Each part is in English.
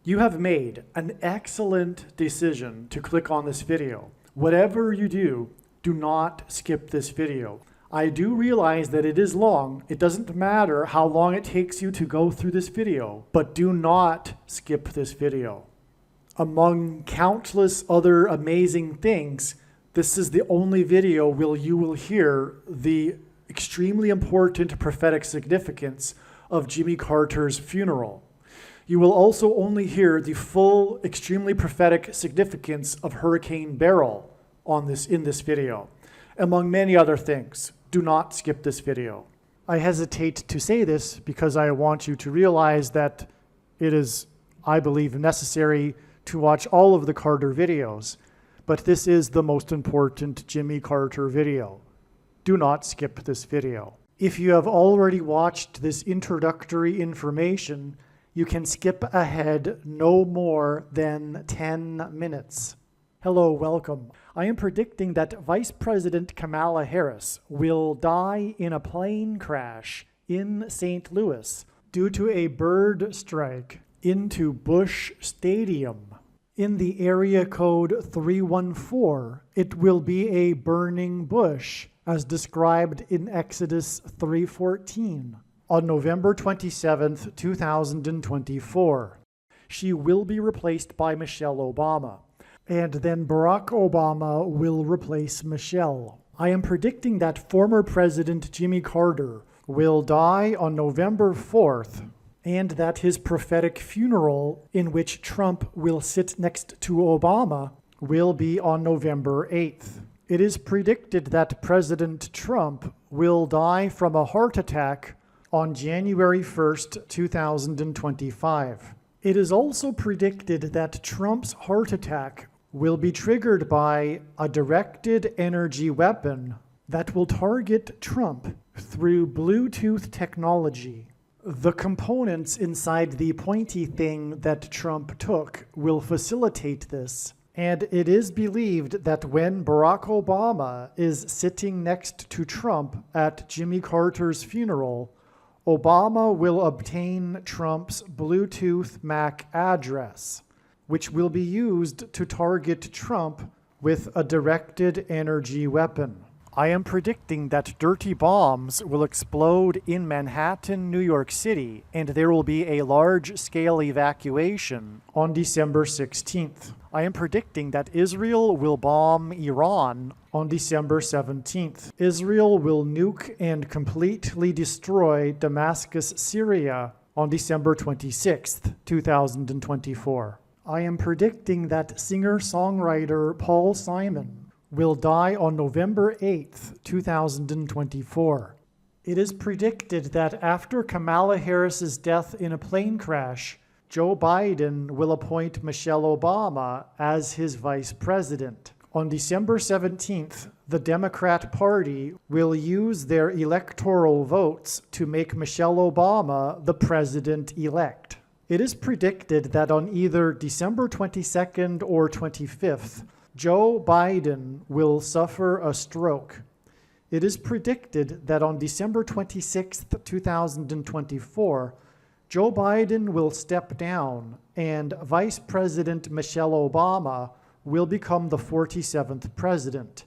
You have made an excellent decision to click on this video. Whatever you do, do not skip this video. I do realize that it is long. It doesn't matter how long it takes you to go through this video, but do not skip this video. Among countless other amazing things, this is the only video where you will hear the extremely important prophetic significance of Jimmy Carter's funeral. You will also only hear the full, extremely prophetic significance of Hurricane Beryl in this video, among many other things. Do not skip this video. I hesitate to say this because I want you to realize that it is, I believe, necessary to watch all of the Carter videos, but this is the most important Jimmy Carter video. Do not skip this video. If you have already watched this introductory information, you can skip ahead no more than 10 minutes. Hello, welcome. I am predicting that Vice President Kamala Harris will die in a plane crash in St. Louis due to a bird strike into Busch Stadium. In the area code 314, it will be a burning bush, as described in Exodus 3:14. On November 27th, 2024, she will be replaced by Michelle Obama, and then Barack Obama will replace Michelle. I am predicting that former President Jimmy Carter will die on November 4th, and that his prophetic funeral, in which Trump will sit next to Obama, will be on November 8th. It is predicted that President Trump will die from a heart attack on January 1st, 2025. It is also predicted that Trump's heart attack will be triggered by a directed energy weapon that will target Trump through Bluetooth technology. The components inside the pointy thing that Trump took will facilitate this, and it is believed that when Barack Obama is sitting next to Trump at Jimmy Carter's funeral, Obama will obtain Trump's Bluetooth MAC address, which will be used to target Trump with a directed energy weapon. I am predicting that dirty bombs will explode in Manhattan, New York City, and there will be a large-scale evacuation on December 16th. I am predicting that Israel will bomb Iran on December 17th. Israel will nuke and completely destroy Damascus, Syria on December 26th, 2024. I am predicting that singer-songwriter Paul Simon will die on November 8th, 2024. It is predicted that after Kamala Harris's death in a plane crash, Joe Biden will appoint Michelle Obama as his vice president. On December 17th, the Democrat Party will use their electoral votes to make Michelle Obama the president-elect. It is predicted that on either December 22nd or 25th, Joe Biden will suffer a stroke. It is predicted that on December 26th, 2024, Joe Biden will step down and Vice President Michelle Obama will become the 47th president.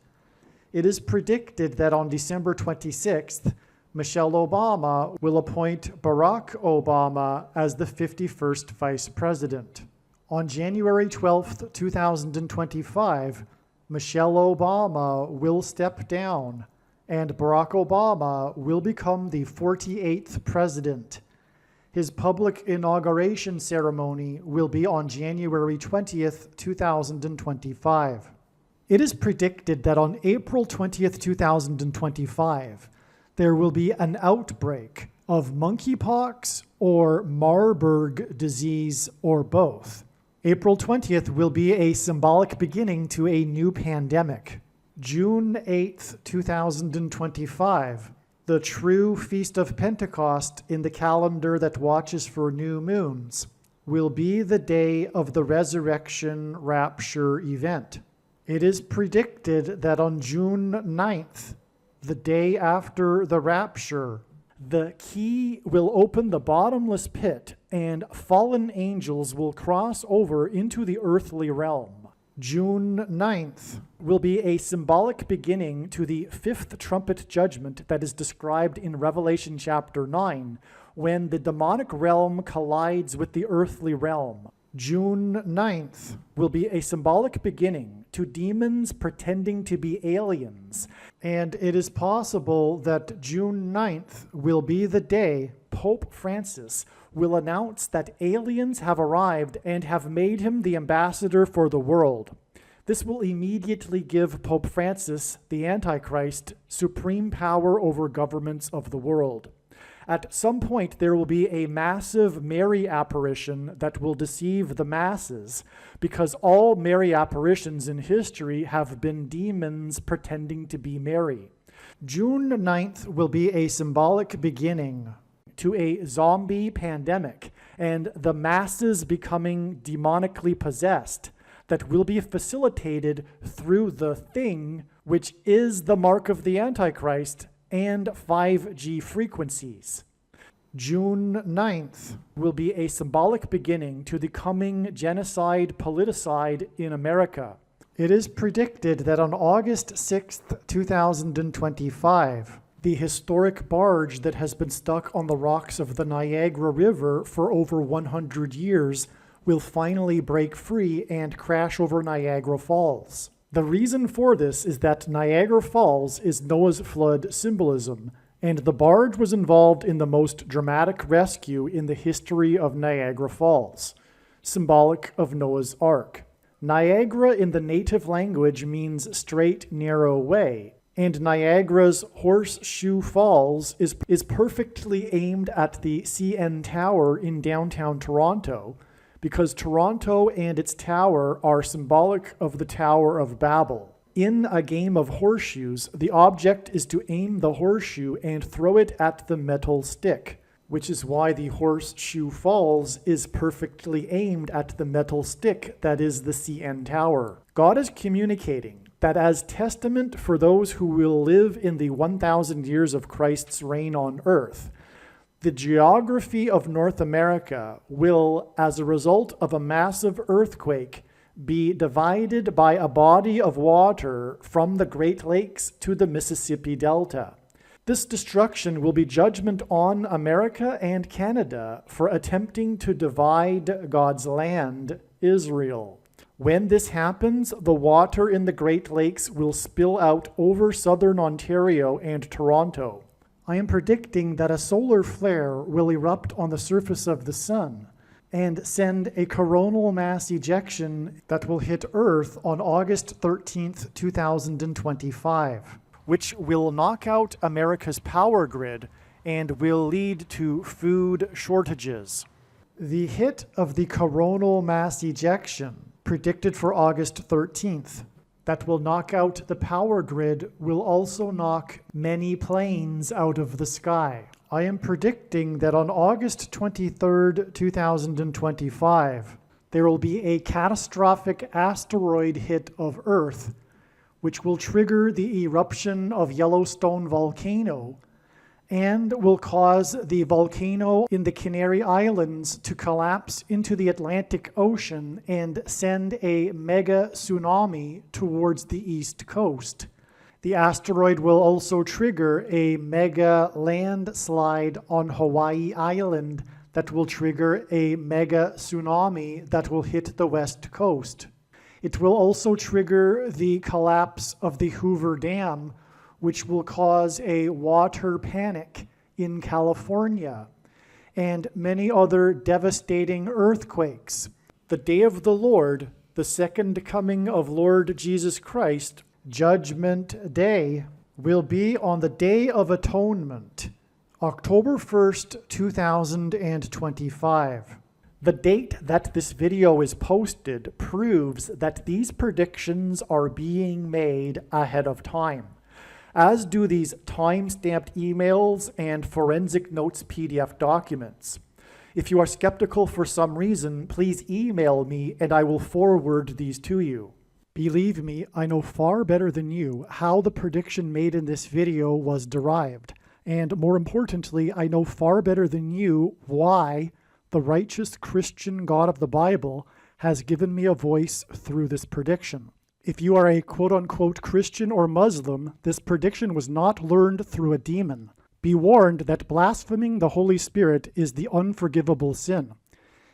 It is predicted that on December 26th, Michelle Obama will appoint Barack Obama as the 51st vice president. On January 12th, 2025, Michelle Obama will step down and Barack Obama will become the 48th president. His public inauguration ceremony will be on January 20th, 2025. It is predicted that on April 20th, 2025, there will be an outbreak of monkeypox or Marburg disease or both. April 20th will be a symbolic beginning to a new pandemic. June 8th, 2025, the true Feast of Pentecost in the calendar that watches for new moons, will be the day of the resurrection rapture event. It is predicted that on June 9th, the day after the rapture, The key will open the bottomless pit, and fallen angels will cross over into the earthly realm. June 9th will be a symbolic beginning to the fifth trumpet judgment that is described in Revelation chapter 9, when the demonic realm collides with the earthly realm. June 9th will be a symbolic beginning to demons pretending to be aliens, and it is possible that June 9th will be the day Pope Francis will announce that aliens have arrived and have made him the ambassador for the world. This will immediately give Pope Francis, the Antichrist, supreme power over governments of the world. At some point, there will be a massive Mary apparition that will deceive the masses, because all Mary apparitions in history have been demons pretending to be Mary. June 9th will be a symbolic beginning to a zombie pandemic and the masses becoming demonically possessed that will be facilitated through the thing, which is the mark of the Antichrist, and 5G frequencies. June 9th will be a symbolic beginning to the coming genocide politicide in America. It is predicted that on August 6th, 2025, the historic barge that has been stuck on the rocks of the Niagara River for over 100 years will finally break free and crash over Niagara Falls. The reason for this is that Niagara Falls is Noah's flood symbolism, and the barge was involved in the most dramatic rescue in the history of Niagara Falls, symbolic of Noah's Ark. Niagara in the native language means straight, narrow way, and Niagara's Horseshoe Falls is perfectly aimed at the CN Tower in downtown Toronto, because Toronto and its tower are symbolic of the Tower of Babel. In a game of horseshoes, the object is to aim the horseshoe and throw it at the metal stick, which is why the Horseshoe Falls is perfectly aimed at the metal stick that is the CN Tower. God is communicating that as testament for those who will live in the 1,000 years of Christ's reign on earth, the geography of North America will, as a result of a massive earthquake, be divided by a body of water from the Great Lakes to the Mississippi Delta. This destruction will be judgment on America and Canada for attempting to divide God's land, Israel. When this happens, the water in the Great Lakes will spill out over southern Ontario and Toronto. I am predicting that a solar flare will erupt on the surface of the sun and send a coronal mass ejection that will hit Earth on August 13th, 2025, which will knock out America's power grid and will lead to food shortages. The hit of the coronal mass ejection, predicted for August 13th, that will knock out the power grid will also knock many planes out of the sky. I am predicting that on August 23rd, 2025, there will be a catastrophic asteroid hit of Earth, which will trigger the eruption of Yellowstone volcano and will cause the volcano in the Canary Islands to collapse into the Atlantic Ocean and send a mega tsunami towards the east coast. The asteroid will also trigger a mega landslide on Hawaii Island that will trigger a mega tsunami that will hit the west coast. It will also trigger the collapse of the Hoover Dam, which will cause a water panic in California, and many other devastating earthquakes. The day of the Lord, the second coming of Lord Jesus Christ, Judgment Day, will be on the Day of Atonement, October 1st, 2025. The date that this video is posted proves that these predictions are being made ahead of time, as do these time-stamped emails and forensic notes PDF documents. If you are skeptical for some reason, please email me and I will forward these to you. Believe me, I know far better than you how the prediction made in this video was derived, And more importantly, I know far better than you why the righteous Christian God of the Bible has given me a voice through this prediction. If you are a quote-unquote Christian or Muslim, this prediction was not learned through a demon. Be warned that blaspheming the Holy Spirit is the unforgivable sin.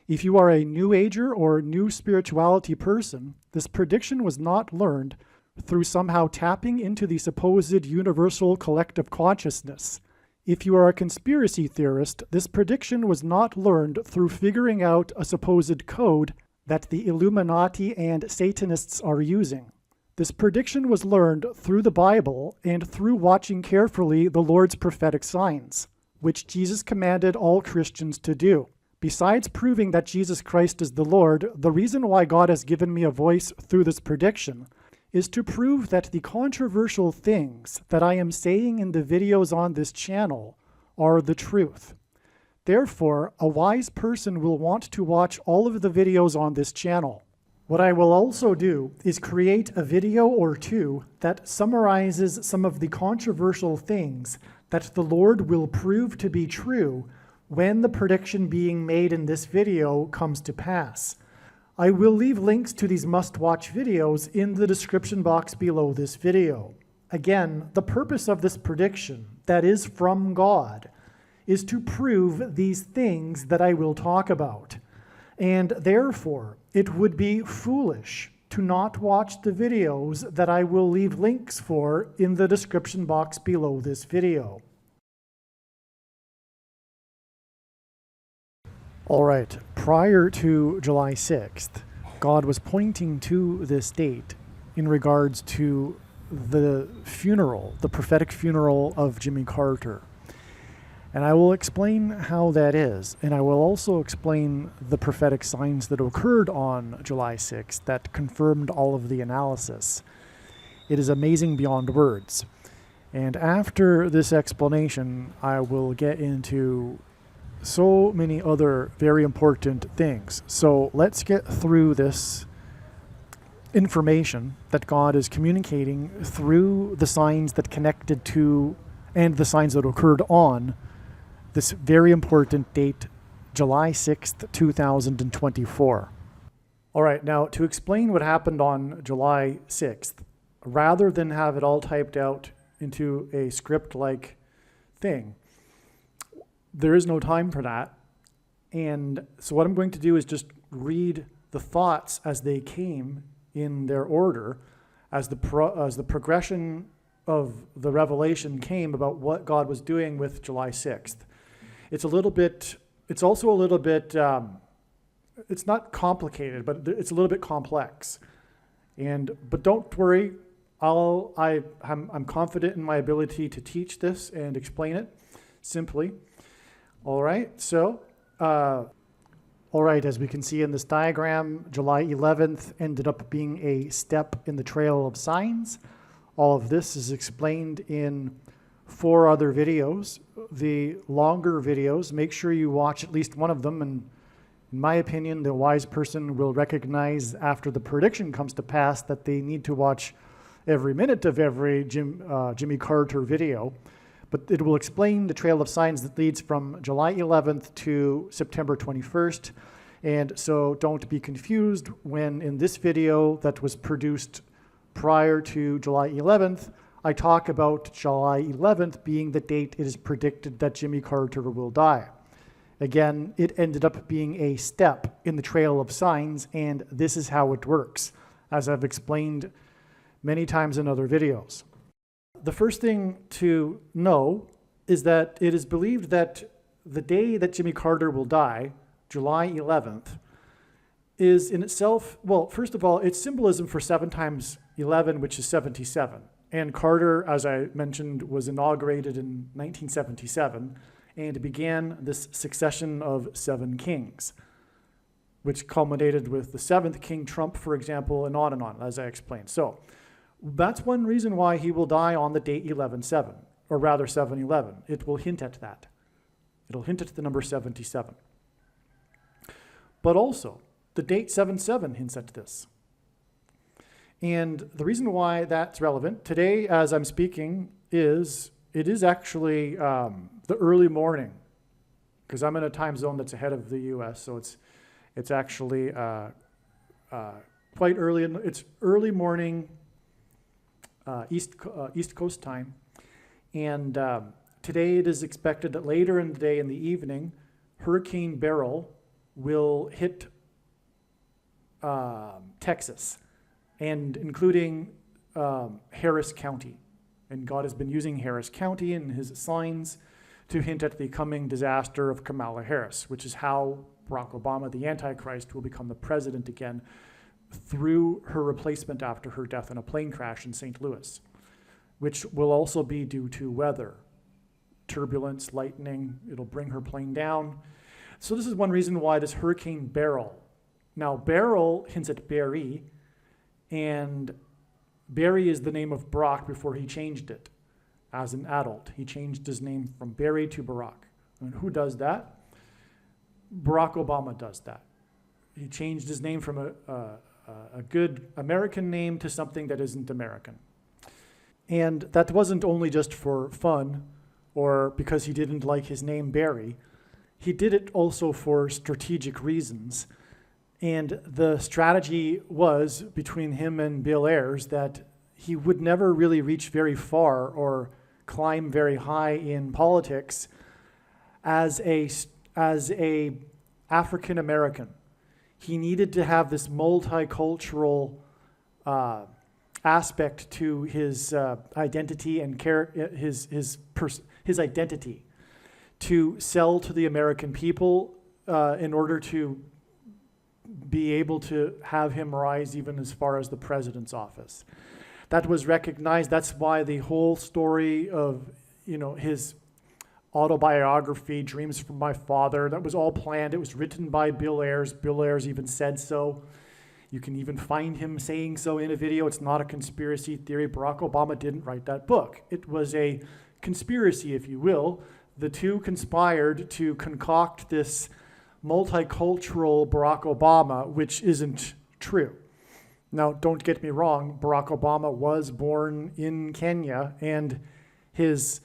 If you are a New Ager or New Spirituality person, this prediction was not learned through somehow tapping into the supposed universal collective consciousness. If you are a conspiracy theorist, this prediction was not learned through figuring out a supposed code that the Illuminati and Satanists are using. This prediction was learned through the Bible and through watching carefully the Lord's prophetic signs, which Jesus commanded all Christians to do. Besides proving that Jesus Christ is the Lord, the reason why God has given me a voice through this prediction is to prove that the controversial things that I am saying in the videos on this channel are the truth. Therefore, a wise person will want to watch all of the videos on this channel. What I will also do is create a video or two that summarizes some of the controversial things that the Lord will prove to be true when the prediction being made in this video comes to pass. I will leave links to these must-watch videos in the description box below this video. Again, the purpose of this prediction, that is from God, is to prove these things that I will talk about. And therefore, it would be foolish to not watch the videos that I will leave links for in the description box below this video. All right, prior to July 6th, God was pointing to this date in regards to the funeral, the prophetic funeral of Jimmy Carter. And I will explain how that is, and I will also explain the prophetic signs that occurred on July 6th that confirmed all of the analysis. It is amazing beyond words. And after this explanation, I will get into so many other very important things. So let's get through this information that God is communicating through the signs that connected to and the signs that occurred on this very important date, July 6th, 2024. All right, now to explain what happened on July 6th, rather than have it all typed out into a script-like thing, there is no time for that. And so what I'm going to do is just read the thoughts as they came in their order, as the progression of the revelation came about what God was doing with July 6th. It's also a little bit, it's not complicated, but it's a little bit complex. But don't worry, I'm confident in my ability to teach this and explain it simply. All right, so, as we can see in this diagram, July 11th ended up being a step in the trail of signs. All of this is explained in 4 other videos. The longer videos, make sure you watch at least one of them, and in my opinion, the wise person will recognize after the prediction comes to pass that they need to watch every minute of every Jimmy Carter video. But it will explain the trail of signs that leads from July 11th to September 21st. And so don't be confused when in this video that was produced prior to July 11th, I talk about July 11th being the date it is predicted that Jimmy Carter will die. Again, it ended up being a step in the trail of signs, and this is how it works, as I've explained many times in other videos. The first thing to know is that it is believed that the day that Jimmy Carter will die, July 11th, is in itself, well, first of all, it's symbolism for 7 times 11, which is 77. And Carter, as I mentioned, was inaugurated in 1977 and began this succession of 7 kings, which culminated with the 7th King Trump, for example, and on, as I explained. So that's one reason why he will die on the date 11/7, or rather 7/11. It will hint at that. It'll hint at the number 77. But also, the date 7/7 hints at this. And the reason why that's relevant, today as I'm speaking, is it is actually the early morning, because I'm in a time zone that's ahead of the U.S., so it's actually quite early. It's early morning East Coast time, and today it is expected that later in the day, in the evening, Hurricane Beryl will hit Texas, and including Harris County. And God has been using Harris County in his signs to hint at the coming disaster of Kamala Harris, which is how Barack Obama, the Antichrist, will become the president again through her replacement after her death in a plane crash in St. Louis, which will also be due to weather, turbulence, lightning. It'll bring her plane down. So this is one reason why this Hurricane Beryl. Now, Beryl hints at Barry, and Barry is the name of Barack before he changed it as an adult. He changed his name from Barry to Barack. And who does that? Barack Obama does that. He changed his name from a good American name to something that isn't American. And that wasn't only just for fun or because he didn't like his name Barry. He did it also for strategic reasons. And the strategy was between him and Bill Ayers that he would never really reach very far or climb very high in politics as a African American. He needed to have this multicultural aspect to his identity and his identity to sell to the American people in order to be able to have him rise even as far as the president's office. That was recognized. That's why the whole story of, his autobiography, Dreams from My Father, that was all planned. It was written by Bill Ayers. Bill Ayers even said so. You can even find him saying so in a video. It's not a conspiracy theory. Barack Obama didn't write that book. It was a conspiracy, if you will. The two conspired to concoct this multicultural Barack Obama, which isn't true. Now, don't get me wrong, Barack Obama was born in Kenya, and his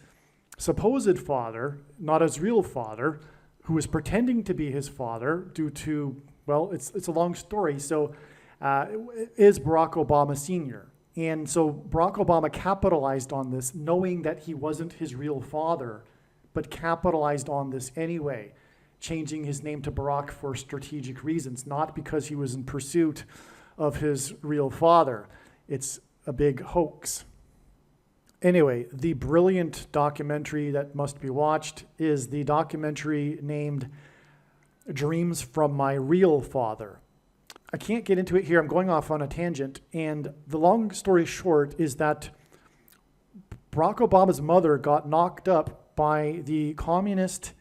supposed father, not his real father, who was pretending to be his father due to, well, it's a long story, so is Barack Obama Sr. And so Barack Obama capitalized on this, knowing that he wasn't his real father, but capitalized on this anyway, changing his name to Barack for strategic reasons, not because he was in pursuit of his real father. It's a big hoax. Anyway, the brilliant documentary that must be watched is the documentary named Dreams from My Real Father. I can't get into it here. I'm going off on a tangent. And the long story short is that Barack Obama's mother got knocked up by the communist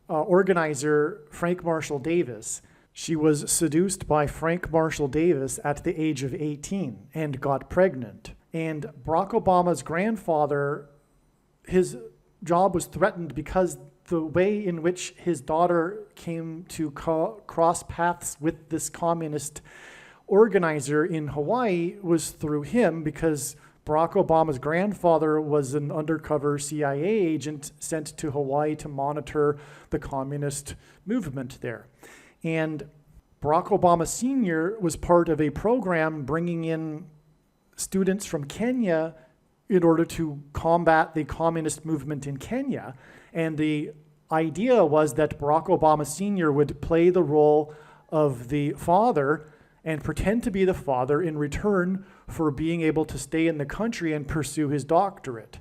organizer Frank Marshall Davis. She was seduced by Frank Marshall Davis at the age of 18 and got pregnant. And Barack Obama's grandfather, his job was threatened because the way in which his daughter came to cross paths with this communist organizer in Hawaii was through him, because Barack Obama's grandfather was an undercover CIA agent sent to Hawaii to monitor the communist movement there. And Barack Obama Sr. was part of a program bringing in students from Kenya in order to combat the communist movement in Kenya. And the idea was that Barack Obama Sr. would play the role of the father and pretend to be the father in return for being able to stay in the country and pursue his doctorate.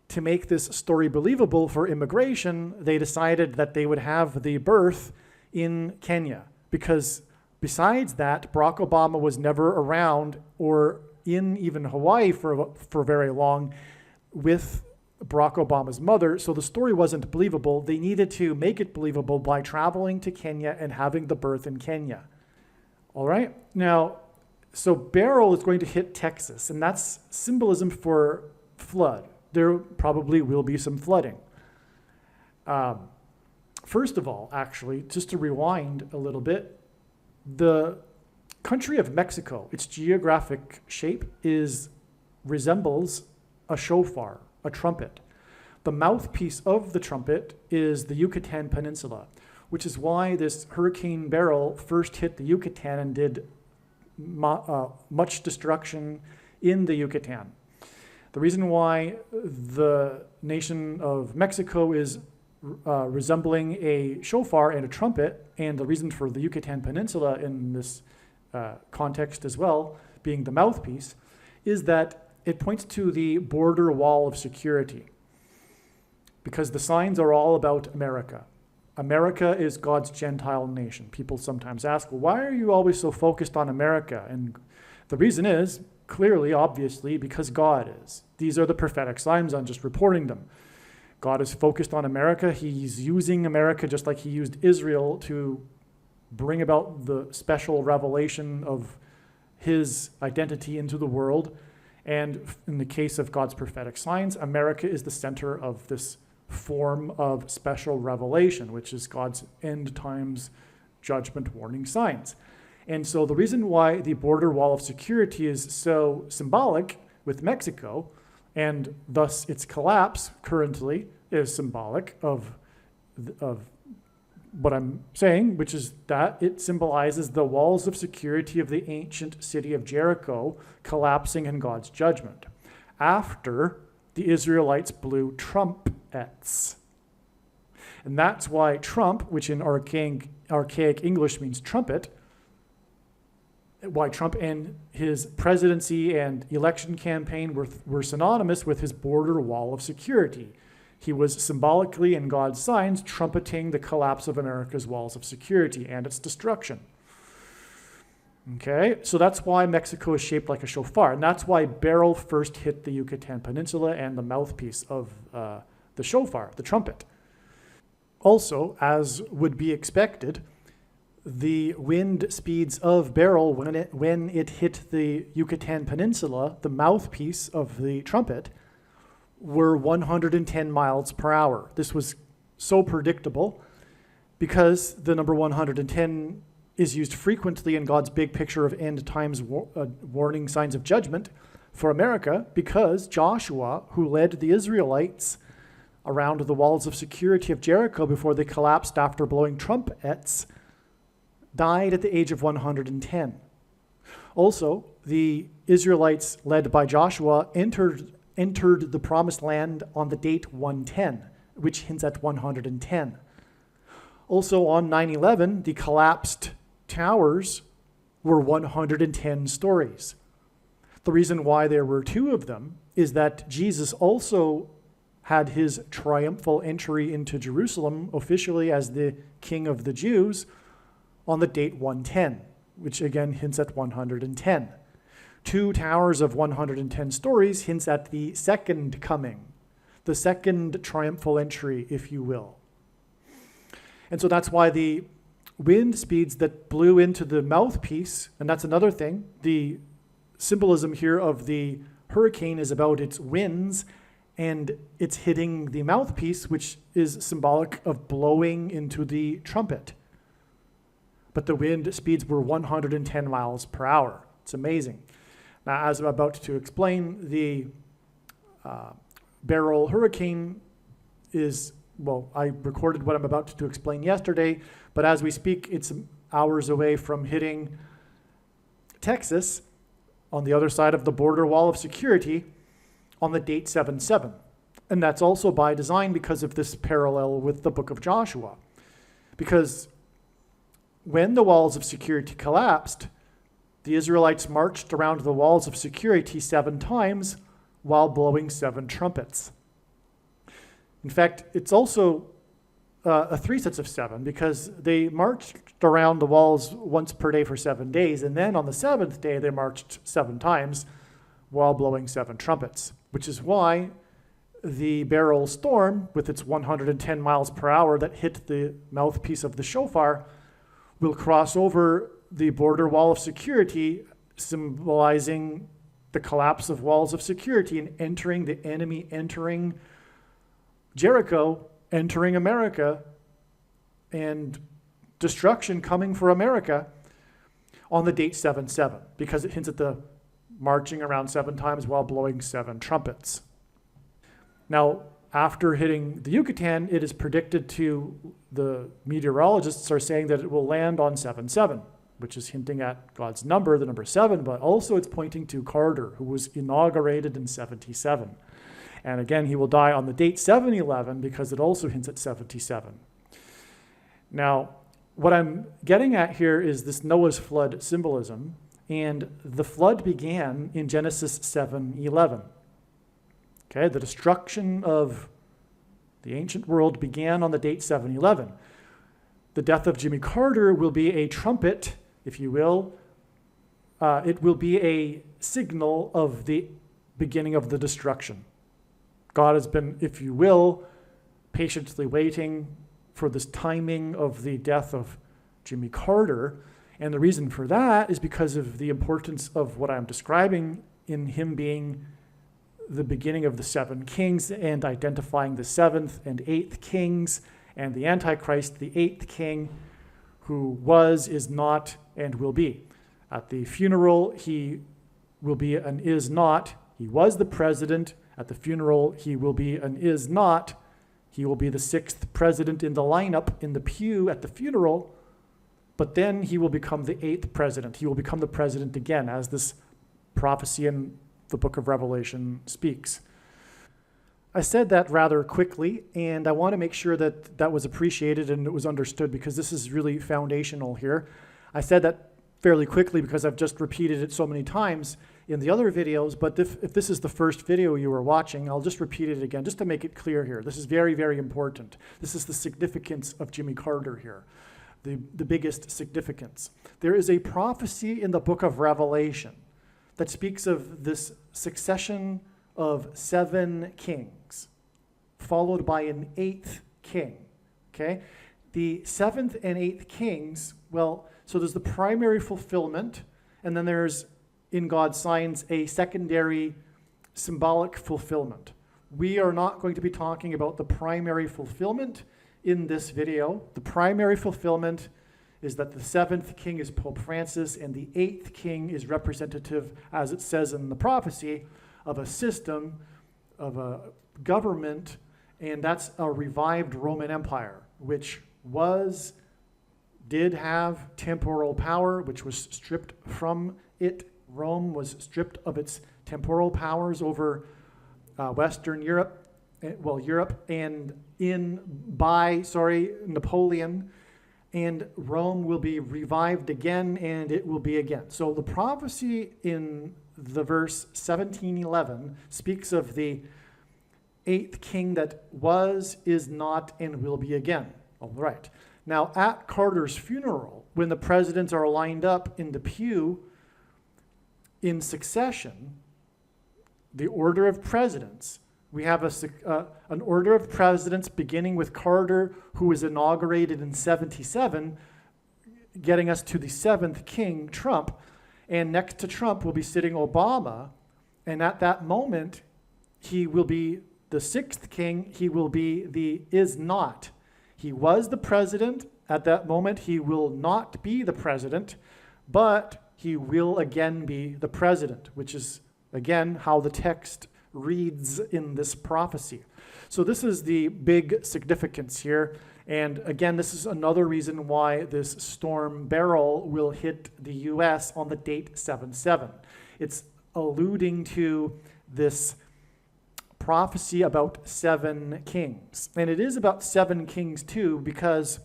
To make this story believable for immigration, they decided that they would have the birth in Kenya, because besides that, Barack Obama was never around or in even Hawaii for very long with Barack Obama's mother, so the story wasn't believable. They needed to make it believable by traveling to Kenya and having the birth in Kenya. All right, now, so Beryl is going to hit Texas, and that's symbolism for flood. There probably will be some flooding. First of all, actually, just to rewind a little bit, the country of Mexico, its geographic shape resembles a shofar, a trumpet. The mouthpiece of the trumpet is the Yucatan Peninsula, which is why this Hurricane Beryl first hit the Yucatan and did much destruction in the Yucatan. The reason why the nation of Mexico is resembling a shofar and a trumpet, and the reason for the Yucatan Peninsula in this context as well, being the mouthpiece, is that it points to the border wall of security. Because the signs are all about America. America is God's Gentile nation. People sometimes ask, well, why are you always so focused on America? And the reason is, clearly, obviously, because God is. These are the prophetic signs. I'm just reporting them. God is focused on America. He's using America just like he used Israel to bring about the special revelation of his identity into the world. And in the case of God's prophetic signs, America is the center of this form of special revelation, which is God's end times judgment warning signs. And so the reason why the border wall of security is so symbolic with Mexico, and thus its collapse currently is symbolic of what I'm saying, which is that it symbolizes the walls of security of the ancient city of Jericho collapsing in God's judgment after the Israelites blew trumpets. And that's why trump, which in archaic English means trumpet, why Trump and his presidency and election campaign were synonymous with his border wall of security. He was symbolically, in God's signs, trumpeting the collapse of America's walls of security and its destruction. Okay, so that's why Mexico is shaped like a shofar, and that's why Beryl first hit the Yucatan Peninsula and the mouthpiece of the shofar, the trumpet. Also, as would be expected, the wind speeds of Beryl, when it hit the Yucatan Peninsula, the mouthpiece of the trumpet, were 110 miles per hour. This was so predictable because the number 110 is used frequently in God's big picture of end times warning signs of judgment for America, because Joshua, who led the Israelites around the walls of security of Jericho before they collapsed after blowing trumpets, died at the age of 110. Also, the Israelites, led by Joshua, entered the promised land on the date 110, which hints at 110. Also on 9/11, the collapsed towers were 110 stories. The reason why there were two of them is that Jesus also had his triumphal entry into Jerusalem officially as the King of the Jews on the date 110, which again hints at 110. Two towers of 110 stories hints at the second coming, the second triumphal entry, if you will. And so that's why the wind speeds that blew into the mouthpiece, and that's another thing, the symbolism here of the hurricane is about its winds, and it's hitting the mouthpiece, which is symbolic of blowing into the trumpet. But the wind speeds were 110 miles per hour. It's amazing. Now, as I'm about to explain, the Beryl hurricane is, well, I recorded what I'm about to explain yesterday, but as we speak, it's hours away from hitting Texas on the other side of the border wall of security on the date 7/7. And that's also by design because of this parallel with the book of Joshua. Because when the walls of security collapsed, the Israelites marched around the walls of security 7 times while blowing 7 trumpets. In fact, it's also 3 sets of 7 because they marched around the walls once per day for 7 days, and then on the 7th day they marched 7 times while blowing 7 trumpets, which is why the Beryl storm, with its 110 miles per hour that hit the mouthpiece of the shofar, will cross over the border wall of security, symbolizing the collapse of walls of security and entering the enemy, entering Jericho, entering America, and destruction coming for America on the date 7/7, because it hints at the marching around 7 times while blowing 7 trumpets. Now, after hitting the Yucatan, it is predicted the meteorologists are saying that it will land on 7/7, which is hinting at God's number, the number 7, but also it's pointing to Carter, who was inaugurated in 77. And again, he will die on the date 7/11 because it also hints at 77. Now, what I'm getting at here is this Noah's flood symbolism, and the flood began in Genesis 7:11. Okay, the destruction of the ancient world began on the date 7/11. The death of Jimmy Carter will be a trumpet, if you will. It will be a signal of the beginning of the destruction. God has been, if you will, patiently waiting for this timing of the death of Jimmy Carter. And the reason for that is because of the importance of what I'm describing in him being the beginning of the 7 kings and identifying the 7th and 8th kings and the Antichrist, the 8th king, who was, is not, and will be. At the funeral, he will be and is not. He was the president. At the funeral, he will be and is not. He will be the 6th president in the lineup in the pew at the funeral, but then he will become the 8th president. He will become the president again, as this prophecy in the book of Revelation speaks. I said that rather quickly, and I want to make sure that that was appreciated and it was understood, because this is really foundational here. I said that fairly quickly because I've just repeated it so many times in the other videos, but if this is the first video you are watching, I'll just repeat it again just to make it clear here. This is very, very important. This is the significance of Jimmy Carter here, the biggest significance. There is a prophecy in the book of Revelation that speaks of this succession of 7 kings, followed by an 8th king, okay? The 7th and 8th kings, well, so there's the primary fulfillment, and then there's, in God's signs, a secondary symbolic fulfillment. We are not going to be talking about the primary fulfillment in this video. The primary fulfillment is that the 7th king is Pope Francis, and the 8th king is representative, as it says in the prophecy, of a system, of a government, and that's a revived Roman Empire, which did have temporal power, which was stripped from it. Rome was stripped of its temporal powers over Western Europe, and by Napoleon, and Rome will be revived again, and it will be again. So the prophecy in the verse 17:11 speaks of the 8th king that was, is not, and will be again. All right. Now, at Carter's funeral, when the presidents are lined up in the pew in succession, the order of presidents, we have an order of presidents beginning with Carter, who was inaugurated in 77, getting us to the 7th king, Trump. And next to Trump will be sitting Obama. And at that moment, he will be the 6th king. He will be the is not. He was the president. At that moment, he will not be the president, but he will again be the president, which is, again, how the text reads in this prophecy. So this is the big significance here. And again, this is another reason why this storm Beryl will hit the U.S. on the date 7/7. It's alluding to this prophecy about 7 kings. And it is about 7 kings too, because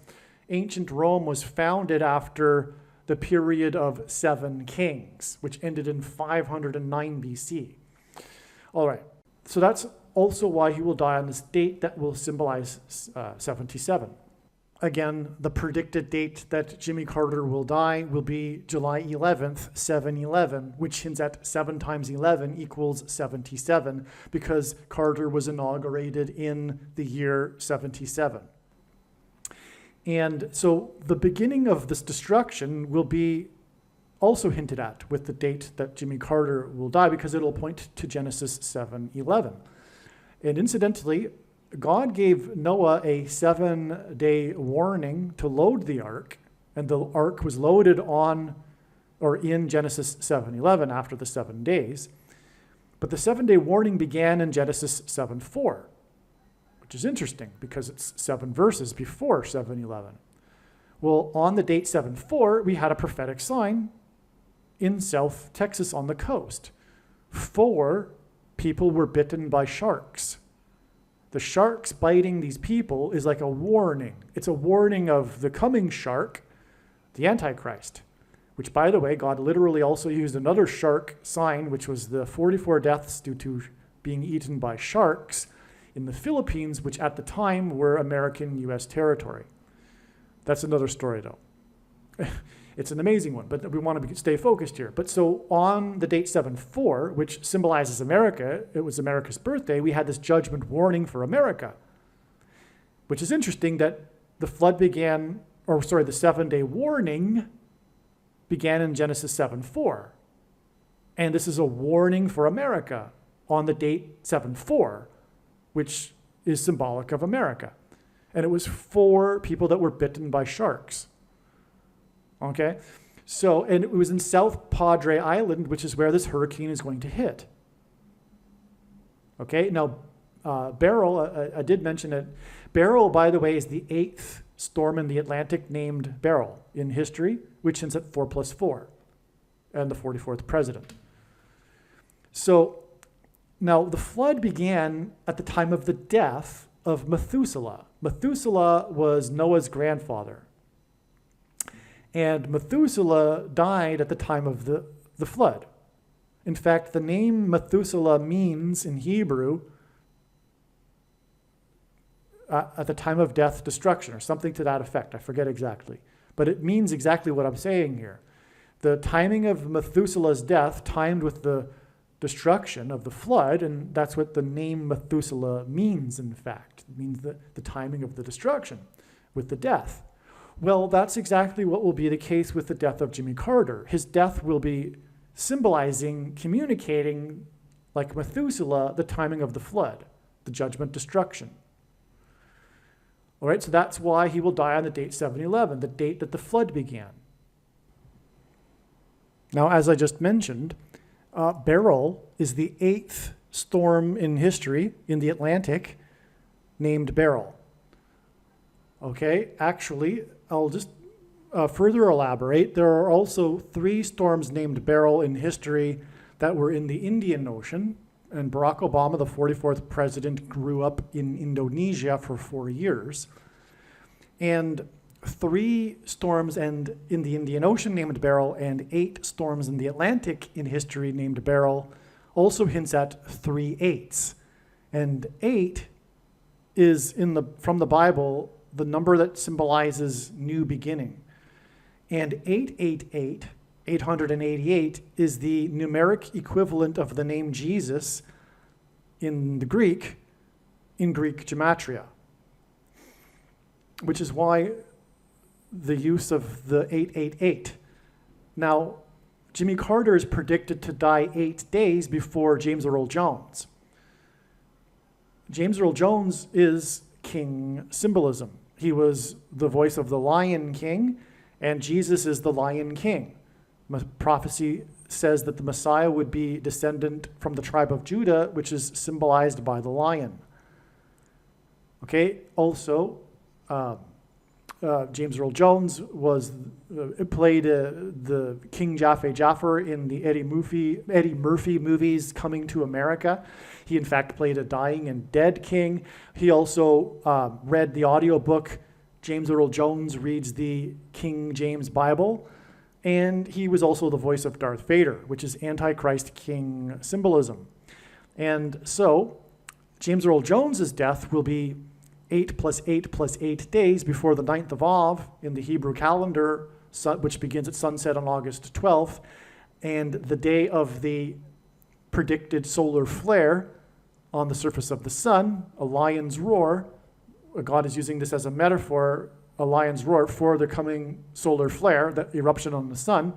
ancient Rome was founded after the period of 7 kings, which ended in 509 BC. All right, so that's also why he will die on this date that will symbolize 77. Again, the predicted date that Jimmy Carter will die will be July 11th, 7/11, which hints at 7 times 11 equals 77, because Carter was inaugurated in the year 77. And so the beginning of this destruction will be also hinted at with the date that Jimmy Carter will die, because it'll point to Genesis 7:11. And incidentally, God gave Noah a 7-day warning to load the ark, and the ark was loaded on or in Genesis 7:11 after the 7 days. But the 7-day warning began in Genesis 7:4. which is interesting because it's 7 verses before 7:11. Well, on the date 7/4, we had a prophetic sign in South Texas on the coast. 4 people were bitten by sharks. The sharks biting these people is like a warning. It's a warning of the coming shark, the Antichrist, which, by the way, God literally also used another shark sign, which was the 44 deaths due to being eaten by sharks in the Philippines, which at the time were American U.S. territory. That's another story, though. It's an amazing one, but we want to stay focused here. But so on the date 7/4, which symbolizes America, it was America's birthday, we had this judgment warning for America, which is interesting that the 7-day warning began in Genesis 7:4. And this is a warning for America on the date 7/4, which is symbolic of America. And it was 4 people that were bitten by sharks. Okay, so, and it was in South Padre Island, which is where this hurricane is going to hit. Okay, now Beryl, I did mention it. Beryl, by the way, is the 8th storm in the Atlantic named Beryl in history, which ends at 4 + 4, and the 44th president. So now the flood began at the time of the death of Methuselah. Methuselah was Noah's grandfather. And Methuselah died at the time of the flood. In fact, the name Methuselah means in Hebrew, at the time of death, destruction, or something to that effect. I forget exactly. But it means exactly what I'm saying here. The timing of Methuselah's death timed with the destruction of the flood, and that's what the name Methuselah means, in fact. It means the timing of the destruction with the death. Well, that's exactly what will be the case with the death of Jimmy Carter. His death will be symbolizing, communicating, like Methuselah, the timing of the flood, the judgment, destruction. All right, so that's why he will die on the date 7/11, the date that the flood began. Now, as I just mentioned, Beryl is the 8th storm in history in the Atlantic named Beryl. Okay, actually, I'll just further elaborate. There are also 3 storms named Beryl in history that were in the Indian Ocean, and Barack Obama, the 44th president, grew up in Indonesia for 4 years. And 3 storms in the Indian Ocean named Beryl and 8 storms in the Atlantic in history named Beryl also hints at 3 8s. And 8 is from the Bible the number that symbolizes new beginning. And 888, 888, is the numeric equivalent of the name Jesus in Greek gematria, which is why the use of the 888. Now, Jimmy Carter is predicted to die 8 days before James Earl Jones. James Earl Jones is king symbolism. He was the voice of the Lion King, and Jesus is the Lion King. Prophecy says that the Messiah would be descendant from the tribe of Judah, which is symbolized by the lion. Okay, also, James Earl Jones played the King Jaffe in the Eddie Murphy movies Coming to America. He, in fact, played a dying and dead king. He also read the audiobook. James Earl Jones reads the King James Bible. And he was also the voice of Darth Vader, which is Antichrist king symbolism. And so, James Earl Jones's death will be 8 + 8 + 8 days before the 9th of Av in the Hebrew calendar, which begins at sunset on August 12th, and the day of the predicted solar flare on the surface of the sun, a lion's roar. God is using this as a metaphor, a lion's roar for the coming solar flare, that eruption on the sun,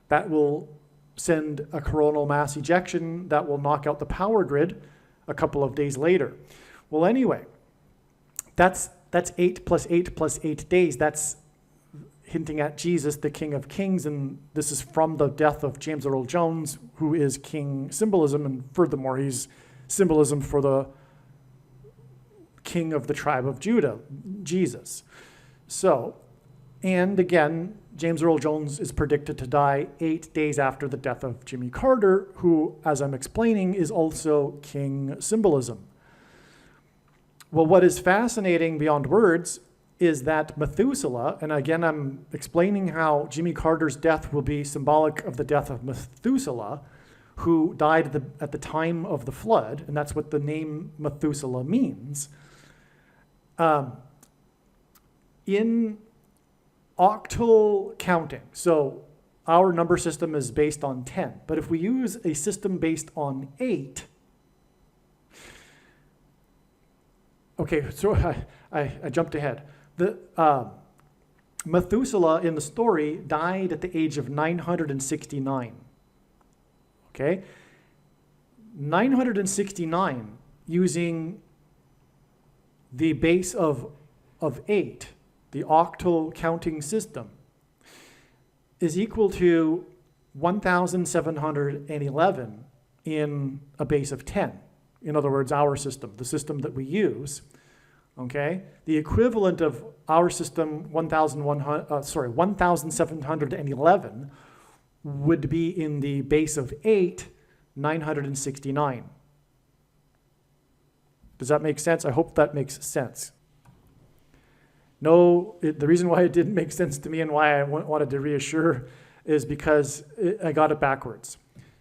that will send a coronal mass ejection that will knock out the power grid a couple of days later. Well, anyway, that's 8 + 8 + 8 days. That's hinting at Jesus, the King of Kings, and this is from the death of James Earl Jones, who is king symbolism, and furthermore, he's symbolism for the king of the tribe of Judah, Jesus. So, and again, James Earl Jones is predicted to die 8 days after the death of Jimmy Carter, who, as I'm explaining, is also king symbolism. Well, what is fascinating beyond words is that Methuselah, and again, I'm explaining how Jimmy Carter's death will be symbolic of the death of Methuselah, who died at the time of the flood, and that's what the name Methuselah means. In octal counting, so our number system is based on 10, but if we use a system based on 8, okay, so I jumped ahead. Methuselah in the story died at the age of 969. Okay? 969 using the base of 8, the octal counting system, is equal to 1,711 in a base of 10. In other words, our system, the system that we use. Okay, the equivalent of our system, 1,711, would be in the base of 8, 969. Does that make sense? I hope that makes sense. No, the reason why it didn't make sense to me and why I wanted to reassure is because I got it backwards.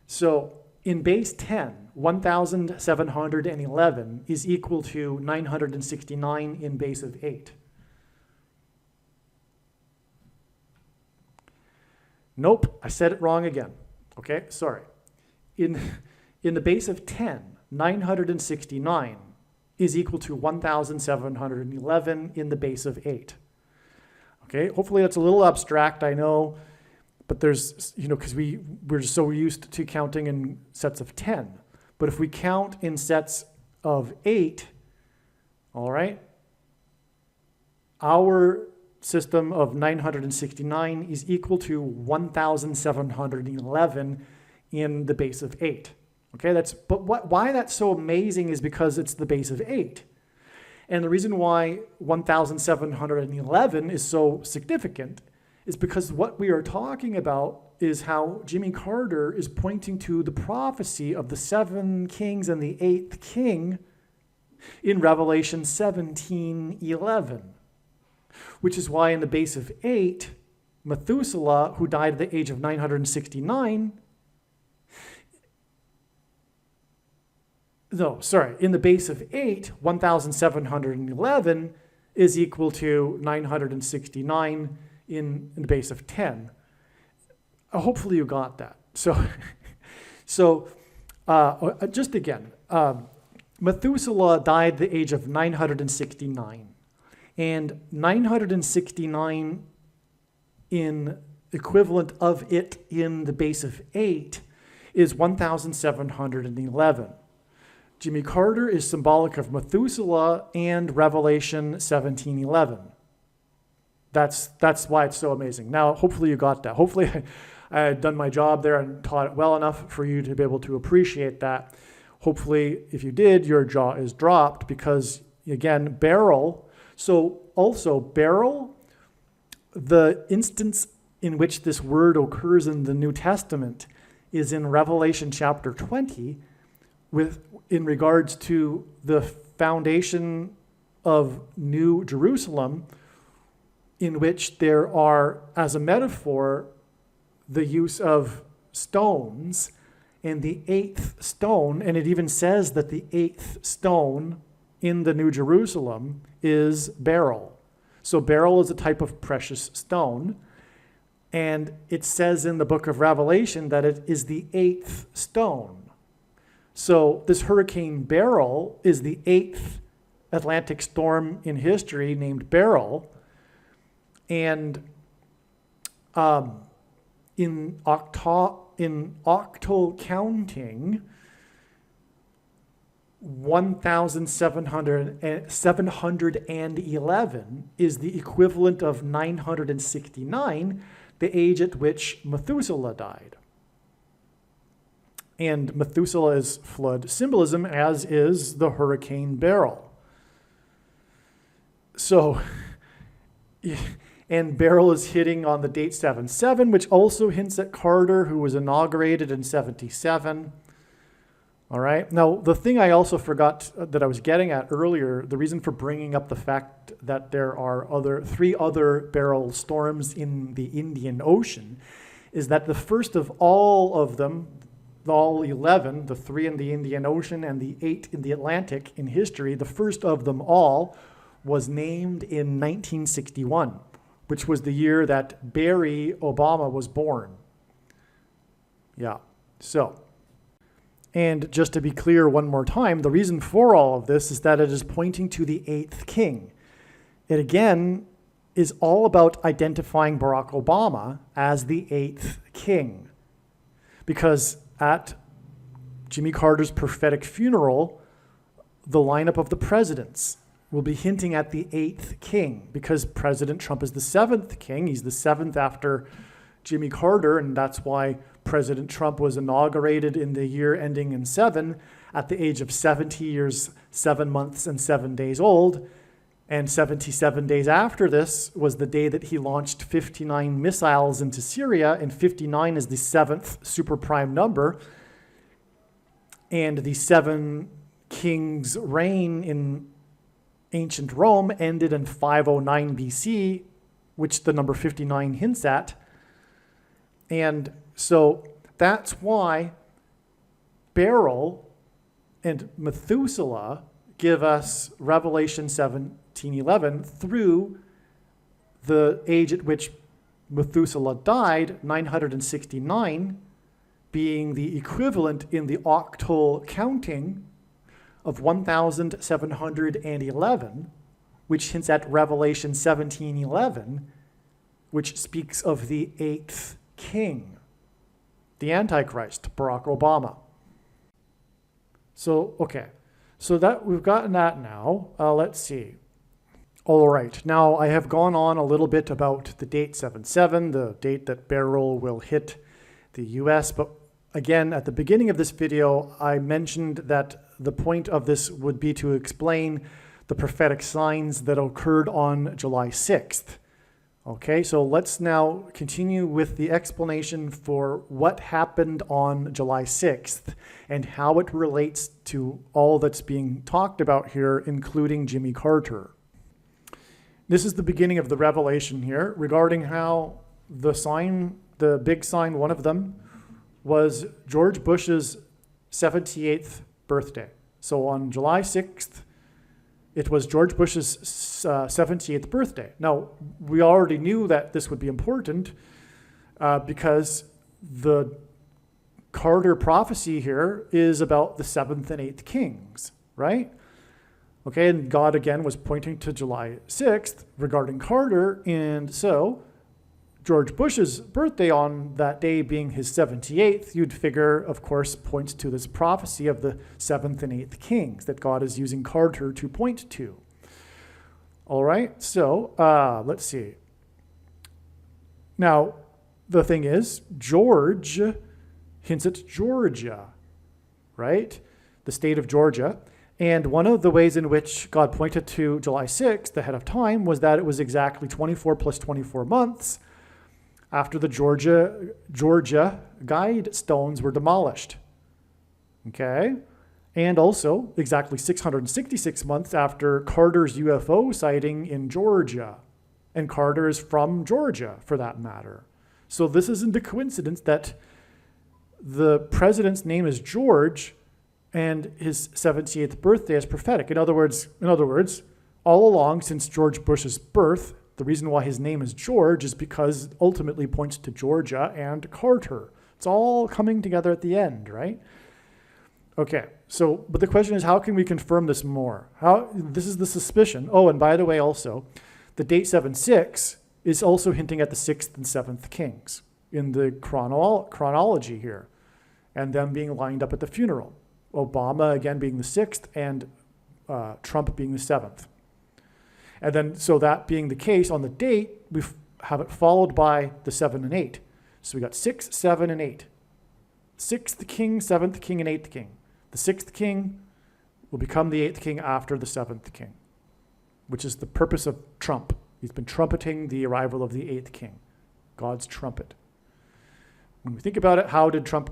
So in base 10, 1,711 is equal to 969 in base of 8. Nope, I said it wrong again. Okay, sorry. In the base of 10, 969 is equal to 1,711 in the base of 8. Okay, hopefully that's a little abstract, I know, but there's, because we're so used to counting in sets of 10. But if we count in sets of 8, all right, our system of 969 is equal to 1,711 in the base of 8. Okay, why that's so amazing is because it's the base of 8. And the reason why 1,711 is so significant is because what we are talking about is how Jimmy Carter is pointing to the prophecy of the 7 kings and the 8th king in Revelation 17:11, which is why in the base of 8, Methuselah, who died at the age of 969, in the base of 8, 1,711 is equal to 969 in the base of 10. Hopefully you got that. So just again, Methuselah died at the age of 969. And 969 in equivalent of it in the base of 8 is 1,711. Jimmy Carter is symbolic of Methuselah and Revelation 17:11. That's why it's so amazing. Now, hopefully you got that. Hopefully I had done my job there and taught it well enough for you to be able to appreciate that. Hopefully, if you did, your jaw is dropped because, again, beryl. So also beryl, the instance in which this word occurs in the New Testament is in Revelation chapter 20 in regards to the foundation of New Jerusalem, in which there are, as a metaphor, the use of stones, and the 8th stone, and it even says that the 8th stone in the New Jerusalem is beryl. So beryl is a type of precious stone, and it says in the book of Revelation that it is the 8th stone. So this Hurricane Beryl is the 8th Atlantic storm in history named Beryl, and in octal counting, 1,711 is the equivalent of 969, the age at which Methuselah died. And Methuselah is flood symbolism, as is the Hurricane Beryl. So, and Beryl is hitting on the date 77, which also hints at Carter, who was inaugurated in 77. All right. Now, the thing I also forgot that I was getting at earlier, the reason for bringing up the fact that there are three other Beryl storms in the Indian Ocean, is that the first of all of them, all 11, the 3 in the Indian Ocean and the 8 in the Atlantic in history, the first of them all was named in 1961, which was the year that Barry Obama was born. Yeah. So, and just to be clear one more time, the reason for all of this is that it is pointing to the 8th king. It again is all about identifying Barack Obama as the 8th king. Because at Jimmy Carter's prophetic funeral, the lineup of the presidents will be hinting at the 8th king, because President Trump is the 7th king. He's the 7th after Jimmy Carter, and that's why President Trump was inaugurated in the year ending in 7 at the age of 70 years, 7 months, and 7 days old. And 77 days after this was the day that he launched 59 missiles into Syria, and 59 is the 7th super prime number. And the 7 kings' reign in ancient Rome ended in 509 BC, which the number 59 hints at. And so that's why Beryl and Methuselah give us Revelation 17:11 through the age at which Methuselah died, 969, being the equivalent in the octal counting of 1711, which hints at Revelation 17:11, which speaks of the 8th king, the Antichrist, Barack Obama. So, okay. So that we've gotten that now. Let's see. All right. Now, I have gone on a little bit about the date 77, the date that Beryl will hit the U.S. But again, at the beginning of this video, I mentioned that the point of this would be to explain the prophetic signs that occurred on July 6th. Okay, so let's now continue with the explanation for what happened on July 6th and how it relates to all that's being talked about here, including Jimmy Carter. This is the beginning of the revelation here regarding how the sign, the big sign, one of them, was George Bush's 78th birthday. So on July 6th, it was George Bush's 78th birthday. Now, we already knew that this would be important because the Carter prophecy here is about the 7th and 8th kings, right? Okay, and God again was pointing to July 6th regarding Carter, and so George Bush's birthday on that day being his 78th, you'd figure, of course, points to this prophecy of the 7th and 8th kings that God is using Carter to point to. All right, so let's see. Now, the thing is, George hints at Georgia, right? The state of Georgia. And one of the ways in which God pointed to July 6th ahead of time was that it was exactly 24 plus 24 months after the Georgia guide stones were demolished. Okay? And also exactly 666 months after Carter's UFO sighting in Georgia. And Carter is from Georgia, for that matter. So this isn't a coincidence that the president's name is George and his 78th birthday is prophetic. In other words, all along since George Bush's birth, the reason why his name is George is because it ultimately points to Georgia and Carter. It's all coming together at the end, right? Okay, so, but the question is, how can we confirm this more? This is the suspicion. Oh, and by the way, also, the date 7/6 is also hinting at the 6th and 7th kings in the chronology here, and them being lined up at the funeral. Obama, again, being the 6th, and Trump being the 7th. And then, so that being the case, on the date, we have it followed by the 7 and 8. So we got 6, 7, and 8. 6th king, 7th king, and 8th king. The 6th king will become the 8th king after the 7th king. which is the purpose of Trump. He's been trumpeting the arrival of the eighth king, God's trumpet. When we think about it, how did Trump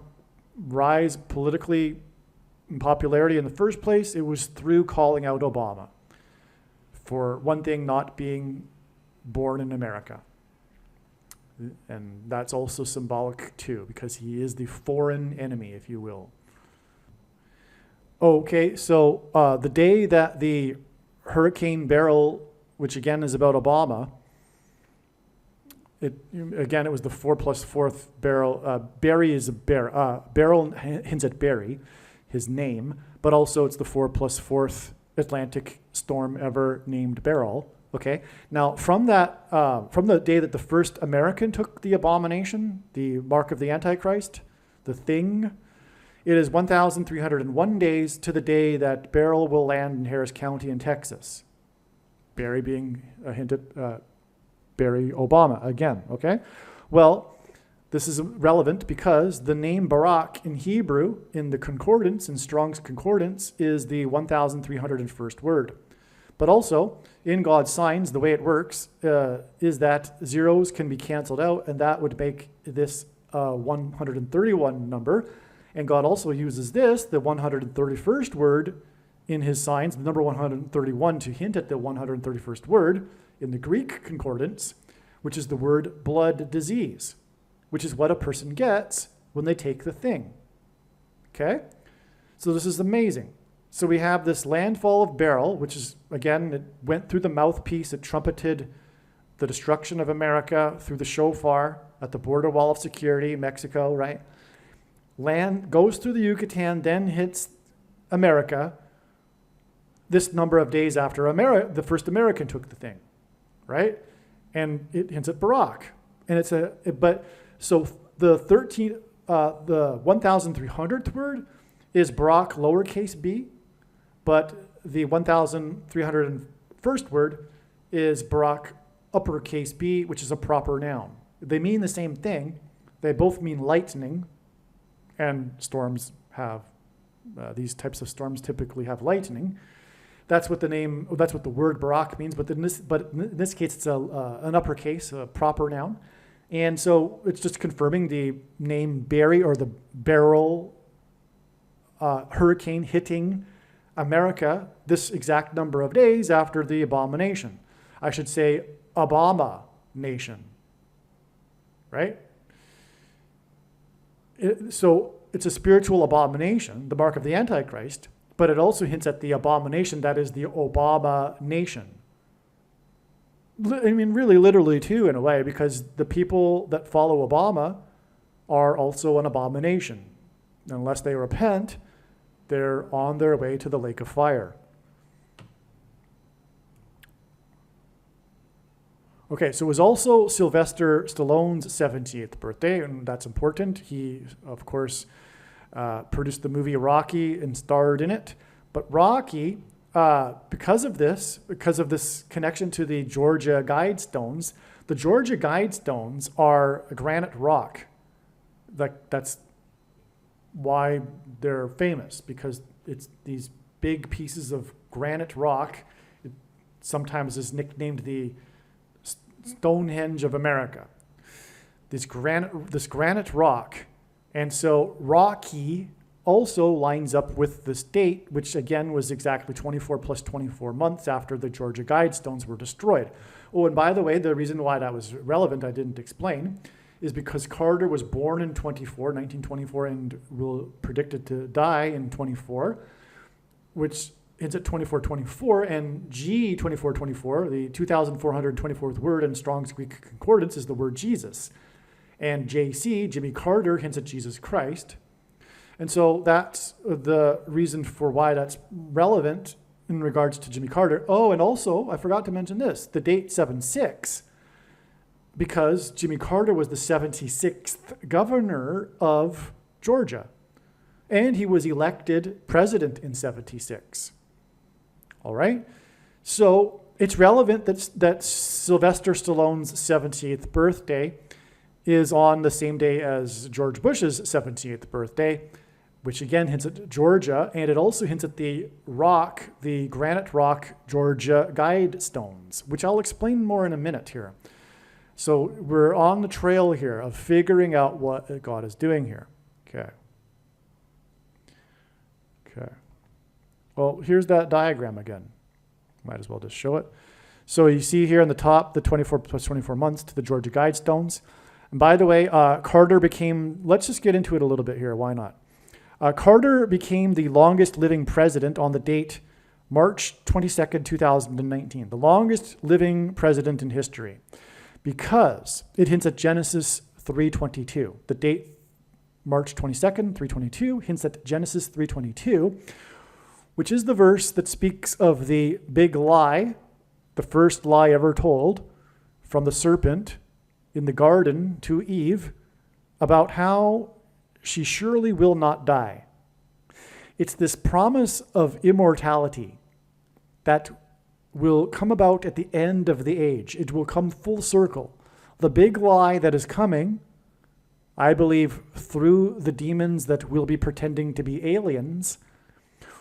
rise politically in popularity in the first place? It was through calling out Obama. For one thing, not being born in America. And that's also symbolic too, because he is the foreign enemy, if you will. Okay, so the day that the Hurricane Beryl, which again is about Obama, it was the 4 + 4th Beryl. Barry is a bear. Beryl hints at Barry, his name, but also it's the 4 + 4th Atlantic storm ever named Beryl. Okay, now from the day that the first American took the abomination, the mark of the Antichrist, the thing, it is 1,301 days to the day that Beryl will land in Harris County in Texas. Barry being a hint at Barry Obama again, okay? Well, this is relevant because the name Barak in Hebrew, in the concordance, in Strong's concordance, is the 1,301st word. But also, in God's signs, the way it works is that zeros can be canceled out, and that would make this 131 number. And God also uses this, the 131st word, in his signs, the number 131, to hint at the 131st word in the Greek concordance, which is the word blood disease, which is what a person gets when they take the thing. Okay? So this is amazing. So we have this landfall of Beryl, which is, again, it went through the mouthpiece. It trumpeted the destruction of America through the shofar at the border wall of security, Mexico, right? Land goes through the Yucatan, then hits America this number of days after the first American took the thing, right? And it hints at Barak. And so the 1,300th word is Barak lowercase b, but the 1,301st word is Barak uppercase b, which is a proper noun. They mean the same thing. They both mean lightning, and storms have, these types of storms typically have lightning. That's what the word Barak means, but in this case it's an uppercase, a proper noun. And so it's just confirming the name Barry, or the Beryl hurricane hitting America this exact number of days after the abomination. I should say Obama nation, right? So it's a spiritual abomination, the mark of the Antichrist, but it also hints at the abomination that is the Obama nation. I mean, really, literally, too, in a way, because the people that follow Obama are also an abomination. Unless they repent, they're on their way to the lake of fire. Okay, so it was also Sylvester Stallone's 78th birthday, and that's important. He, of course, produced the movie Rocky and starred in it. But Rocky, because of this connection to the Georgia Guidestones, the Georgia Guidestones are a granite rock. That's why they're famous, because it's these big pieces of granite rock. It sometimes is nicknamed the Stonehenge of America. This granite rock. And so Rocky also lines up with this date, which again was exactly 24 plus 24 months after the Georgia Guidestones were destroyed. Oh, and by the way, the reason why that was relevant, I didn't explain, is because Carter was born in 1924, and will predicted to die in 24, which ends at 2424, and G 2424, the 2,424th word in Strong's Greek Concordance, is the word Jesus. And JC, Jimmy Carter, hints at Jesus Christ. And so that's the reason for why that's relevant in regards to Jimmy Carter. Oh, and also, I forgot to mention this, the date 76, because Jimmy Carter was the 76th governor of Georgia, and he was elected president in 76. All right? So it's relevant that Sylvester Stallone's 78th birthday is on the same day as George Bush's 78th birthday, which again hints at Georgia, and it also hints at the rock, the granite rock Georgia guide stones, which I'll explain more in a minute here. So we're on the trail here of figuring out what God is doing here. Okay. Well, here's that diagram again. Might as well just show it. So you see here on the top, the 24 plus 24 months to the Georgia Guidestones. And by the way, Carter became, let's just get into it a little bit here. Why not? Carter became the longest living president on the date March 22nd, 2019. The longest living president in history. Because it hints at Genesis 3:22. The date March 22nd, 3:22 hints at Genesis 3:22, which is the verse that speaks of the big lie, the first lie ever told from the serpent in the garden to Eve about how she surely will not die. It's this promise of immortality that will come about at the end of the age. It will come full circle. The big lie that is coming, I believe, through the demons that will be pretending to be aliens,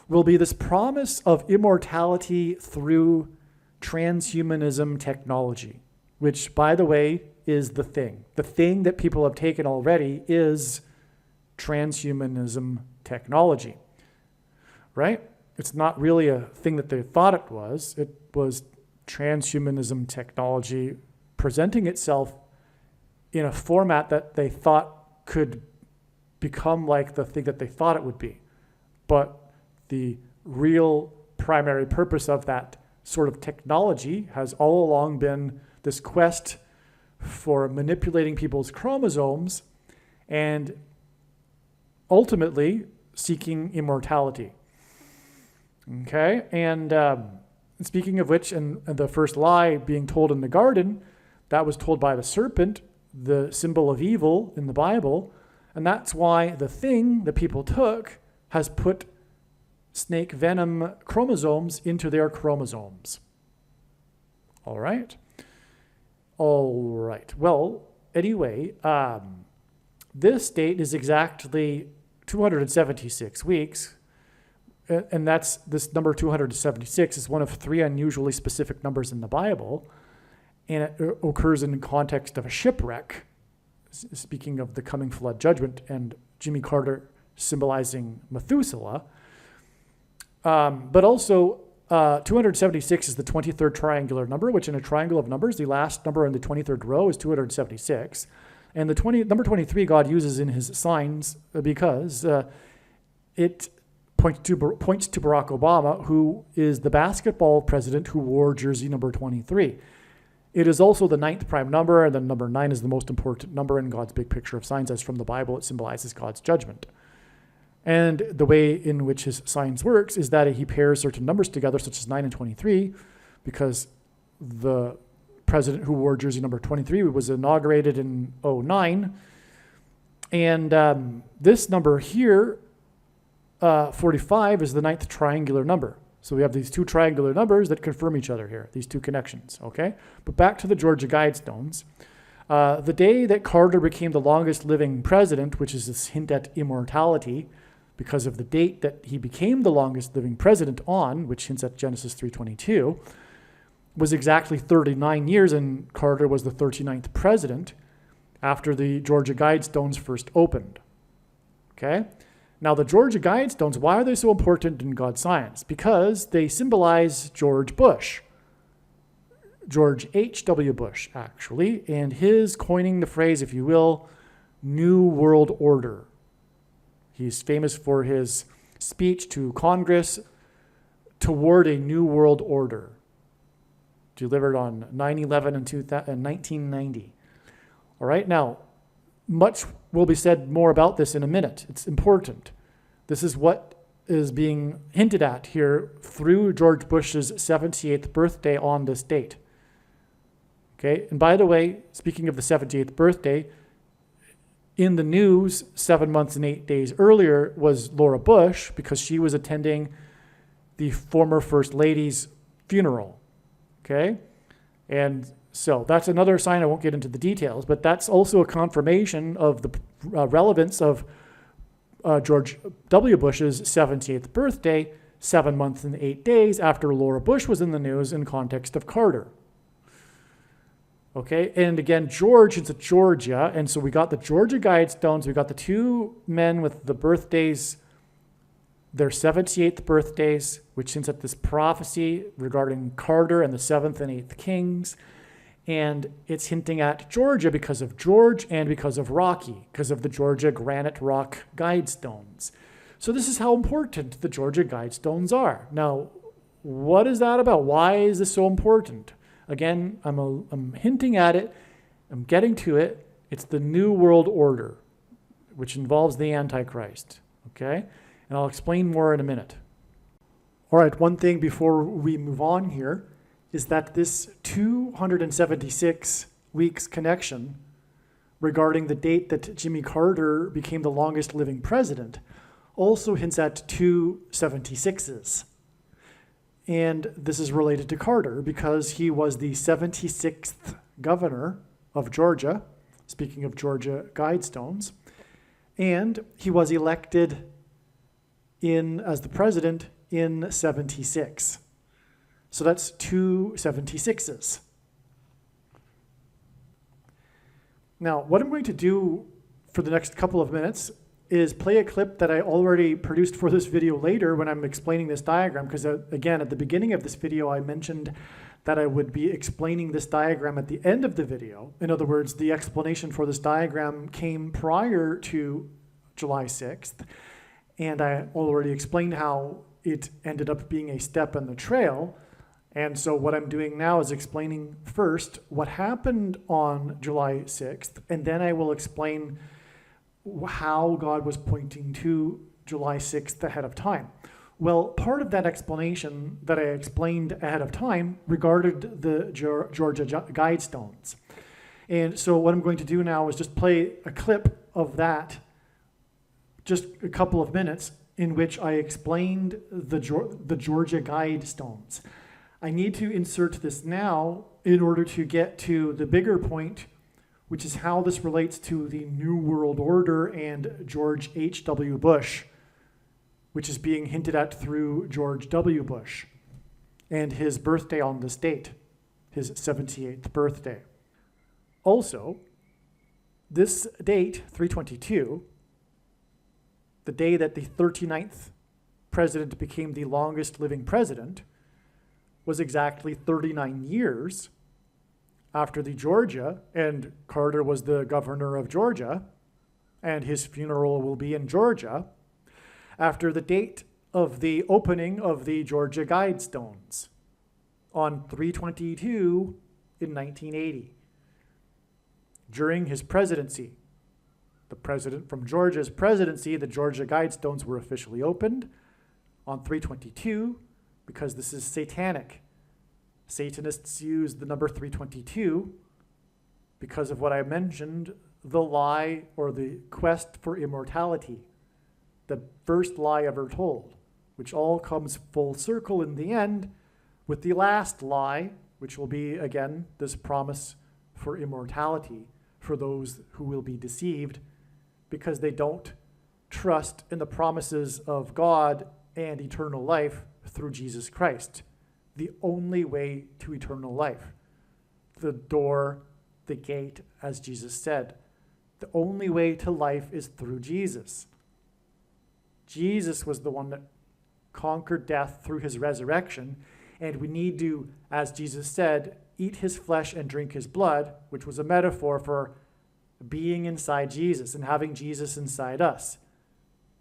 will be this promise of immortality through transhumanism technology, which, by the way, is the thing. The thing that people have taken already is transhumanism technology, right? It's not really a thing that they thought it was. It was transhumanism technology presenting itself in a format that they thought could become like the thing that they thought it would be. But the real primary purpose of that sort of technology has all along been this quest for manipulating people's chromosomes and ultimately seeking immortality. Okay, and speaking of which, and the first lie being told in the garden, that was told by the serpent, the symbol of evil in the Bible, and that's why the thing that people took has put snake venom chromosomes into their chromosomes. All right. Well, anyway, this date is exactly 276 weeks. And that's this number 276 is one of three unusually specific numbers in the Bible. And it occurs in the context of a shipwreck, speaking of the coming flood judgment, and Jimmy Carter symbolizing Methuselah. But also, 276 is the 23rd triangular number, which in a triangle of numbers, the last number in the 23rd row is 276. And the number 23 God uses in his signs because it points to Barack Obama, who is the basketball president who wore jersey number 23. It is also the 9th prime number, and then number 9 is the most important number in God's big picture of signs, as from the Bible it symbolizes God's judgment. And the way in which his signs works is that he pairs certain numbers together, such as 9 and 23, because the president who wore jersey number 23 was inaugurated in 2009. And this number here, 45, is the 9th triangular number. So we have these two triangular numbers that confirm each other here, these two connections, okay? But back to the Georgia Guidestones. The day that Carter became the longest living president, which is this hint at immortality, because of the date that he became the longest living president on, which hints at Genesis 3:22, was exactly 39 years, and Carter was the 39th president after the Georgia Guidestones first opened. Okay? Now, the Georgia Guidestones, why are they so important in God's science? Because they symbolize George Bush, George H.W. Bush, actually, and his coining the phrase, if you will, New World Order. He's famous for his speech to Congress toward a New World Order, delivered on 9/11 in 1990. All right, now, much will be said more about this in a minute. It's important. This is what is being hinted at here through George Bush's 78th birthday on this date. Okay, and by the way, speaking of the 78th birthday, in the news 7 months and 8 days earlier was Laura Bush, because she was attending the former First Lady's funeral. Okay, and so that's another sign. I won't get into the details, but that's also a confirmation of the relevance of George W. Bush's 78th birthday, 7 months and 8 days after Laura Bush was in the news in context of Carter. Okay, and again, George is Georgia, and so we got the Georgia Guidestones, we got the two men with the birthdays, their 78th birthdays, which hints at this prophecy regarding Carter and the 7th and 8th kings. And it's hinting at Georgia because of George and because of Rocky, because of the Georgia Granite Rock Guidestones. So this is how important the Georgia Guidestones are. Now, what is that about? Why is this so important? Again, I'm hinting at it. I'm getting to it. It's the New World Order, which involves the Antichrist. Okay? And I'll explain more in a minute. All right, one thing before we move on here is that this 276 weeks connection regarding the date that Jimmy Carter became the longest living president also hints at 276s. And this is related to Carter because he was the 76th governor of Georgia, speaking of Georgia Guidestones, and he was elected as the president in 76. So that's 276s. Now, what I'm going to do for the next couple of minutes is play a clip that I already produced for this video later when I'm explaining this diagram, because again, at the beginning of this video, I mentioned that I would be explaining this diagram at the end of the video. In other words, the explanation for this diagram came prior to July 6th, and I already explained how it ended up being a step in the trail. And so what I'm doing now is explaining first what happened on July 6th, and then I will explain how God was pointing to July 6th ahead of time. Well, part of that explanation that I explained ahead of time regarded the Georgia Guidestones. And so what I'm going to do now is just play a clip of that, just a couple of minutes, in which I explained the Georgia Guidestones. I need to insert this now in order to get to the bigger point, which is how this relates to the New World Order and George H.W. Bush, which is being hinted at through George W. Bush and his birthday on this date, his 78th birthday. Also, this date, 3/22, the day that the 39th president became the longest living president, was exactly 39 years after the Georgia, and Carter was the governor of Georgia, and his funeral will be in Georgia, after the date of the opening of the Georgia Guidestones on 3/22 in 1980. During his presidency, the president from Georgia's presidency, the Georgia Guidestones were officially opened on 3/22 because this is satanic. Satanists use the number 3/22 because of what I mentioned, the lie or the quest for immortality, the first lie ever told, which all comes full circle in the end with the last lie, which will be, again, this promise for immortality for those who will be deceived because they don't trust in the promises of God and eternal life through Jesus Christ, the only way to eternal life, the door, the gate, as Jesus said. The only way to life is through Jesus. Jesus was the one that conquered death through his resurrection, and we need to, as Jesus said, eat his flesh and drink his blood, which was a metaphor for being inside Jesus and having Jesus inside us.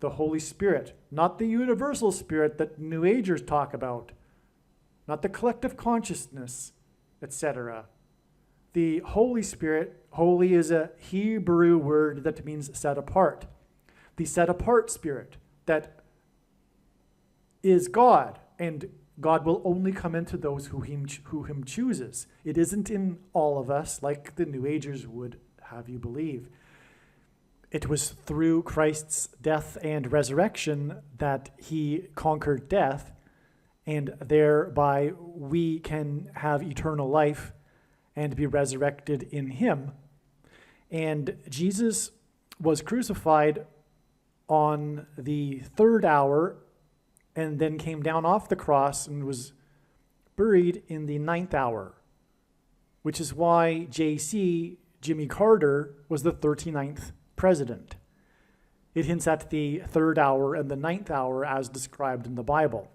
The Holy Spirit, not the universal spirit that New Agers talk about, not the collective consciousness, etc. The Holy Spirit, holy is a Hebrew word that means set apart. The set apart spirit that is God, and God will only come into those who him chooses. It isn't in all of us like the New Agers would have you believe. It was through Christ's death and resurrection that he conquered death, and thereby we can have eternal life and be resurrected in him. And Jesus was crucified on the third hour and then came down off the cross and was buried in the ninth hour, which is why JC, Jimmy Carter, was the 39th president. It hints at the third hour and the ninth hour as described in the Bible.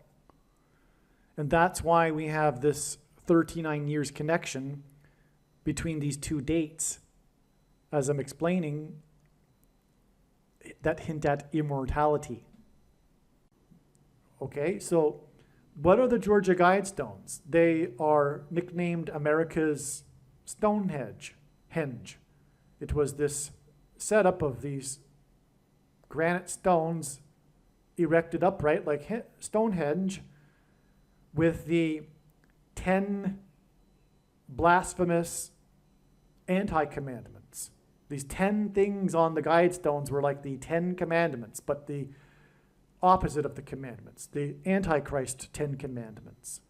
And that's why we have this 39 years connection between these two dates, as I'm explaining, that hint at immortality. Okay, so what are the Georgia Guidestones? They are nicknamed America's Stonehenge. It was this setup of these granite stones erected upright like Stonehenge with the 10 blasphemous anti-commandments. These 10 things on the Guidestones were like the 10 commandments, but the opposite of the commandments, the Antichrist 10 commandments.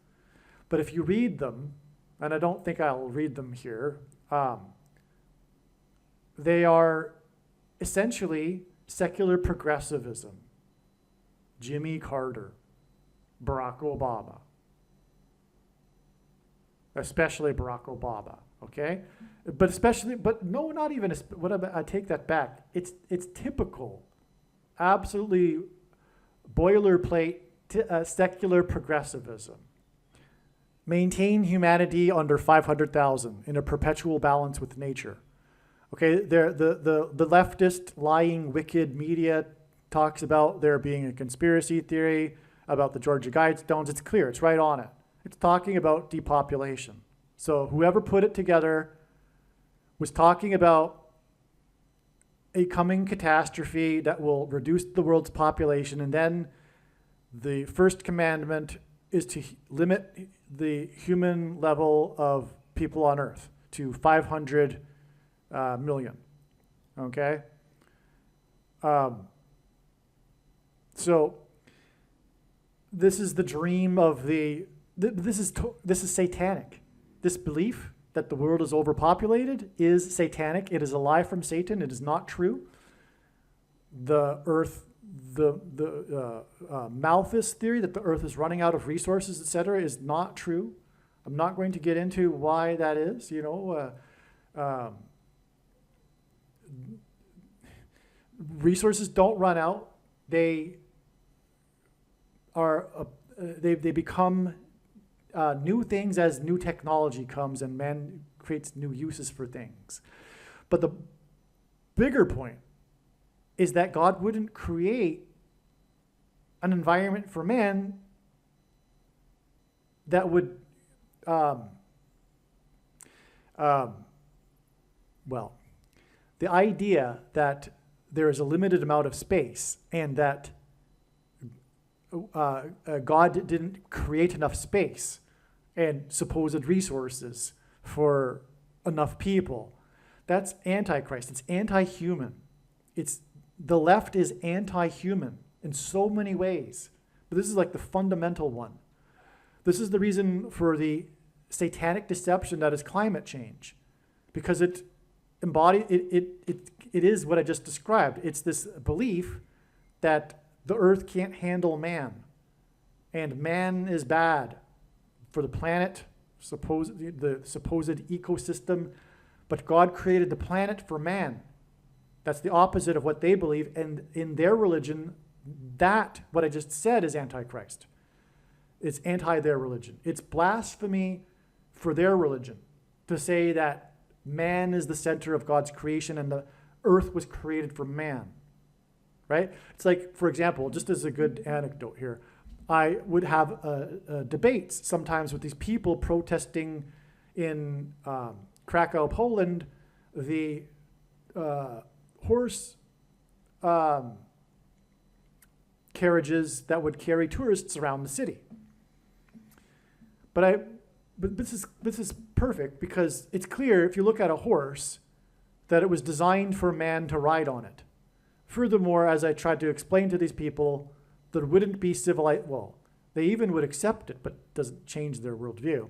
But if you read them, and I don't think I'll read them here, they are essentially secular progressivism. Jimmy Carter, Barack Obama, especially Barack Obama, okay? But no, not even, I take that back. It's typical, absolutely boilerplate secular progressivism. Maintain humanity under 500,000 in a perpetual balance with nature. Okay, the leftist, lying, wicked media talks about there being a conspiracy theory about the Georgia Guidestones. It's clear, it's right on it. It's talking about depopulation. So whoever put it together was talking about a coming catastrophe that will reduce the world's population, and then the first commandment is to limit the human level of people on Earth to 500 million. Okay? So this is the dream of this is satanic. This belief that the world is overpopulated is satanic. It is a lie from Satan. It is not true. The earth, the Malthus theory that the earth is running out of resources, etc., is not true. I'm not going to get into why that is. Resources don't run out. They are they become new things as new technology comes and man creates new uses for things. But the bigger point is that God wouldn't create an environment for man that would, the idea that there is a limited amount of space and that God didn't create enough space and supposed resources for enough people. That's Antichrist. It's anti-human. The left is anti-human in so many ways. But this is like the fundamental one. This is the reason for the satanic deception that is climate change. Because it is what I just described. It's this belief that the earth can't handle man. And man is bad for the planet, the supposed ecosystem. But God created the planet for man. That's the opposite of what they believe. And in their religion, what I just said is Antichrist. It's anti their religion. It's blasphemy for their religion to say that man is the center of God's creation and the earth was created for man. Right? It's like, for example, just as a good anecdote here, I would have debates sometimes with these people protesting in Krakow, Poland, the horse carriages that would carry tourists around the city. But this is perfect because it's clear if you look at a horse that it was designed for man to ride on it. Furthermore, as I tried to explain to these people, there wouldn't be they even would accept it, but it doesn't change their worldview.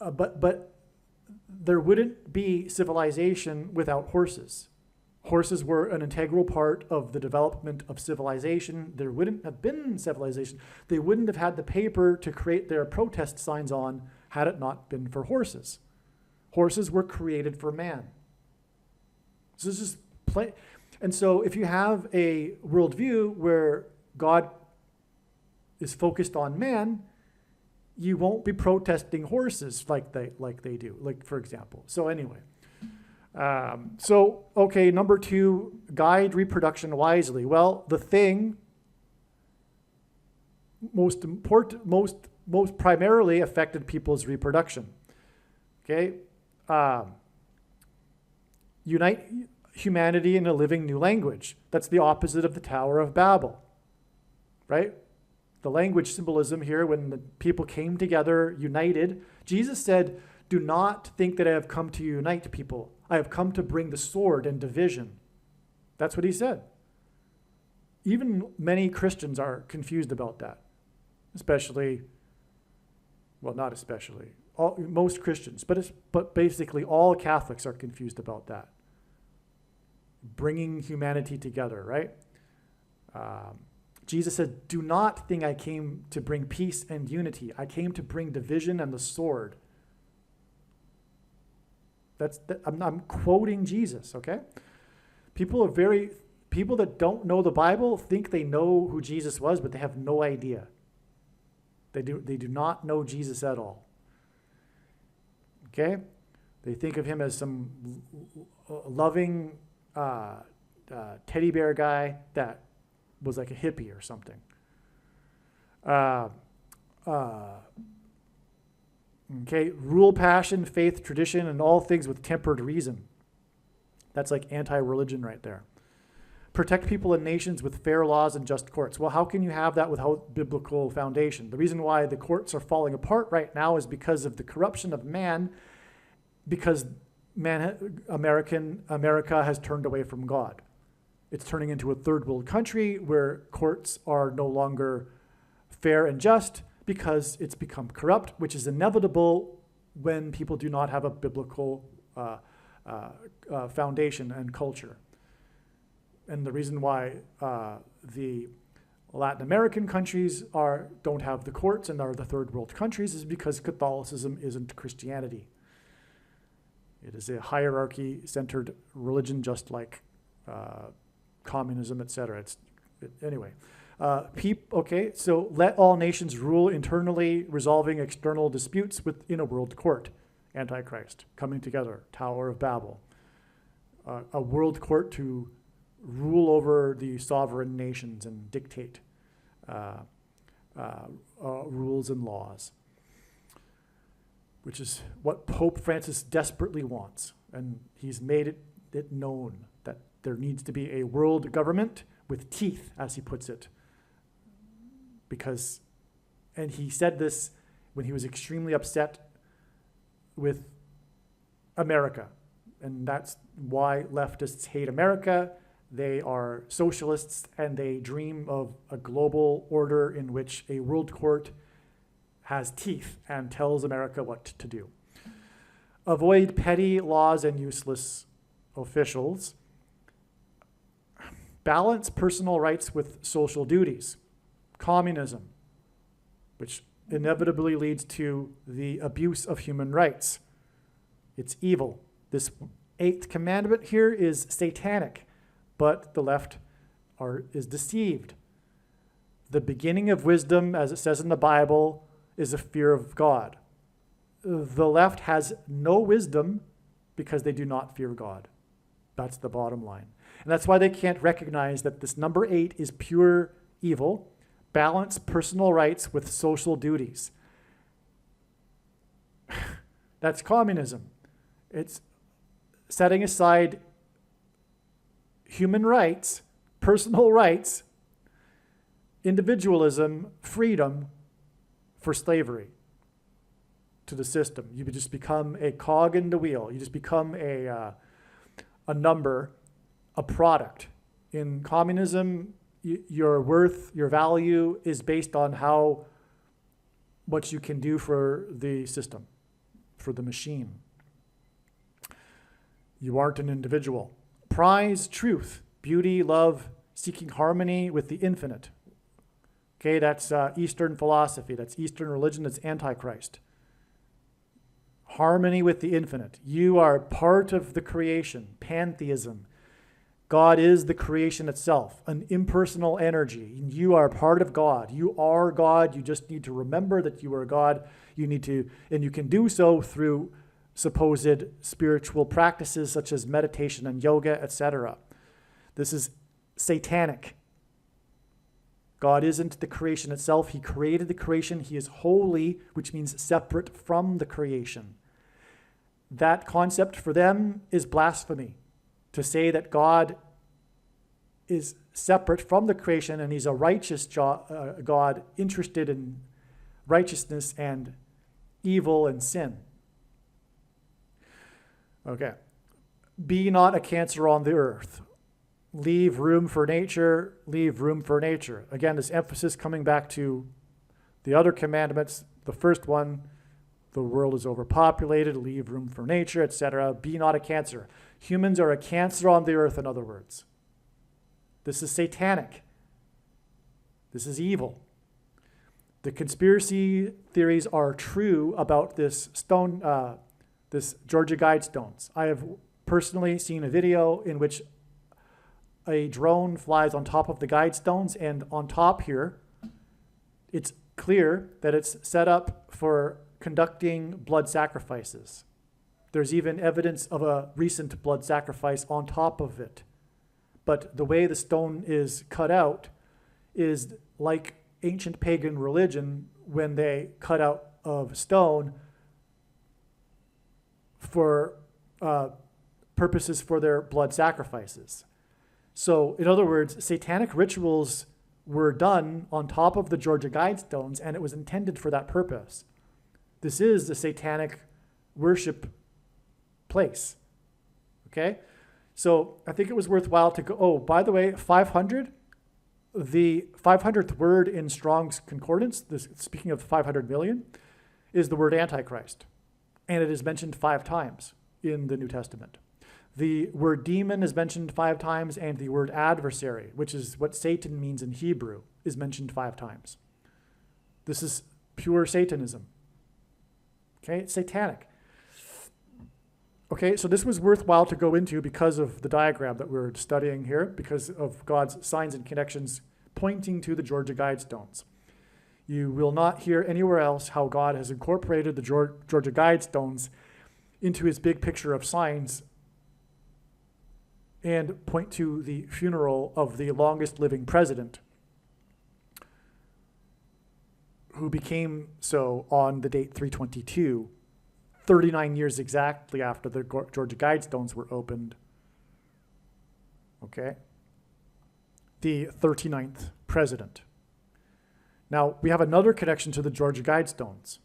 But there wouldn't be civilization without horses. Horses were an integral part of the development of civilization. There wouldn't have been civilization. They wouldn't have had the paper to create their protest signs on had it not been for horses. Horses were created for man. So this is play. And so if you have a worldview where God is focused on man, you won't be protesting horses like they do, like for example. So anyway. Okay, number 2, guide reproduction wisely. Well, the thing most primarily affected people's reproduction. Okay, unite humanity in a living new language. That's the opposite of the Tower of Babel, right? The language symbolism here, when the people came together, united, Jesus said, "Do not think that I have come to unite people. I have come to bring the sword and division." That's what he said. Even many Christians are confused about that, especially, well, not especially, most Christians, but basically all Catholics are confused about that. Bringing humanity together, right? Jesus said, "Do not think I came to bring peace and unity. I came to bring division and the sword." I'm quoting Jesus, okay? People that don't know the Bible think they know who Jesus was, but they have no idea. They do not know Jesus at all. Okay? They think of him as some loving teddy bear guy that was like a hippie or something. Okay, rule passion, faith, tradition, and all things with tempered reason. That's like anti-religion right there. Protect people and nations with fair laws and just courts. Well, how can you have that without biblical foundation? The reason why the courts are falling apart right now is because of the corruption of man, because America has turned away from God. It's turning into a third world country where courts are no longer fair and just, because it's become corrupt, which is inevitable when people do not have a biblical foundation and culture. And the reason why the Latin American countries don't have the courts and are the third world countries is because Catholicism isn't Christianity. It is a hierarchy-centered religion, just like communism, etc. Anyway. Okay, so let all nations rule internally, resolving external disputes within a world court. Antichrist, coming together, Tower of Babel. A world court to rule over the sovereign nations and dictate rules and laws, which is what Pope Francis desperately wants. And he's made it known that there needs to be a world government with teeth, as he puts it. And he said this when he was extremely upset with America. And that's why leftists hate America. They are socialists, and they dream of a global order in which a world court has teeth and tells America what to do. Avoid petty laws and useless officials. Balance personal rights with social duties. Communism, which inevitably leads to the abuse of human rights. It's evil. This 8th commandment here is satanic, but the left is deceived. The beginning of wisdom, as it says in the Bible, is a fear of God. The left has no wisdom because they do not fear God. That's the bottom line. And that's why they can't recognize that this number 8 is pure evil. Balance personal rights with social duties. That's communism. It's setting aside human rights, personal rights, individualism, freedom for slavery to the system. You just become a cog in the wheel. You just become a number, a product. In communism, your worth, your value is based on how much you can do for the system, for the machine. You aren't an individual. prize truth, beauty, love, seeking harmony with the infinite. Okay, that's Eastern philosophy. That's Eastern religion. That's Antichrist. Harmony with the infinite. You are part of the creation. Pantheism. God is the creation itself, an impersonal energy. You are part of God. You are God. You just need to remember that you are God. You need to, and you can do so through supposed spiritual practices such as meditation and yoga, etc. This is satanic. God isn't the creation itself. He created the creation. He is holy, which means separate from the creation. That concept for them is blasphemy. To say that God is separate from the creation and he's a righteous God interested in righteousness and evil and sin. Okay. Be not a cancer on the earth. Leave room for nature. Leave room for nature. Again, this emphasis coming back to the other commandments. The first one, the world is overpopulated. Leave room for nature, etc. Be not a cancer. Humans are a cancer on the earth, in other words. This is satanic. This is evil. The conspiracy theories are true about this stone, this Georgia Guidestones. I have personally seen a video in which a drone flies on top of the Guidestones, and on top here, it's clear that it's set up for conducting blood sacrifices. There's even evidence of a recent blood sacrifice on top of it. But the way the stone is cut out is like ancient pagan religion when they cut out of stone for purposes for their blood sacrifices. So, in other words, satanic rituals were done on top of the Georgia Guidestones, and it was intended for that purpose. This is the satanic worship place. Okay? So I think it was worthwhile to go, oh, by the way, 500, the 500th word in Strong's Concordance, speaking of 500 million, is the word Antichrist. And it is mentioned 5 times in the New Testament. The word demon is mentioned 5 times, and the word adversary, which is what Satan means in Hebrew, is mentioned 5 times. This is pure Satanism. Okay, it's satanic. Okay, so this was worthwhile to go into because of the diagram that we're studying here, because of God's signs and connections pointing to the Georgia Guidestones. You will not hear anywhere else how God has incorporated the Georgia Guidestones into his big picture of signs and point to the funeral of the longest living president, who became so on the date 322, 39 years exactly after the Georgia Guidestones were opened. Okay? The 39th president. Now, we have another connection to the Georgia Guidestones.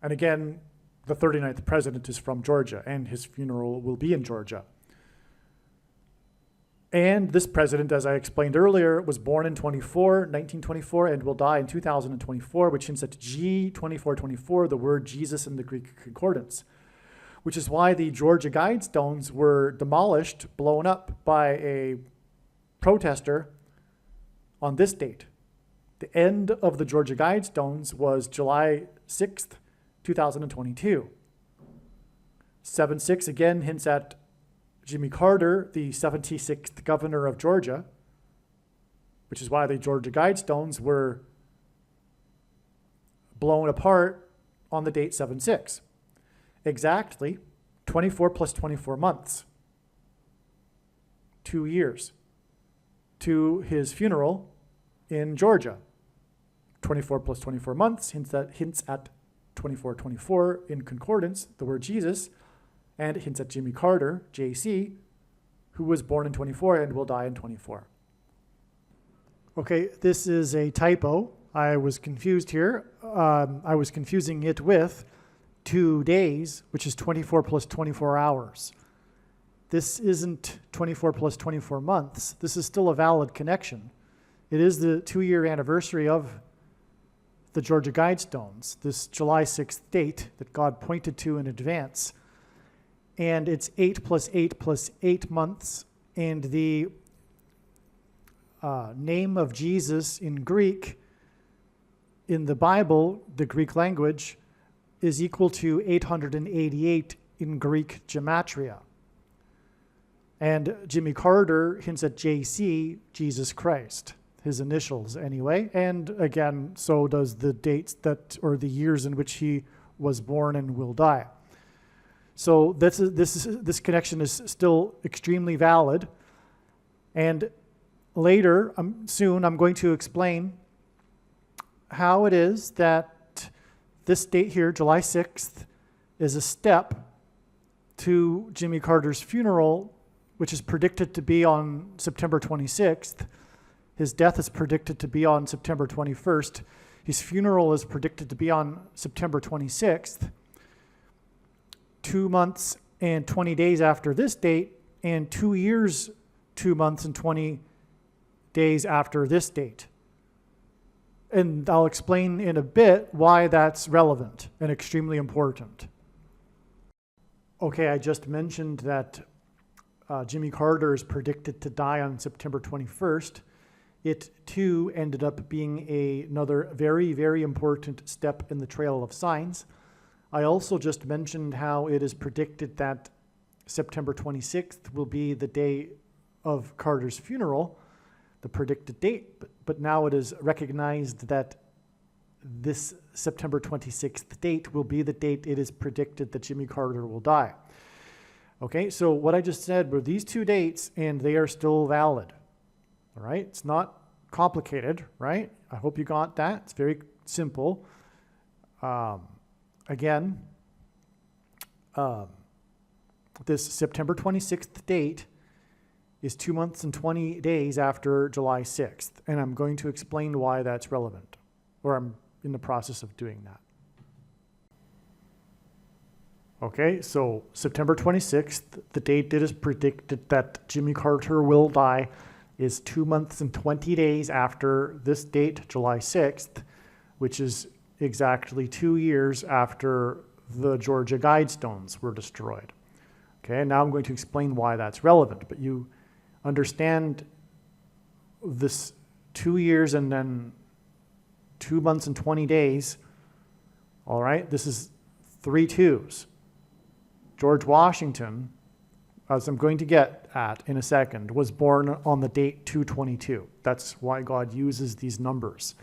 And again, the 39th president is from Georgia, and his funeral will be in Georgia. And this president, as I explained earlier, was born in 1924, and will die in 2024, which hints at G2424, the word Jesus in the Greek Concordance, which is why the Georgia Guidestones were demolished, blown up by a protester on this date. The end of the Georgia Guidestones was July 6th, 2022. 7-6 again hints at Jimmy Carter, the 76th governor of Georgia, which is why the Georgia Guidestones were blown apart on the date 7-6. Exactly 24 plus 24 months. 2 years to his funeral in Georgia. 24 plus 24 months hints at 2424 in concordance, the word Jesus, and it hints at Jimmy Carter, JC, who was born in 24 and will die in 24. Okay, this is a typo. I was confused here. I was confusing it with 2 days, which is 24 plus 24 hours. This isn't 24 plus 24 months. This is still a valid connection. It is the 2-year anniversary of the Georgia Guidestones, this July 6th date that God pointed to in advance. and it's 8 plus 8 plus 8 months, and the name of Jesus in Greek, in the Bible, the Greek language, is equal to 888 in Greek gematria. And Jimmy Carter hints at JC, Jesus Christ, his initials anyway. And again, so does the dates or the years in which he was born and will die. So this connection is still extremely valid. And later, soon, I'm going to explain how it is that this date here, July 6th, is a step to Jimmy Carter's funeral, which is predicted to be on September 26th. His death is predicted to be on September 21st. His funeral is predicted to be on September 26th. 2 months and 20 days after this date, and 2 years, 2 months and 20 days after this date. And I'll explain in a bit why that's relevant and extremely important. Okay, I just mentioned that Jimmy Carter is predicted to die on September 21st. It too ended up being another very, very important step in the trail of signs. I also just mentioned how it is predicted that September 26th will be the day of Carter's funeral, the predicted date, but now it is recognized that this September 26th date will be the date it is predicted that Jimmy Carter will die. Okay, so what I just said were these two dates, and they are still valid. All right, it's not complicated, right? I hope you got that. It's very simple. Again, this September 26th date is 2 months and 20 days after July 6th, and I'm going to explain why that's relevant, or I'm in the process of doing that. Okay, so September 26th, the date it is predicted that Jimmy Carter will die, is 2 months and 20 days after this date, July 6th, which is exactly 2 years after the Georgia Guidestones were destroyed. Okay, now I'm going to explain why that's relevant, but you understand this 2 years and then 2 months and 20 days. All right, this is 3 twos. George Washington, as I'm going to get at in a second, was born on the date 2/22. That's why God uses these numbers.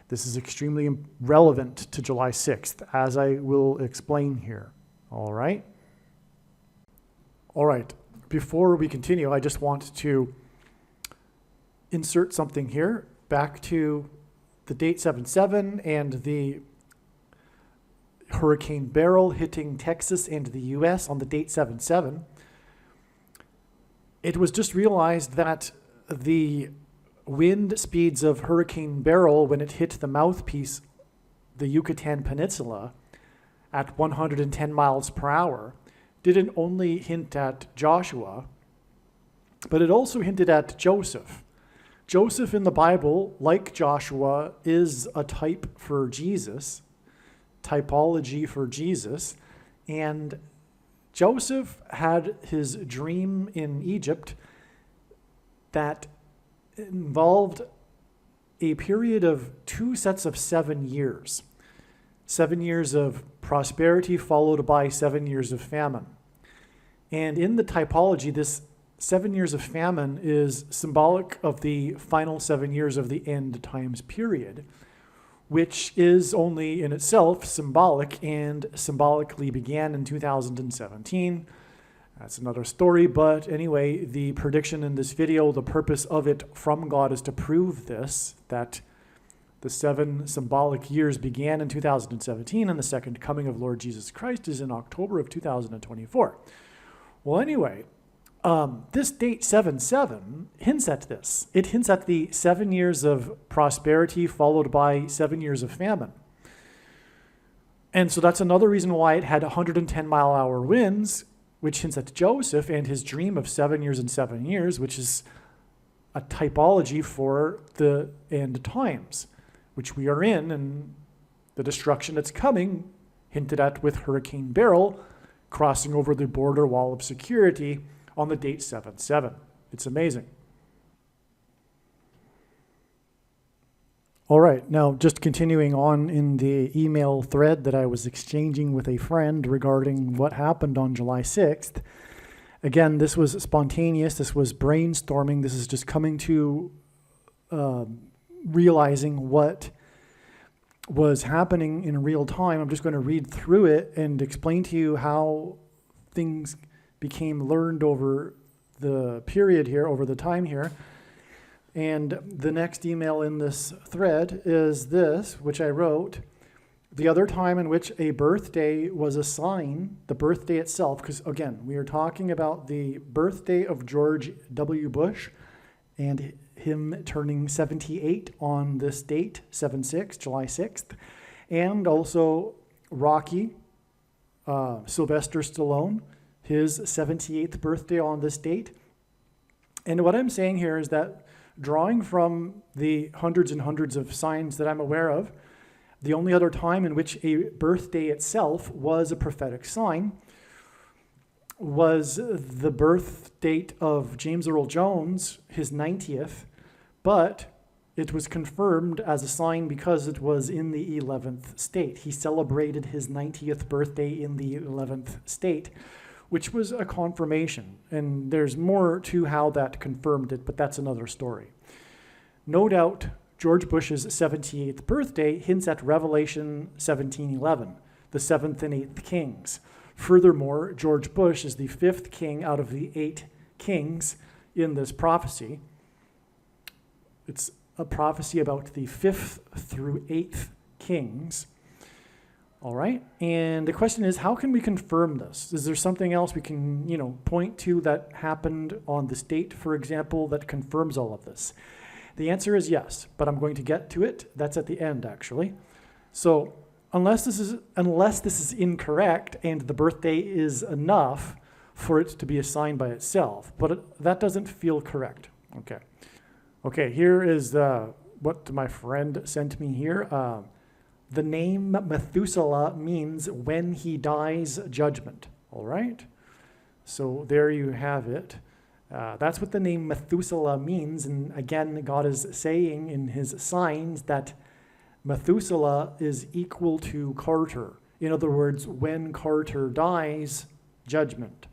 This is extremely relevant to July 6th, as I will explain here. All right? All right. Before we continue, I just want to insert something here back to the date 7/7 and the Hurricane Beryl hitting Texas and the U.S. on the date 7/7. It was just realized that the wind speeds of Hurricane Beryl when it hit the mouthpiece, the Yucatan Peninsula, at 110 miles per hour, didn't only hint at Joshua, but it also hinted at Joseph. Joseph in the Bible, like Joshua, is a type for Jesus, typology for Jesus, and Joseph had his dream in Egypt that involved a period of 2 sets of 7 years. 7 years of prosperity followed by 7 years of famine. And in the typology, this 7 years of famine is symbolic of the final 7 years of the end times period, which is only in itself symbolic and symbolically began in 2017. That's another story, but anyway, the prediction in this video, the purpose of it from God is to prove this, that the 7 symbolic years began in 2017 and the second coming of Lord Jesus Christ is in October of 2024. Well, anyway, this date 7/7 hints at this. It hints at the 7 years of prosperity followed by 7 years of famine. And so that's another reason why it had 110-mile-an-hour winds, which hints at Joseph and his dream of 7 years and 7 years, which is a typology for the end times, which we are in, and the destruction that's coming, hinted at with Hurricane Beryl, crossing over the border wall of security on the date 7/7. It's amazing. All right, now just continuing on in the email thread that I was exchanging with a friend regarding what happened on July 6th. Again, this was spontaneous, this was brainstorming, this is just coming to realizing what was happening in real time. I'm just going to read through it and explain to you how things became learned over the period here, over the time here. And the next email in this thread is this, which I wrote: the other time in which a birthday was a sign, the birthday itself, because again, we are talking about the birthday of George W. Bush and him turning 78 on this date, 7/6, July 6th, and also Rocky, Sylvester Stallone, his 78th birthday on this date. And what I'm saying here is that drawing from the hundreds and hundreds of signs that I'm aware of, the only other time in which a birthday itself was a prophetic sign was the birth date of James Earl Jones, his 90th, but it was confirmed as a sign because it was in the 11th state. He celebrated his 90th birthday in the 11th state, which was a confirmation. And there's more to how that confirmed it, but that's another story. No doubt, George Bush's 78th birthday hints at Revelation 17:11, the 7th and 8th kings. Furthermore, George Bush is the 5th king out of the 8 kings in this prophecy. It's a prophecy about the 5th through 8th kings. All right, and the question is, how can we confirm this? Is there something else we can, point to that happened on this date, for example, that confirms all of this? The answer is yes, but I'm going to get to it. That's at the end, actually. So unless this is incorrect and the birthday is enough for it to be a sign by itself, but that doesn't feel correct. Okay, here is what my friend sent me here. The name Methuselah means when he dies, judgment. All right? So there you have it. That's what the name Methuselah means. And again, God is saying in his signs that Methuselah is equal to Carter. In other words, when Carter dies, judgment.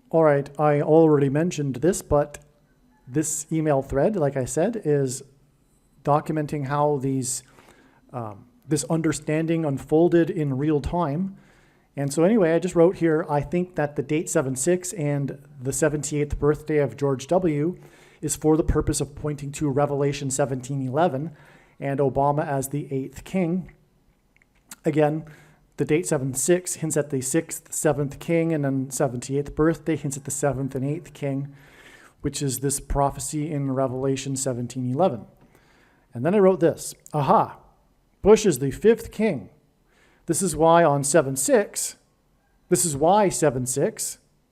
All right, I already mentioned this, but this email thread, like I said, is documenting how this understanding unfolded in real time. And so anyway, I just wrote here, I think that the date 7/6 and the 78th birthday of George W. is for the purpose of pointing to Revelation 17:11 and Obama as the 8th king. Again, the date 7/6 hints at the 6th, 7th king, and then 78th birthday hints at the 7th and 8th king, which is this prophecy in Revelation 17:11. And then I wrote this, aha, Bush is the 5th king. This is why 7/6,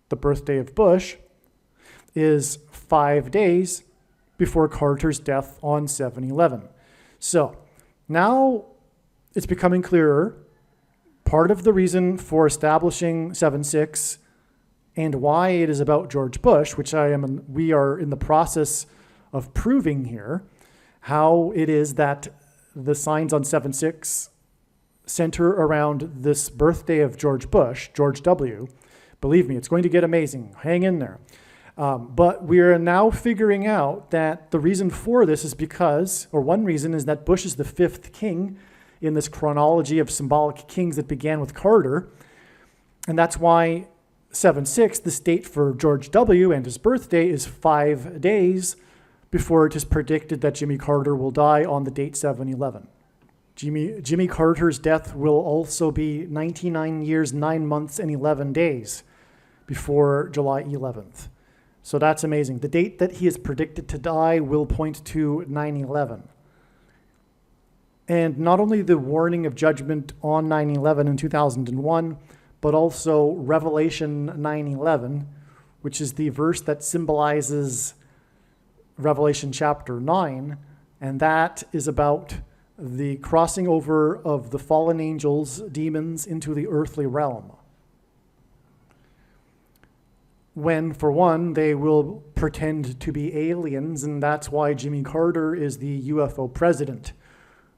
the birthday of Bush, is 5 days before Carter's death on 7/11. So now it's becoming clearer. Part of the reason for establishing 7/6 and why it is about George Bush, which we are in the process of proving here, how it is that the signs on 7/6 center around this birthday of George Bush, George W. Believe me, it's going to get amazing. Hang in there. But we are now figuring out that the reason for this is because, or one reason is that Bush is the 5th king in this chronology of symbolic kings that began with Carter. And that's why 7/6, this date for George W. and his birthday, is 5 days before it is predicted that Jimmy Carter will die on the date 7/11. Jimmy Carter's death will also be 99 years, 9 months, and 11 days before July 11th. So that's amazing. The date that he is predicted to die will point to 9/11. And not only the warning of judgment on 9/11 in 2001, but also Revelation 9:11, which is the verse that symbolizes Revelation chapter 9, and that is about the crossing over of the fallen angels, demons, into the earthly realm. when, for one, they will pretend to be aliens, and that's why Jimmy Carter is the UFO president,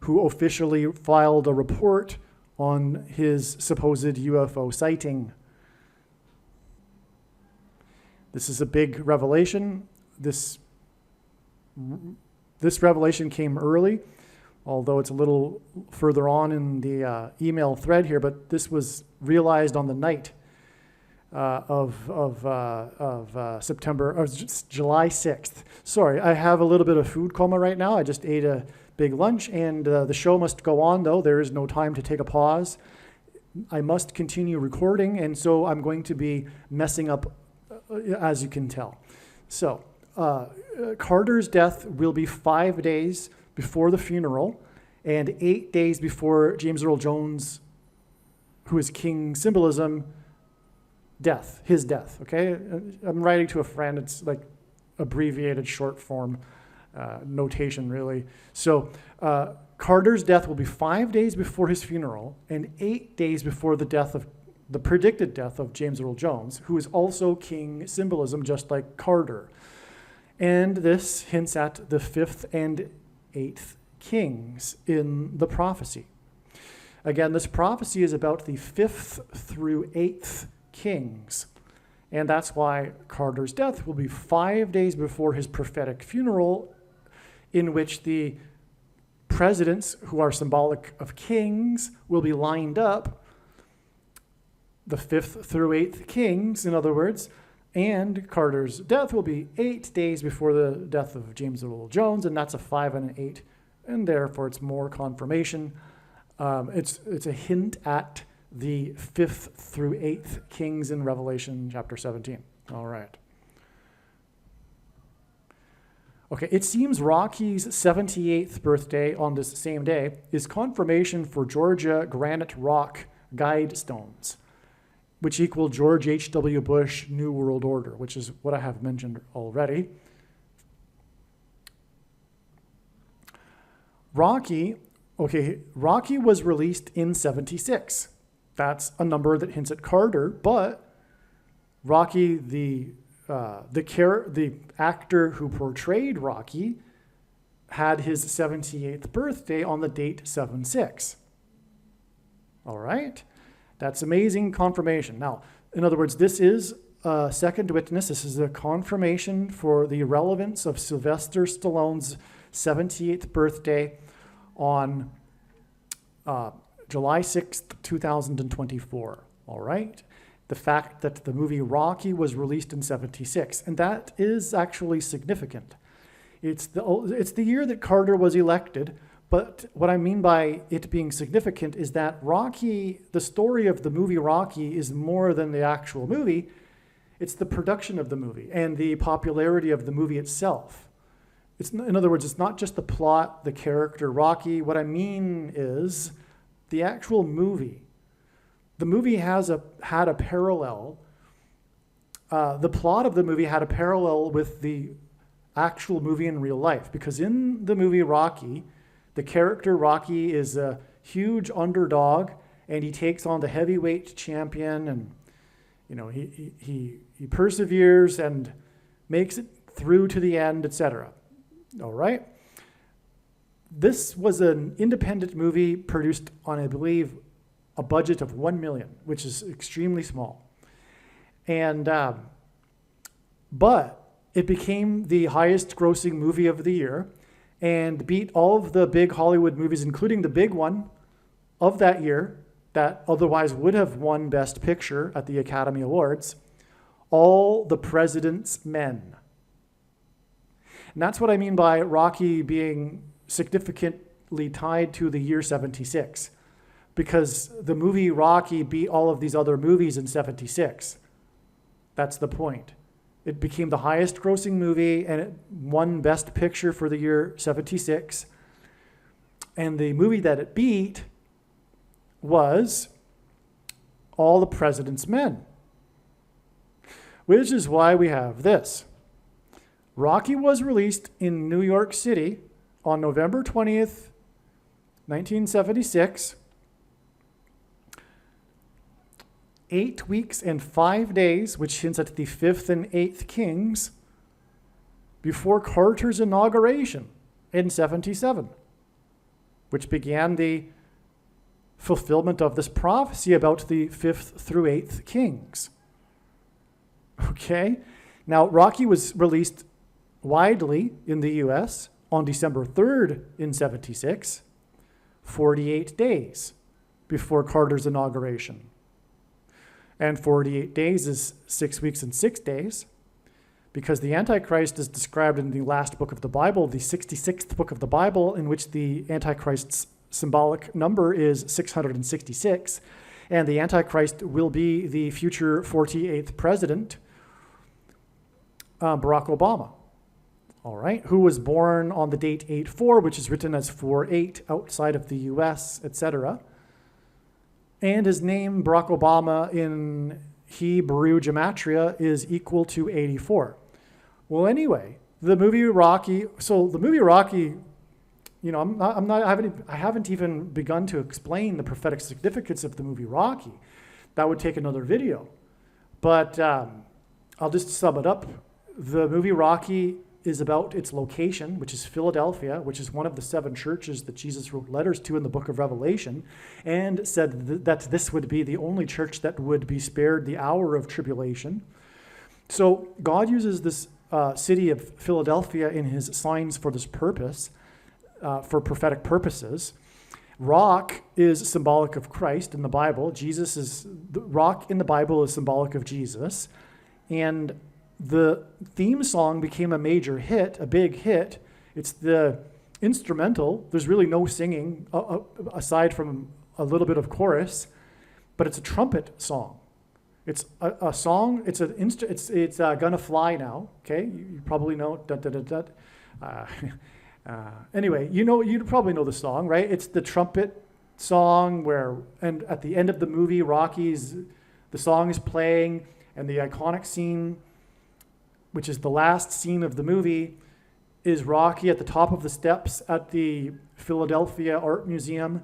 who officially filed a report on his supposed UFO sighting. This is a big revelation. This revelation came early, although it's a little further on in the email thread here, but this was realized on the night of July 6th. Sorry, I have a little bit of food coma right now. I just ate a big lunch, and the show must go on, though. There is no time to take a pause. I must continue recording, and so I'm going to be messing up, as you can tell. So, Carter's death will be 5 days before the funeral and 8 days before James Earl Jones, who is King Symbolism, his death, okay? I'm writing to a friend. It's like abbreviated short form notation, really. So Carter's death will be 5 days before his funeral and 8 days before the predicted death of James Earl Jones, who is also King Symbolism, just like Carter. And this hints at the 5th and 8th kings in the prophecy. Again, this prophecy is about the 5th through 8th kings. And that's why Carter's death will be 5 days before his prophetic funeral, in which the presidents, who are symbolic of kings, will be lined up, the 5th through 8th kings, in other words, and Carter's death will be 8 days before the death of James Earl Jones, and that's a 5 and an 8, and therefore it's more confirmation. It's a hint at the 5th through 8th kings in Revelation chapter 17. All right. Okay, it seems Rocky's 78th birthday on this same day is confirmation for Georgia granite rock guide stones, which equal George H.W. Bush New World Order, which is what I have mentioned already. Rocky was released in 76. That's a number that hints at Carter, but Rocky, the actor who portrayed Rocky, had his 78th birthday on the date 7/6. All right? That's amazing confirmation. Now, in other words, this is a second witness. This is a confirmation for the relevance of Sylvester Stallone's 78th birthday on July 6th, 2024. All right? The fact that the movie Rocky was released in 76, and that is actually significant. It's the year that Carter was elected, but what I mean by it being significant is that Rocky, the story of the movie Rocky, is more than the actual movie. It's the production of the movie and the popularity of the movie itself. In other words, it's not just the plot, the character Rocky. What I mean is the actual movie. The movie had a parallel. The plot of the movie had a parallel with the actual movie in real life, because in the movie Rocky, the character Rocky is a huge underdog, and he takes on the heavyweight champion, and he perseveres and makes it through to the end, etc. All right. This was an independent movie produced on, I believe, a budget of $1 million, which is extremely small. And but it became the highest grossing movie of the year and beat all of the big Hollywood movies, including the big one of that year that otherwise would have won Best Picture at the Academy Awards, All the President's Men. And that's what I mean by Rocky being significantly tied to the year 76, because the movie Rocky beat all of these other movies in 76. That's the point. It became the highest grossing movie, and it won Best Picture for the year 76. And the movie that it beat was All the President's Men, which is why we have this. Rocky was released in New York City on November 20th, 1976. 8 weeks and 5 days, which hints at the 5th and 8th kings, before Carter's inauguration in 77, which began the fulfillment of this prophecy about the 5th through 8th kings. Okay? Now, Rocky was released widely in the U.S. on December 3rd in 76, 48 days before Carter's inauguration. And 48 days is 6 weeks and 6 days, because the Antichrist is described in the last book of the Bible, the 66th book of the Bible, in which the Antichrist's symbolic number is 666, and the Antichrist will be the future 48th president, Barack Obama. All right, who was born on the date 8/4, which is written as 4/8 outside of the U.S., etc. And his name, Barack Obama, in Hebrew gematria is equal to 84. Well, anyway, the movie Rocky. So the movie Rocky, you know, I haven't even begun to explain the prophetic significance of the movie Rocky. That would take another video. But I'll just sum it up. The movie Rocky is about its location, which is Philadelphia, which is one of the 7 churches that Jesus wrote letters to in the book of Revelation, and said that this would be the only church that would be spared the hour of tribulation. So God uses this city of Philadelphia in his signs for this purpose, for prophetic purposes. Rock is symbolic of Christ in the Bible. The rock in the Bible is symbolic of Jesus. And the theme song became a major hit, a big hit. It's the instrumental. There's really no singing aside from a little bit of chorus, but it's a trumpet song. It's a song. It's Gonna Fly Now. Okay, you probably know. Anyway, you probably know the song, right? It's the trumpet song and at the end of the movie, the song is playing, and the iconic scene, which is the last scene of the movie, is Rocky at the top of the steps at the Philadelphia Art Museum,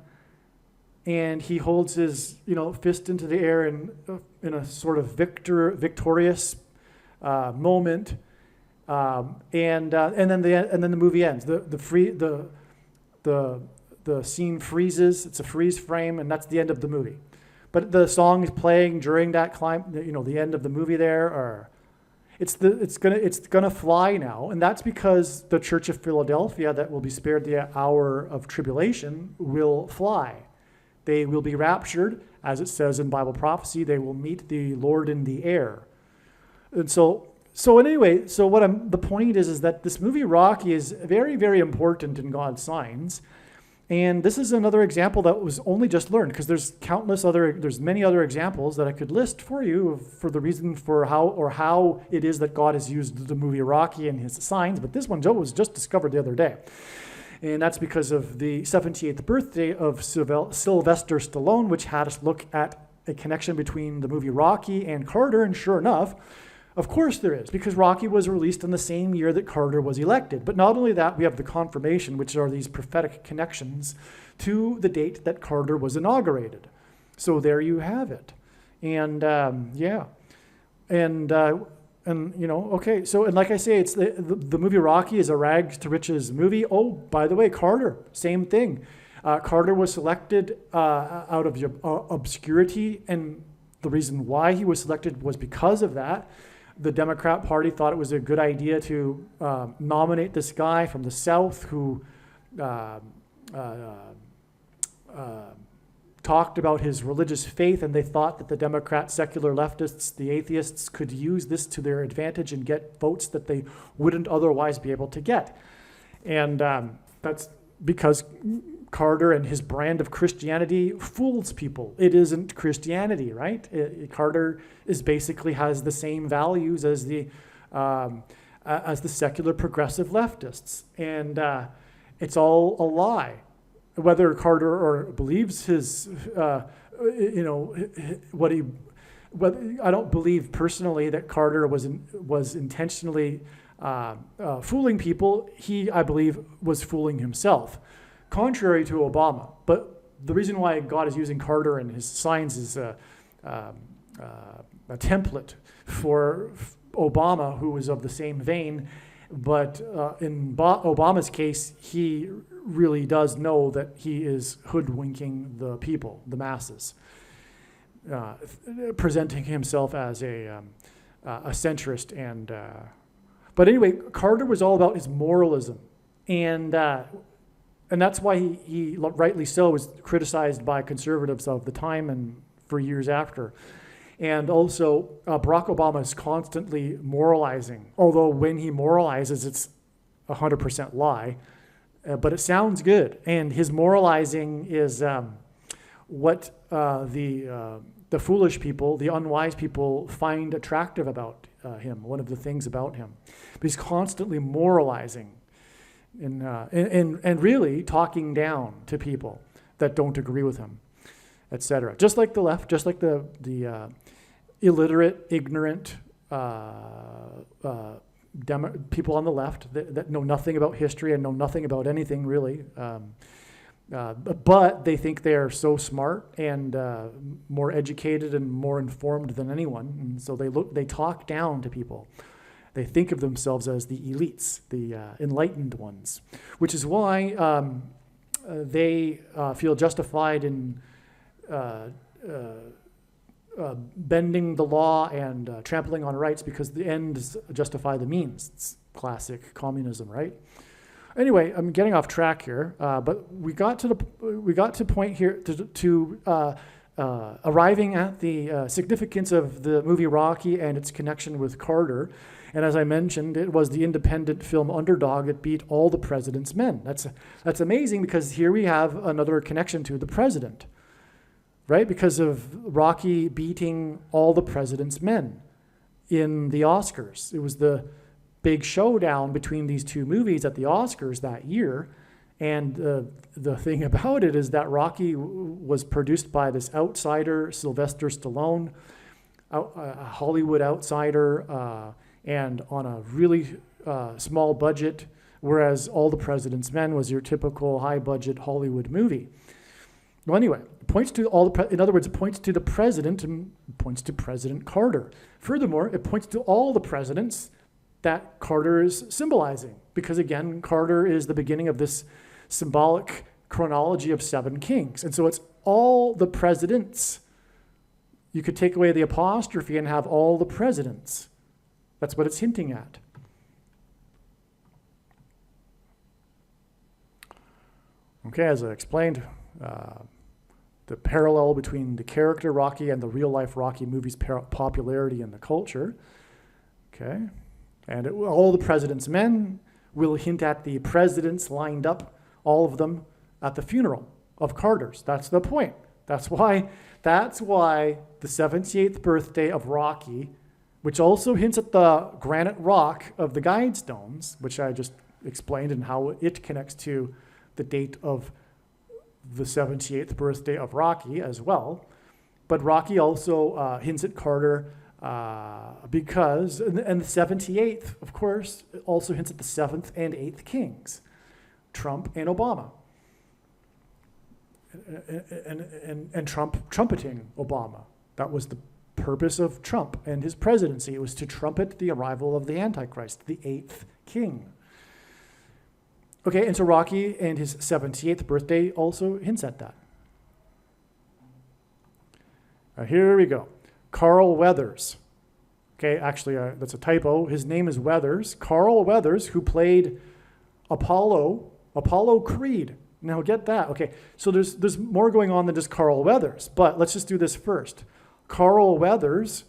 and he holds his fist into the air in a sort of victorious moment, and then the movie ends. The scene freezes. It's a freeze frame, and that's the end of the movie. But the song is playing during that the end of the movie there, or it's gonna fly now, and that's because the Church of Philadelphia that will be spared the hour of tribulation will fly. They will be raptured, as it says in Bible prophecy. They will meet the Lord in the air. And the point is that this movie Rocky is very, very important in God's signs. And this is another example that was only just learned, because there's many other examples that I could list for you for the reason for how it is that God has used the movie Rocky and his signs. But this one was just discovered the other day. And that's because of the 78th birthday of Sylvester Stallone, which had us look at a connection between the movie Rocky and Carter. And sure enough, of course there is, because Rocky was released in the same year that Carter was elected. But not only that, we have the confirmation, which are these prophetic connections to the date that Carter was inaugurated. So there you have it. And okay. So, and like I say, it's the movie Rocky is a rags to riches movie. Oh, by the way, Carter, same thing. Carter was selected out of obscurity, and the reason why he was selected was because of that. The Democrat Party thought it was a good idea to nominate this guy from the South who talked about his religious faith, and they thought that the Democrat secular leftists, the atheists, could use this to their advantage and get votes that they wouldn't otherwise be able to get. And that's because Carter and his brand of Christianity fools people. It isn't Christianity, right? Carter basically has the same values as the secular progressive leftists, and it's all a lie. Whether Carter believes I don't believe personally that Carter was intentionally fooling people. I believe, was fooling himself, contrary to Obama. But the reason why God is using Carter and his signs is a template for Obama, who was of the same vein. But in Obama's case, he really does know that he is hoodwinking the people, the masses, presenting himself as a centrist. But anyway, Carter was all about his moralism, and that's why he rightly so was criticized by conservatives of the time and for years after. And also, Barack Obama is constantly moralizing, although when he moralizes, it's 100% lie, but it sounds good. And his moralizing is what the foolish people, the unwise people, find attractive about him, one of the things about him. But he's constantly moralizing and really talking down to people that don't agree with him, etc. Just like the left, just like the illiterate, ignorant people on the left that know nothing about history and know nothing about anything really, but they think they are so smart and more educated and more informed than anyone, and so they talk down to people. They think of themselves as the elites, the enlightened ones, which is why they feel justified in bending the law and trampling on rights, because the ends justify the means. It's classic communism, right? Anyway, I'm getting off track here, but we got to point here to arriving at the significance of the movie Rocky and its connection with Carter. And as I mentioned, it was the independent film underdog that beat All the President's Men. That's amazing, because here we have another connection to the president, right? Because of Rocky beating All the President's Men in the Oscars. It was the big showdown between these two movies at the Oscars that year. And the thing about it is that Rocky was produced by this outsider, Sylvester Stallone, a Hollywood outsider, and on a really small budget, whereas All the President's Men was your typical high-budget Hollywood movie. Well, anyway, it points to in other words, it points to the president and points to President Carter. Furthermore, it points to all the presidents that Carter is symbolizing, because again, Carter is the beginning of this symbolic chronology of 7 kings. And so it's all the presidents. You could take away the apostrophe and have all the presidents. That's what it's hinting at. Okay, as I explained, the parallel between the character Rocky and the real-life Rocky movie's popularity in the culture. Okay, and all the President's Men will hint at the presidents lined up, all of them, at the funeral of Carter's. That's the point. That's why the 78th birthday of Rocky, which also hints at the granite rock of the Guidestones, which I just explained, and how it connects to the date of the 78th birthday of Rocky as well. But Rocky also hints at Carter because, and the 78th, of course, also hints at the 7th and 8th kings, Trump and Obama. And Trump trumpeting Obama. That was the purpose of Trump and his presidency. It was to trumpet the arrival of the Antichrist, the 8th king. Okay, and so Rocky and his 78th birthday also hints at that. Here we go. Carl Weathers. Okay, actually, that's a typo. His name is Weathers. Carl Weathers, who played Apollo Creed. Now get that. Okay, so there's more going on than just Carl Weathers, but let's just do this first. Carl Weathers,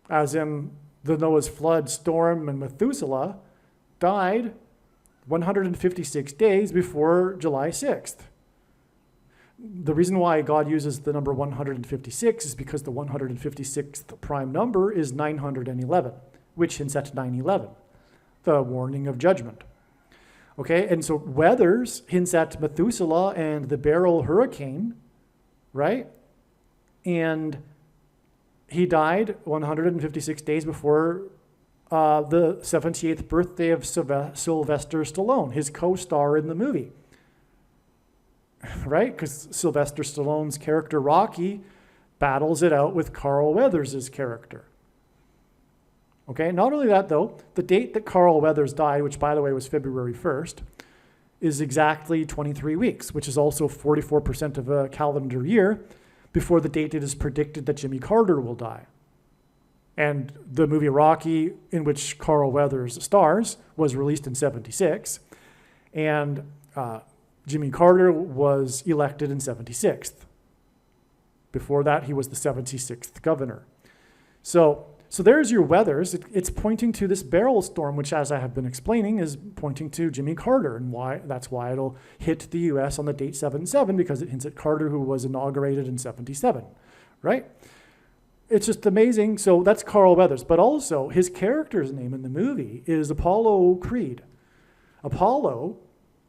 as in the Noah's flood, storm, and Methuselah, died 156 days before July 6th. The reason why God uses the number 156 is because the 156th prime number is 911, which hints at 9/11, the warning of judgment. Okay, and so Weathers hints at Methuselah and the Beryl hurricane, right? And he died 156 days before the 78th birthday of Sylvester Stallone, his co-star in the movie. Right? Because Sylvester Stallone's character Rocky battles it out with Carl Weathers' character. Okay, not only that though, the date that Carl Weathers died, which by the way was February 1st, is exactly 23 weeks, which is also 44% of a calendar year before the date it is predicted that Jimmy Carter will die. And the movie Rocky, in which Carl Weathers stars, was released in 76. And Jimmy Carter was elected in 76th. Before that, he was the 76th governor. So there's your Weathers. It's pointing to this barrel storm, which, as I have been explaining, is pointing to Jimmy Carter, and that's why it'll hit the U.S. on the date 7/7, because it hints at Carter, who was inaugurated in 77, right? It's just amazing. So that's Carl Weathers, but also his character's name in the movie is Apollo Creed. Apollo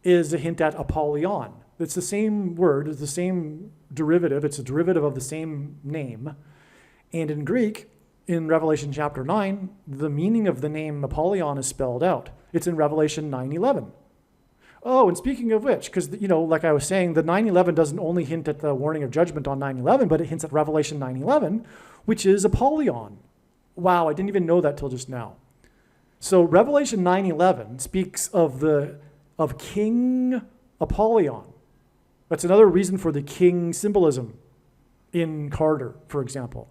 is a hint at Apollyon. It's the same word, it's the same derivative, it's a derivative of the same name. And in Greek, in Revelation chapter 9, the meaning of the name Apollyon is spelled out. It's in Revelation 9:11. Oh, and speaking of which, because, like I was saying, the 9:11 doesn't only hint at the warning of judgment on 9/11, but it hints at Revelation 9:11, which is Apollyon. Wow, I didn't even know that till just now. So Revelation 9:11 speaks of King Apollyon. That's another reason for the king symbolism in Carter, for example.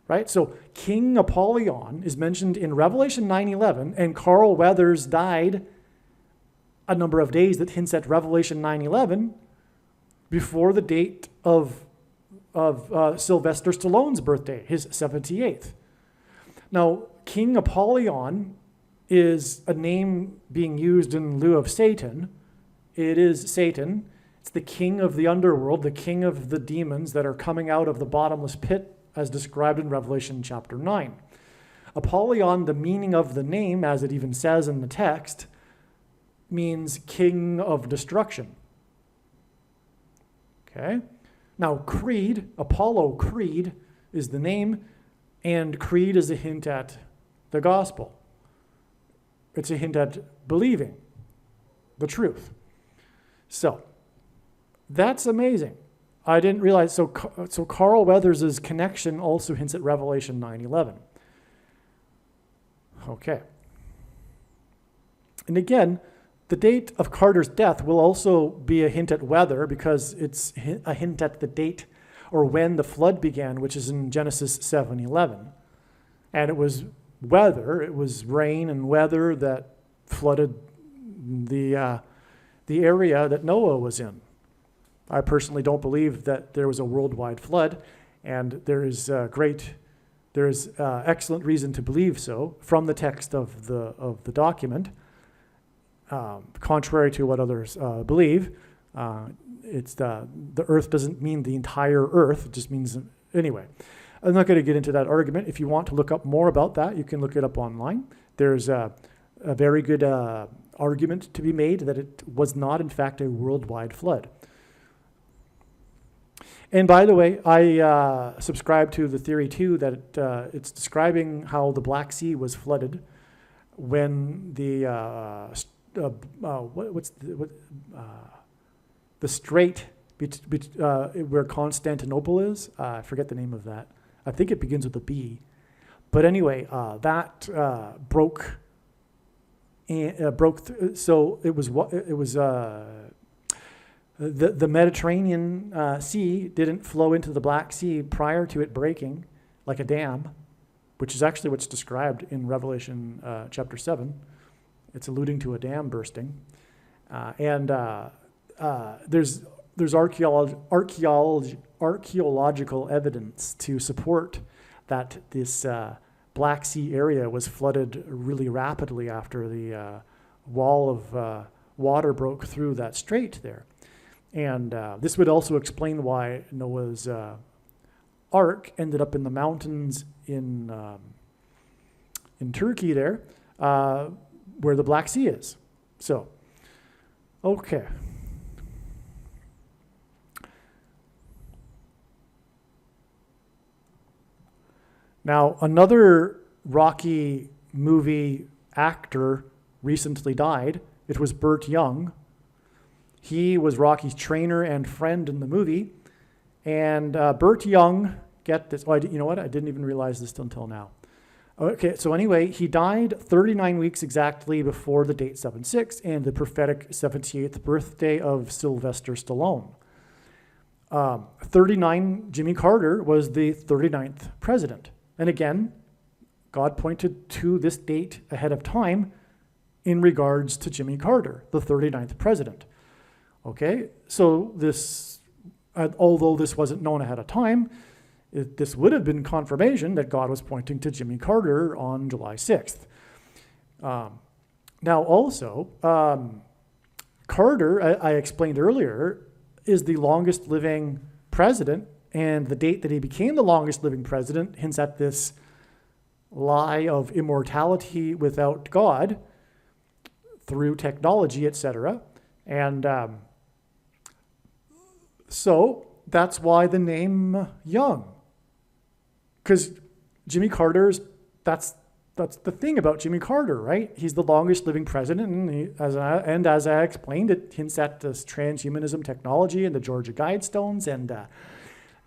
Right? So King Apollyon is mentioned in Revelation 9:11, and Carl Weathers died a number of days that hints at Revelation 9:11 before the date of Sylvester Stallone's birthday, his 78th. Now, King Apollyon is a name being used in lieu of Satan. It is Satan. It's the king of the underworld, the king of the demons that are coming out of the bottomless pit, as described in Revelation chapter 9. Apollyon, the meaning of the name, as it even says in the text, means king of destruction. Okay? Now, Creed, Apollo Creed, is the name, and creed is a hint at the gospel. It's a hint at believing the truth. So, that's amazing. I didn't realize, so Carl Weathers' connection also hints at Revelation 9:11. Okay. And again, the date of Carter's death will also be a hint at weather, because it's a hint at the date or when the flood began, which is in Genesis 7:11. And it was weather, it was rain and weather that flooded the area that Noah was in. I personally don't believe that there was a worldwide flood, and there is excellent reason to believe so from the text of the document. Contrary to what others believe, it's the earth doesn't mean the entire earth. It just means, anyway. I'm not going to get into that argument. If you want to look up more about that, you can look it up online. There's a very good argument to be made that it was not, in fact, a worldwide flood. And by the way, I subscribe to the theory too that it's describing how the Black Sea was flooded when the strait where Constantinople is. I forget the name of that. I think it begins with a B. But anyway, that broke. So it was the Mediterranean Sea didn't flow into the Black Sea prior to it breaking, like a dam, which is actually what's described in Revelation chapter 7. It's alluding to a dam bursting, and there's archaeological evidence to support that this Black Sea area was flooded really rapidly after the wall of water broke through that strait there. And this would also explain why Noah's ark ended up in the mountains in Turkey there, where the Black Sea is. So, okay. Now, another Rocky movie actor recently died. It was Burt Young. He was Rocky's trainer and friend in the movie, And Burt Young, get this. Oh, you know what? I didn't even realize this until now. Okay, so anyway, he died 39 weeks exactly before the date 7/6 and the prophetic 78th birthday of Sylvester Stallone. 39, Jimmy Carter was the 39th president. And again, God pointed to this date ahead of time in regards to Jimmy Carter, the 39th president. Okay, so this, although this wasn't known ahead of time, this would have been confirmation that God was pointing to Jimmy Carter on July 6th. Now also, Carter, I explained earlier, is the longest living president, and the date that he became the longest living president hints at this lie of immortality without God through technology, etc. And so that's why the name Young. Because Jimmy Carter's, that's the thing about Jimmy Carter, right? He's the longest living president, and as I explained, it hints at this transhumanism technology and the Georgia Guidestones and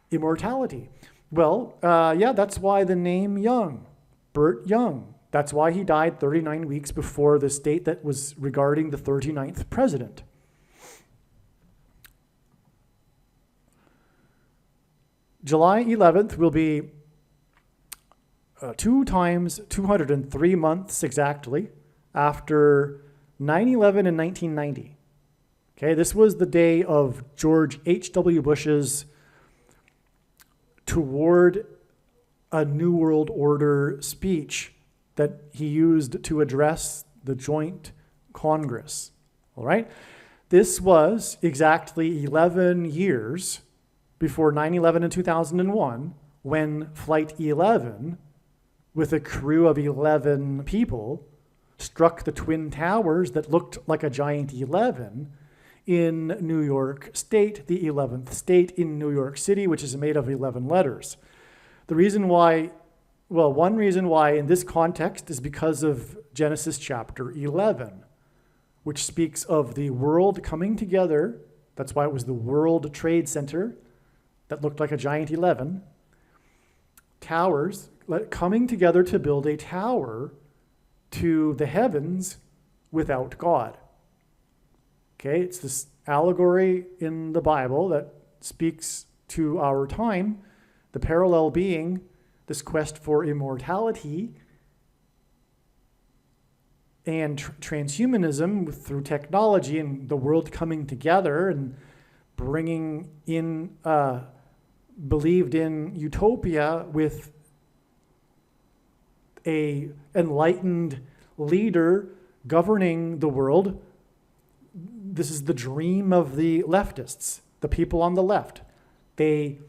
immortality. Well, yeah, that's why the name Young, Burt Young. That's why he died 39 weeks before this date that was regarding the 39th president. July 11th will be 2 times 203 months exactly after 9/11 in 1990. Okay, this was the day of George H.W. Bush's toward a New World Order speech that he used to address the Joint Congress. All right, this was exactly 11 years before 9/11 in 2001, when Flight 11, with a crew of 11 people, struck the Twin Towers that looked like a giant 11 in New York State, the 11th state in New York City, which is made of 11 letters. The reason why, well, one reason why in this context is because of Genesis chapter 11, which speaks of the world coming together. That's why it was the World Trade Center that looked like a giant 11. Towers coming together to build a tower to the heavens without God. Okay, it's this allegory in the Bible that speaks to our time, the parallel being this quest for immortality and transhumanism through technology and the world coming together and bringing in believed in utopia with a enlightened leader governing the world. This is the dream of the leftists, the people on the left. They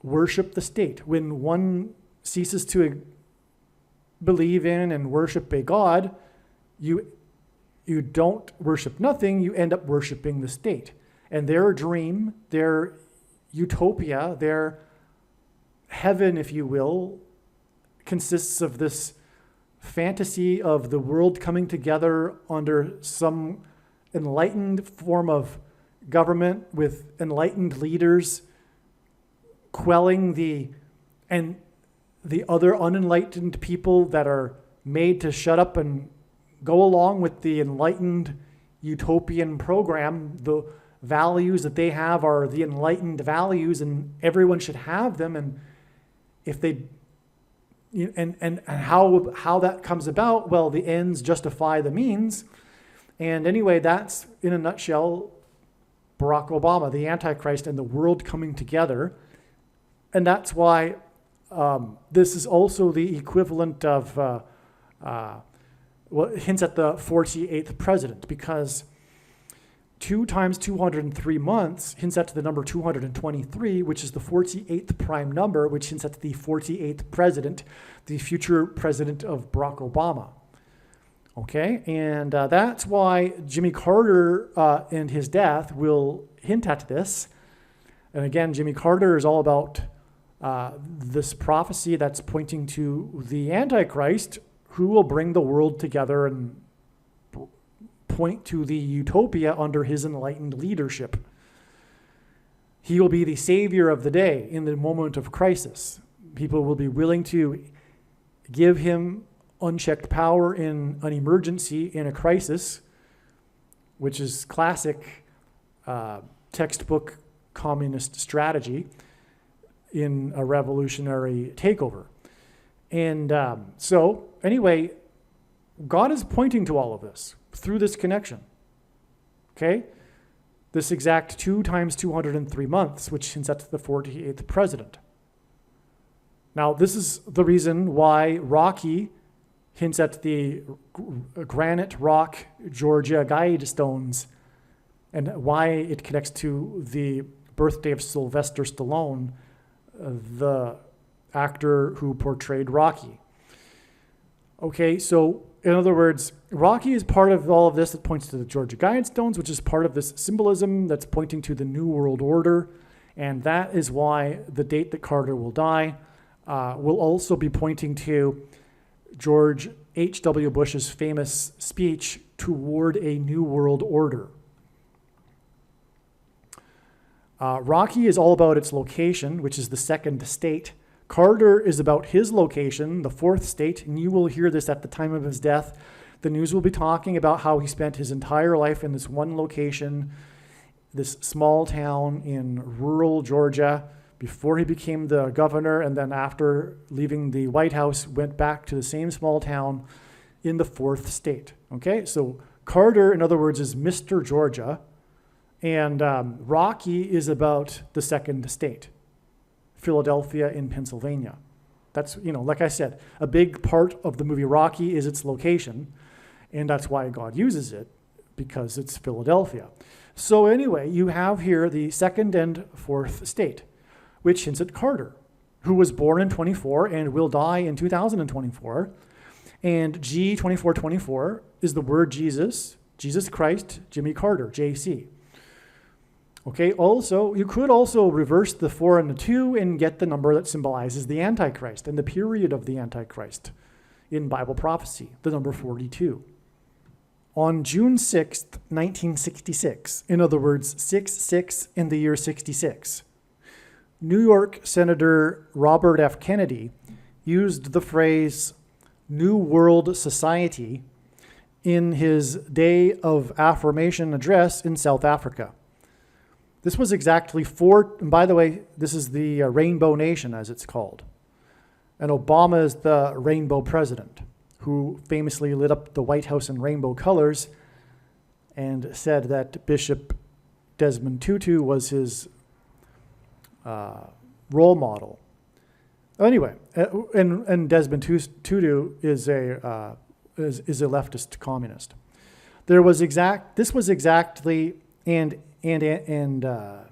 worship the state. When one ceases to believe in and worship a god, you don't worship nothing, you end up worshiping the state. And their dream, their utopia, their heaven, if you will, consists of this fantasy of the world coming together under some enlightened form of government with enlightened leaders quelling the other unenlightened people that are made to shut up and go along with the enlightened utopian program. The values that they have are the enlightened values, and everyone should have them. And if they, and how that comes about, well, the ends justify the means. And anyway, that's in a nutshell Barack Obama, the Antichrist, and the world coming together. And that's why this is also the equivalent of, well, hints at the 48th president, because 2 times 203 months hints at the number 223, which is the 48th prime number, which hints at the 48th president, the future president of Barack Obama. Okay, and that's why Jimmy Carter and his death will hint at this. And again, Jimmy Carter is all about this prophecy that's pointing to the Antichrist, who will bring the world together and point to the utopia under his enlightened leadership. He will be the savior of the day in the moment of crisis. People will be willing to give him unchecked power in an emergency, in a crisis, which is classic textbook communist strategy in a revolutionary takeover. And so, anyway, God is pointing to all of this through this connection. Okay? This exact 2 times 203 months, which hints at the 48th president. Now, this is the reason why Rocky hints at the Granite Rock, Georgia Guidestones, and why it connects to the birthday of Sylvester Stallone, the actor who portrayed Rocky. Okay, so in other words, Rocky is part of all of this that points to the Georgia Guidestones, which is part of this symbolism that's pointing to the New World Order, and that is why the date that Carter will die will also be pointing to George H.W. Bush's famous speech toward a New World Order. Rocky is all about its location, which is the second state. Carter is about his location, the fourth state, and you will hear this at the time of his death. The news will be talking about how he spent his entire life in this one location, this small town in rural Georgia, before he became the governor, and then after leaving the White House, went back to the same small town in the fourth state. Okay, so Carter, in other words, is Mr. Georgia, and Rocky is about the second state, Philadelphia in Pennsylvania. That's, like I said, a big part of the movie Rocky is its location, and that's why God uses it, because it's Philadelphia. So anyway, you have here the second and fourth state, which hints at Carter, who was born in 24 and will die in 2024. And G2424 is the word Jesus, Jesus Christ, Jimmy Carter, JC. Okay, also, you could also reverse the 4 and the 2 and get the number that symbolizes the Antichrist and the period of the Antichrist in Bible prophecy, the number 42. On June 6th, 1966, in other words, 6-6 in the year 66, New York Senator Robert F. Kennedy used the phrase New World Society in his Day of Affirmation address in South Africa. This was exactly and by the way, this is the Rainbow Nation, as it's called. And Obama is the Rainbow President, who famously lit up the White House in rainbow colors and said that Bishop Desmond Tutu was his role model. Anyway, and Desmond Tutu is a leftist communist. This was exactly and I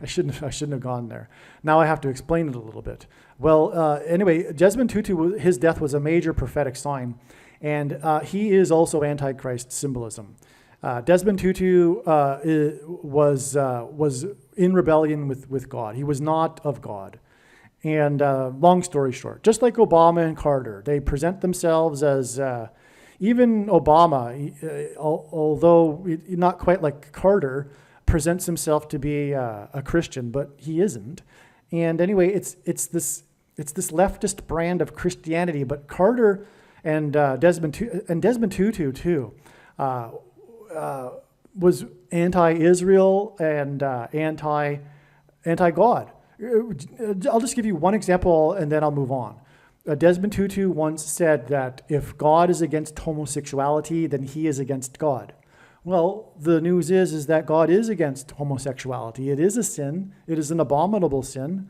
shouldn't have gone there. Now I have to explain it a little bit. Well, anyway, Desmond Tutu, his death was a major prophetic sign, and he is also Antichrist symbolism. Desmond Tutu was in rebellion with God. He was not of God. And long story short, just like Obama and Carter, they present themselves as, even Obama, although not quite like Carter, presents himself to be a Christian, but he isn't. And anyway, it's this leftist brand of Christianity. But Carter and Desmond Tutu too was anti-Israel and anti-God. I'll just give you one example and then I'll move on. Desmond Tutu once said that if God is against homosexuality, then he is against God. Well, the news is that God is against homosexuality. It is a sin. It is an abominable sin.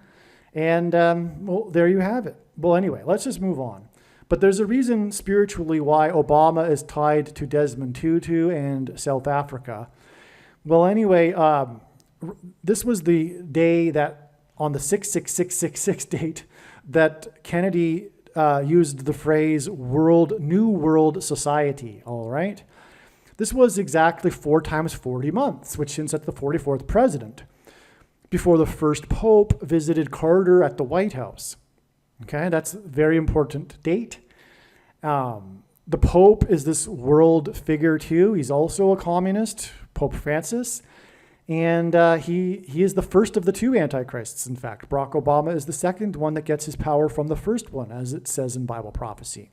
And, well, there you have it. Well, anyway, let's just move on. But there's a reason spiritually why Obama is tied to Desmond Tutu and South Africa. Well, anyway, this was the day that, on the 66666 date, that Kennedy used the phrase New World Society, all right? This was exactly 4 times 40 months, which hints at the 44th president, before the first pope visited Carter at the White House. Okay, that's a very important date. The Pope is this world figure too. He's also a communist, Pope Francis. And he is the first of the two antichrists, in fact. Barack Obama is the second one that gets his power from the first one, as it says in Bible prophecy.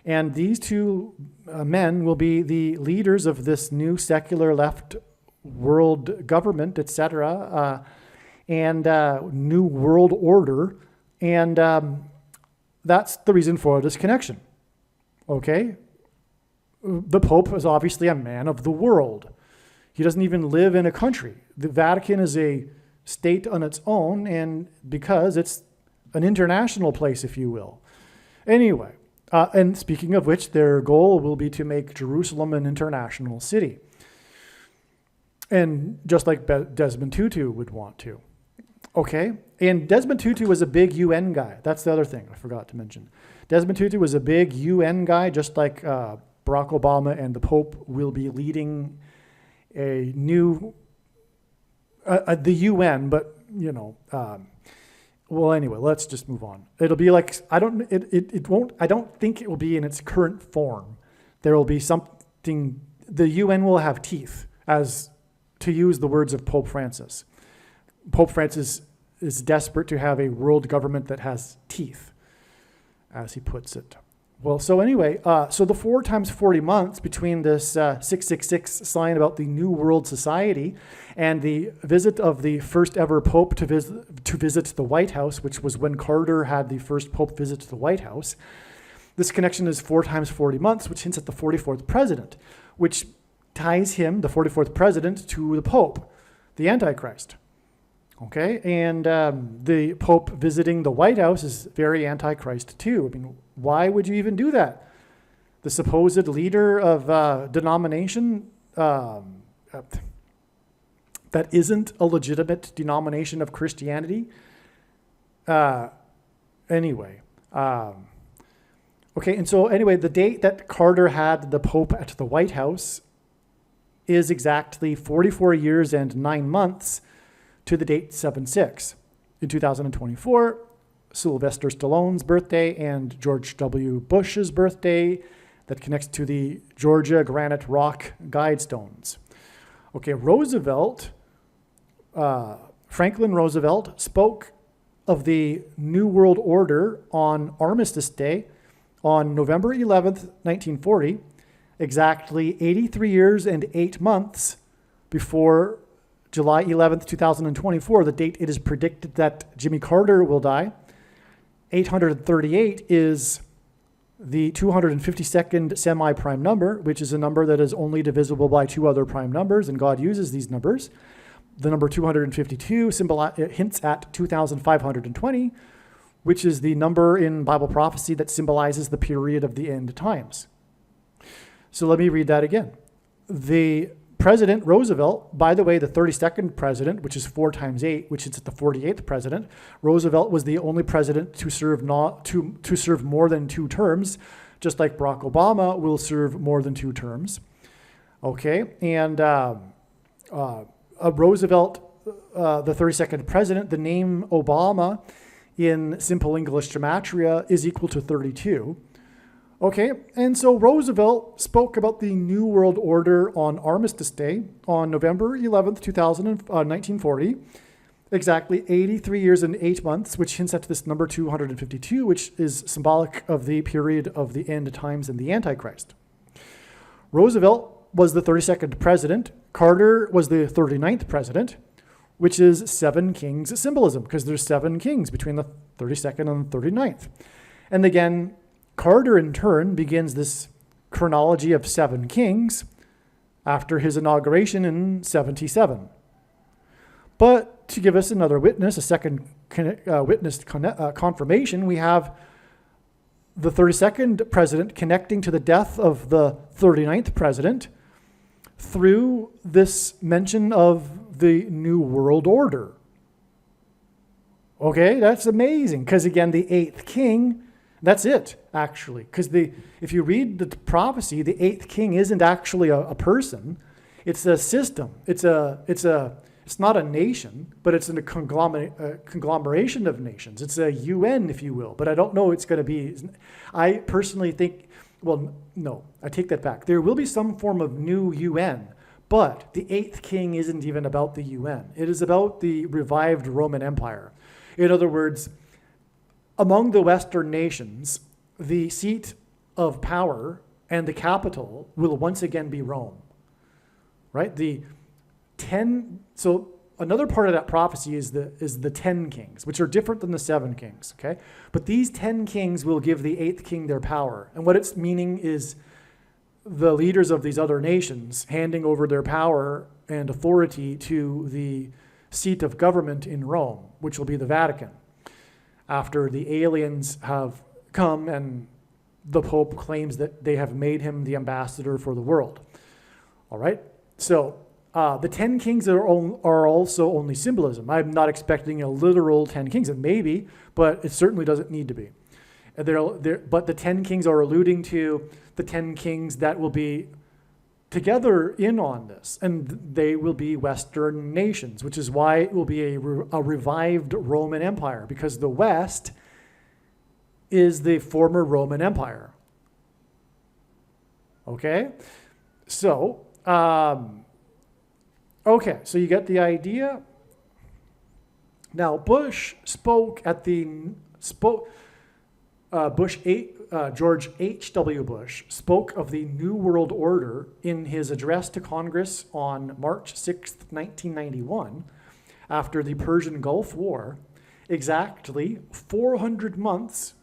And these two men will be the leaders of this new secular left world government, etc., and new world order. And that's the reason for this connection. Okay? The Pope is obviously a man of the world. He doesn't even live in a country. The Vatican is a state on its own, and because it's an international place, if you will. Anyway, and speaking of which, their goal will be to make Jerusalem an international city. And just like Desmond Tutu would want to. Okay? And Desmond Tutu was a big UN guy. That's the other thing I forgot to mention. Desmond Tutu was a big UN guy, just like Barack Obama and the Pope will be leading a new, the UN, but, well, anyway, let's just move on. It'll be like, I don't think it will be in its current form. There will be something, the UN will have teeth, as to use the words of Pope Francis. Pope Francis is desperate to have a world government that has teeth, as he puts it. Well, so anyway, so the 4 times 40 months between this 666 sign about the New World Society and the visit of the first ever Pope to visit the White House, which was when Carter had the first Pope visit the White House. This connection is 4 times 40 months, which hints at the 44th president, which ties him, the 44th president, to the Pope, the Antichrist. Okay, and the Pope visiting the White House is very Antichrist too. I mean, why would you even do that? The supposed leader of denomination that isn't a legitimate denomination of Christianity. Anyway. Okay, and so anyway, the date that Carter had the Pope at the White House is exactly 44 years and 9 months to the date 7/6. In 2024, Sylvester Stallone's birthday and George W. Bush's birthday that connects to the Georgia Granite Rock Guidestones. Okay, Franklin Roosevelt spoke of the New World Order on Armistice Day on November 11th, 1940, exactly 83 years and 8 months before July 11th, 2024, the date it is predicted that Jimmy Carter will die. 838 is the 252nd semi-prime number, which is a number that is only divisible by 2 other prime numbers, and God uses these numbers. The number 252 hints at 2,520, which is the number in Bible prophecy that symbolizes the period of the end times. So let me read that again. The President Roosevelt, by the way, the 32nd president, which is 4 times 8, which is the 48th president. Roosevelt was the only president to serve more than 2 terms, just like Barack Obama will serve more than 2 terms. Okay, and Roosevelt, the 32nd president, the name Obama in simple English gematria is equal to 32. Okay, and so Roosevelt spoke about the New World Order on Armistice Day on November 11th, 1940, exactly 83 years and 8 months, which hints at this number 252, which is symbolic of the period of the end times and the Antichrist. Roosevelt was the 32nd president. Carter was the 39th president, which is 7 kings symbolism, because there's 7 kings between the 32nd and the 39th. And again, Carter, in turn, begins this chronology of 7 kings after his inauguration in 77. But to give us another witness, a second witness confirmation, we have the 32nd president connecting to the death of the 39th president through this mention of the New World Order. Okay, that's amazing, because again, the 8th king, that's it, actually. Because if you read the prophecy, the 8th king isn't actually a person. It's a system. It's not a nation, but it's a conglomeration of nations. It's a UN, if you will. But I don't know it's going to be. I personally think, well, no, I take that back. There will be some form of new UN, But the eighth king isn't even about the UN. It is about the revived Roman Empire. In other words, among the Western nations, the seat of power and the capital will once again be Rome. Right? So another part of that prophecy is the 10 kings, which are different than the 7 kings, okay? But these 10 kings will give the 8th king their power. And what it's meaning is the leaders of these other nations handing over their power and authority to the seat of government in Rome, which will be the Vatican, after the aliens have come and the Pope claims that they have made him the ambassador for the world. All right? So the 10 kings are also only symbolism. I'm not expecting a literal 10 kings. It may be, but it certainly doesn't need to be. But the 10 kings are alluding to the 10 kings that will be together in on this, and they will be Western nations, which is why it will be a revived Roman Empire, because the West is the former Roman Empire. Okay? So, so you get the idea. Now, Bush spoke at George H.W. Bush spoke of the New World Order in his address to Congress on March 6th, 1991, after the Persian Gulf War, exactly 400 months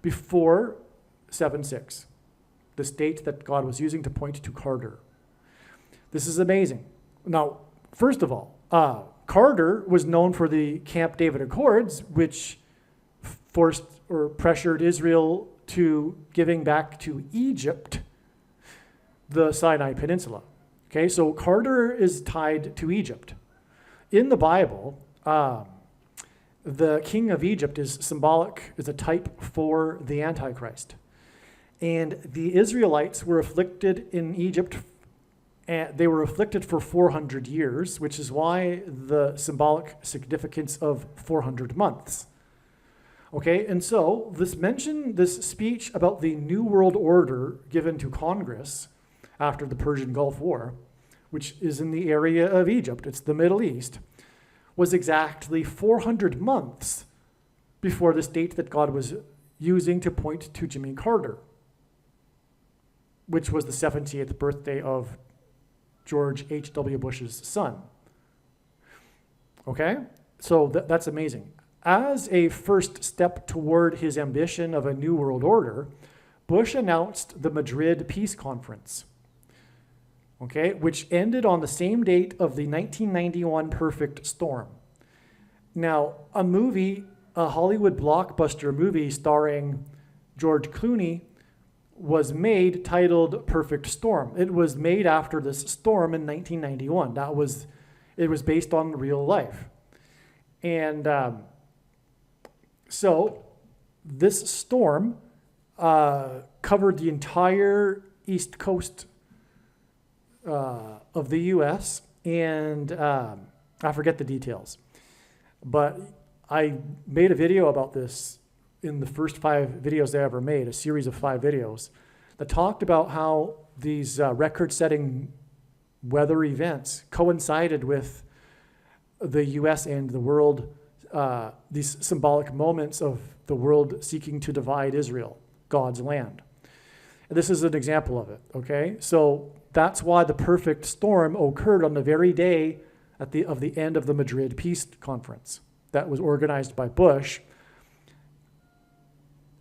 before 7/6, the date that God was using to point to Carter. This is amazing. Now, first of all, Carter was known for the Camp David Accords, which forced or pressured Israel to giving back to Egypt the Sinai Peninsula. Okay, so Carter is tied to Egypt. In the Bible, the king of Egypt is a type for the Antichrist. And the Israelites were afflicted in Egypt, and they were afflicted for 400 years, which is why the symbolic significance of 400 months. Okay, and so this speech about the New World Order given to Congress after the Persian Gulf War, which is in the area of Egypt, it's the Middle East, was exactly 400 months before this date that God was using to point to Jimmy Carter, which was the 70th birthday of George H.W. Bush's son. Okay, so that's amazing. As a first step toward his ambition of a new world order, Bush announced the Madrid Peace Conference, okay, which ended on the same date of the 1991 Perfect Storm. Now, a Hollywood blockbuster movie starring George Clooney was made titled Perfect Storm. It was made after this storm in 1991. It was based on real life. And so this storm covered the entire east coast of the U.S., and I forget the details. But I made a video about this in the first 5 videos I ever made, a series of 5 videos that talked about how these record-setting weather events coincided with the U.S. and the world, these symbolic moments of the world seeking to divide Israel, God's land. And this is an example of it, okay? So that's why the perfect storm occurred on the very day of the end of the Madrid Peace Conference that was organized by Bush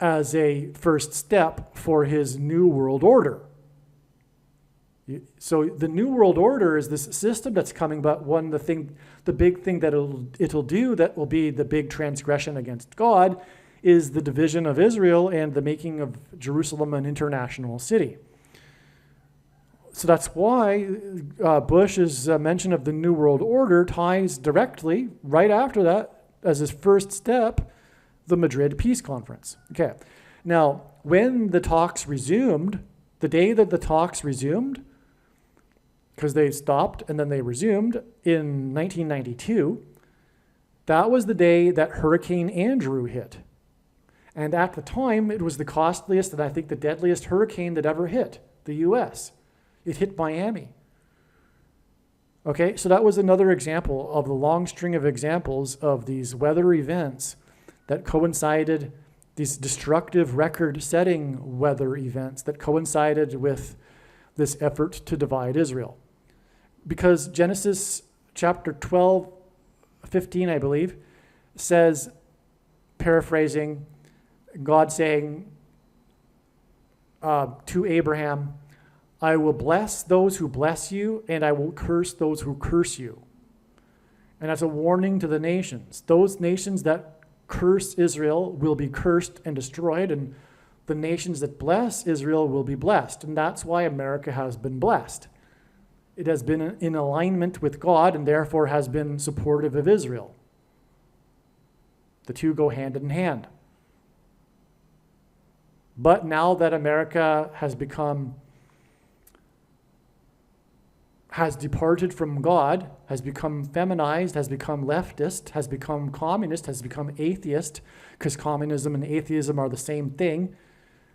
as a first step for his New World Order. So the New World Order is this system that's coming, but the big thing that it'll do that will be the big transgression against God is the division of Israel and the making of Jerusalem an international city. So that's why Bush's mention of the New World Order ties directly, right after that, as his first step, the Madrid Peace Conference. Okay. Now, when the talks resumed, the day that the talks resumed, because they stopped and then they resumed in 1992, that was the day that Hurricane Andrew hit. And at the time, it was the costliest and I think the deadliest hurricane that ever hit the U.S. It hit Miami. Okay, so that was another example of the long string of examples of these weather events that coincided, these destructive record-setting weather events that coincided with this effort to divide Israel. Because Genesis chapter 12, 15, I believe, says, paraphrasing, God saying to Abraham, I will bless those who bless you, and I will curse those who curse you. And that's a warning to the nations. Those nations that curse Israel will be cursed and destroyed, and the nations that bless Israel will be blessed. And that's why America has been blessed. It has been in alignment with God and therefore has been supportive of Israel. The two go hand in hand. But now that America has departed from God, has become feminized, has become leftist, has become communist, has become atheist, because communism and atheism are the same thing.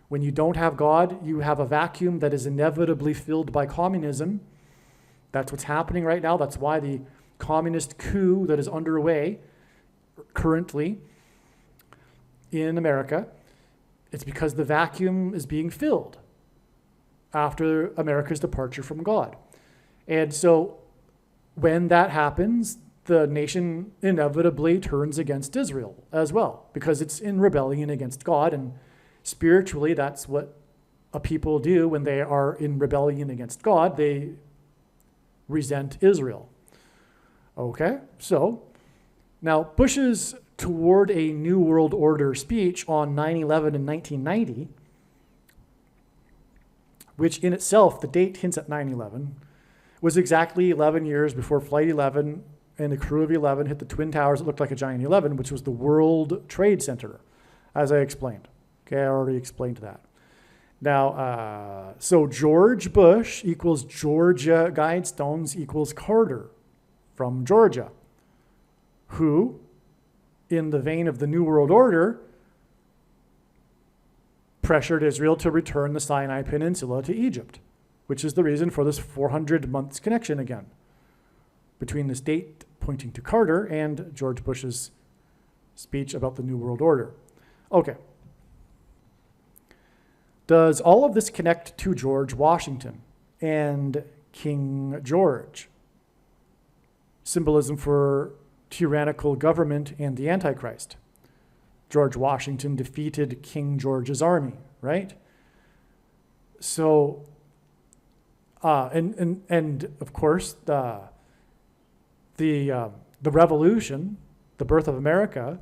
When you don't have God, you have a vacuum that is inevitably filled by communism. That's what's happening right now. That's why the communist coup that is underway currently in America, it's because the vacuum is being filled after America's departure from God. And so when that happens, the nation inevitably turns against Israel as well, because it's in rebellion against God. And spiritually, that's what a people do when they are in rebellion against God. They resent Israel. Okay, so now Bush's Toward a New World Order speech on 9/11 in 1990, which in itself, the date hints at 9/11, was exactly 11 years before Flight 11 and the crew of 11 hit the Twin Towers that looked like a giant 11, which was the World Trade Center, as I explained. Okay, I already explained that. Now, so George Bush equals Georgia Guidestones equals Carter from Georgia, who, in the vein of the New World Order, pressured Israel to return the Sinai Peninsula to Egypt, which is the reason for this 400 months connection again between this date pointing to Carter and George Bush's speech about the New World Order. Okay. Does all of this connect to George Washington and King George? Symbolism for tyrannical government and the Antichrist. George Washington defeated King George's army, right? So, and of course, the revolution, the birth of America,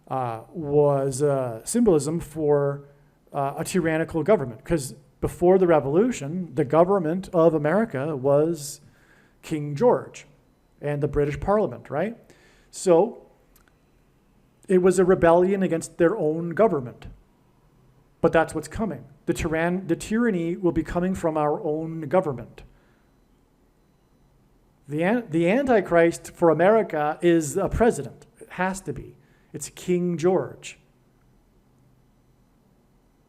was symbolism for a tyrannical government, because before the revolution, the government of America was King George and the British Parliament, right? So it was a rebellion against their own government. But that's what's coming. The tyranny will be coming from our own government. The Antichrist for America is a president. It has to be. It's King George.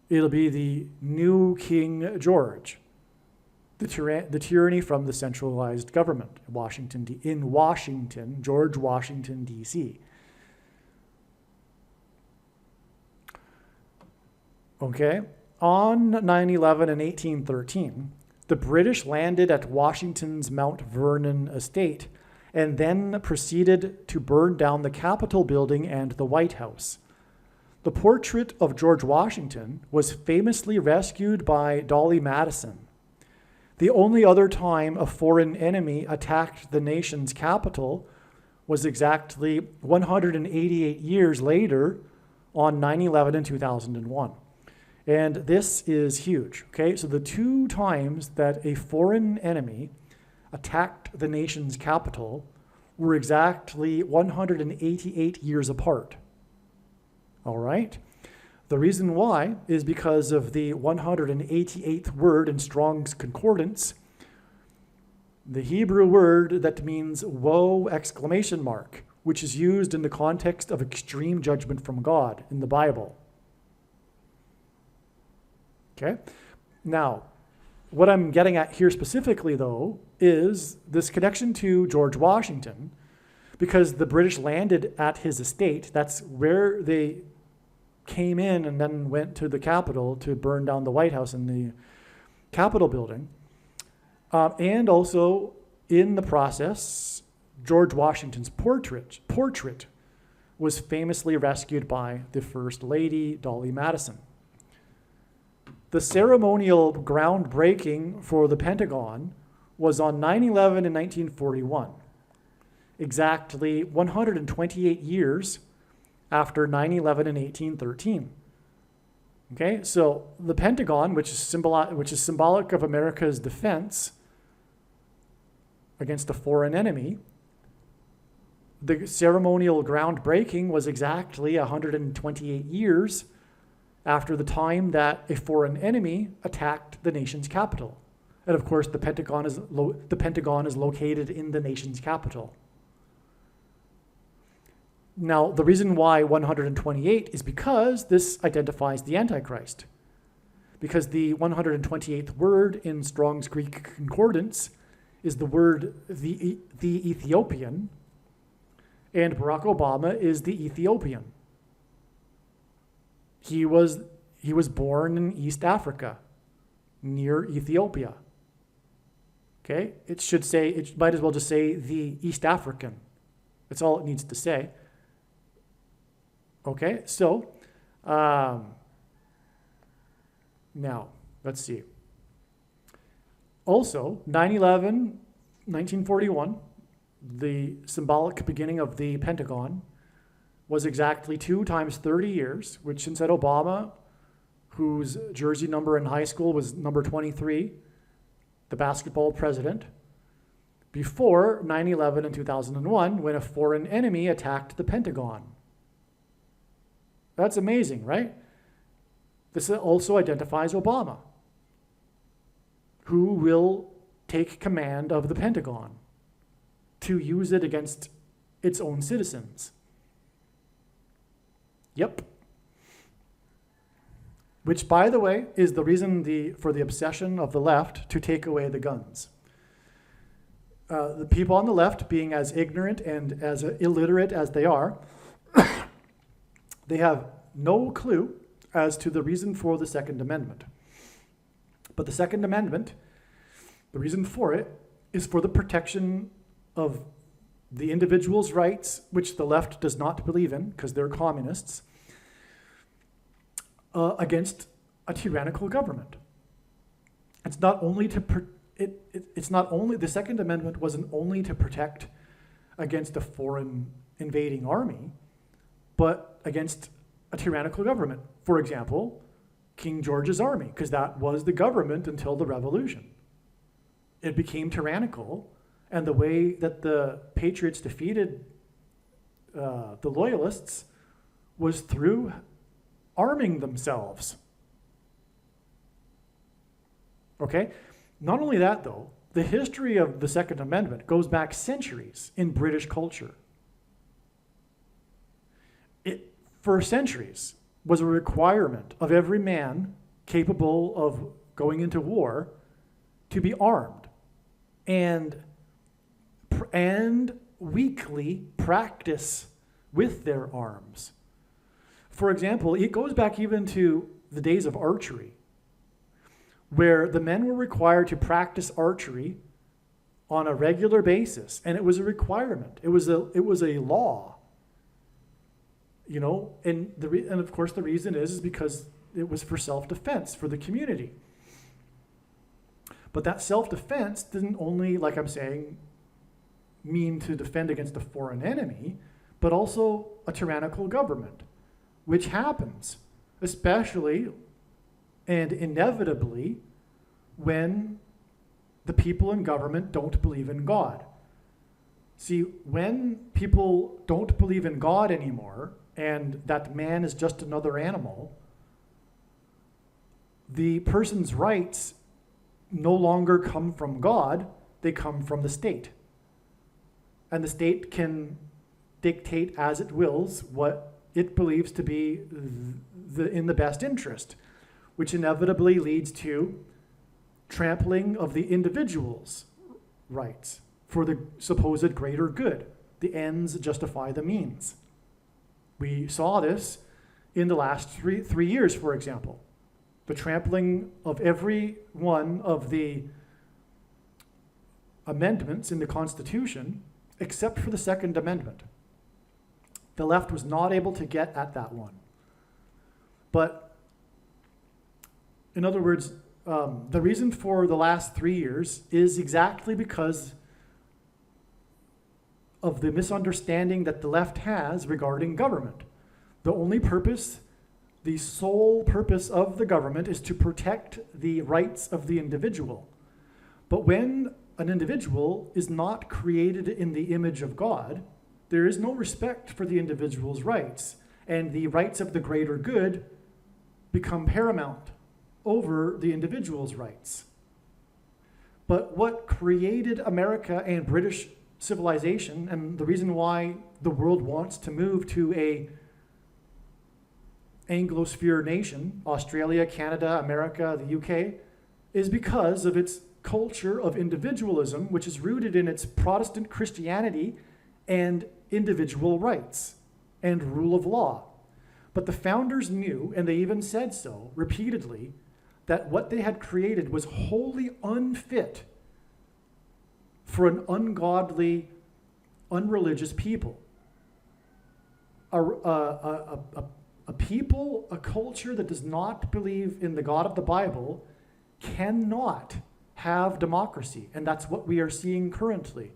It'll be the new King George. The tyranny from the centralized government in Washington, George Washington, D.C. Okay, on 9/11 in 1813, the British landed at Washington's Mount Vernon estate and then proceeded to burn down the Capitol building and the White House. The portrait of George Washington was famously rescued by Dolly Madison. The only other time a foreign enemy attacked the nation's capital was exactly 188 years later on 9/11 in 2001. And this is huge, okay? So the two times that a foreign enemy attacked the nation's capital were exactly 188 years apart, all right? The reason why is because of the 188th word in Strong's Concordance, the Hebrew word that means woe, exclamation mark, which is used in the context of extreme judgment from God in the Bible. Okay? Now, what I'm getting at here specifically, though, is this connection to George Washington, because the British landed at his estate. That's where they came in and then went to the Capitol to burn down the White House and the Capitol building. And also, in the process, George Washington's portrait was famously rescued by the First Lady, Dolly Madison. The ceremonial groundbreaking for the Pentagon was on 9/11 in 1941, exactly 128 years after 9/11 in 1813. Okay, so the Pentagon, which is symbolic of America's defense against a foreign enemy, the ceremonial groundbreaking was exactly 128 years after the time that a foreign enemy attacked the nation's capital. And of course, the Pentagon is located in the nation's capital. Now, the reason why 128 is because this identifies the Antichrist. Because the 128th word in Strong's Greek Concordance is the word the Ethiopian, and Barack Obama is the Ethiopian. He was born in East Africa, near Ethiopia. Okay, it might as well just say the East African. That's all it needs to say. Okay, so now let's see. Also, 9/11, 1941, the symbolic beginning of the Pentagon, was exactly 2 times 30 years, which since Obama, whose jersey number in high school was number 23, the basketball president, before 9/11 in 2001, when a foreign enemy attacked the Pentagon. That's amazing, right? This also identifies Obama, who will take command of the Pentagon to use it against its own citizens. Yep. Which, by the way, is the reason for the obsession of the left to take away the guns. The people on the left, being as ignorant and as illiterate as they are, they have no clue as to the reason for the Second Amendment. But the Second Amendment, the reason for it, is for the protection of the individual's rights, which the left does not believe in because they're communists, against a tyrannical government. It's not only the Second Amendment wasn't only to protect against a foreign invading army, but against a tyrannical government. For example, King George's army, because that was the government until the Revolution. It became tyrannical, and the way that the Patriots defeated the Loyalists was through arming themselves. Okay? Not only that, though, the history of the Second Amendment goes back centuries in British culture. It, for centuries, was a requirement of every man capable of going into war to be armed and weekly practice with their arms. For example, it goes back even to the days of archery, where the men were required to practice archery on a regular basis, and it was a requirement. It was a law, you know. And of course the reason is because it was for self-defense for the community. But that self-defense didn't only, like I'm saying, mean to defend against a foreign enemy, but also a tyrannical government, which happens, especially and inevitably, when the people in government don't believe in God. See, when people don't believe in God anymore, and that man is just another animal, the person's rights no longer come from God, they come from the state. And the state can dictate as it wills what it believes to be in the best interest, which inevitably leads to trampling of the individual's rights for the supposed greater good. The ends justify the means. We saw this in the last three years, for example. The trampling of every one of the amendments in the Constitution except for the Second Amendment. The left was not able to get at that one. But in other words, the reason for the last 3 years is exactly because of the misunderstanding that the left has regarding government. The only purpose, the sole purpose of the government is to protect the rights of the individual. But when an individual is not created in the image of God, there is no respect for the individual's rights, and the rights of the greater good become paramount over the individual's rights. But what created America and British civilization, and the reason why the world wants to move to a Anglosphere nation, Australia, Canada, America, the UK, is because of its culture of individualism, which is rooted in its Protestant Christianity and individual rights and rule of law. But the founders knew, and they even said so repeatedly, that what they had created was wholly unfit for an ungodly, unreligious people. A people, a culture that does not believe in the God of the Bible cannot have democracy. And that's what we are seeing currently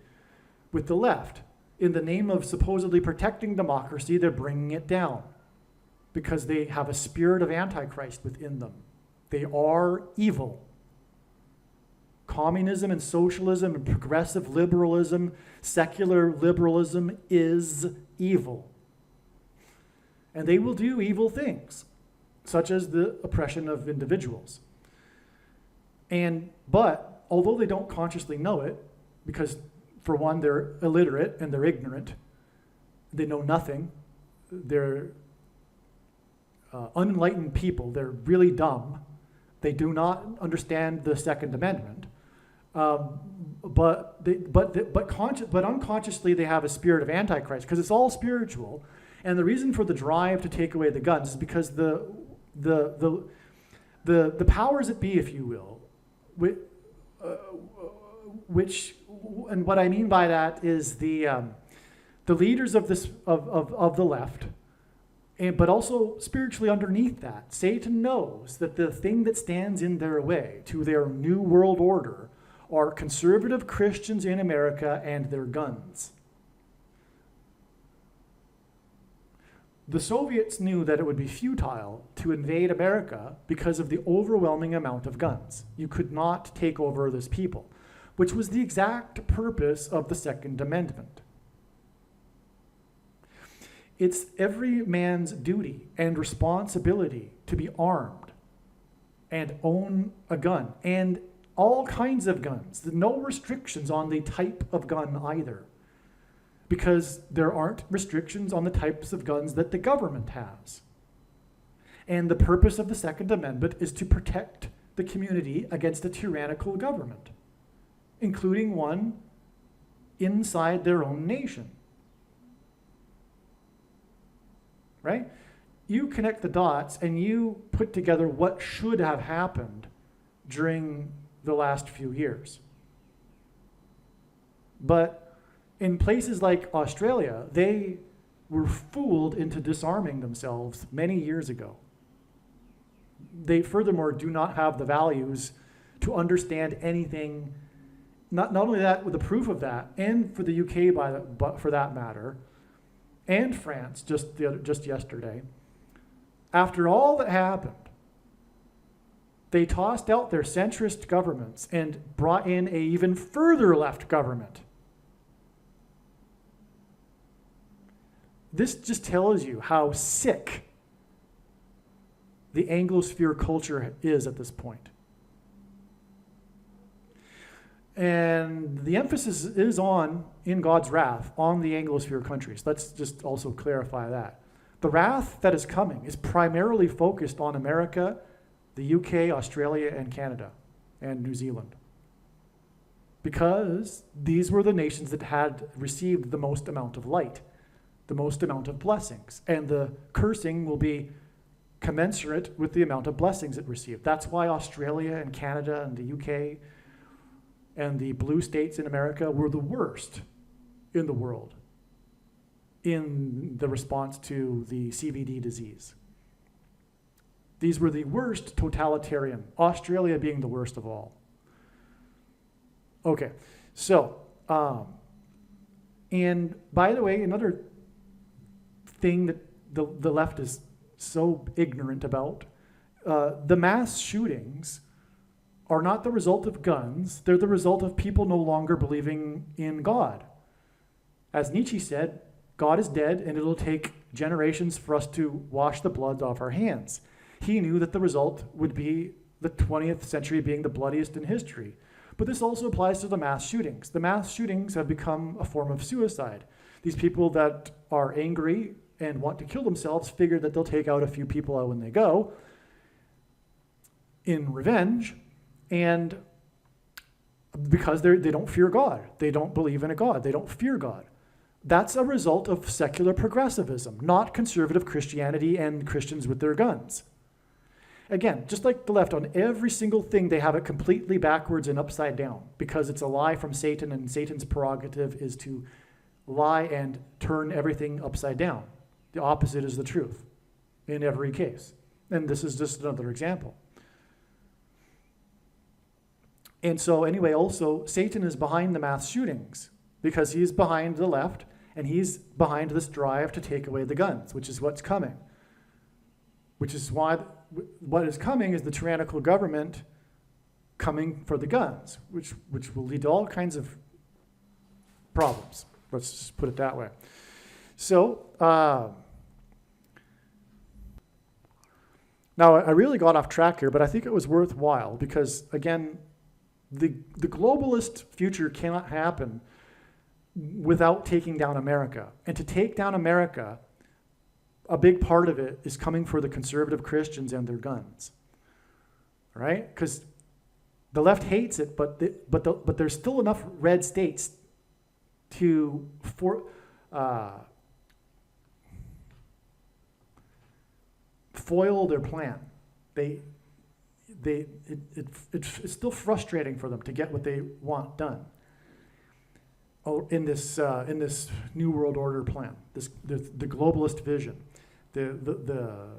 with the left. In the name of supposedly protecting democracy, they're bringing it down because they have a spirit of Antichrist within them. They are evil. Communism and socialism and progressive liberalism, secular liberalism is evil. And they will do evil things, such as the oppression of individuals. But although they don't consciously know it, because for one, they're illiterate and they're ignorant, they know nothing, they're unenlightened people, they're really dumb, they do not understand the Second Amendment, but unconsciously they have a spirit of Antichrist, because it's all spiritual. And the reason for the drive to take away the guns is because the powers that be, if you will, which, and what I mean by that is the leaders of the left, but also spiritually underneath that, Satan knows that the thing that stands in their way to their new world order are conservative Christians in America and their guns. The Soviets knew that it would be futile to invade America because of the overwhelming amount of guns. You could not take over this people, which was the exact purpose of the Second Amendment. It's every man's duty and responsibility to be armed and own a gun, and all kinds of guns. No restrictions on the type of gun either, because there aren't restrictions on the types of guns that the government has. And the purpose of the Second Amendment is to protect the community against a tyrannical government, including one inside their own nation. Right? You connect the dots and you put together what should have happened during the last few years. But in places like Australia, they were fooled into disarming themselves many years ago. They furthermore do not have the values to understand anything. Not only that, with the proof of that, and for the UK but for that matter, and France just yesterday, after all that happened, they tossed out their centrist governments and brought in an even further left government. This just tells you how sick the Anglosphere culture is at this point. And the emphasis is on, in God's wrath, on the Anglosphere countries. Let's just also clarify that. The wrath that is coming is primarily focused on America, the UK, Australia, and Canada, and New Zealand. because these were the nations that had received the most amount of light, the most amount of blessings. And the cursing will be commensurate with the amount of blessings it received. That's why Australia and Canada and the UK and the blue states in America were the worst in the world in the response to the CVD disease. These were the worst totalitarian, Australia being the worst of all. Okay, so, and by the way, another thing that the left is so ignorant about, the mass shootings are not the result of guns, they're the result of people no longer believing in God. As Nietzsche said, God is dead and it'll take generations for us to wash the blood off our hands. He knew that the result would be the 20th century being the bloodiest in history. But this also applies to the mass shootings. The mass shootings have become a form of suicide. These people that are angry and want to kill themselves figure that they'll take out a few people out when they go in revenge, and because they don't fear God. They don't believe in a God. They don't fear God. That's a result of secular progressivism, not conservative Christianity and Christians with their guns. Again, just like the left, on every single thing, they have it completely backwards and upside down because it's a lie from Satan, and Satan's prerogative is to lie and turn everything upside down. The opposite is the truth in every case. And this is just another example. And so anyway, also, Satan is behind the mass shootings because he's behind the left and he's behind this drive to take away the guns, which is what's coming. Which is why what is coming is the tyrannical government coming for the guns, which will lead to all kinds of problems. Let's just put it that way. So, now I really got off track here, but I think it was worthwhile because, again, the globalist future cannot happen without taking down America. And to take down America, a big part of it is coming for the conservative Christians and their guns, right? Because the left hates it, but there's still enough red states to foil their plan. It's still frustrating for them to get what they want done. In this new world order plan, the globalist vision, the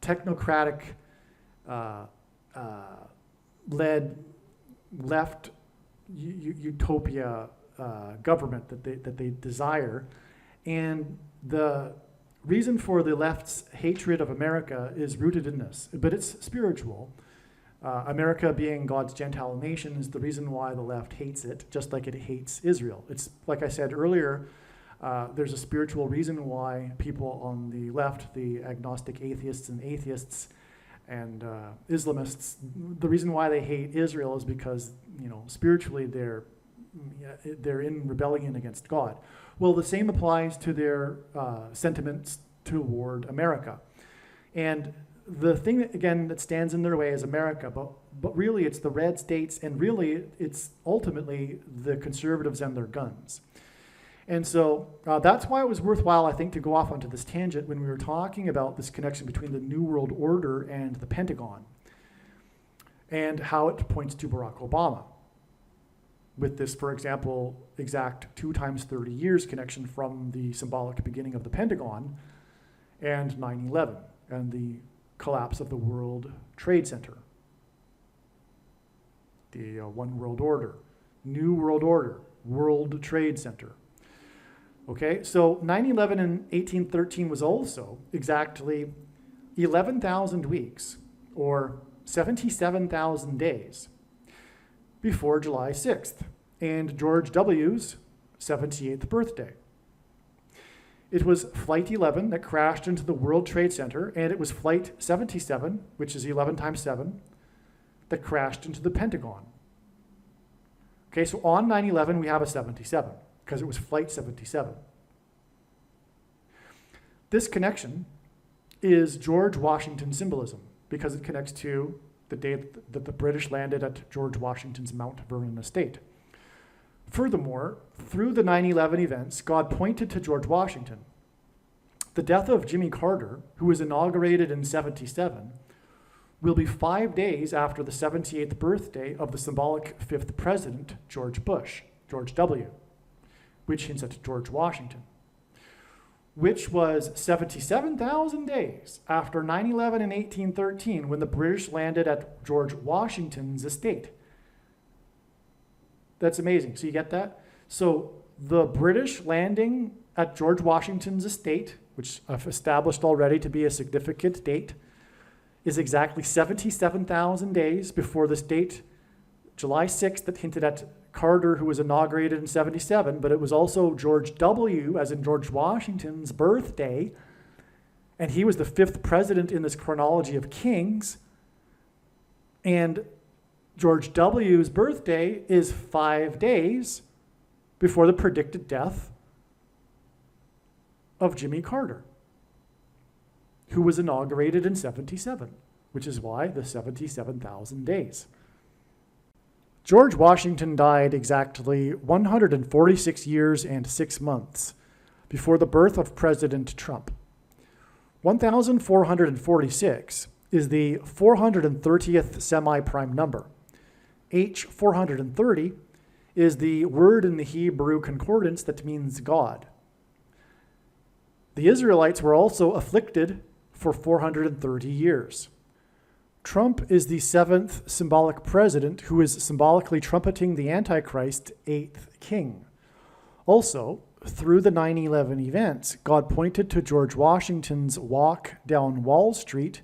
technocratic led left utopia government that they desire, and the reason for the left's hatred of America is rooted in this, but it's spiritual. America being God's Gentile nation is the reason why the left hates it, just like it hates Israel. It's like I said earlier, there's a spiritual reason why people on the left, the agnostic atheists and Islamists, the reason why they hate Israel is because, spiritually they're in rebellion against God. Well, the same applies to their sentiments toward America. And the thing that stands in their way is America, but really it's the red states, and really it's ultimately the conservatives and their guns. And so that's why it was worthwhile, I think, to go off onto this tangent when we were talking about this connection between the New World Order and the Pentagon and how it points to Barack Obama. With this, for example, exact 2 times 30 years connection from the symbolic beginning of the Pentagon and 9/11 and the collapse of the World Trade Center. The One World Order, New World Order, World Trade Center. Okay, so 9/11 in 1813 was also exactly 11,000 weeks, or 77,000 days, before July 6th, and George W.'s 78th birthday. It was Flight 11 that crashed into the World Trade Center, and it was Flight 77, which is 11 times 7, that crashed into the Pentagon. Okay, so on 9/11 we have a 77, because it was Flight 77. This connection is George Washington symbolism, because it connects to the day that the British landed at George Washington's Mount Vernon estate. Furthermore, through the 9/11 events, God pointed to George Washington. The death of Jimmy Carter, who was inaugurated in 77, will be 5 days after the 78th birthday of the symbolic fifth president, George Bush, George W., which hints at George Washington, which was 77,000 days after 9/11 in 1813, when the British landed at George Washington's estate. That's amazing. So you get that? So the British landing at George Washington's estate, which I've established already to be a significant date, is exactly 77,000 days before this date, July 6th, that hinted at Carter, who was inaugurated in 77, but it was also George W., as in George Washington's birthday, and he was the fifth president in this chronology of kings, and George W.'s birthday is 5 days before the predicted death of Jimmy Carter, who was inaugurated in 77, which is why the 77,000 days. George Washington died exactly 146 years and 6 months before the birth of President Trump. 1,446 is the 430th semi-prime number. H430 is the word in the Hebrew concordance that means God. The Israelites were also afflicted for 430 years. Trump is the 7th symbolic president who is symbolically trumpeting the Antichrist 8th king. Also, through the 9/11 events, God pointed to George Washington's walk down Wall Street,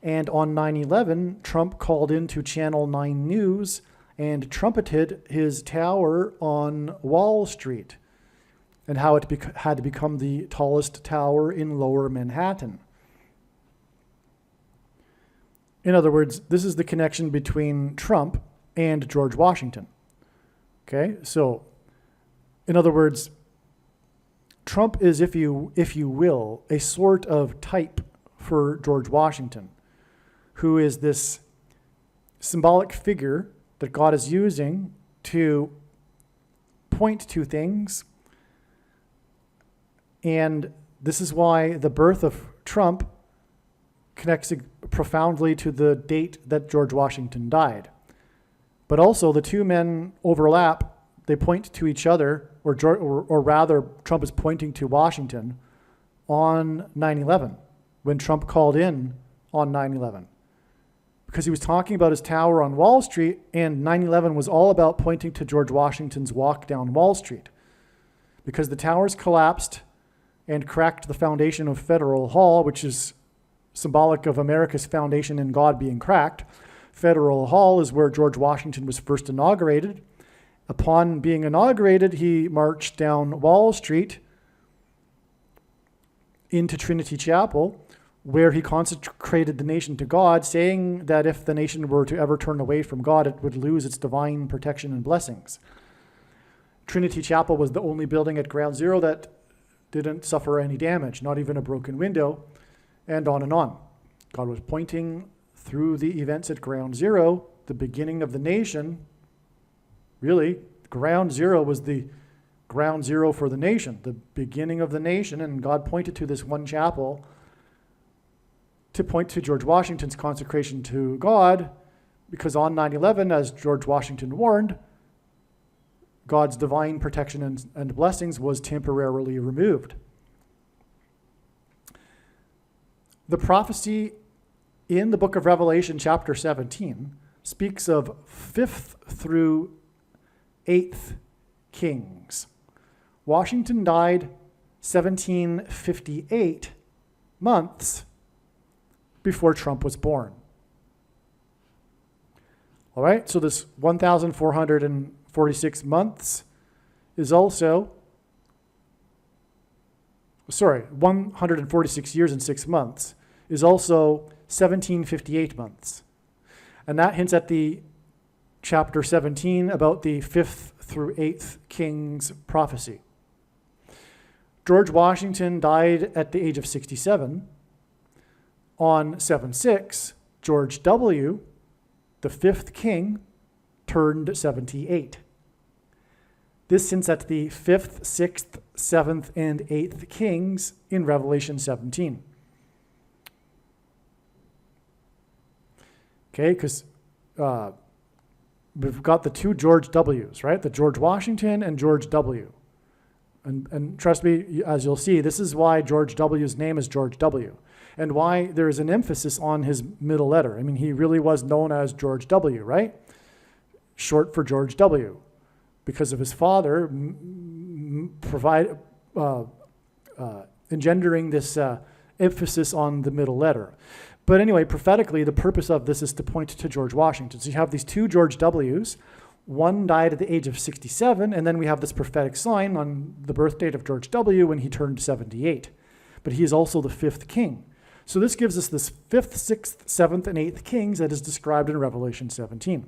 and on 9/11, Trump called into Channel 9 News and trumpeted his tower on Wall Street and how it had become the tallest tower in Lower Manhattan. In other words, this is the connection between Trump and George Washington. Okay, so in other words, Trump is, if you will, a sort of type for George Washington, who is this symbolic figure that God is using to point to things. And this is why the birth of Trump connects profoundly to the date that George Washington died. But also the two men overlap. They point to each other, or rather, Trump is pointing to Washington on 9/11, when Trump called in on 9/11. Because he was talking about his tower on Wall Street, and 9/11 was all about pointing to George Washington's walk down Wall Street. Because the towers collapsed and cracked the foundation of Federal Hall, which is symbolic of America's foundation in God being cracked. Federal Hall is where George Washington was first inaugurated. Upon being inaugurated, he marched down Wall Street into Trinity Chapel, where he consecrated the nation to God, saying that if the nation were to ever turn away from God, it would lose its divine protection and blessings. Trinity Chapel was the only building at Ground Zero that didn't suffer any damage, not even a broken window, and on and on. God was pointing through the events at Ground Zero, the beginning of the nation. Really, Ground Zero was the ground zero for the nation, the beginning of the nation, and God pointed to this one chapel to point to George Washington's consecration to God, because on 9/11, as George Washington warned, God's divine protection and blessings was temporarily removed. The prophecy in the book of Revelation, chapter 17, speaks of 5th through 8th kings. Washington died 1758 months before Trump was born. All right, so this 1,446 months is also, 146 years and 6 months is also 1758 months. And that hints at the chapter 17 about the 5th through 8th kings prophecy. George Washington died at the age of 67. On 7/6, George W. the fifth king turned 78. This hints at the 5th, 6th, 7th, and 8th kings in Revelation 17. Okay, because we've got the two George W's, right? The George Washington and George W. And trust me, as you'll see, this is why George W's name is George W. And why there is an emphasis on his middle letter. I mean, he really was known as George W., right? Short for George W. Because of his father engendering this emphasis on the middle letter. But anyway, prophetically, the purpose of this is to point to George Washington. So you have these two George W's. One died at the age of 67, and then we have this prophetic sign on the birth date of George W. when he turned 78. But he is also the fifth king. So this gives us this 5th, 6th, 7th, and 8th kings that is described in Revelation 17.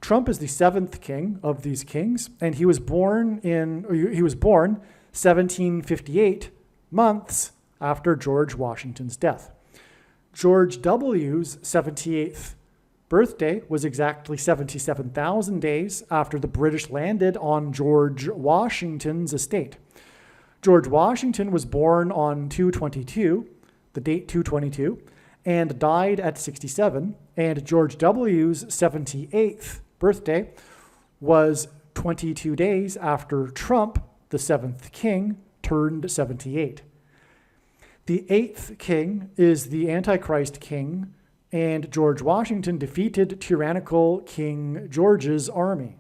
Trump is the 7th king of these kings, and he was born 1758 months after George Washington's death. George W.'s 78th birthday was exactly 77,000 days after the British landed on George Washington's estate. George Washington was born on 2/22, the date 2/22, and died at 67, and George W.'s 78th birthday was 22 days after Trump, the 7th king, turned 78. The 8th king is the Antichrist king, and George Washington defeated tyrannical King George's army.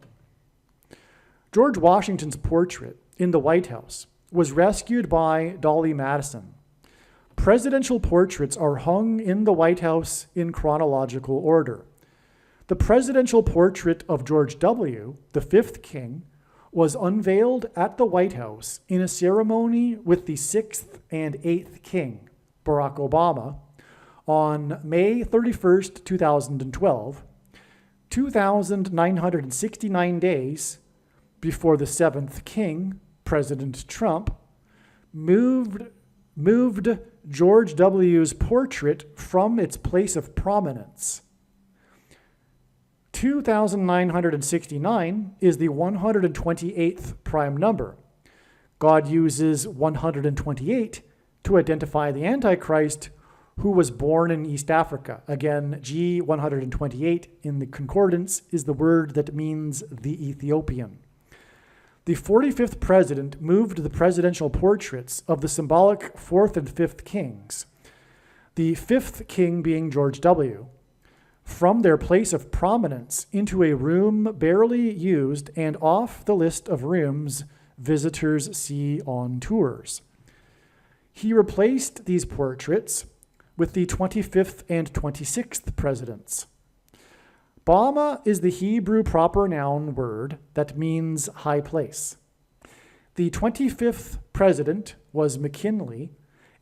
George Washington's portrait in the White House was rescued by Dolly Madison. Presidential portraits are hung in the White House in chronological order. The presidential portrait of George W., the 5th king, was unveiled at the White House in a ceremony with the 6th and 8th king, Barack Obama, on May 31st, 2012, 2,969 days before the 7th king, President Trump, moved George W.'s portrait from its place of prominence. 2,969 is the 128th prime number. God uses 128 to identify the Antichrist, who was born in East Africa. Again, G128 in the concordance is the word that means the Ethiopian. The 45th president moved the presidential portraits of the symbolic 4th and 5th kings, the 5th king being George W., from their place of prominence into a room barely used and off the list of rooms visitors see on tours. He replaced these portraits with the 25th and 26th presidents. Bama is the Hebrew proper noun word that means high place. The 25th president was McKinley,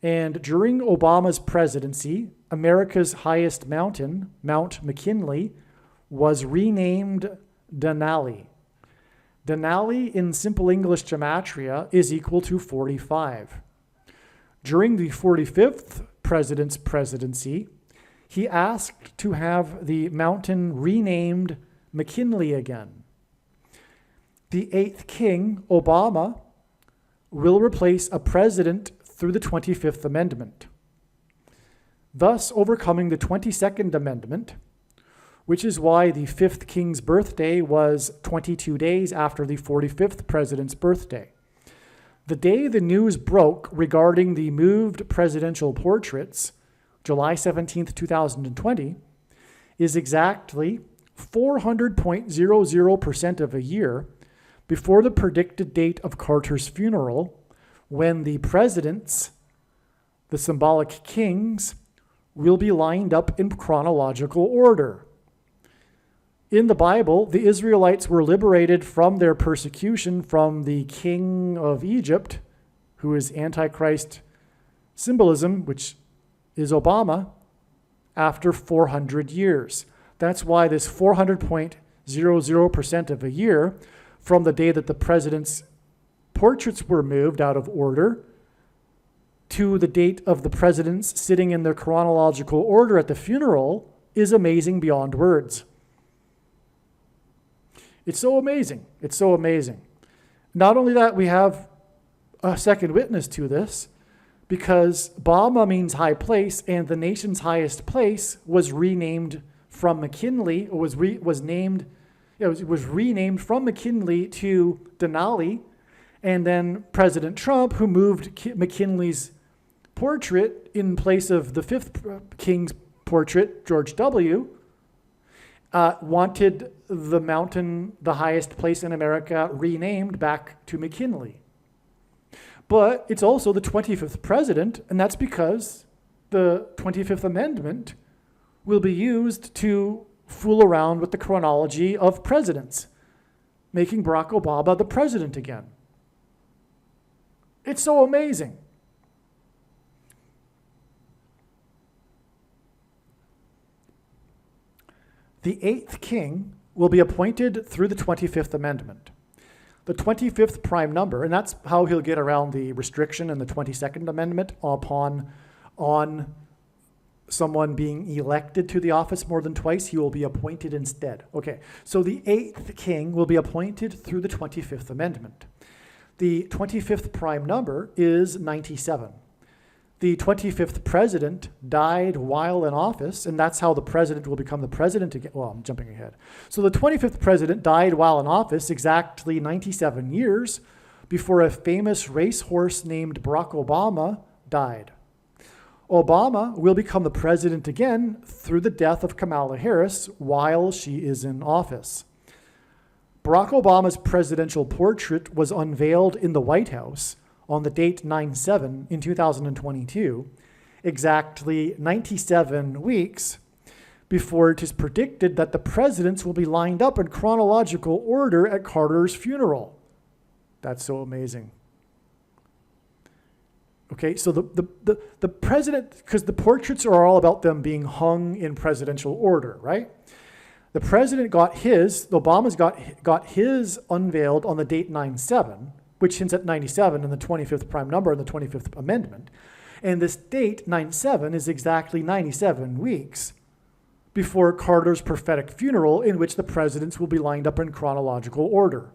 and during Obama's presidency, America's highest mountain, Mount McKinley, was renamed Denali. Denali in Simple English Gematria is equal to 45. During the 45th president's presidency, he asked to have the mountain renamed McKinley again. The 8th king, Obama, will replace a president through the 25th Amendment, thus overcoming the 22nd Amendment, which is why the 5th king's birthday was 22 days after the 45th president's birthday. The day the news broke regarding the moved presidential portraits, July 17th, 2020, is exactly 400.00% of a year before the predicted date of Carter's funeral, when the presidents, the symbolic kings, will be lined up in chronological order. In the Bible, the Israelites were liberated from their persecution from the king of Egypt, who is Antichrist symbolism, which is Obama, after 400 years. That's why this 400.00% of a year from the day that the president's portraits were moved out of order to the date of the presidents sitting in their chronological order at the funeral is amazing beyond words. It's so amazing. It's so amazing. Not only that, we have a second witness to this, because Bama means high place, and the nation's highest place was renamed from McKinley, or was renamed from McKinley to Denali, and then President Trump, who moved McKinley's portrait in place of the fifth king's portrait, George W., wanted the mountain, the highest place in America, renamed back to McKinley. But it's also the 25th president, and that's because the 25th Amendment will be used to fool around with the chronology of presidents, making Barack Obama the president again. It's so amazing. The 8th king will be appointed through the 25th Amendment. The 25th prime number, and that's how he'll get around the restriction in the 22nd Amendment on someone being elected to the office more than twice. He will be appointed instead. Okay, so the 8th king will be appointed through the 25th Amendment. The 25th prime number is 97. The 25th president died while in office, and that's how the president will become the president again. Well, I'm jumping ahead. So the 25th president died while in office exactly 97 years before a famous racehorse named Barack Obama died. Obama will become the president again through the death of Kamala Harris while she is in office. Barack Obama's presidential portrait was unveiled in the White House on the date 9/7 in 2022, exactly 97 weeks before it is predicted that the presidents will be lined up in chronological order at Carter's funeral. That's so amazing. Okay, so the president, because the portraits are all about them being hung in presidential order, right? The president Obama's got his unveiled on the date 9/7, which hints at 97 and the 25th prime number and the 25th Amendment. And this date, 9/7, is exactly 97 weeks before Carter's prophetic funeral, in which the presidents will be lined up in chronological order.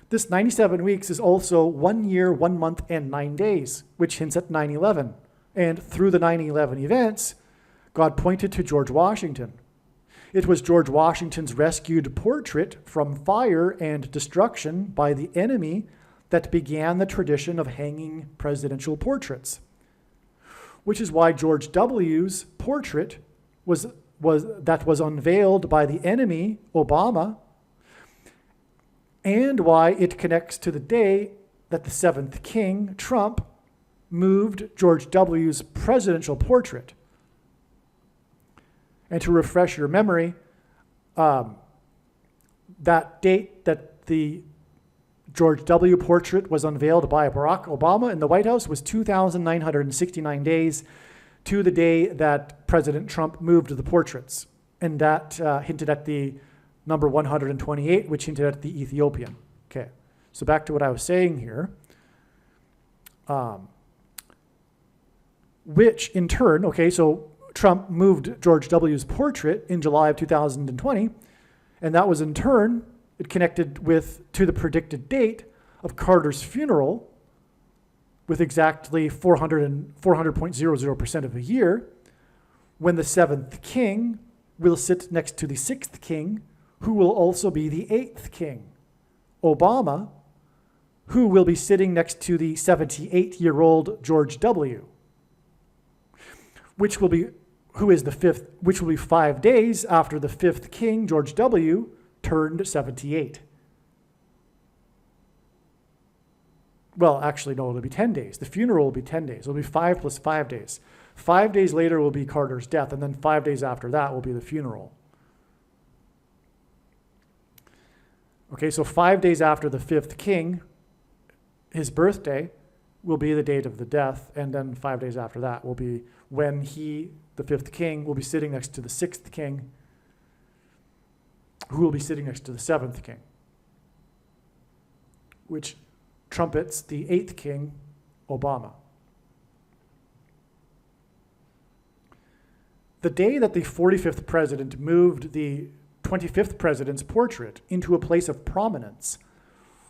This 97 weeks is also 1 year, 1 month, and 9 days, which hints at 9/11. And through the 9/11 events, God pointed to George Washington. It was George Washington's rescued portrait from fire and destruction by the enemy that began the tradition of hanging presidential portraits, which is why George W.'s portrait was unveiled by the enemy, Obama, and why it connects to the day that the 7th king, Trump, moved George W.'s presidential portrait. And to refresh your memory, that date that the George W. portrait was unveiled by Barack Obama in the White House was 2,969 days to the day that President Trump moved the portraits. And that hinted at the number 128, which hinted at the Ethiopian. Okay, so back to what I was saying here. Which in turn, okay, so Trump moved George W.'s portrait in July of 2020, and that was in turn, it connected to the predicted date of Carter's funeral with exactly 400.00% of a year, when the 7th king will sit next to the 6th king, who will also be the 8th king, Obama, who will be sitting next to the 78-year-old George W., which will be 5 days after the 5th king, George W., turned 78. Well, actually, no, it'll be 10 days. The funeral will be 10 days. It'll be 5 plus 5 days. 5 days later will be Carter's death, and then 5 days after that will be the funeral. Okay, so 5 days after the 5th king, his birthday, will be the date of the death, and then 5 days after that will be when the 5th king, will be sitting next to the 6th king, who will be sitting next to the 7th king, which trumpets the 8th king, Obama. The day that the 45th president moved the 25th president's portrait into a place of prominence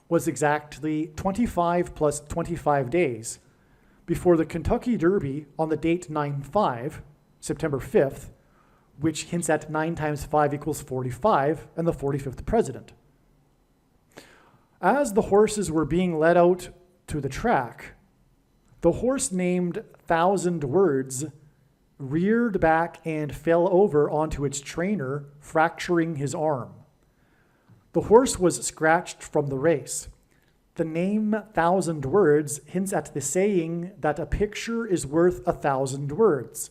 was exactly 25 plus 25 days before the Kentucky Derby on the date 9/5, September 5th, which hints at 9 times 5 equals 45, and the 45th president. As the horses were being led out to the track, the horse named Thousand Words reared back and fell over onto its trainer, fracturing his arm. The horse was scratched from the race. The name Thousand Words hints at the saying that a picture is worth 1,000 words,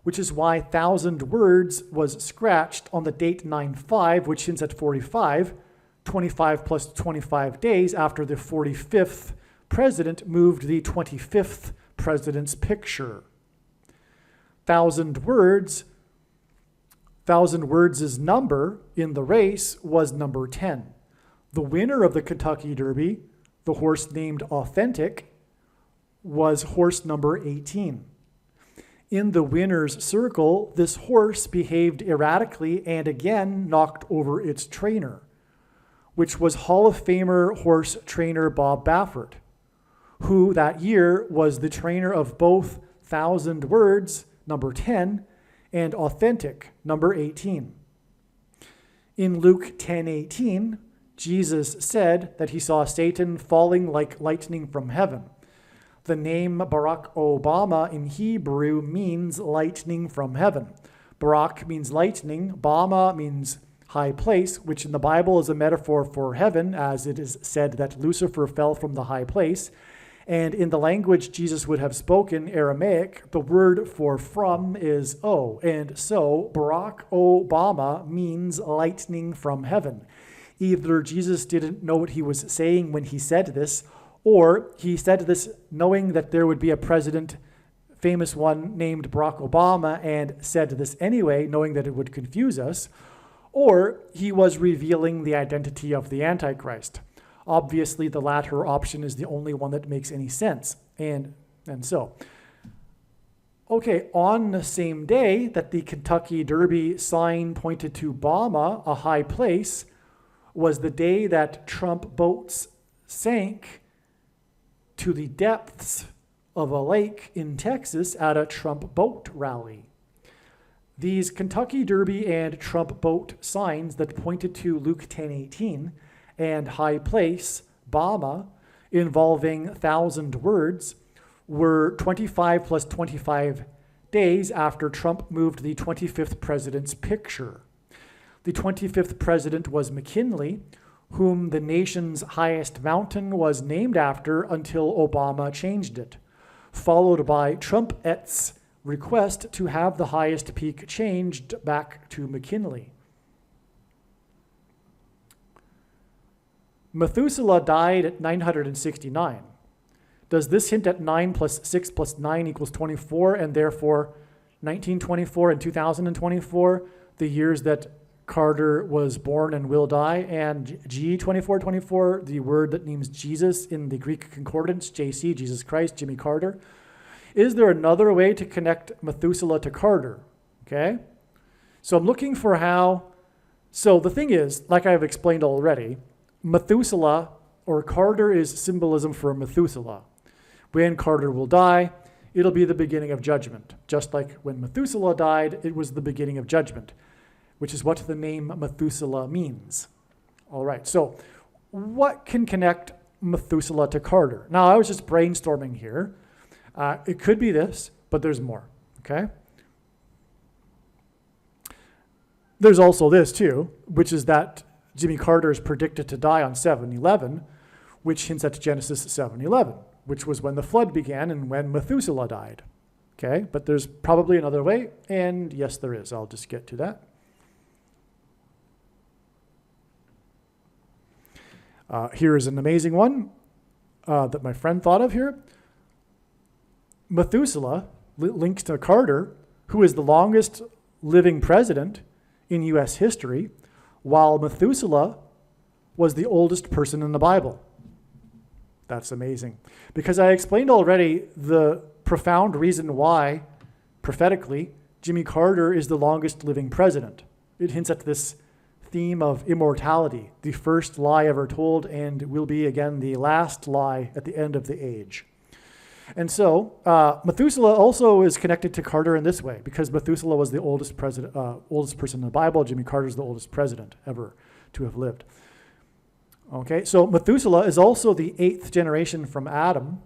which is why Thousand Words was scratched on the date 9/5, which hints at 45, 25 plus 25 days after the 45th president moved the 25th president's picture. Thousand Words' number in the race was number 10. The winner of the Kentucky Derby, the horse named Authentic, was horse number 18. In the winner's circle, this horse behaved erratically and again knocked over its trainer, which was Hall of Famer horse trainer Bob Baffert, who that year was the trainer of both Thousand Words, number 10, and Authentic, number 18. In Luke 10:18, Jesus said that he saw Satan falling like lightning from heaven. The name Barack Obama in Hebrew means lightning from heaven. Barack means lightning, Obama means high place, which in the Bible is a metaphor for heaven, as it is said that Lucifer fell from the high place. And in the language Jesus would have spoken, Aramaic, the word for from is O. And so Barack Obama means lightning from heaven. Either Jesus didn't know what he was saying when he said this, or he said this knowing that there would be a president, famous one, named Barack Obama, and said this anyway, knowing that it would confuse us, or he was revealing the identity of the Antichrist. Obviously, the latter option is the only one that makes any sense. And so, okay, on the same day that the Kentucky Derby sign pointed to Bama, a high place, was the day that Trump boats sank to the depths of a lake in Texas at a Trump boat rally. These Kentucky Derby and Trump boat signs that pointed to Luke 10:18 and high place, Bama, involving Thousand Words, were 25 plus 25 days after Trump moved the 25th president's picture. The 25th president was McKinley, whom the nation's highest mountain was named after until Obama changed it, followed by Trumpet's request to have the highest peak changed back to McKinley. Methuselah died at 969. Does this hint at 9 plus 6 plus 9 equals 24, and therefore 1924 and 2024, the years that Carter was born and will die, and G2424, the word that means Jesus in the Greek concordance, JC, Jesus Christ, Jimmy Carter. Is there another way to connect Methuselah to Carter? Okay, so I'm looking for how. So the thing is, like I've explained already, Methuselah or Carter is symbolism for Methuselah. When Carter will die, it'll be the beginning of judgment. Just like when Methuselah died, it was the beginning of judgment, which is what the name Methuselah means. All right, so what can connect Methuselah to Carter? Now, I was just brainstorming here. It could be this, but there's more, okay? There's also this too, which is that Jimmy Carter is predicted to die on 7/11, which hints at Genesis 7:11, which was when the flood began and when Methuselah died. Okay, but there's probably another way, and yes, there is. I'll just get to that. Here is an amazing one that my friend thought of here. Methuselah links to Carter, who is the longest living president in U.S. history, while Methuselah was the oldest person in the Bible. That's amazing. Because I explained already the profound reason why, prophetically, Jimmy Carter is the longest living president. It hints at this theme of immortality, the first lie ever told, and will be again the last lie at the end of the age. And so Methuselah also is connected to Carter in this way, because Methuselah was the oldest person in the Bible. Jimmy Carter is the oldest president ever to have lived. Okay, so Methuselah is also the 8th generation from Adam.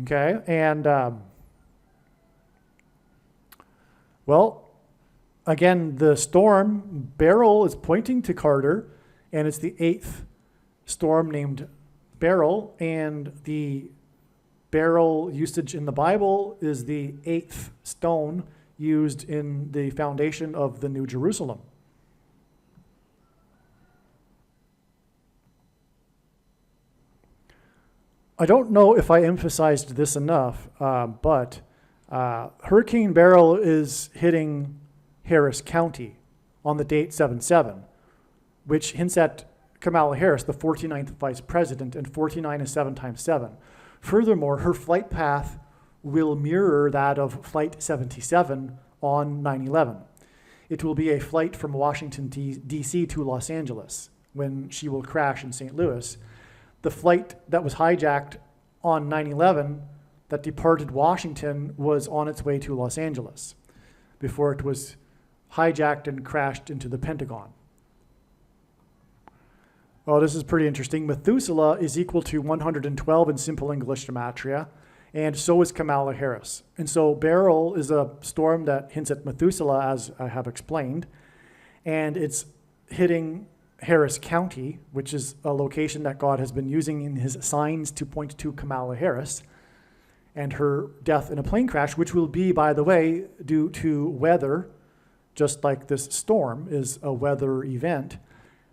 Okay, and well, again, the storm Beryl is pointing to Carter, and it's the 8th storm named Beryl, and the Beryl usage in the Bible is the 8th stone used in the foundation of the New Jerusalem. I don't know if I emphasized this enough, but Hurricane Beryl is hitting Harris County on the date 7/7, which hints at Kamala Harris, the 49th vice president, and 49 is 7 times 7. Furthermore, her flight path will mirror that of Flight 77 on 9/11. It will be a flight from Washington, D.C. to Los Angeles when she will crash in St. Louis. The flight that was hijacked on 9/11 that departed Washington was on its way to Los Angeles before it was hijacked and crashed into the Pentagon. Oh, this is pretty interesting. Methuselah is equal to 112 in simple English gematria, and so is Kamala Harris. And so Beryl is a storm that hints at Methuselah, as I have explained, and it's hitting Harris County, which is a location that God has been using in his signs to point to Kamala Harris and her death in a plane crash, which will be, by the way, due to weather, just like this storm is a weather event.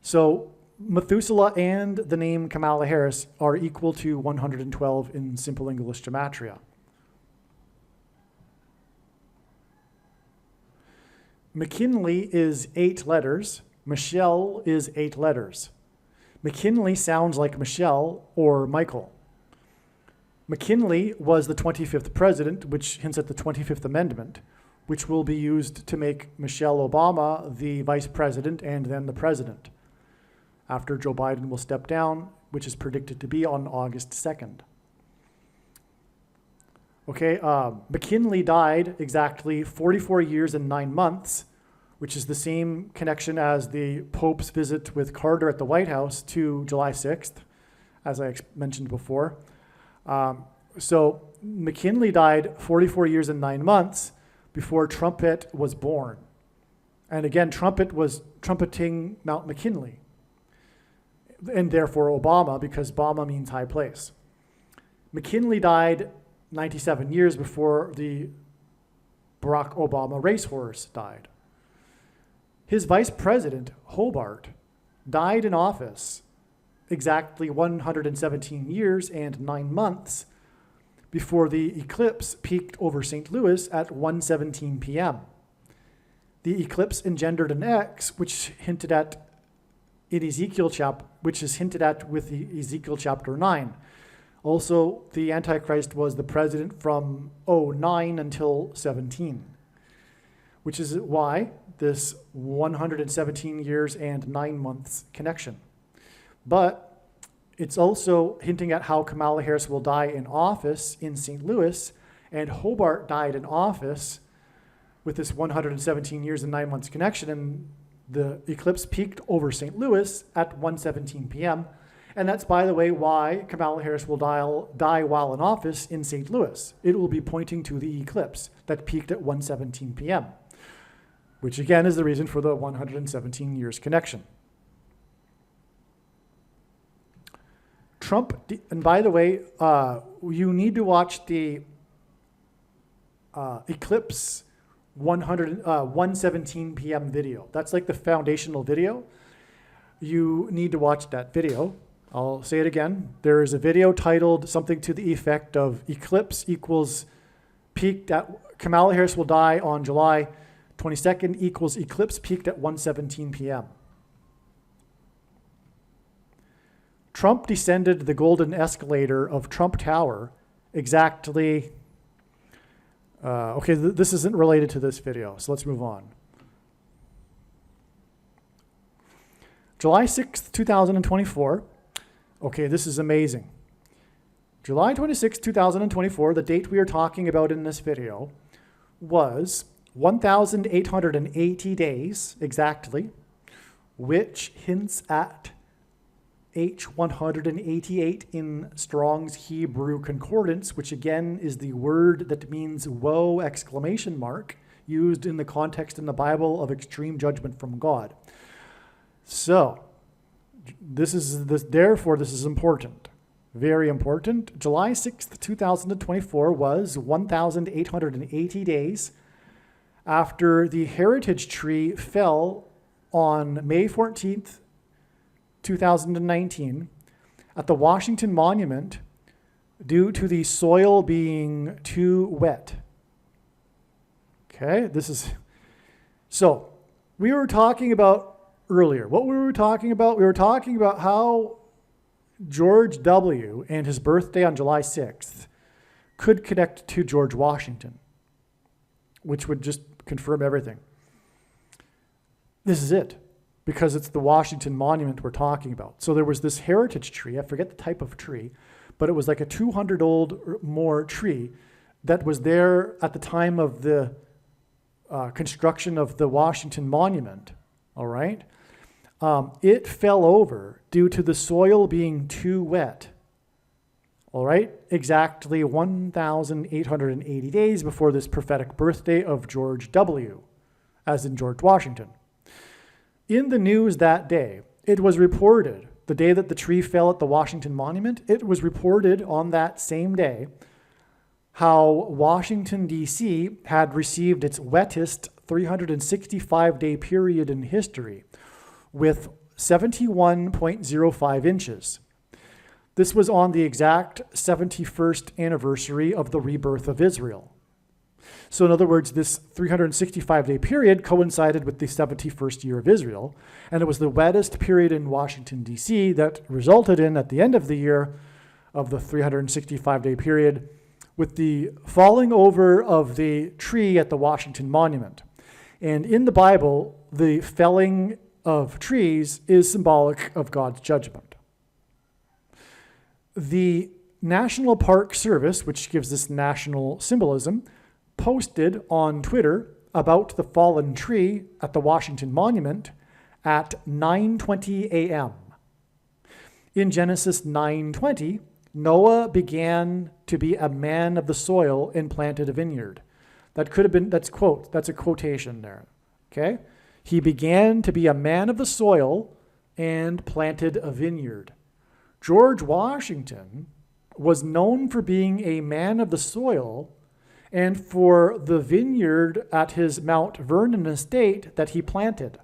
So Methuselah and the name Kamala Harris are equal to 112 in simple English gematria. McKinley is 8 letters. Michelle is 8 letters. McKinley sounds like Michelle or Michael. McKinley was the 25th president, which hints at the 25th Amendment, which will be used to make Michelle Obama the vice president and then the president, after Joe Biden will step down, which is predicted to be on August 2nd. Okay, McKinley died exactly 44 years and 9 months, which is the same connection as the Pope's visit with Carter at the White House to July 6th, as I mentioned before. So McKinley died 44 years and 9 months before Trumpet was born. And again, Trumpet was trumpeting Mount McKinley, and therefore Obama, because Obama means high place. McKinley died 97 years before the Barack Obama racehorse died. His vice president, Hobart, died in office exactly 117 years and 9 months before the eclipse peaked over St. Louis at 1:17 p.m. The eclipse engendered an X, which hinted at which is hinted at with Ezekiel chapter 9. Also, the Antichrist was the president from 09 until 17, which is why this 117 years and 9 months connection. But it's also hinting at how Kamala Harris will die in office in St. Louis, and Hobart died in office with this 117 years and 9 months connection, and the eclipse peaked over St. Louis at 1:17 p.m., and that's, by the way, why Kamala Harris will die while in office in St. Louis. It will be pointing to the eclipse that peaked at 1:17 p.m., which again is the reason for the 117 years connection. Trump, and by the way, you need to watch the eclipse 1:17 p.m. video. That's like the foundational video. You need to watch that video. I'll say it again. There is a video titled something to the effect of eclipse equals peaked at, Kamala Harris will die on July 22nd equals eclipse peaked at 1:17 p.m. Trump descended the golden escalator of Trump Tower exactly, this isn't related to this video, so let's move on. July 6th, 2024. Okay, this is amazing. July 26th, 2024, the date we are talking about in this video, was 1,880 days exactly, which hints at H188 in Strong's Hebrew Concordance, which again is the word that means woe, exclamation mark, used in the context in the Bible of extreme judgment from God. So, therefore this is important. Very important. July 6th, 2024 was 1,880 days after the heritage tree fell on May 14th, 2019 at the Washington Monument due to the soil being too wet. Okay, so we were talking about earlier. What we were talking about? We were talking about how George W. and his birthday on July 6th could connect to George Washington, which would just confirm everything. This is it, because it's the Washington Monument we're talking about. So there was this heritage tree, I forget the type of tree, but it was like a 200-old or more tree that was there at the time of the construction of the Washington Monument, all right? It fell over due to the soil being too wet, all right? Exactly 1,880 days before this prophetic birthday of George W., as in George Washington. In the news that day, it was reported, the day that the tree fell at the Washington Monument, it was reported on that same day how Washington, D.C. had received its wettest 365-day period in history with 71.05 inches. This was on the exact 71st anniversary of the rebirth of Israel. So in other words, this 365-day period coincided with the 71st year of Israel, and it was the wettest period in Washington, D.C. that resulted in, at the end of the year of the 365-day period, with the falling over of the tree at the Washington Monument. And in the Bible, the felling of trees is symbolic of God's judgment. The National Park Service, which gives this national symbolism, posted on Twitter about the fallen tree at the Washington Monument at 9:20 a.m. In Genesis 9:20, Noah began to be a man of the soil and planted a vineyard. That could have been, that's a quotation there, okay? He began to be a man of the soil and planted a vineyard. George Washington was known for being a man of the soil and for the vineyard at his Mount Vernon estate that he planted.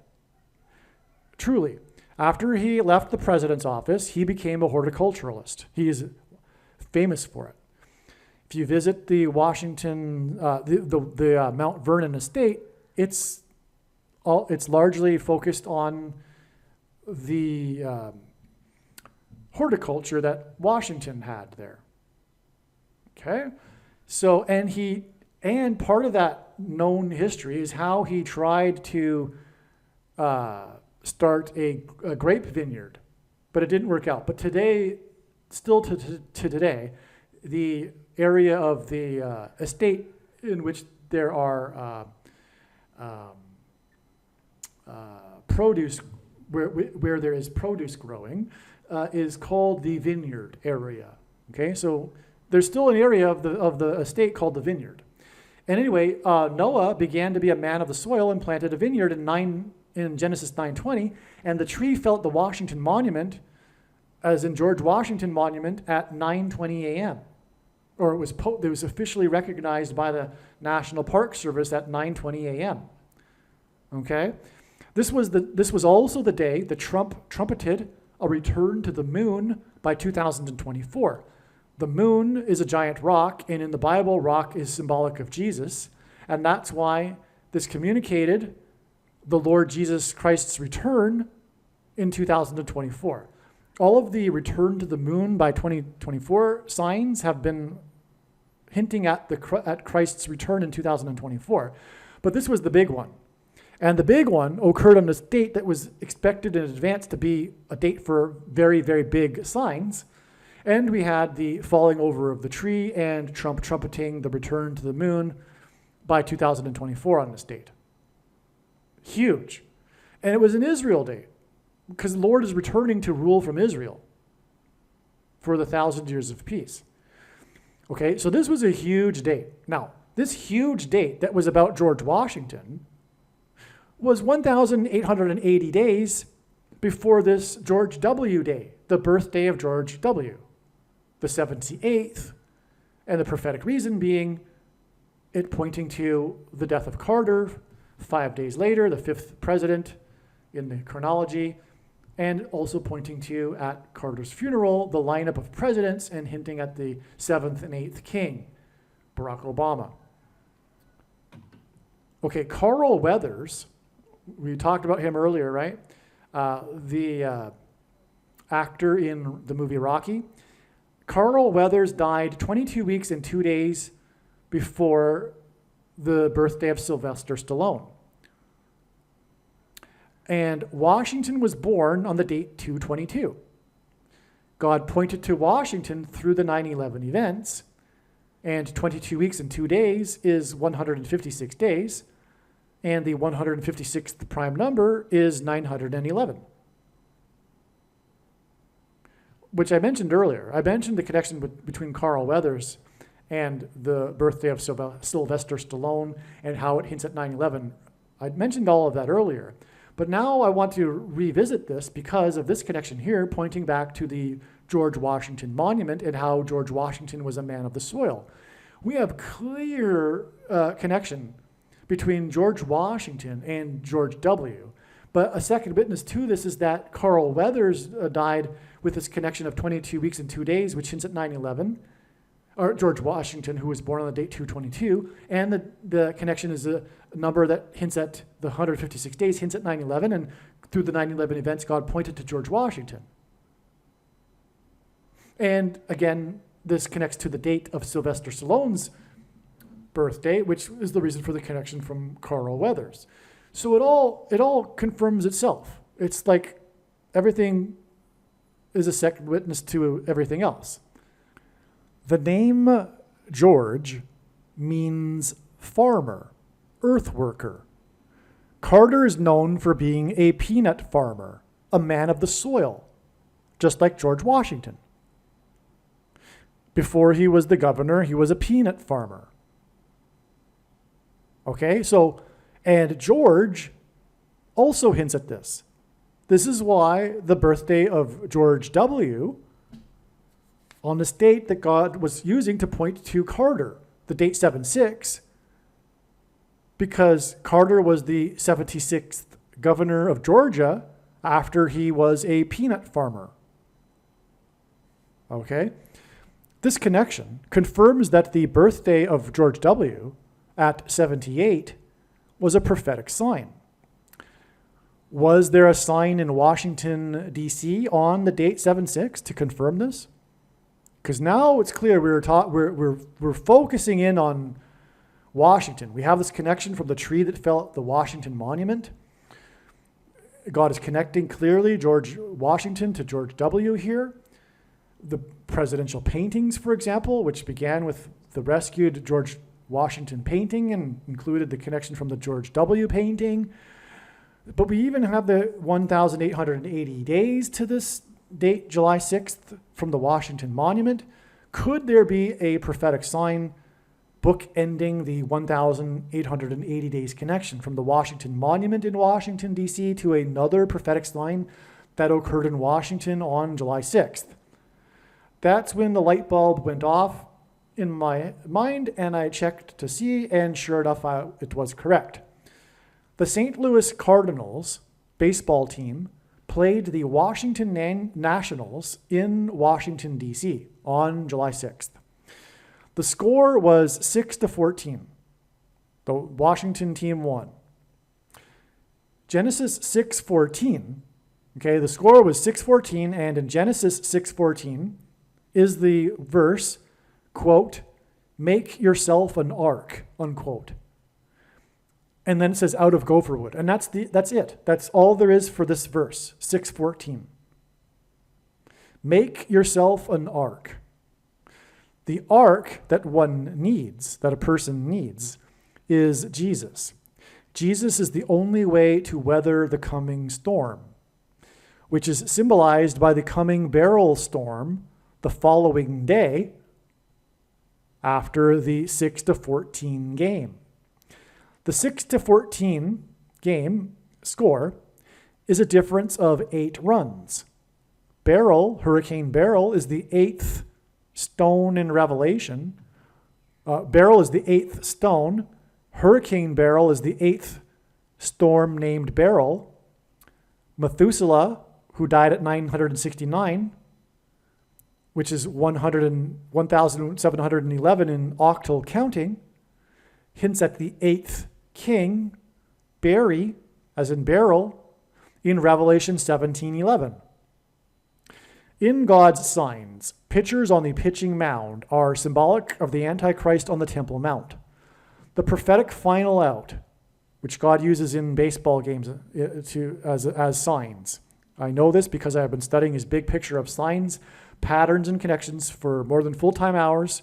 Truly, after he left the president's office, he became a horticulturalist. He is famous for it. If you visit the Washington, the Mount Vernon estate, it's largely focused on the horticulture that Washington had there. Okay, so and part of that known history is how he tried to start a grape vineyard, but it didn't work out. But today, still to today, the area of the estate in which there are produce, where there is produce growing, is called the vineyard area. Okay, so there's still an area of the estate called the vineyard. And anyway, Noah began to be a man of the soil and planted a vineyard in Genesis 9:20, and the tree fell at the Washington Monument, as in George Washington Monument, at 9:20 a.m. Or it was officially recognized by the National Park Service at 9:20 a.m. Okay, this was also the day that Trump trumpeted a return to the moon by 2024. The moon is a giant rock, and in the Bible, rock is symbolic of Jesus, and that's why this communicated the Lord Jesus Christ's return in 2024. All of the return to the moon by 2024 signs have been hinting at Christ's return in 2024, but this was the big one. And the big one occurred on this date that was expected in advance to be a date for very, very big signs. And we had the falling over of the tree and Trump trumpeting the return to the moon by 2024 on this date. Huge. And it was an Israel date because the Lord is returning to rule from Israel for the 1,000 years of peace. Okay, so this was a huge date. Now, this huge date that was about George Washington was 1,880 days before this George W. Day, the birthday of George W., the 78th, and the prophetic reason being it pointing to the death of Carter 5 days later, the 5th president in the chronology, and also pointing to, at Carter's funeral, the lineup of presidents and hinting at the 7th and 8th king, Barack Obama. Okay, Carl Weathers, we talked about him earlier, right? The actor in the movie Rocky. Carl Weathers died 22 weeks and 2 days before the birthday of Sylvester Stallone. And Washington was born on the date 2/22. God pointed to Washington through the 9/11 events, and 22 weeks and 2 days is 156 days, and the 156th prime number is 911. Which I mentioned earlier. I mentioned the connection between Carl Weathers and the birthday of Sylvester Stallone and how it hints at 9/11. I mentioned all of that earlier. But now I want to revisit this because of this connection here, pointing back to the George Washington Monument and how George Washington was a man of the soil. We have clear connection between George Washington and George W. But a second witness to this is that Carl Weathers died with this connection of 22 weeks and 2 days, which hints at 9/11, or George Washington, who was born on the date 2/22, and the connection is a number that hints at the 156 days, hints at 9/11, and through the 9/11 events, God pointed to George Washington. And again, this connects to the date of Sylvester Stallone's birthday, which is the reason for the connection from Carl Weathers. So it all confirms itself. It's like everything is a second witness to everything else. The name George means farmer, earth worker. Carter is known for being a peanut farmer, a man of the soil, just like George Washington. Before he was the governor, he was a peanut farmer. Okay, so, and George also hints at this. This is why the birthday of George W. on this date that God was using to point to Carter, the date 7/6, because Carter was the 76th governor of Georgia after he was a peanut farmer. Okay? This connection confirms that the birthday of George W. at 78 was a prophetic sign. Was there a sign in Washington, D.C. on the date 7/6 to confirm this? Because now it's clear we're focusing in on Washington. We have this connection from the tree that fell at the Washington Monument. God is connecting clearly George Washington to George W. here. The presidential paintings, for example, which began with the rescued George Washington painting and included the connection from the George W. painting. But we even have the 1,880 days to this date, July 6th, from the Washington Monument. Could there be a prophetic sign bookending the 1,880 days connection from the Washington Monument in Washington, D.C. to another prophetic sign that occurred in Washington on July 6th? That's when the light bulb went off in my mind, and I checked to see, and sure enough, it was correct. The St. Louis Cardinals baseball team played the Washington Nationals in Washington, D.C. on July 6th. The score was 6-14. The Washington team won. Genesis 6:14, okay, the score was 6:14, and in Genesis 6:14 is the verse, quote, "Make yourself an ark," unquote. And then it says out of gopher wood. And that's it. That's all there is for this verse, 6:14. Make yourself an ark. The ark that one needs, that a person needs, is Jesus. Jesus is the only way to weather the coming storm, which is symbolized by the coming beryl storm the following day after the 6-14 game. The 6-14 game score is a difference of 8 runs. Beryl, Hurricane Beryl, is the 8th stone in Revelation. Beryl is the 8th stone. Hurricane Beryl is the 8th storm named Beryl. Methuselah, who died at 969, which is 1,711 in octal counting, hints at the 8th king, Beri, as in beryl, in Revelation 17:11. In God's signs, pitchers on the pitching mound are symbolic of the Antichrist on the Temple Mount. The prophetic final out, which God uses in baseball games as signs. I know this because I have been studying his big picture of signs, patterns, and connections for more than full-time hours,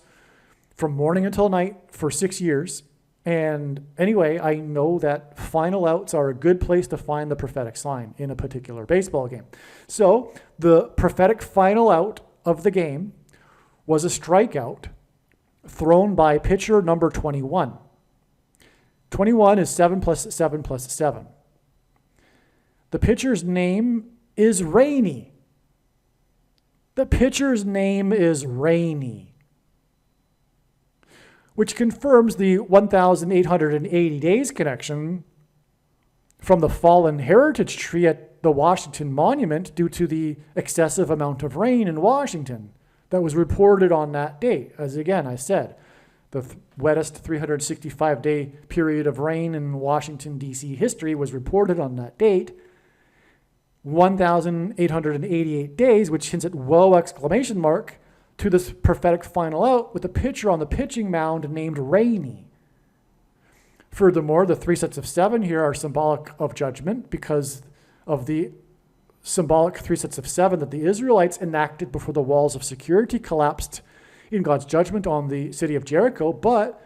from morning until night for 6 years. And anyway, I know that final outs are a good place to find the prophetic sign in a particular baseball game. So the prophetic final out of the game was a strikeout thrown by pitcher number 21. 21 is 7 plus 7 plus 7. The pitcher's name is Rainy. The pitcher's name is Rainy, which confirms the 1,880 days connection from the fallen heritage tree at the Washington Monument due to the excessive amount of rain in Washington that was reported on that date. As again, I said, the wettest 365-day period of rain in Washington, D.C. history was reported on that date. 1,888 days, which hints at whoa exclamation mark, to this prophetic final out with a pitcher on the pitching mound named Rainy. Furthermore, the 3 sets of 7 here are symbolic of judgment because of the symbolic 3 sets of 7 that the Israelites enacted before the walls of security collapsed in God's judgment on the city of Jericho. But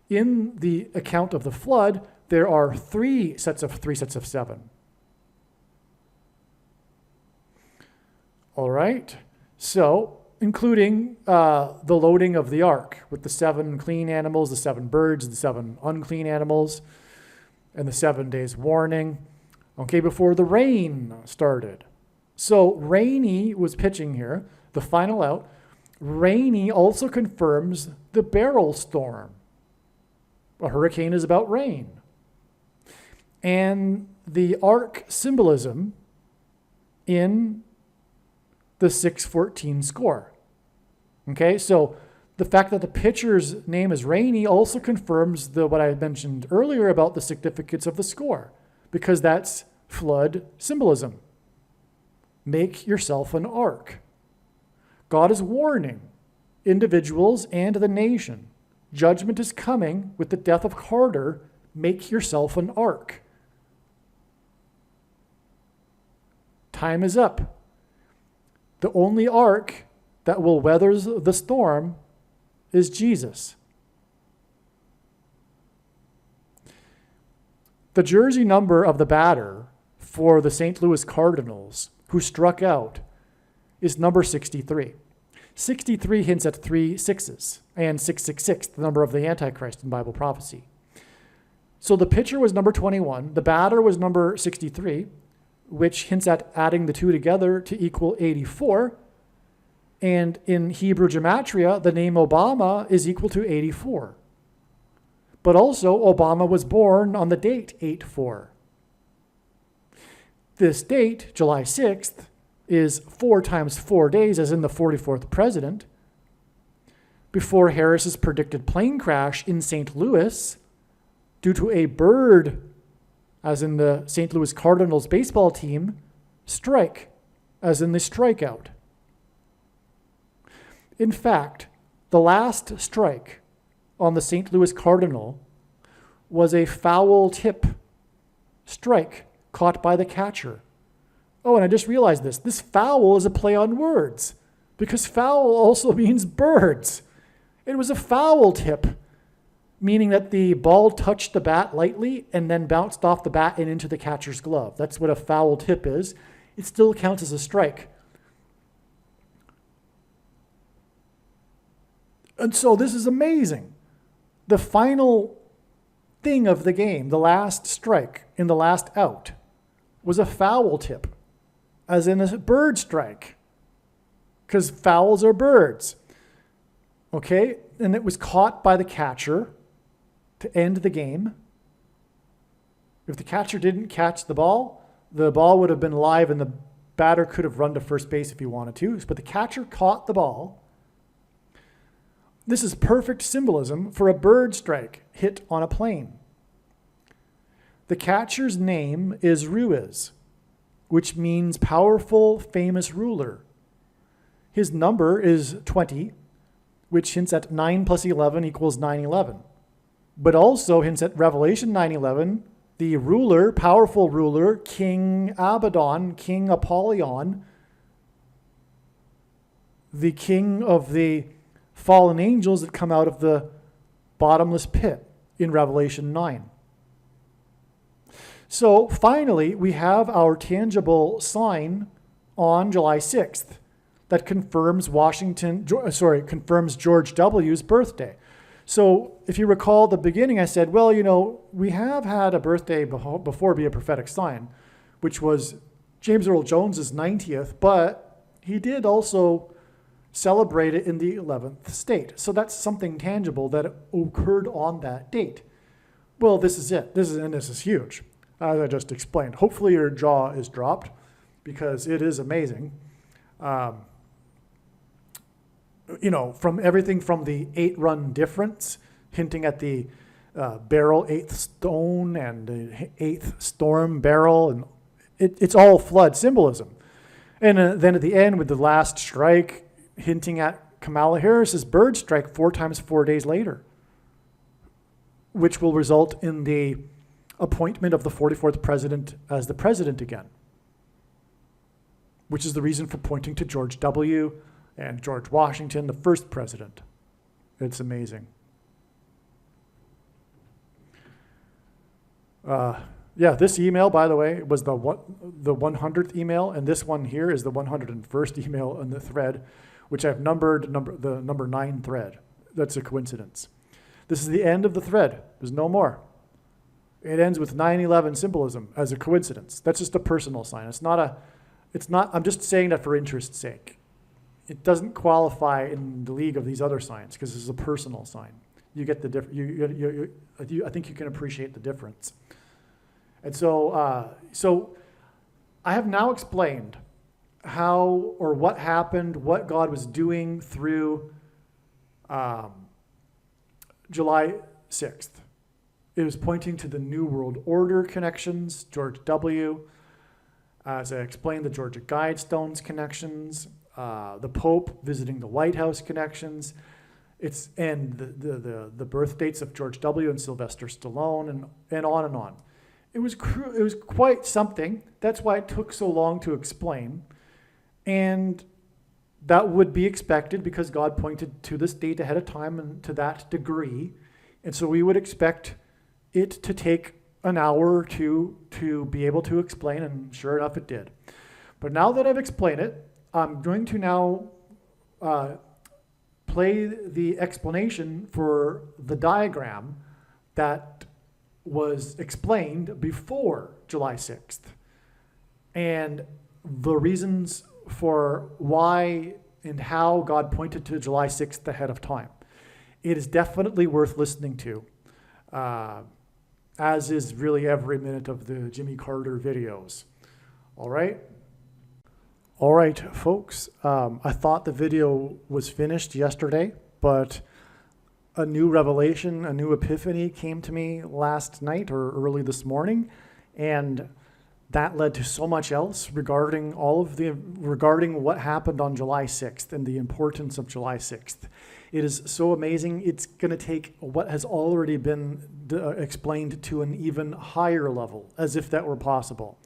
in the account of the flood, there are 3 sets of 7. All right, so including the loading of the ark with the 7 clean animals, the 7 birds, the 7 unclean animals, and the 7 days warning, okay, before the rain started. So Rainy was pitching here, the final out. Rainy also confirms the beryl storm. A hurricane is about rain. And the ark symbolism in the 6-14 score. Okay, so the fact that the pitcher's name is Rainy also confirms what I mentioned earlier about the significance of the score, because that's flood symbolism. Make yourself an ark. God is warning individuals and the nation. Judgment is coming with the death of Carter. Make yourself an ark. Time is up. The only ark that will weather the storm is Jesus. The jersey number of the batter for the St. Louis Cardinals, who struck out, is number 63. 63 hints at 3 sixes, and 666, the number of the Antichrist in Bible prophecy. So the pitcher was number 21, the batter was number 63, which hints at adding the 2 together to equal 84. And in Hebrew gematria, the name Obama is equal to 84. But also, Obama was born on the date 8-4. This date, July 6th, is 4 times 4 days, as in the 44th president. Before Harris's predicted plane crash in St. Louis due to a bird, as in the St. Louis Cardinals baseball team, strike, as in the strikeout. In fact, the last strike on the St. Louis Cardinal was a foul tip strike caught by the catcher. Oh, and I just realized this. This foul is a play on words because foul also means birds. It was a foul tip, meaning that the ball touched the bat lightly and then bounced off the bat and into the catcher's glove. That's what a foul tip is. It still counts as a strike. And so this is amazing. The final thing of the game, the last strike in the last out, was a foul tip, as in a bird strike, because fowls are birds. Okay? And it was caught by the catcher to end the game. If the catcher didn't catch the ball would have been live and the batter could have run to first base if he wanted to. But the catcher caught the ball. This is perfect symbolism for a bird strike hit on a plane. The catcher's name is Ruiz, which means powerful, famous ruler. His number is 20, which hints at 9 plus 11 equals 911. But also hints at Revelation 9:11, the ruler, powerful ruler, King Abaddon, King Apollyon, the king of the fallen angels that come out of the bottomless pit in Revelation 9. So finally, we have our tangible sign on July 6th that confirms confirms George W.'s birthday. So if you recall the beginning, I said, well, we have had a birthday before be a prophetic sign, which was James Earl Jones's 90th, but he did also celebrate it in the 11th state. So that's something tangible that occurred on that date. Well, this is it. This is huge, as I just explained. Hopefully your jaw is dropped because it is amazing. From everything from the 8-run difference, hinting at the barrel 8th stone and the 8th storm barrel, and it's all flood symbolism. And then at the end with the last strike, hinting at Kamala Harris's bird strike 4 times 4 days later, which will result in the appointment of the 44th president as the president again, which is the reason for pointing to George W. and George Washington, the first president. It's amazing. This email, by the way, was the 100th email, and this one here is the 101st email in the thread, which I've numbered the number 9 thread. That's a coincidence. This is the end of the thread. There's no more. It ends with 9/11 symbolism as a coincidence. That's just a personal sign. I'm just saying that for interest's sake. It doesn't qualify in the league of these other signs because this is a personal sign. You get the I think you can appreciate the difference. And so I have now explained how or what happened, what God was doing through July 6th. It was pointing to the New World Order connections, George W. As I explained, the Georgia Guidestones connections, the Pope visiting the White House connections, and the birth dates of George W. and Sylvester Stallone, and on and on. It was quite something. That's why it took so long to explain. And that would be expected because God pointed to this date ahead of time and to that degree. And so we would expect it to take an hour or two to be able to explain, and sure enough it did. But now that I've explained it, I'm going to now play the explanation for the diagram that was explained before July 6th and the reasons for why and how God pointed to July 6th ahead of time. It is definitely worth listening to, as is really every minute of the Jimmy Carter videos. All right, folks. I thought the video was finished yesterday, but a new revelation, a new epiphany came to me last night or early this morning, and that led to so much else regarding what happened on July 6th and the importance of July 6th. It is so amazing. It's going to take what has already been explained to an even higher level, as if that were possible.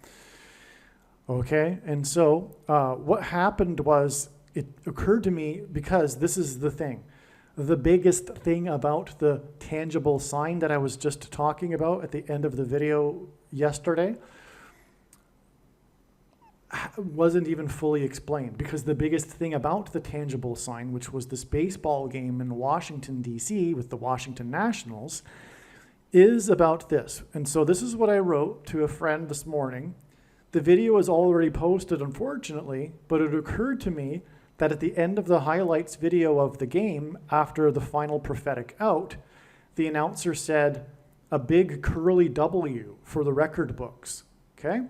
Okay, and so what happened was, it occurred to me, because this is the thing. The biggest thing about the tangible sign that I was just talking about at the end of the video yesterday wasn't even fully explained, because the biggest thing about the tangible sign, which was this baseball game in Washington, D.C. with the Washington Nationals, is about this. And so this is what I wrote to a friend this morning. The video is already posted, unfortunately, but it occurred to me that at the end of the highlights video of the game, after the final prophetic out, the announcer said, "A big curly W for the record books." Okay?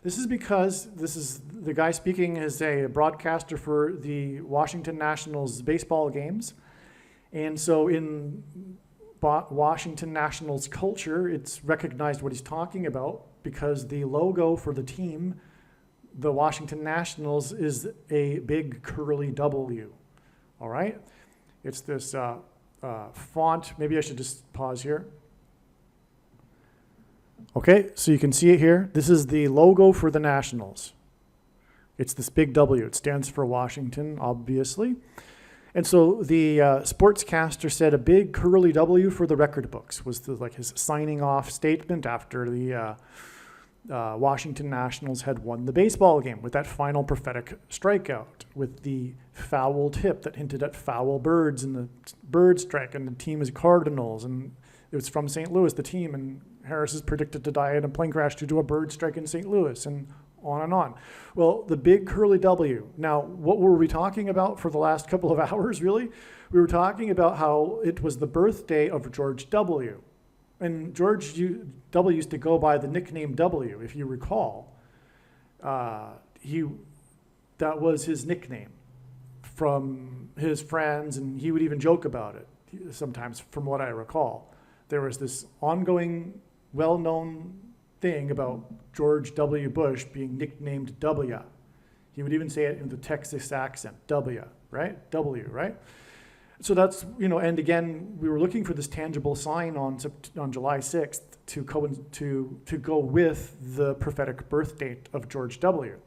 This is because the guy speaking is a broadcaster for the Washington Nationals baseball games. And so in Washington Nationals culture, it's recognized what he's talking about, because the logo for the team, the Washington Nationals, is a big curly W. All right? It's this font. Maybe I should just pause here. Okay, so you can see it here. This is the logo for the Nationals. It's this big W. It stands for Washington, obviously. And so the sportscaster said, "A big curly W for the record books," was his signing off statement after the Washington Nationals had won the baseball game with that final prophetic strikeout, with the foul tip that hinted at foul birds in the bird strike, and the team is Cardinals, and it was from St. Louis, the team, and Harris is predicted to die in a plane crash due to a bird strike in St. Louis, and on and on. Well, the big curly W. Now, what were we talking about for the last couple of hours, really? We were talking about how it was the birthday of George W. And George W. used to go by the nickname W, if you recall. That was his nickname from his friends, and he would even joke about it sometimes, from what I recall. There was this ongoing, well-known thing about George W. Bush being nicknamed W. He would even say it in the Texas accent, W, right? W, right? So that's, and again, we were looking for this tangible sign on July 6th to go with the prophetic birth date of George W.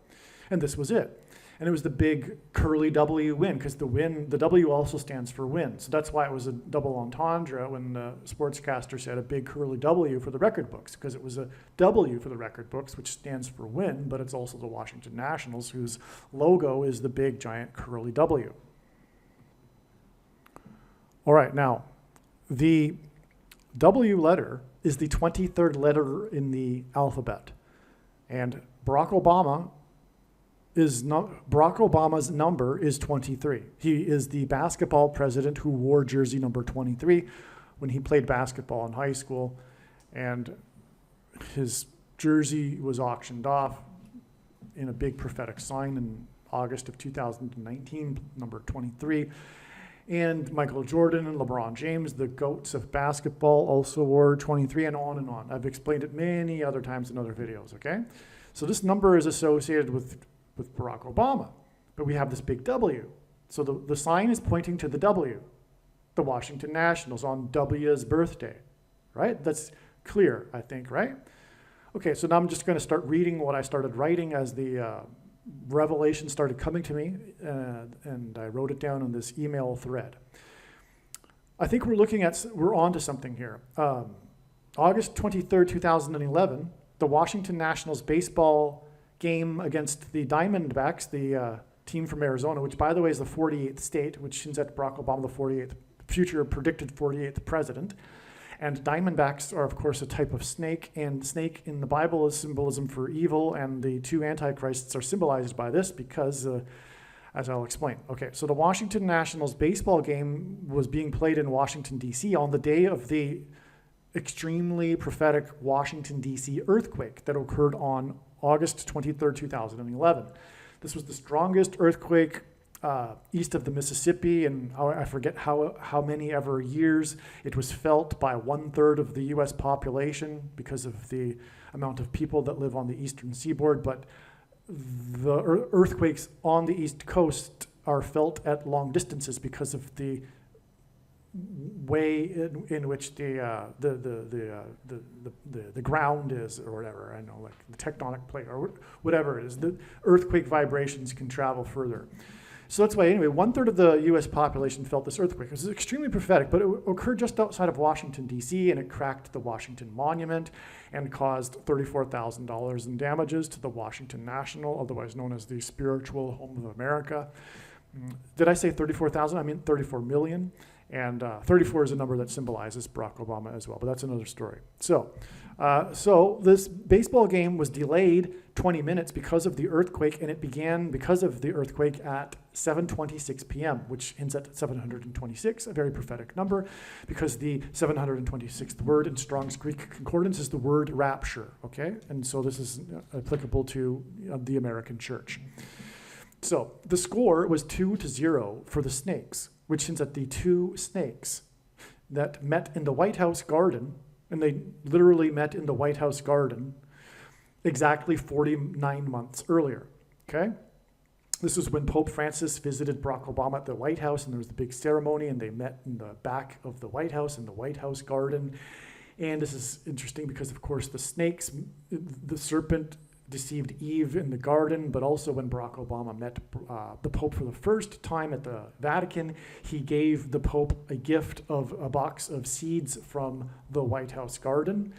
And this was it. And it was the big curly W win, because the W also stands for win. So that's why it was a double entendre when the sportscaster said a big curly W for the record books, because it was a W for the record books, which stands for win, but it's also the Washington Nationals, whose logo is the big giant curly W. All right, now, the W letter is the 23rd letter in the alphabet. And Barack Obama's number is 23. He is the basketball president who wore jersey number 23 when he played basketball in high school, and his jersey was auctioned off in a big prophetic sign in August of 2019, number 23. And Michael Jordan and LeBron James, the GOATs of basketball, also wore 23, and on and on. I've explained it many other times in other videos, okay? So this number is associated with Barack Obama, but we have this big W. So the sign is pointing to the W, the Washington Nationals, on W's birthday, right? That's clear, I think, right? Okay, so now I'm just going to start reading what I started writing as the revelation started coming to me, and I wrote it down in this email thread. I think we're onto something here. August 23rd, 2011, the Washington Nationals baseball game against the Diamondbacks, the team from Arizona, which, by the way, is the 48th state, which hints at Barack Obama, the future predicted 48th president. And Diamondbacks are, of course, a type of snake, and snake in the Bible is symbolism for evil, and the two antichrists are symbolized by this because, as I'll explain. Okay, so the Washington Nationals baseball game was being played in Washington, D.C. on the day of the extremely prophetic Washington, D.C. earthquake that occurred on August 23rd, 2011. This was the strongest earthquake east of the Mississippi, and I forget how many ever years it was felt by 1/3 of the U.S. population because of the amount of people that live on the eastern seaboard. But the earthquakes on the East Coast are felt at long distances because of the way in which the ground is, or whatever. I know, like the tectonic plate or whatever it is. The earthquake vibrations can travel further. So that's why, anyway, 1/3 of the U.S. population felt this earthquake. It was extremely prophetic, but it occurred just outside of Washington, D.C., and it cracked the Washington Monument and caused $34,000 in damages to the Washington National, otherwise known as the spiritual home of America. Did I say 34,000? I mean 34 million. And 34 is a number that symbolizes Barack Obama as well, but that's another story. So this baseball game was delayed 20 minutes because of the earthquake, and it began because of the earthquake at 7:26 p.m., which hints at 726, a very prophetic number, because the 726th word in Strong's Greek Concordance is the word rapture, okay? And so this is applicable to the American church. So the score was 2-0 for the Snakes, which hints at the two snakes that met in the White House garden, and they literally met in the White House garden exactly 49 months earlier, okay? This was when Pope Francis visited Barack Obama at the White House, and there was the big ceremony, and they met in the back of the White House, in the White House garden. And this is interesting because, of course, the snakes, the serpent deceived Eve in the garden, but also when Barack Obama met the Pope for the first time at the Vatican, he gave the Pope a gift of a box of seeds from the White House garden.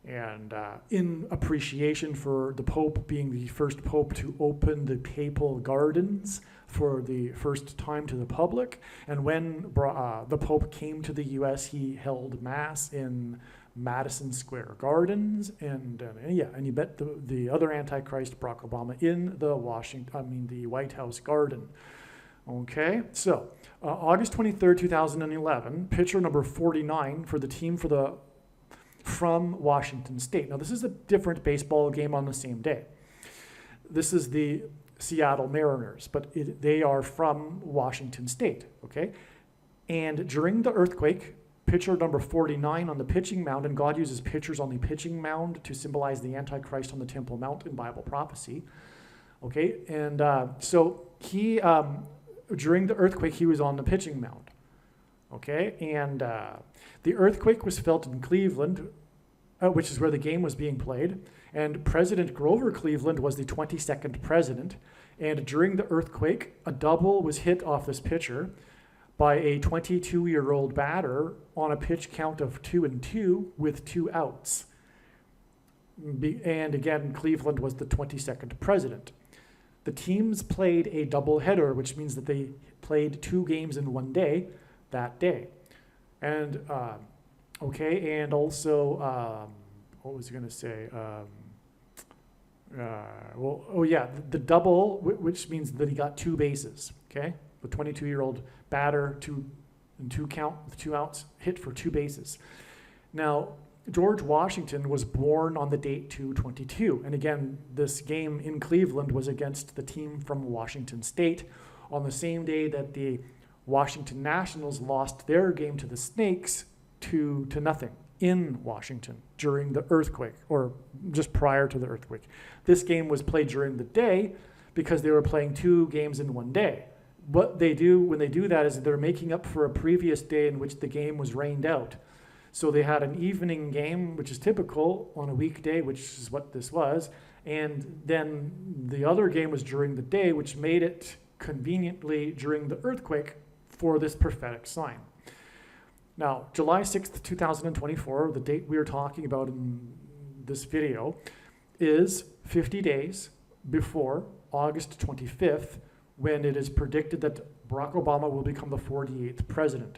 And in appreciation for the Pope being the first Pope to open the papal gardens for the first time to the public, and when the Pope came to the U.S., he held Mass in Madison Square Gardens, and he met the other Antichrist, Barack Obama, in the White House garden. Okay, so August 23rd, 2011, pitcher number 49 for the team from Washington State. Now, this is a different baseball game on the same day. This is the Seattle Mariners, but they are from Washington State, okay? And during the earthquake, pitcher number 49 on the pitching mound, and God uses pitchers on the pitching mound to symbolize the Antichrist on the Temple Mount in Bible prophecy, okay? And so he, during the earthquake, he was on the pitching mound, okay? And the earthquake was felt in Cleveland, which is where the game was being played, and President Grover Cleveland was the 22nd president, and during the earthquake, a double was hit off this pitcher by a 22-year-old batter on a pitch count of 2-2 with 2 outs. And again, Cleveland was the 22nd president. The teams played a doubleheader, which means that they played 2 games in one day that day. And, and also, what was I going to say? The double, which means that he got 2 bases, okay? The 22-year-old batter, 2 outs, hit for 2 bases. Now, George Washington was born on the date 2/22, and again, this game in Cleveland was against the team from Washington State on the same day that the Washington Nationals lost their game to the Snakes 2-0 in Washington during the earthquake, or just prior to the earthquake. This game was played during the day because they were playing 2 games in one day. What they do when they do that is they're making up for a previous day in which the game was rained out. So they had an evening game, which is typical on a weekday, which is what this was, and then the other game was during the day, which made it conveniently during the earthquake for this prophetic sign. Now, July 6th, 2024, the date we are talking about in this video, is 50 days before August 25th, when it is predicted that Barack Obama will become the 48th president.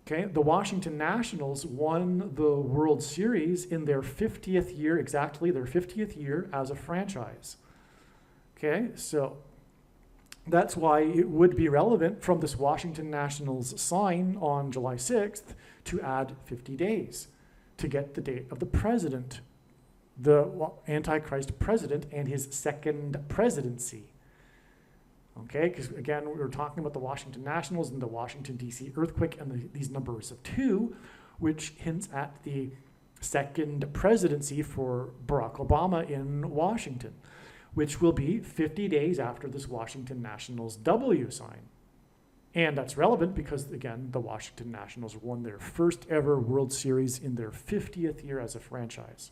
Okay, the Washington Nationals won the World Series in their 50th year, exactly their 50th year as a franchise. Okay, so that's why it would be relevant from this Washington Nationals sign on July 6th to add 50 days to get the date of the president, the Antichrist president, and his second presidency. Okay, because again, we were talking about the Washington Nationals and the Washington, D.C. earthquake and these numbers of 2, which hints at the second presidency for Barack Obama in Washington, which will be 50 days after this Washington Nationals W sign. And that's relevant because, again, the Washington Nationals won their first ever World Series in their 50th year as a franchise.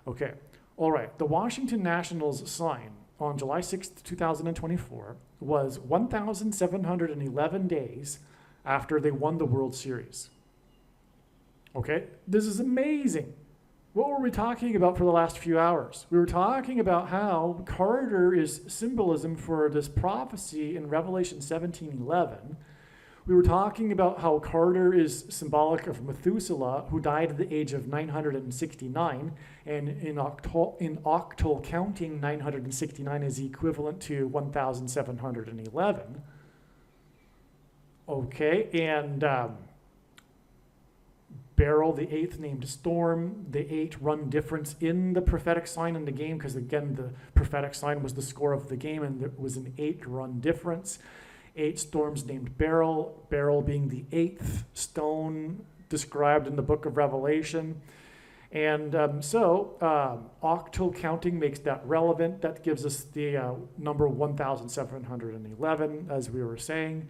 Okay, all right. The Washington Nationals sign on July 6th, 2024 was 1,711 days after they won the World Series. Okay, this is amazing. What were we talking about for the last few hours? We were talking about how Carter is symbolism for this prophecy in Revelation 17:11. We were talking about how Carter is symbolic of Methuselah, who died at the age of 969, and in octal counting, 969 is equivalent to 1,711. Okay, and Beryl, the 8th, named Storm, the 8 run difference in the prophetic sign in the game, because again, the prophetic sign was the score of the game, and there was an 8 run difference. 8 storms named Beryl, Beryl being the 8th stone described in the book of Revelation. And octal counting makes that relevant. That gives us the number 1,711, as we were saying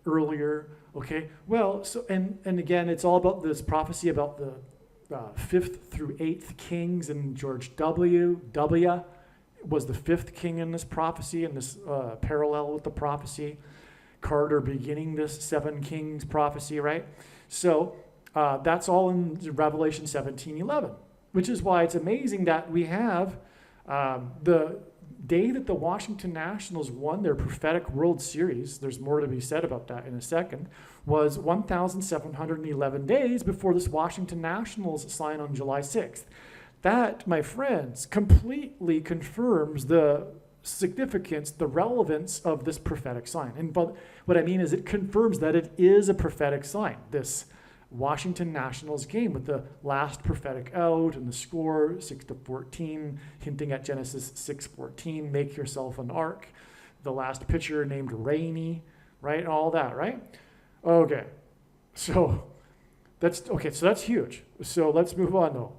earlier. Okay, well, so and again, it's all about this prophecy about the 5th through 8th kings, and George W was the 5th king in this prophecy, and this parallel with the prophecy. Carter beginning this 7 kings prophecy, right? So that's all in Revelation 17:11, which is why it's amazing that we have the day that the Washington Nationals won their prophetic World Series, there's more to be said about that in a second, was 1,711 days before this Washington Nationals sign on July 6th. That, my friends, completely confirms the significance, the relevance of this prophetic sign. And but what I mean is it confirms that it is a prophetic sign, this Washington Nationals game, with the last prophetic out and the score 6-14, hinting at Genesis 6:14, make yourself an ark, the last pitcher named Rainy, right? All that, right? Okay, so that's huge. So let's move on though.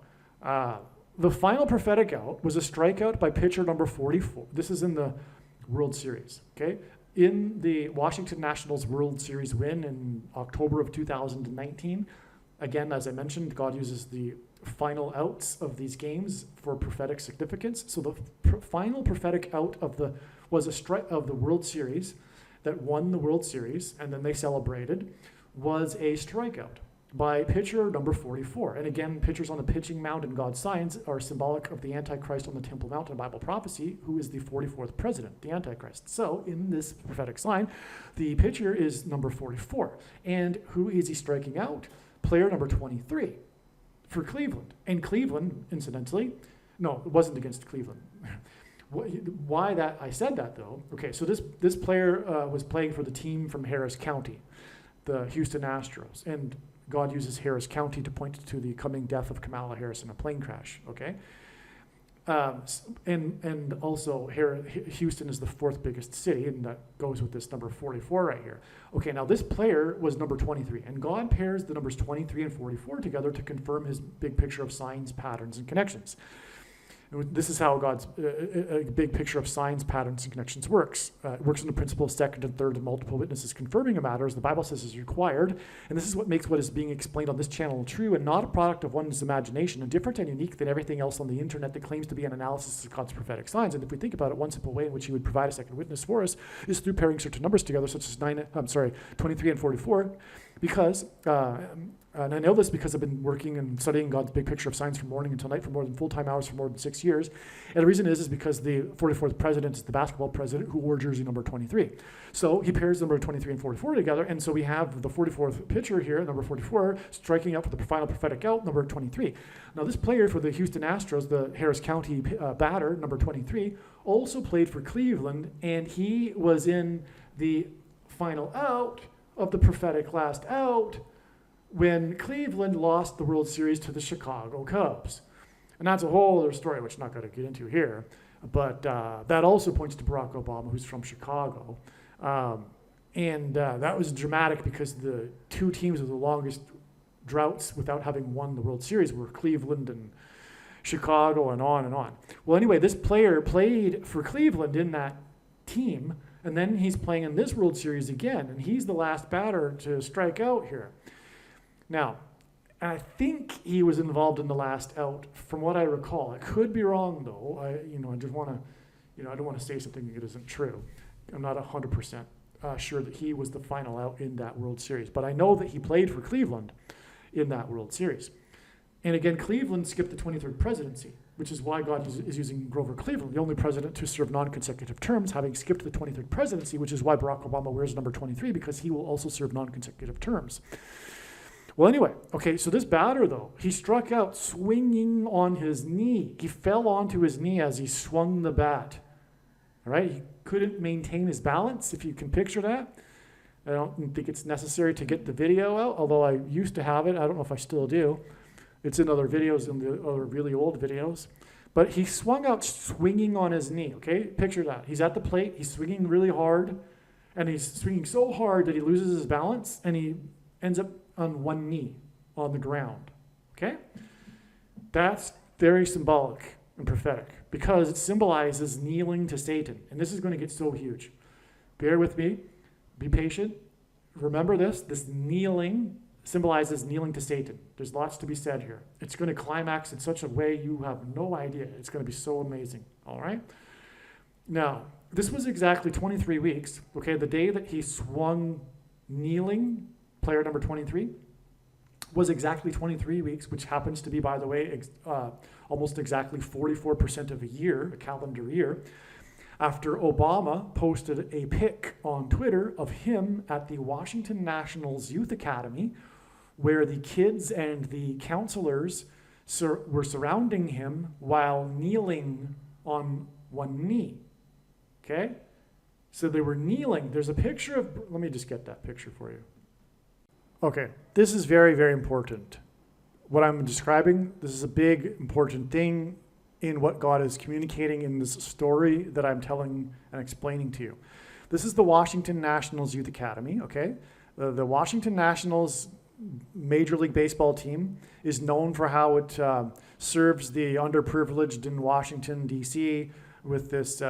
The final prophetic out was a strikeout by pitcher number 44. This is in the World Series, okay? In the Washington Nationals World Series win in October of 2019, again, as I mentioned, God uses the final outs of these games for prophetic significance. So the final prophetic out of the World Series that won the World Series, and then they celebrated, was a strikeout by pitcher number 44. And again, pitchers on the pitching mound in God's signs are symbolic of the Antichrist on the Temple Mount in Bible prophecy, who is the 44th president, the Antichrist. So in this prophetic sign, the pitcher is number 44. And who is he striking out? Player number 23 for Cleveland. And Cleveland, incidentally, no, it wasn't against Cleveland. Why that I said that though? Okay, so this player was playing for the team from Harris County, the Houston Astros, and God uses Harris County to point to the coming death of Kamala Harris in a plane crash, okay? And also Houston is the 4th biggest city, and that goes with this number 44 right here. Okay, now this player was number 23, and God pairs the numbers 23 and 44 together to confirm his big picture of signs, patterns, and connections. This is how God's a big picture of signs, patterns, and connections works. It works on the principle of second and third and multiple witnesses confirming a matter, as the Bible says is required. And this is what makes what is being explained on this channel true and not a product of one's imagination, and different and unique than everything else on the internet that claims to be an analysis of God's prophetic signs. And if we think about it, one simple way in which he would provide a second witness for us is through pairing certain numbers together, such as 23 and 44, because and I know this because I've been working and studying God's big picture of signs from morning until night for more than full-time hours for more than 6 years. And the reason is because the 44th president is the basketball president who wore jersey number 23. So he pairs number 23 and 44 together, and so we have the 44th pitcher here, number 44, striking out for the final prophetic out, number 23. Now this player for the Houston Astros, the Harris County batter, number 23, also played for Cleveland, and he was in the final out of the prophetic last out when Cleveland lost the World Series to the Chicago Cubs. And that's a whole other story, which I'm not going to get into here. But that also points to Barack Obama, who's from Chicago. And that was dramatic because the two teams with the longest droughts without having won the World Series were Cleveland and Chicago, and on and on. Well, anyway, this player played for Cleveland in that team, and then he's playing in this World Series again, and he's the last batter to strike out here. Now, I think he was involved in the last out, from what I recall. I could be wrong, though. I just want to, I don't want to say something that isn't true. I'm not 100% sure that he was the final out in that World Series, but I know that he played for Cleveland in that World Series. And again, Cleveland skipped the 23rd presidency, which is why God is using Grover Cleveland, the only president to serve non-consecutive terms, having skipped the 23rd presidency, which is why Barack Obama wears number 23, because he will also serve non-consecutive terms. Well, anyway, okay, so this batter, though, he struck out swinging on his knee. He fell onto his knee as he swung the bat. All right, he couldn't maintain his balance, if you can picture that. I don't think it's necessary to get the video out, although I used to have it. I don't know if I still do. It's in other videos, in the other really old videos. But he swung out swinging on his knee, okay? Picture that. He's at the plate, he's swinging really hard, and he's swinging so hard that he loses his balance, and he ends up on one knee on the ground, okay? That's very symbolic and prophetic because it symbolizes kneeling to Satan. And this is going to get so huge. Bear with me. Be patient. Remember this kneeling symbolizes kneeling to Satan. There's lots to be said here. It's going to climax in such a way you have no idea. It's going to be so amazing, all right? Now, this was exactly 23 weeks, okay? The day that he swung kneeling, player number 23, was exactly 23 weeks, which happens to be, by the way, almost exactly 44% of a year, a calendar year, after Obama posted a pic on Twitter of him at the Washington Nationals Youth Academy, where the kids and the counselors were surrounding him while kneeling on one knee. Okay? So they were kneeling. There's a picture of, let me just get that picture for you. Okay, this is very, very important. What I'm describing, this is a big, important thing in what God is communicating in this story that I'm telling and explaining to you. This is the Washington Nationals Youth Academy, okay? The Washington Nationals Major League Baseball team is known for how it serves the underprivileged in Washington, D.C. with this,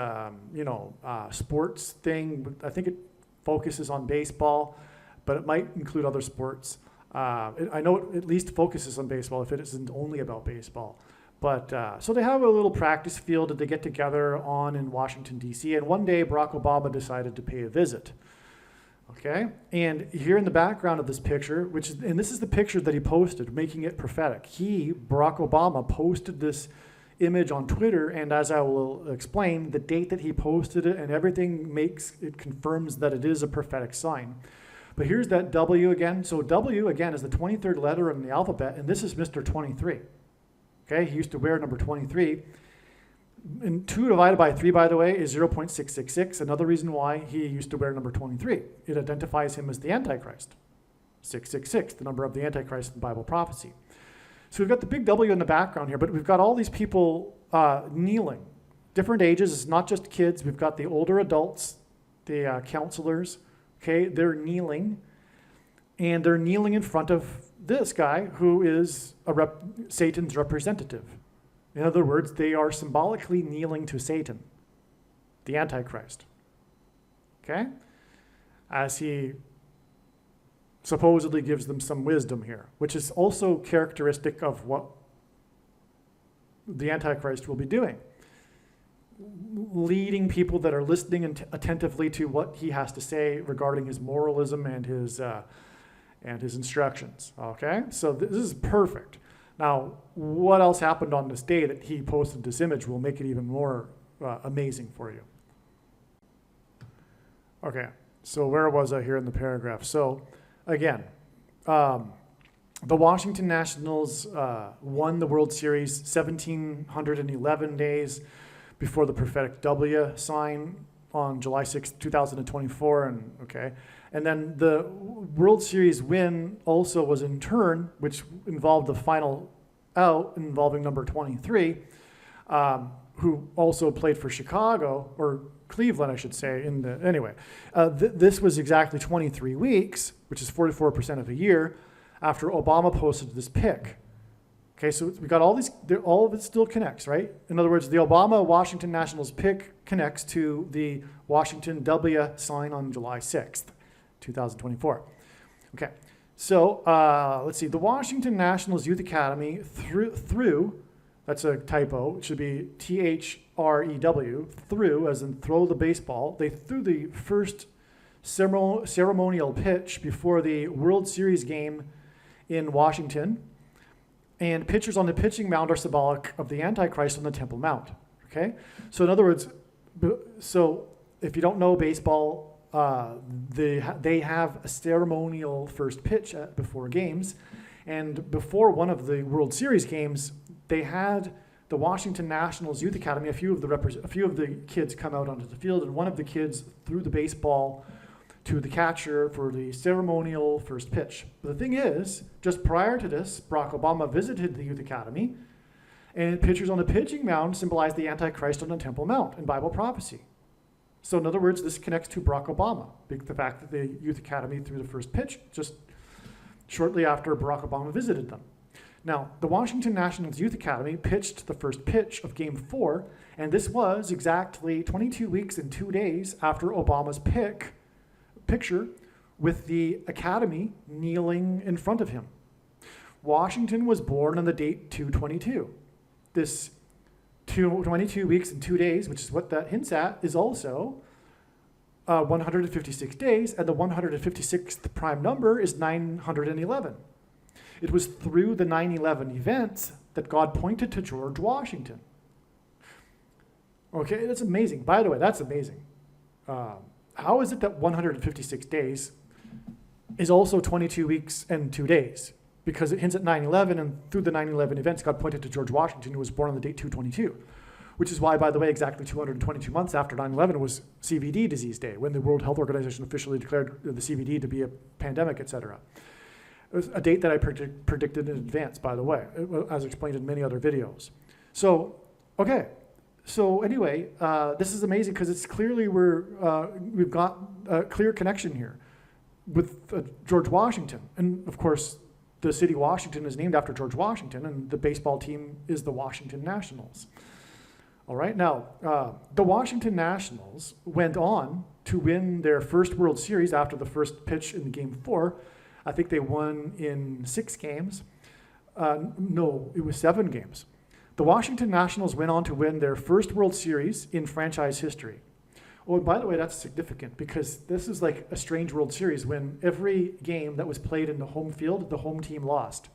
sports thing. I think it focuses on baseball, but it might include other sports. I know it at least focuses on baseball if it isn't only about baseball. But so they have a little practice field that they get together on in Washington, D.C. And one day, Barack Obama decided to pay a visit. Okay? And here in the background of this picture, and this is the picture that he posted, making it prophetic. Barack Obama, posted this image on Twitter, and as I will explain, the date that he posted it and everything confirms that it is a prophetic sign. But here's that W again. So W, again, is the 23rd letter in the alphabet, and this is Mr. 23. Okay, he used to wear number 23. And 2 divided by 3, by the way, is 0.666. Another reason why he used to wear number 23. It identifies him as the Antichrist. 666, the number of the Antichrist in Bible prophecy. So we've got the big W in the background here, but we've got all these people kneeling. Different ages, it's not just kids. We've got the older adults, the counselors. Okay, they're kneeling. And they're kneeling in front of this guy who is Satan's representative. In other words, they are symbolically kneeling to Satan, the Antichrist. Okay? As he supposedly gives them some wisdom here, which is also characteristic of what the Antichrist will be doing. Leading people that are listening attentively to what he has to say regarding his moralism and his instructions. Okay? So this is perfect. Now, what else happened on this day that he posted this image will make it even more amazing for you. Okay, so where was I here in the paragraph? So, again, the Washington Nationals won the World Series 1,711 days before the prophetic W sign on July 6, 2024, and then the World Series win also was in turn, which involved the final out involving number 23, who also played for Chicago, or Cleveland, I should say. This was exactly 23 weeks, which is 44% of a year, after Obama posted this pic. Okay, so we got all these, all of it still connects, right? In other words, the Obama Washington Nationals pic connects to the Washington W sign on July 6th, 2024. Okay, so let's see. The Washington Nationals Youth Academy threw, that's a typo, it should be THREW, threw, as in throw the baseball. They threw the first ceremonial pitch before the World Series game in Washington. And pitchers on the pitching mound are symbolic of the Antichrist on the Temple Mount. Okay? So in other words, so if you don't know baseball, they have a ceremonial first pitch before games. And before one of the World Series games, they had the Washington Nationals Youth Academy, a few of the kids come out onto the field, and one of the kids threw the baseball to the catcher for the ceremonial first pitch. But the thing is, just prior to this, Barack Obama visited the Youth Academy, and pitchers on the pitching mound symbolized the Antichrist on the Temple Mount in Bible prophecy. So in other words, this connects to Barack Obama, the fact that the Youth Academy threw the first pitch just shortly after Barack Obama visited them. Now, the Washington Nationals Youth Academy pitched the first pitch of Game 4, and this was exactly 22 weeks and 2 days after Obama's picture with the Academy kneeling in front of him. Washington was born on the date 2/22. This 22 weeks and 2 days, which is what that hints at, is also 156 days, and the 156th prime number is 911. It was through the 9/11 events that God pointed to George Washington. Okay, that's amazing. By the way, that's amazing. How is it that 156 days is also 22 weeks and 2 days? Because it hints at 9/11, and through the 9/11 events, God pointed to George Washington, who was born on the date 2/22. Which is why, by the way, exactly 222 months after 9/11 was CVD Disease Day, when the World Health Organization officially declared the CVD to be a pandemic, etc. It was a date that I predicted in advance, by the way, as explained in many other videos. So, okay. So anyway, this is amazing because it's clearly we've got a clear connection here with George Washington. And of course, the city Washington is named after George Washington, and the baseball team is the Washington Nationals. All right, now, the Washington Nationals went on to win their first World Series after the first pitch in Game 4. I think they won in 6 games. No, it was 7 games. The Washington Nationals went on to win their first World Series in franchise history. Oh, and by the way, that's significant because this is like a strange World Series when every game that was played in the home field, the home team lost.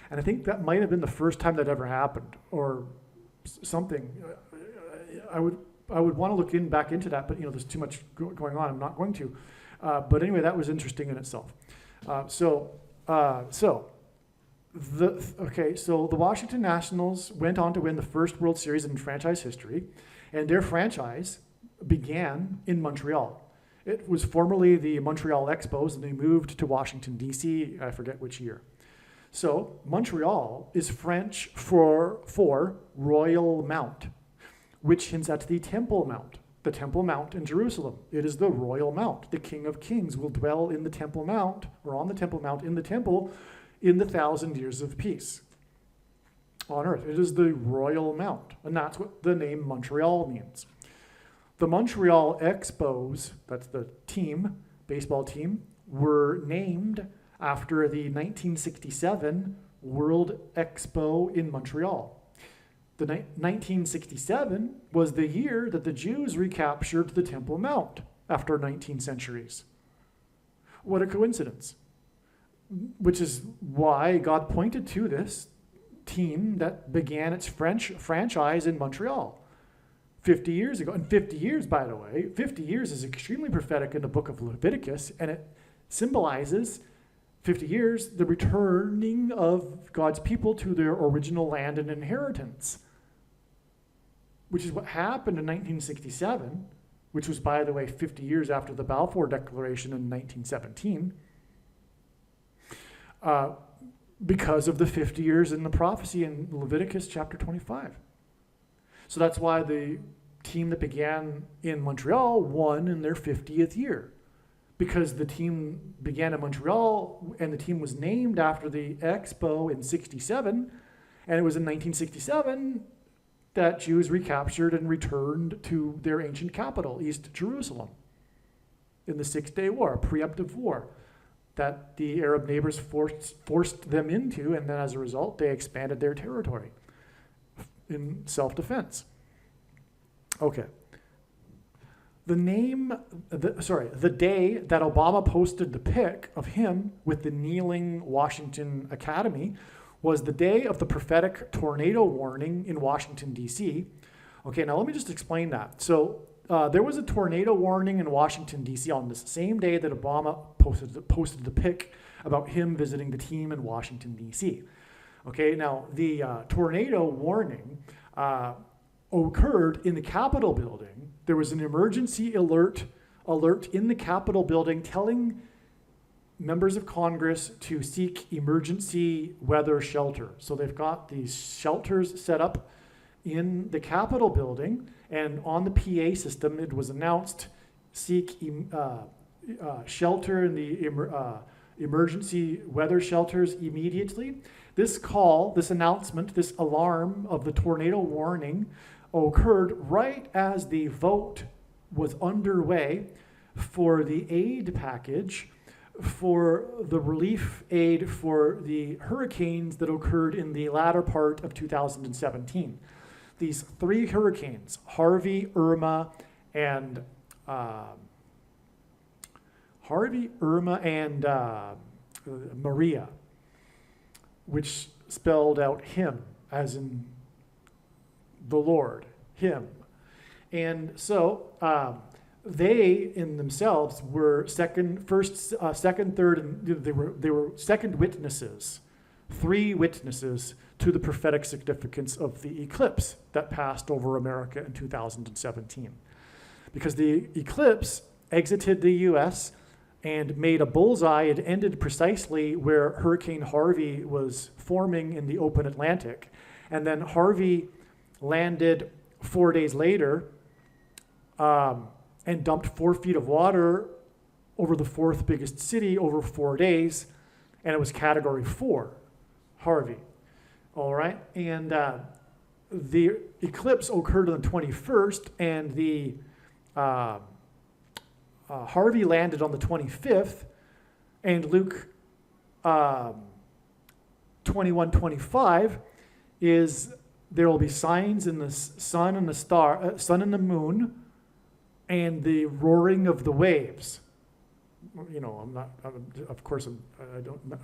And I think that might have been the first time that ever happened, or something. I would want to look back into that, but there's too much going on. I'm not going to. But anyway, that was interesting in itself. So the Washington Nationals went on to win the first World Series in franchise history, and their franchise began in Montreal. It was formerly the Montreal Expos, and they moved to Washington, D.C., I forget which year. So Montreal is French for Royal Mount, which hints at the Temple Mount. The Temple Mount in Jerusalem. It is the Royal Mount. The King of Kings will dwell in the Temple Mount, or on the Temple Mount in the temple, in the 1,000 years of peace on earth. It is the Royal Mount, and that's what the name Montreal means. The Montreal Expos, that's the team, baseball team, were named after the 1967 World Expo in Montreal. The 1967 was the year that the Jews recaptured the Temple Mount after 19 centuries. What a coincidence. Which is why God pointed to this team that began its French franchise in Montreal 50 years ago. And 50 years, by the way, 50 years is extremely prophetic in the book of Leviticus, and it symbolizes 50 years, the returning of God's people to their original land and inheritance, which is what happened in 1967, which was, by the way, 50 years after the Balfour Declaration in 1917, because of the 50 years in the prophecy in Leviticus chapter 25. So that's why the team that began in Montreal won in their 50th year, because the team began in Montreal and the team was named after the Expo in 67, and it was in 1967 that Jews recaptured and returned to their ancient capital, East Jerusalem, in the Six-Day War, a preemptive war that the Arab neighbors forced them into, and then as a result, they expanded their territory in self-defense. Okay. The day that Obama posted the pic of him with the kneeling Washington Academy was the day of the prophetic tornado warning in Washington, D.C. Okay, now let me just explain that. So there was a tornado warning in Washington, D.C. on the same day that Obama posted the pic about him visiting the team in Washington, D.C. Okay, now the tornado warning occurred in the Capitol building. There was an emergency alert in the Capitol building telling members of Congress to seek emergency weather shelter. So they've got these shelters set up in the Capitol building, and on the PA system it was announced, seek shelter in the emergency weather shelters immediately. This call, this announcement, this alarm of the tornado warning occurred right as the vote was underway for the aid package for the relief aid for the hurricanes that occurred in the latter part of 2017. These three hurricanes, Harvey, Irma, and Maria, which spelled out him, as in the Lord, him. And so they in themselves were second, third, and they were second witnesses, three witnesses to the prophetic significance of the eclipse that passed over America in 2017. Because the eclipse exited the US and made a bullseye. It ended precisely where Hurricane Harvey was forming in the open Atlantic. And then Harvey landed 4 days later and dumped 4 feet of water over the fourth biggest city over 4 days, and it was Category 4, Harvey. All right, and the eclipse occurred on the 21st, and the Harvey landed on the 25th, and Luke 21:25 is there will be signs in the sun and the sun and the moon, and the roaring of the waves. You know, I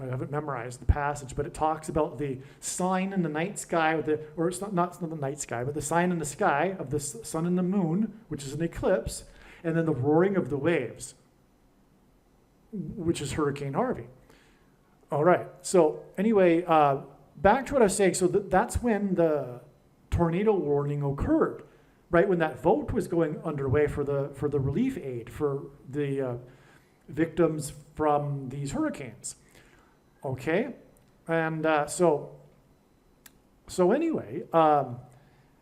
haven't memorized the passage, but it talks about the sign in the night sky, or it's not the night sky, but the sign in the sky of the sun and the moon, which is an eclipse, and then the roaring of the waves, which is Hurricane Harvey. All right, so anyway, back to what I was saying. So that's when the tornado warning occurred, right when that vote was going underway for the relief aid for the victims from these hurricanes. Okay, and so anyway,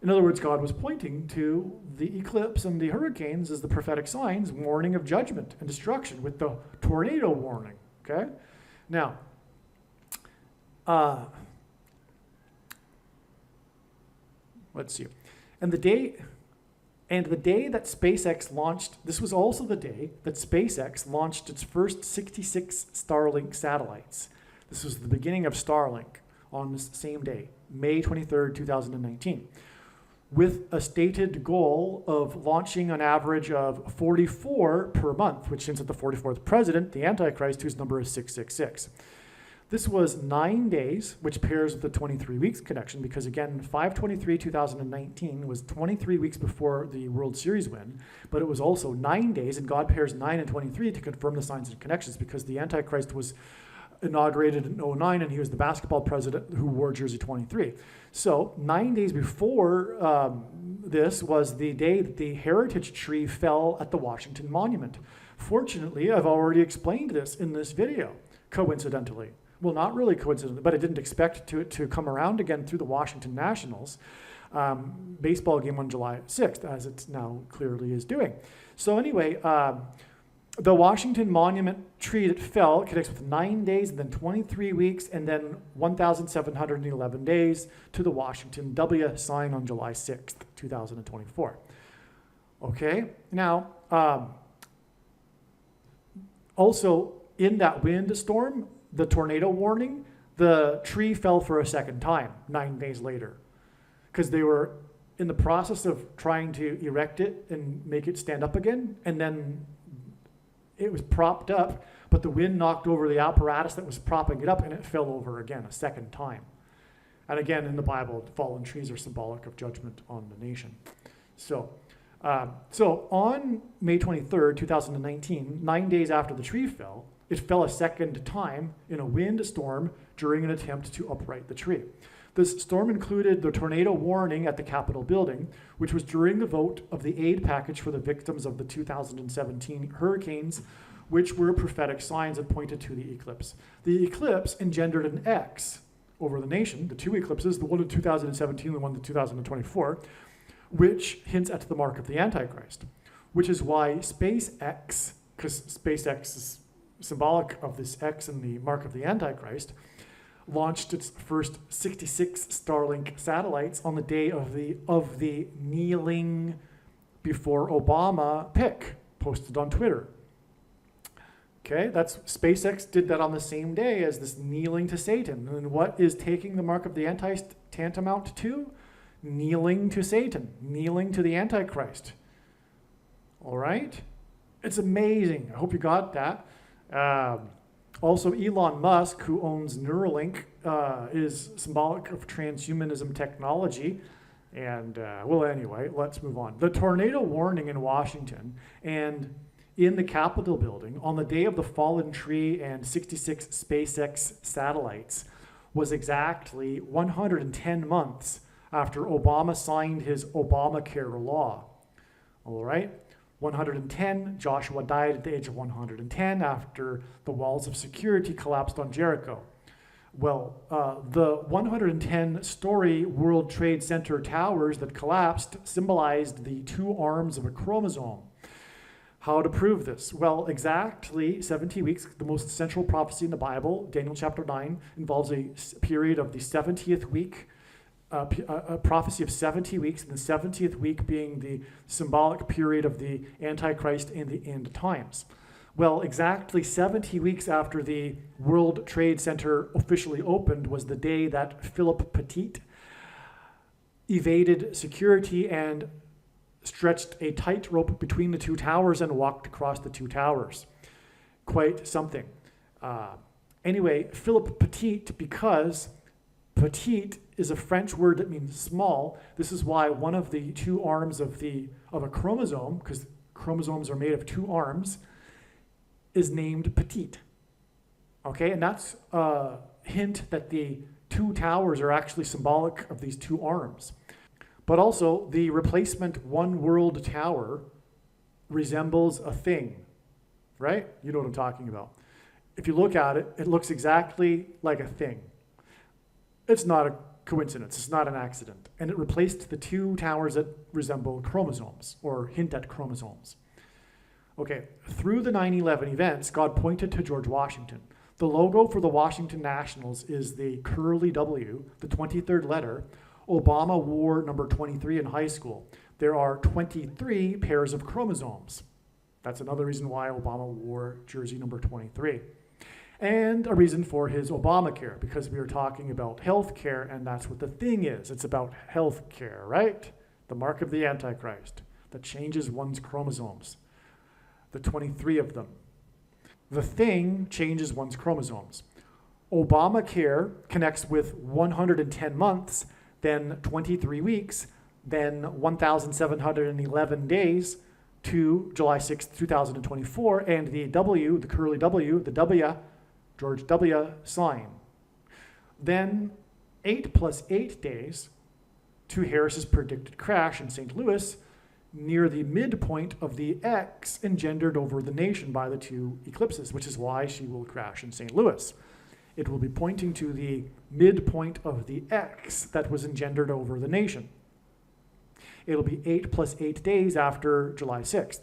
in other words, God was pointing to the eclipse and the hurricanes as the prophetic signs, warning of judgment and destruction with the tornado warning. Okay, now. Let's see. And the day that SpaceX launched, this was also the day that SpaceX launched its first 66 Starlink satellites. This was the beginning of Starlink on this same day, May 23rd, 2019, with a stated goal of launching an average of 44 per month, which hints at the 44th president, the Antichrist, whose number is 666. This was 9 days, which pairs with the 23 weeks connection, because again, 5/23/2019 was 23 weeks before the World Series win, but it was also 9 days, and God pairs 9 and 23 to confirm the signs and connections, because the Antichrist was inaugurated in 2009, and he was the basketball president who wore jersey 23. So 9 days before this was the day that the heritage tree fell at the Washington Monument. Fortunately, I've already explained this in this video, coincidentally. Well, not really coincidentally, but I didn't expect it to come around again through the Washington Nationals. baseball game on July 6th, as it now clearly is doing. So anyway, the Washington Monument tree that fell connects with 9 days, and then 23 weeks, and then 1,711 days to the Washington W sign on July 6th, 2024. Okay, now, also in that windstorm, the tornado warning, the tree fell for a second time 9 days later, because they were in the process of trying to erect it and make it stand up again, and then it was propped up, but the wind knocked over the apparatus that was propping it up, and it fell over again a second time. And again, in the Bible, fallen trees are symbolic of judgment on the nation. So on May 23rd, 2019, 9 days after the tree fell, it fell a second time in a windstorm during an attempt to upright the tree. This storm included the tornado warning at the Capitol building, which was during the vote of the aid package for the victims of the 2017 hurricanes, which were prophetic signs that pointed to the eclipse. The eclipse engendered an X over the nation, the two eclipses, the one in 2017 and the one in 2024, which hints at the mark of the Antichrist, which is why SpaceX, because SpaceX is symbolic of this X and the mark of the Antichrist, launched its first 66 Starlink satellites on the day of the kneeling before Obama pic posted on Twitter. Okay, that's SpaceX did that on the same day as this kneeling to Satan. And what is taking the mark of the Antichrist tantamount to? Kneeling to Satan, kneeling to the Antichrist. All right? It's amazing. I hope you got that. Also, Elon Musk, who owns Neuralink, is symbolic of transhumanism technology. And, well, anyway, let's move on. The tornado warning in Washington and in the Capitol building on the day of the fallen tree and 66 SpaceX satellites was exactly 110 months after Obama signed his Obamacare law. All right? 110, Joshua died at the age of 110 after the walls of security collapsed on Jericho. Well, the 110-story World Trade Center towers that collapsed symbolized the two arms of a chromosome. How to prove this? Well, exactly 70 weeks, the most central prophecy in the Bible, Daniel chapter 9, involves a period of the 70th week, a prophecy of 70 weeks, and the 70th week being the symbolic period of the Antichrist in the end times. Well, exactly 70 weeks after the World Trade Center officially opened was the day that Philip Petit evaded security and stretched a tightrope between the two towers and walked across the two towers. Quite something. Anyway, Philip Petit, because petite is a French word that means small. This is why one of the two arms of a chromosome, because chromosomes are made of two arms, is named petite. Okay, and that's a hint that the two towers are actually symbolic of these two arms. But also, the replacement One World Tower resembles a thing, right? You know what I'm talking about. If you look at it, it looks exactly like a thing. It's not a coincidence, it's not an accident. And it replaced the two towers that resemble chromosomes, or hint at chromosomes. Okay, through the 9/11 events, God pointed to George Washington. The logo for the Washington Nationals is the curly W, the 23rd letter. Obama wore number 23 in high school. There are 23 pairs of chromosomes. That's another reason why Obama wore jersey number 23. And a reason for his Obamacare, because we are talking about health care, and that's what the thing is. It's about health care, right? The mark of the Antichrist that changes one's chromosomes. The 23 of them. The thing changes one's chromosomes. Obamacare connects with 110 months, then 23 weeks, then 1,711 days to July 6th, 2024, and the W, the curly W, the W, George W. sign. Then 8 plus 8 days to Harris's predicted crash in St. Louis, near the midpoint of the X engendered over the nation by the two eclipses, which is why she will crash in St. Louis. It will be pointing to the midpoint of the X that was engendered over the nation. it'll be 8 plus 8 days after July 6th.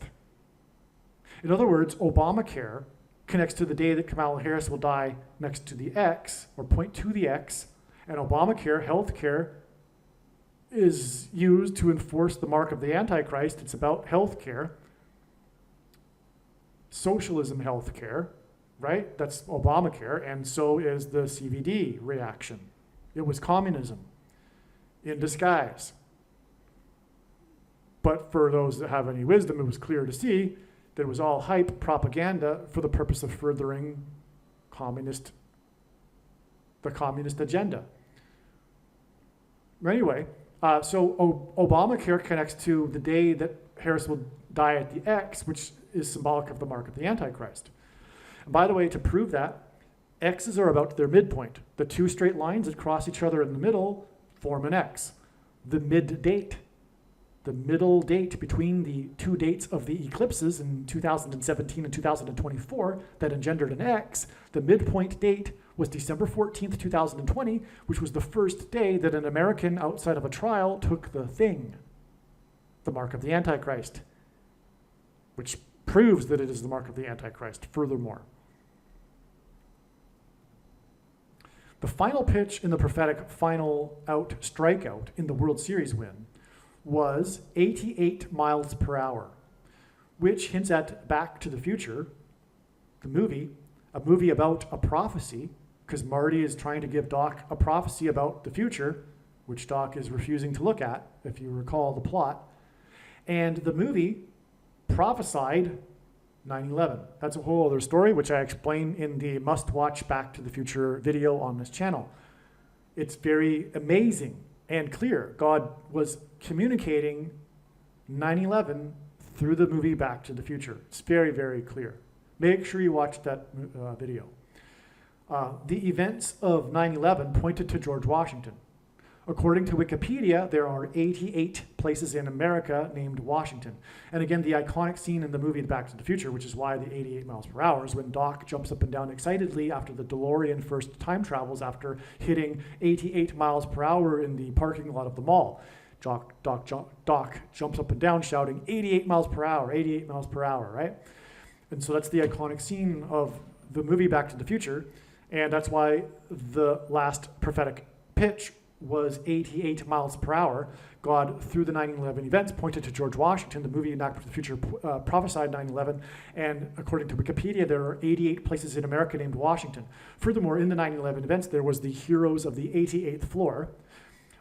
In other words, Obamacare connects to the day that Kamala Harris will die next to the X, or point to the X, and Obamacare, healthcare, is used to enforce the mark of the Antichrist. It's about healthcare, socialism healthcare, right? That's Obamacare, and so is the CVD reaction. It was communism in disguise. But for those that have any wisdom, it was clear to see that it was all hype propaganda for the purpose of furthering the communist agenda. Anyway, so Obamacare connects to the day that Harris will die at the X, which is symbolic of the mark of the Antichrist. And by the way, to prove that, X's are about their midpoint. The two straight lines that cross each other in the middle form an X. The mid date, the middle date between the two dates of the eclipses in 2017 and 2024 that engendered an X, the midpoint date was December 14th, 2020, which was the first day that an American outside of a trial took the thing, the mark of the Antichrist, which proves that it is the mark of the Antichrist, furthermore. The final pitch in the prophetic final out strikeout in the World Series win was 88 miles per hour, which hints at Back to the Future, the movie, a movie about a prophecy, because Marty is trying to give Doc a prophecy about the future, which Doc is refusing to look at, if you recall the plot. And the movie prophesied 9/11. That's a whole other story, which I explain in the must-watch Back to the Future video on this channel. It's very amazing and clear. God was communicating 9/11 through the movie Back to the Future. It's very, very clear. Make sure you watch that video. The events of 9/11 pointed to George Washington. According to Wikipedia, there are 88 places in America named Washington. And again, the iconic scene in the movie Back to the Future, which is why the 88 miles per hour, is when Doc jumps up and down excitedly after the DeLorean first time travels after hitting 88 miles per hour in the parking lot of the mall. Doc jumps up and down shouting 88 miles per hour, 88 miles per hour, right? And so that's the iconic scene of the movie Back to the Future. And that's why the last prophetic pitch was 88 miles per hour. God, through the 9/11 events, pointed to George Washington. The movie Back to the Future prophesied 9/11, and according to Wikipedia, there are 88 places in America named Washington. Furthermore, in the 9/11 events, there was the Heroes of the 88th Floor.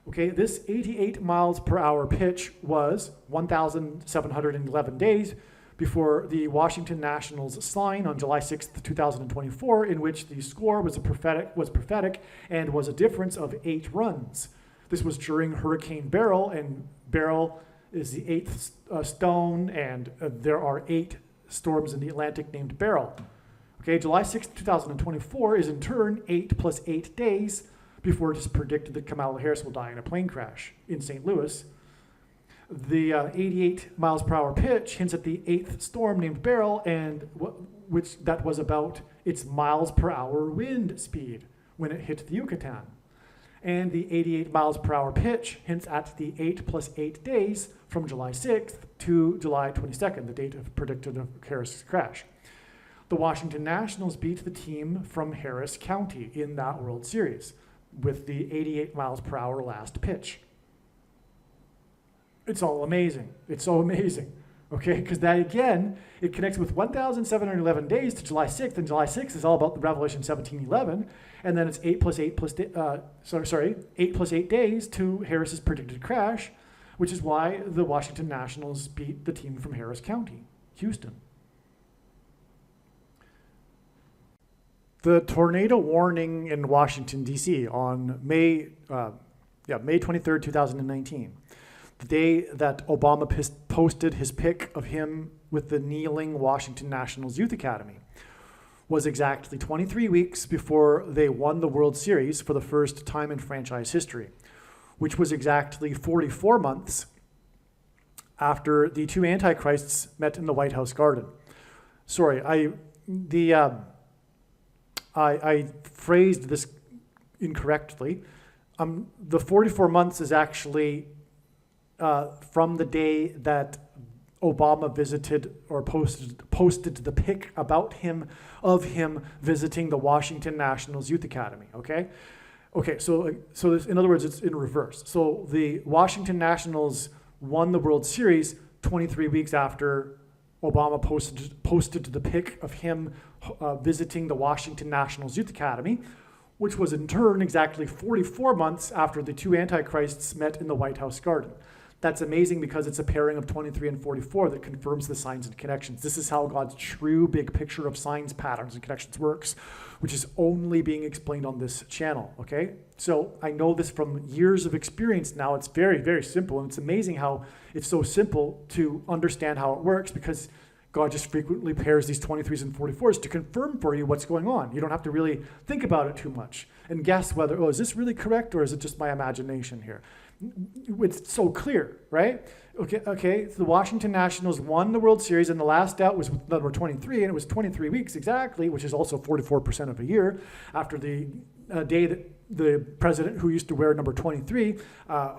Okay, this 88 miles per hour pitch was 1,711 days before the Washington Nationals sign on July 6th, 2024, in which the score was prophetic and was a difference of 8 runs. This was during Hurricane Beryl, and Beryl is the 8th stone, and there are 8 storms in the Atlantic named Beryl. Okay, July 6th, 2024 is in turn 8 plus 8 days before it is predicted that Kamala Harris will die in a plane crash in St. Louis. The 88 miles per hour pitch hints at the 8th storm named Beryl, and which that was about its miles per hour wind speed when it hit the Yucatan. And the 88 miles per hour pitch hints at the 8 plus 8 days from July 6th to July 22nd, the date of predicted of Harris' crash. The Washington Nationals beat the team from Harris County in that World Series with the 88 miles per hour last pitch. It's all amazing. It's so amazing, okay? Because that, again, it connects with 1,711 days to July 6th, and July 6th is all about the Revelation 17:11, and then it's 8 plus 8 days to Harris's predicted crash, which is why the Washington Nationals beat the team from Harris County, Houston. The tornado warning in Washington, D.C. on May 23rd, 2019. The day that Obama posted his pic of him with the kneeling Washington Nationals Youth Academy was exactly 23 weeks before they won the World Series for the first time in franchise history, which was exactly 44 months after the two antichrists met in the White House garden. Sorry, I phrased this incorrectly. The 44 months is actually from the day that Obama visited or posted the pic about him, of him visiting the Washington Nationals Youth Academy, okay? Okay, so this, in other words, it's in reverse. So the Washington Nationals won the World Series 23 weeks after Obama posted the pic of him visiting the Washington Nationals Youth Academy, which was in turn exactly 44 months after the two Antichrists met in the White House garden. That's amazing because it's a pairing of 23 and 44 that confirms the signs and connections. This is how God's true big picture of signs, patterns, and connections works, which is only being explained on this channel, okay? So I know this from years of experience now. It's very, very simple, and it's amazing how it's so simple to understand how it works because God just frequently pairs these 23s and 44s to confirm for you what's going on. You don't have to really think about it too much and guess whether, oh, is this really correct or is it just my imagination here? It's so clear, right? Okay. So the Washington Nationals won the World Series, and the last out was number 23, and it was 23 weeks exactly, which is also 44% of a year, after the day that the president who used to wear number 23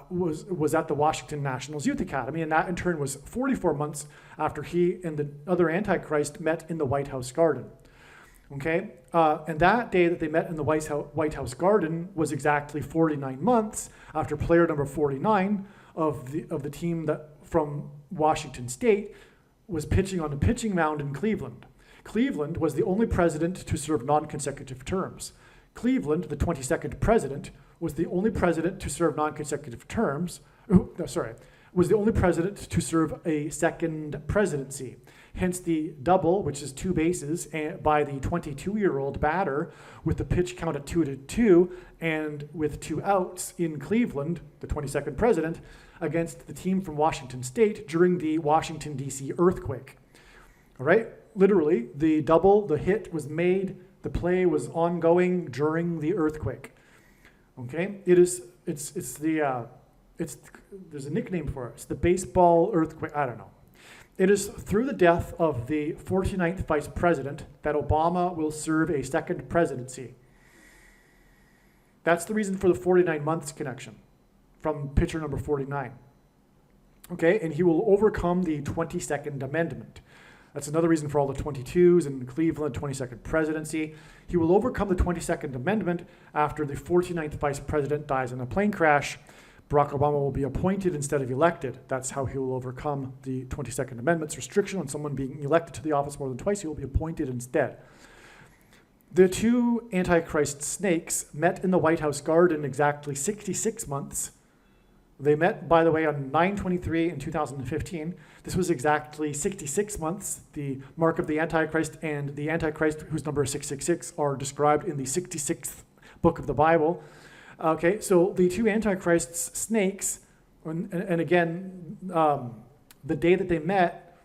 was at the Washington Nationals Youth Academy, and that in turn was 44 months after he and the other Antichrist met in the White House garden. Okay, and that day that they met in the White House garden was exactly 49 months after player number 49 of the team that from Washington State was pitching on the pitching mound in Cleveland. Cleveland was the only president to serve non-consecutive terms. Cleveland, the 22nd president, was the only president to serve non-consecutive terms. Was the only president to serve a second presidency. Hence the double, which is two bases, by the 22-year-old batter with the pitch count at 2-2 and with two outs in Cleveland, the 22nd president, against the team from Washington State during the Washington, D.C. earthquake. All right? Literally, the double, the hit was made, the play was ongoing during the earthquake. Okay? There's a nickname for it. It's the baseball earthquake. I don't know. It is through the death of the 49th vice president that Obama will serve a second presidency. That's the reason for the 49 months connection from pitcher number 49. Okay, and he will overcome the 22nd Amendment. That's another reason for all the 22s in Cleveland, 22nd presidency. He will overcome the 22nd Amendment after the 49th vice president dies in a plane crash. Barack Obama will be appointed instead of elected. That's how he will overcome the 22nd Amendment's restriction on someone being elected to the office more than twice. He will be appointed instead. The two Antichrist snakes met in the White House garden exactly 66 months. They met, by the way, on 9/23 in 2015. This was exactly 66 months. The mark of the Antichrist and the Antichrist, whose number is 666, are described in the 66th book of the Bible. Okay, so the two Antichrists, snakes, and again, the day that they met,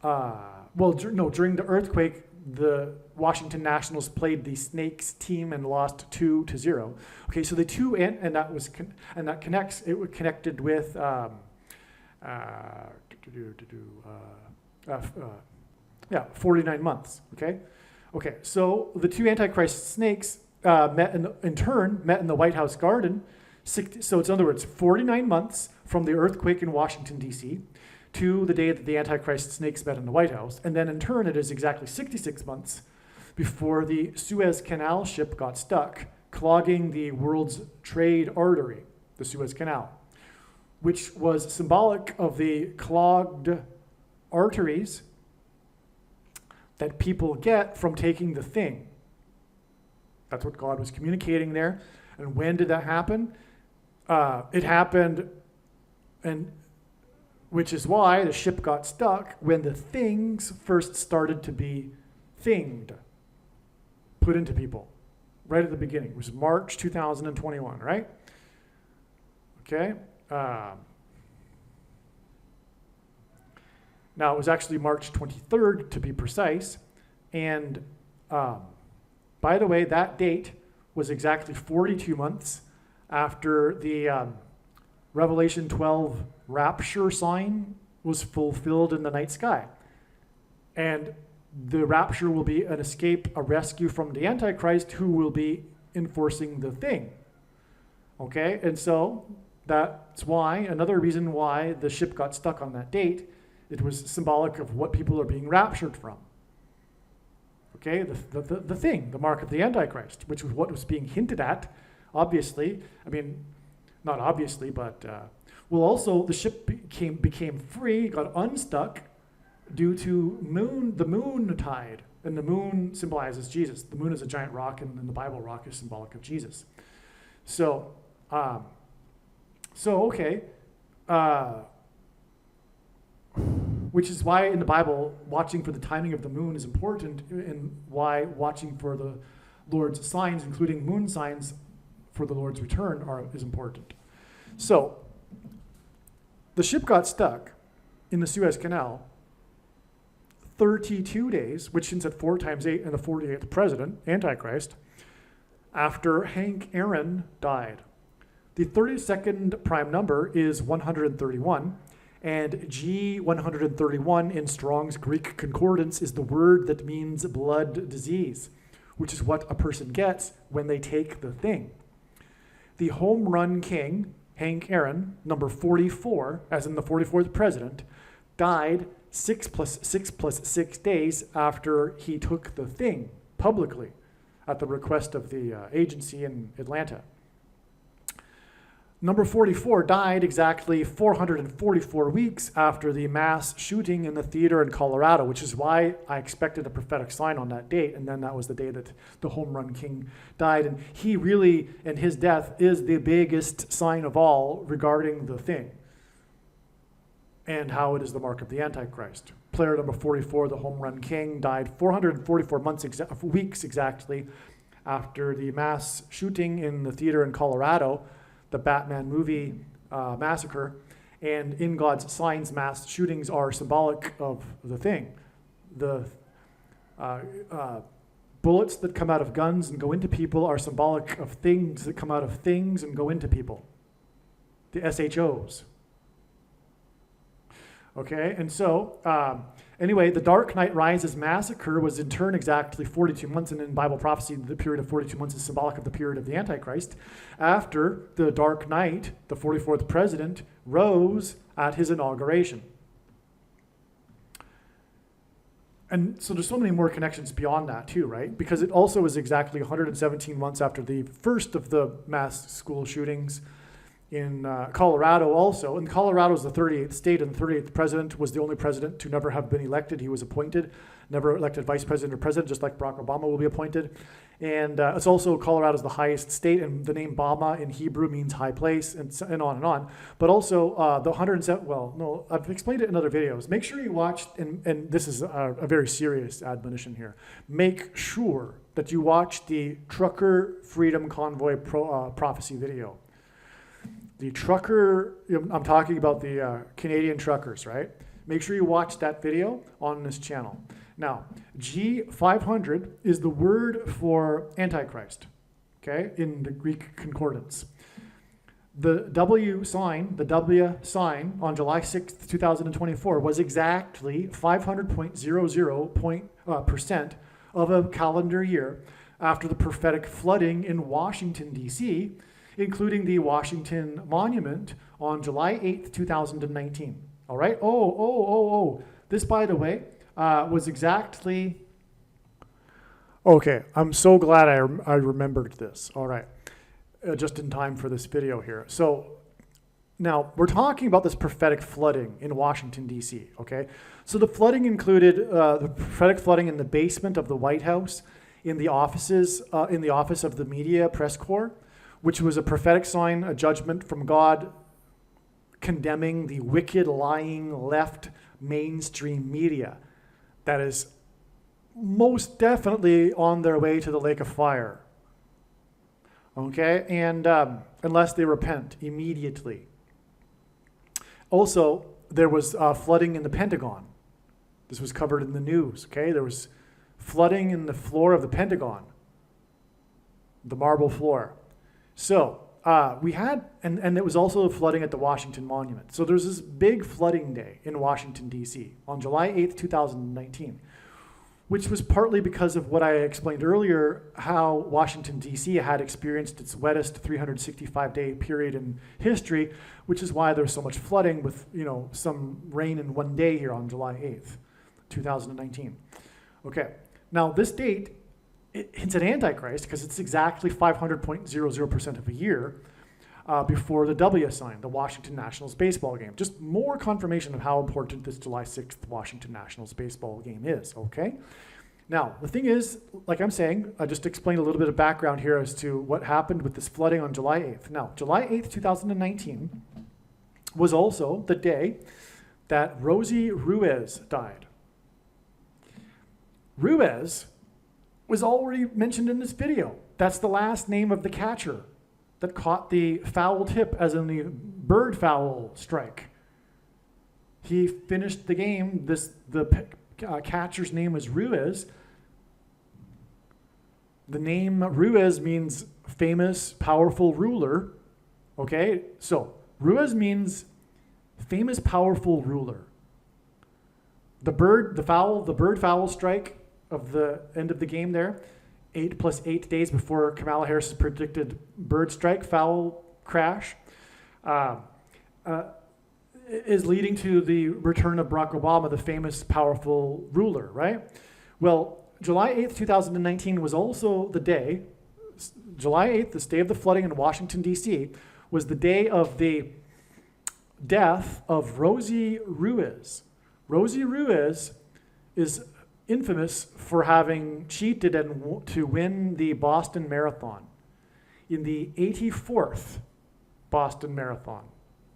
during the earthquake, the Washington Nationals played the Snakes team and lost 2-0. Okay, so the two, and that connects. It connected with 49 months. Okay. So the two Antichrist snakes met in the White House garden. So it's, in other words, 49 months from the earthquake in Washington, D.C., to the day that the Antichrist snakes met in the White House. And then in turn, it is exactly 66 months before the Suez Canal ship got stuck, clogging the world's trade artery, the Suez Canal, which was symbolic of the clogged arteries that people get from taking the thing. That's what God was communicating there. And when did that happen? It happened, and which is why the ship got stuck when the things first started to be thinged, put into people, right at the beginning. It was March 2021, right? Okay. Now, it was actually March 23rd, to be precise. And by the way, that date was exactly 42 months after the Revelation 12 rapture sign was fulfilled in the night sky. And the rapture will be an escape, a rescue from the Antichrist, who will be enforcing the thing. Okay, and so That's why, another reason why the ship got stuck on that date, it was symbolic of what people are being raptured from. Okay, the thing, the mark of the Antichrist, which was what was being hinted at, obviously. I mean, not obviously, but well, also the ship became free, got unstuck due to the moon tide, and the moon symbolizes Jesus. The moon is a giant rock, and the Bible rock is symbolic of Jesus. So, okay. Which is why in the Bible, watching for the timing of the moon is important, and why watching for the Lord's signs, including moon signs for the Lord's return, is important. So, the ship got stuck in the Suez Canal 32 days, which hints at 4 times 8 and the 48th president, Antichrist, after Hank Aaron died. The 32nd prime number is 131, and G131 in Strong's Greek Concordance is the word that means blood disease, which is what a person gets when they take the thing. The home run king, Hank Aaron, number 44, as in the 44th president, died 6 + 6 + 6 days after he took the thing publicly at the request of the agency in Atlanta. Number 44 died exactly 444 weeks after the mass shooting in the theater in Colorado, which is why I expected a prophetic sign on that date, and then that was the day that the home run king died. And he really, and his death is the biggest sign of all regarding the thing and how it is the mark of the Antichrist. Player number 44, the home run king, died 444 weeks exactly after the mass shooting in the theater in Colorado, the Batman movie massacre. And in God's signs, mass shootings are symbolic of the thing. The bullets that come out of guns and go into people are symbolic of things that come out of things and go into people. The SHOs. Okay, and so, anyway, the Dark Knight Rises massacre was in turn exactly 42 months, and in Bible prophecy, the period of 42 months is symbolic of the period of the Antichrist, after the Dark Knight, the 44th president, rose at his inauguration. And so there's so many more connections beyond that too, right? Because it also is exactly 117 months after the first of the mass school shootings in Colorado also. And Colorado is the 38th state, and the 38th president was the only president to never have been elected. He was appointed, never elected vice president or president, just like Barack Obama will be appointed. And it's also, Colorado's the highest state, and the name Bama in Hebrew means high place, and on and on. But also the 107, well, no, I've explained it in other videos. Make sure you watch, and this is a very serious admonition here, make sure that you watch the Trucker Freedom Convoy prophecy video. The trucker, I'm talking about the Canadian truckers, right? Make sure you watch that video on this channel. Now, G500 is the word for Antichrist, okay, in the Greek Concordance. The W sign on July 6th, 2024 was exactly 500.00% of a calendar year after the prophetic flooding in Washington, D.C., including the Washington Monument on July 8th, 2019. All right? Oh. This, by the way, was exactly... Okay, I'm so glad I remembered this. All right. Just in time for this video here. So now we're talking about this prophetic flooding in Washington, D.C., okay? So the flooding included the prophetic flooding in the basement of the White House, in the offices, in the office of the media press corps, which was a prophetic sign, a judgment from God condemning the wicked, lying, left mainstream media that is most definitely on their way to the lake of fire. Okay, and unless they repent immediately. Also, there was flooding in the Pentagon. This was covered in the news, okay? There was flooding in the floor of the Pentagon, the marble floor. So we had, and it was also flooding at the Washington Monument. So there's this big flooding day in Washington, D.C. on July 8th, 2019. which was partly because of what I explained earlier, how Washington, D.C. had experienced its wettest 365-day period in history, which is why there's so much flooding with, some rain in one day here on July 8th, 2019. Okay, now this date, it hints at Antichrist because it's exactly 500.00% of a year before the W sign, the Washington Nationals baseball game. Just more confirmation of how important this July 6th Washington Nationals baseball game is, okay? Now, the thing is, like I'm saying, I just explained a little bit of background here as to what happened with this flooding on July 8th. Now, July 8th, 2019 was also the day that Rosie Ruiz died. Ruiz was already mentioned in this video. That's the last name of the catcher that caught the foul tip, as in the bird foul strike. He finished the game. The catcher's name was Ruiz. The name Ruiz means famous, powerful ruler. Okay, so Ruiz means famous, powerful ruler. The bird foul strike of the end of the game there, 8 + 8 days before Kamala Harris's predicted bird strike foul crash, is leading to the return of Barack Obama, the famous, powerful ruler, right? Well, July 8th, 2019 was also the day, July 8th, this day of the flooding in Washington, D.C., was the day of the death of Rosie Ruiz. Rosie Ruiz is infamous for having cheated and to win the Boston Marathon. In the 84th Boston Marathon.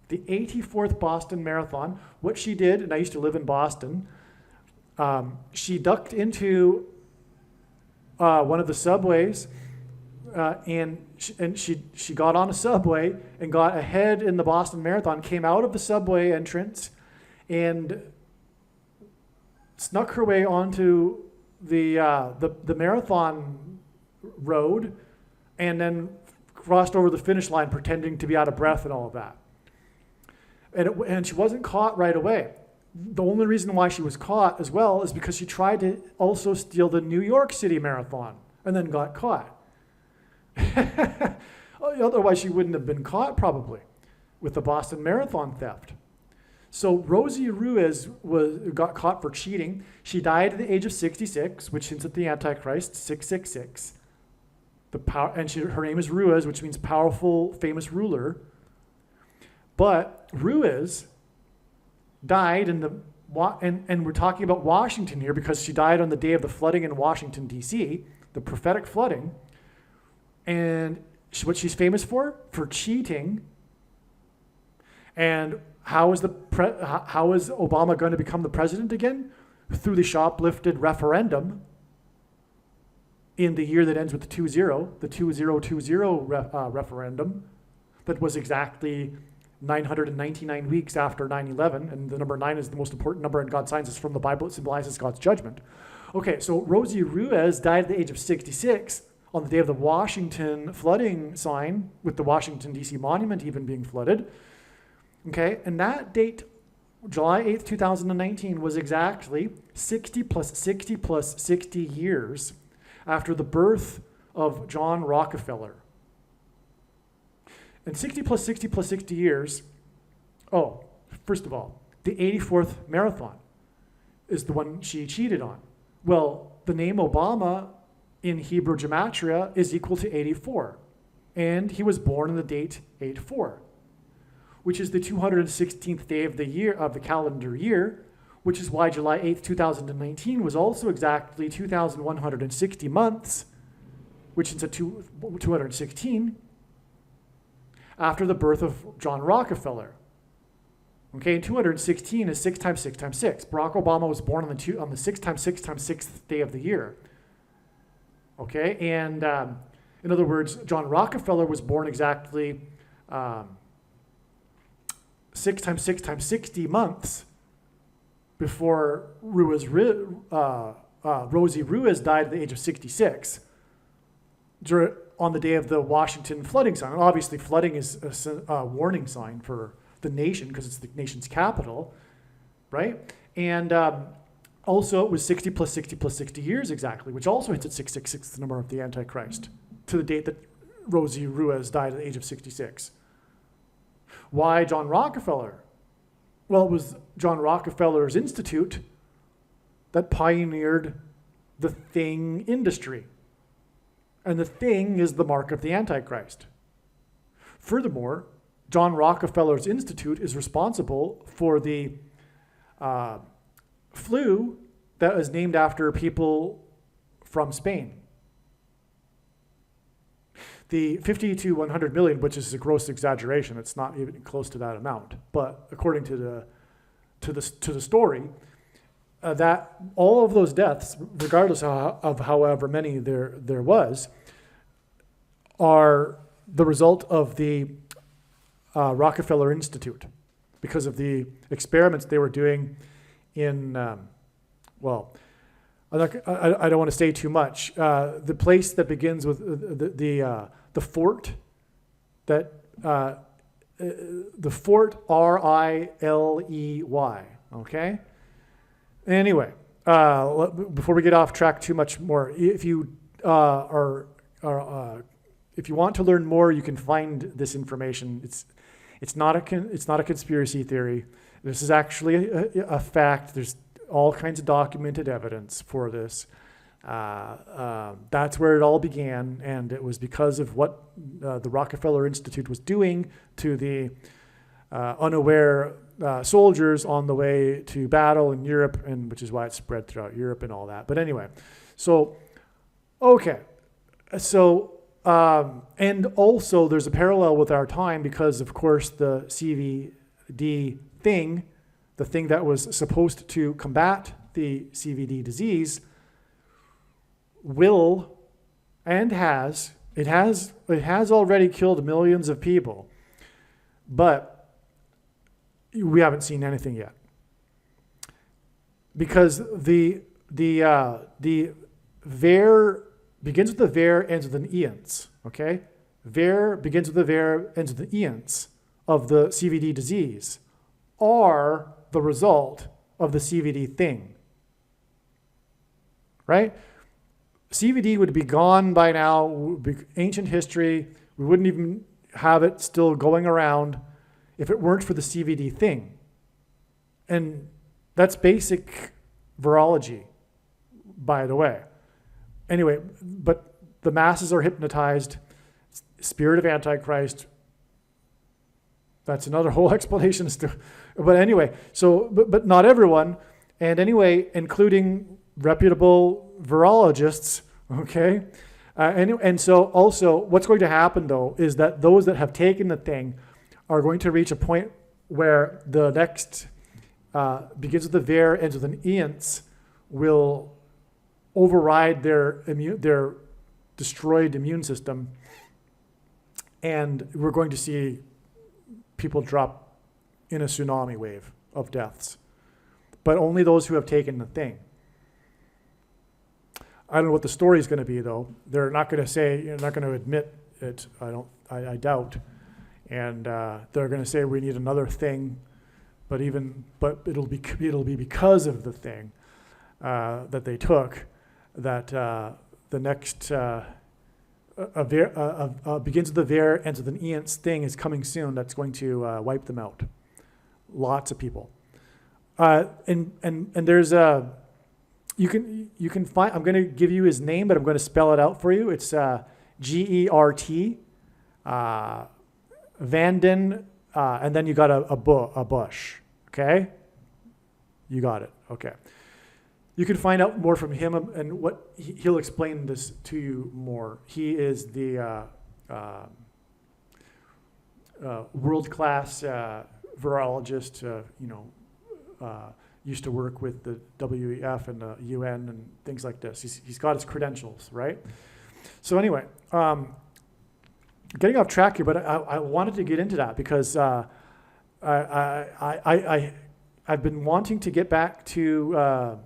The 84th Boston Marathon, what she did, and I used to live in Boston, she ducked into one of the subways and she got on a subway and got ahead in the Boston Marathon, came out of the subway entrance and snuck her way onto the marathon road and then crossed over the finish line pretending to be out of breath and all of that. And she wasn't caught right away. The only reason why she was caught as well is because she tried to also steal the New York City Marathon and then got caught. Otherwise, she wouldn't have been caught probably with the Boston Marathon theft. So Rosie Ruiz got caught for cheating. She died at the age of 66, which hints at the Antichrist, 666. Her name is Ruiz, which means powerful, famous ruler. But Ruiz died and we're talking about Washington here because she died on the day of the flooding in Washington, D.C., the prophetic flooding. And what she's famous for? For cheating. And how is Obama going to become the president again? Through the shoplifted referendum in the year that ends with the 2020 referendum that was exactly 999 weeks after 9/11, and the number 9 is the most important number in God's signs. It's from the Bible. It symbolizes God's judgment. Okay, so Rosie Ruiz died at the age of 66 on the day of the Washington flooding sign, with the Washington, D.C. monument even being flooded. Okay, and that date, July 8th, 2019, was exactly 60 plus 60 plus 60 years after the birth of John Rockefeller. And 60 plus 60 plus 60 years, first of all, the 84th marathon is the one she cheated on. Well, the name Obama in Hebrew gematria is equal to 84. And he was born on the date 8/4, which is the 216th day of the year of the calendar year, which is why July 8th, 2019 was also exactly 2,160 months, which is a 216, after the birth of John Rockefeller. Okay, and 216 is 6 times 6 times 6. Barack Obama was born on the 6 times 6 times 6th day of the year. Okay, and in other words, John Rockefeller was born exactly 6 times 6 times 60 months before Rosie Ruiz died at the age of 66 on the day of the Washington flooding sign. Obviously, flooding is a warning sign for the nation because it's the nation's capital, right? And Also, it was 60 plus 60 plus 60 years exactly, which also hits at 666, the number of the Antichrist, to the date that Rosie Ruiz died at the age of 66. Why John Rockefeller? Well, it was John Rockefeller's institute that pioneered the thing industry. And the thing is the mark of the Antichrist. Furthermore, John Rockefeller's institute is responsible for the flu that is named after people from Spain. The 50 to 100 million, which is a gross exaggeration, it's not even close to that amount. But according to the story, that all of those deaths, regardless of however many there was, are the result of the Rockefeller Institute, because of the experiments they were doing in, I don't want to say too much. The place that begins with the fort, that the fort Riley, okay? Anyway, before we get off track too much more, if you if you want to learn more, you can find this information. It's not a conspiracy theory. This is actually a fact. There's all kinds of documented evidence for this. That's where it all began, and it was because of what the Rockefeller Institute was doing to the unaware soldiers on the way to battle in Europe, and which is why it spread throughout Europe and all that. But anyway, so, okay. So, and also there's a parallel with our time because, of course, the CVD thing, the thing that was supposed to combat the CVD disease, will and has already killed millions of people, but we haven't seen anything yet, because the ver begins with the ver, ends with an eons. Okay, ver begins with the ver, ends with the eons of the CVD disease, are the result of the CVD thing. Right? CVD would be gone by now, would be ancient history. We wouldn't even have it still going around if it weren't for the CVD thing. And that's basic virology, by the way. Anyway, but the masses are hypnotized. Spirit of Antichrist. That's another whole explanation. But anyway, so, but not everyone. And anyway, including reputable virologists, okay? And so also what's going to happen though is that those that have taken the thing are going to reach a point where the next begins with the ver, ends with an eons, will override their destroyed immune system, and we're going to see people drop in a tsunami wave of deaths. But only those who have taken the thing. I don't know what the story is going to be, though. They're not going to say, you're not going to admit it. I doubt. And they're going to say we need another thing, but it'll be because of the thing that they took that the next begins with the ver, ends with an eons thing is coming soon. That's going to wipe them out. Lots of people. And there's a. You can find, I'm going to give you his name, but I'm going to spell it out for you. It's Gert, Vanden, and then you got a Bush, okay? You got it, okay. You can find out more from him, and what he'll explain this to you more. He is the world-class virologist, used to work with the WEF and the UN and things like this. He's got his credentials, right? So anyway, getting off track here, but I wanted to get into that because I've been wanting to get back to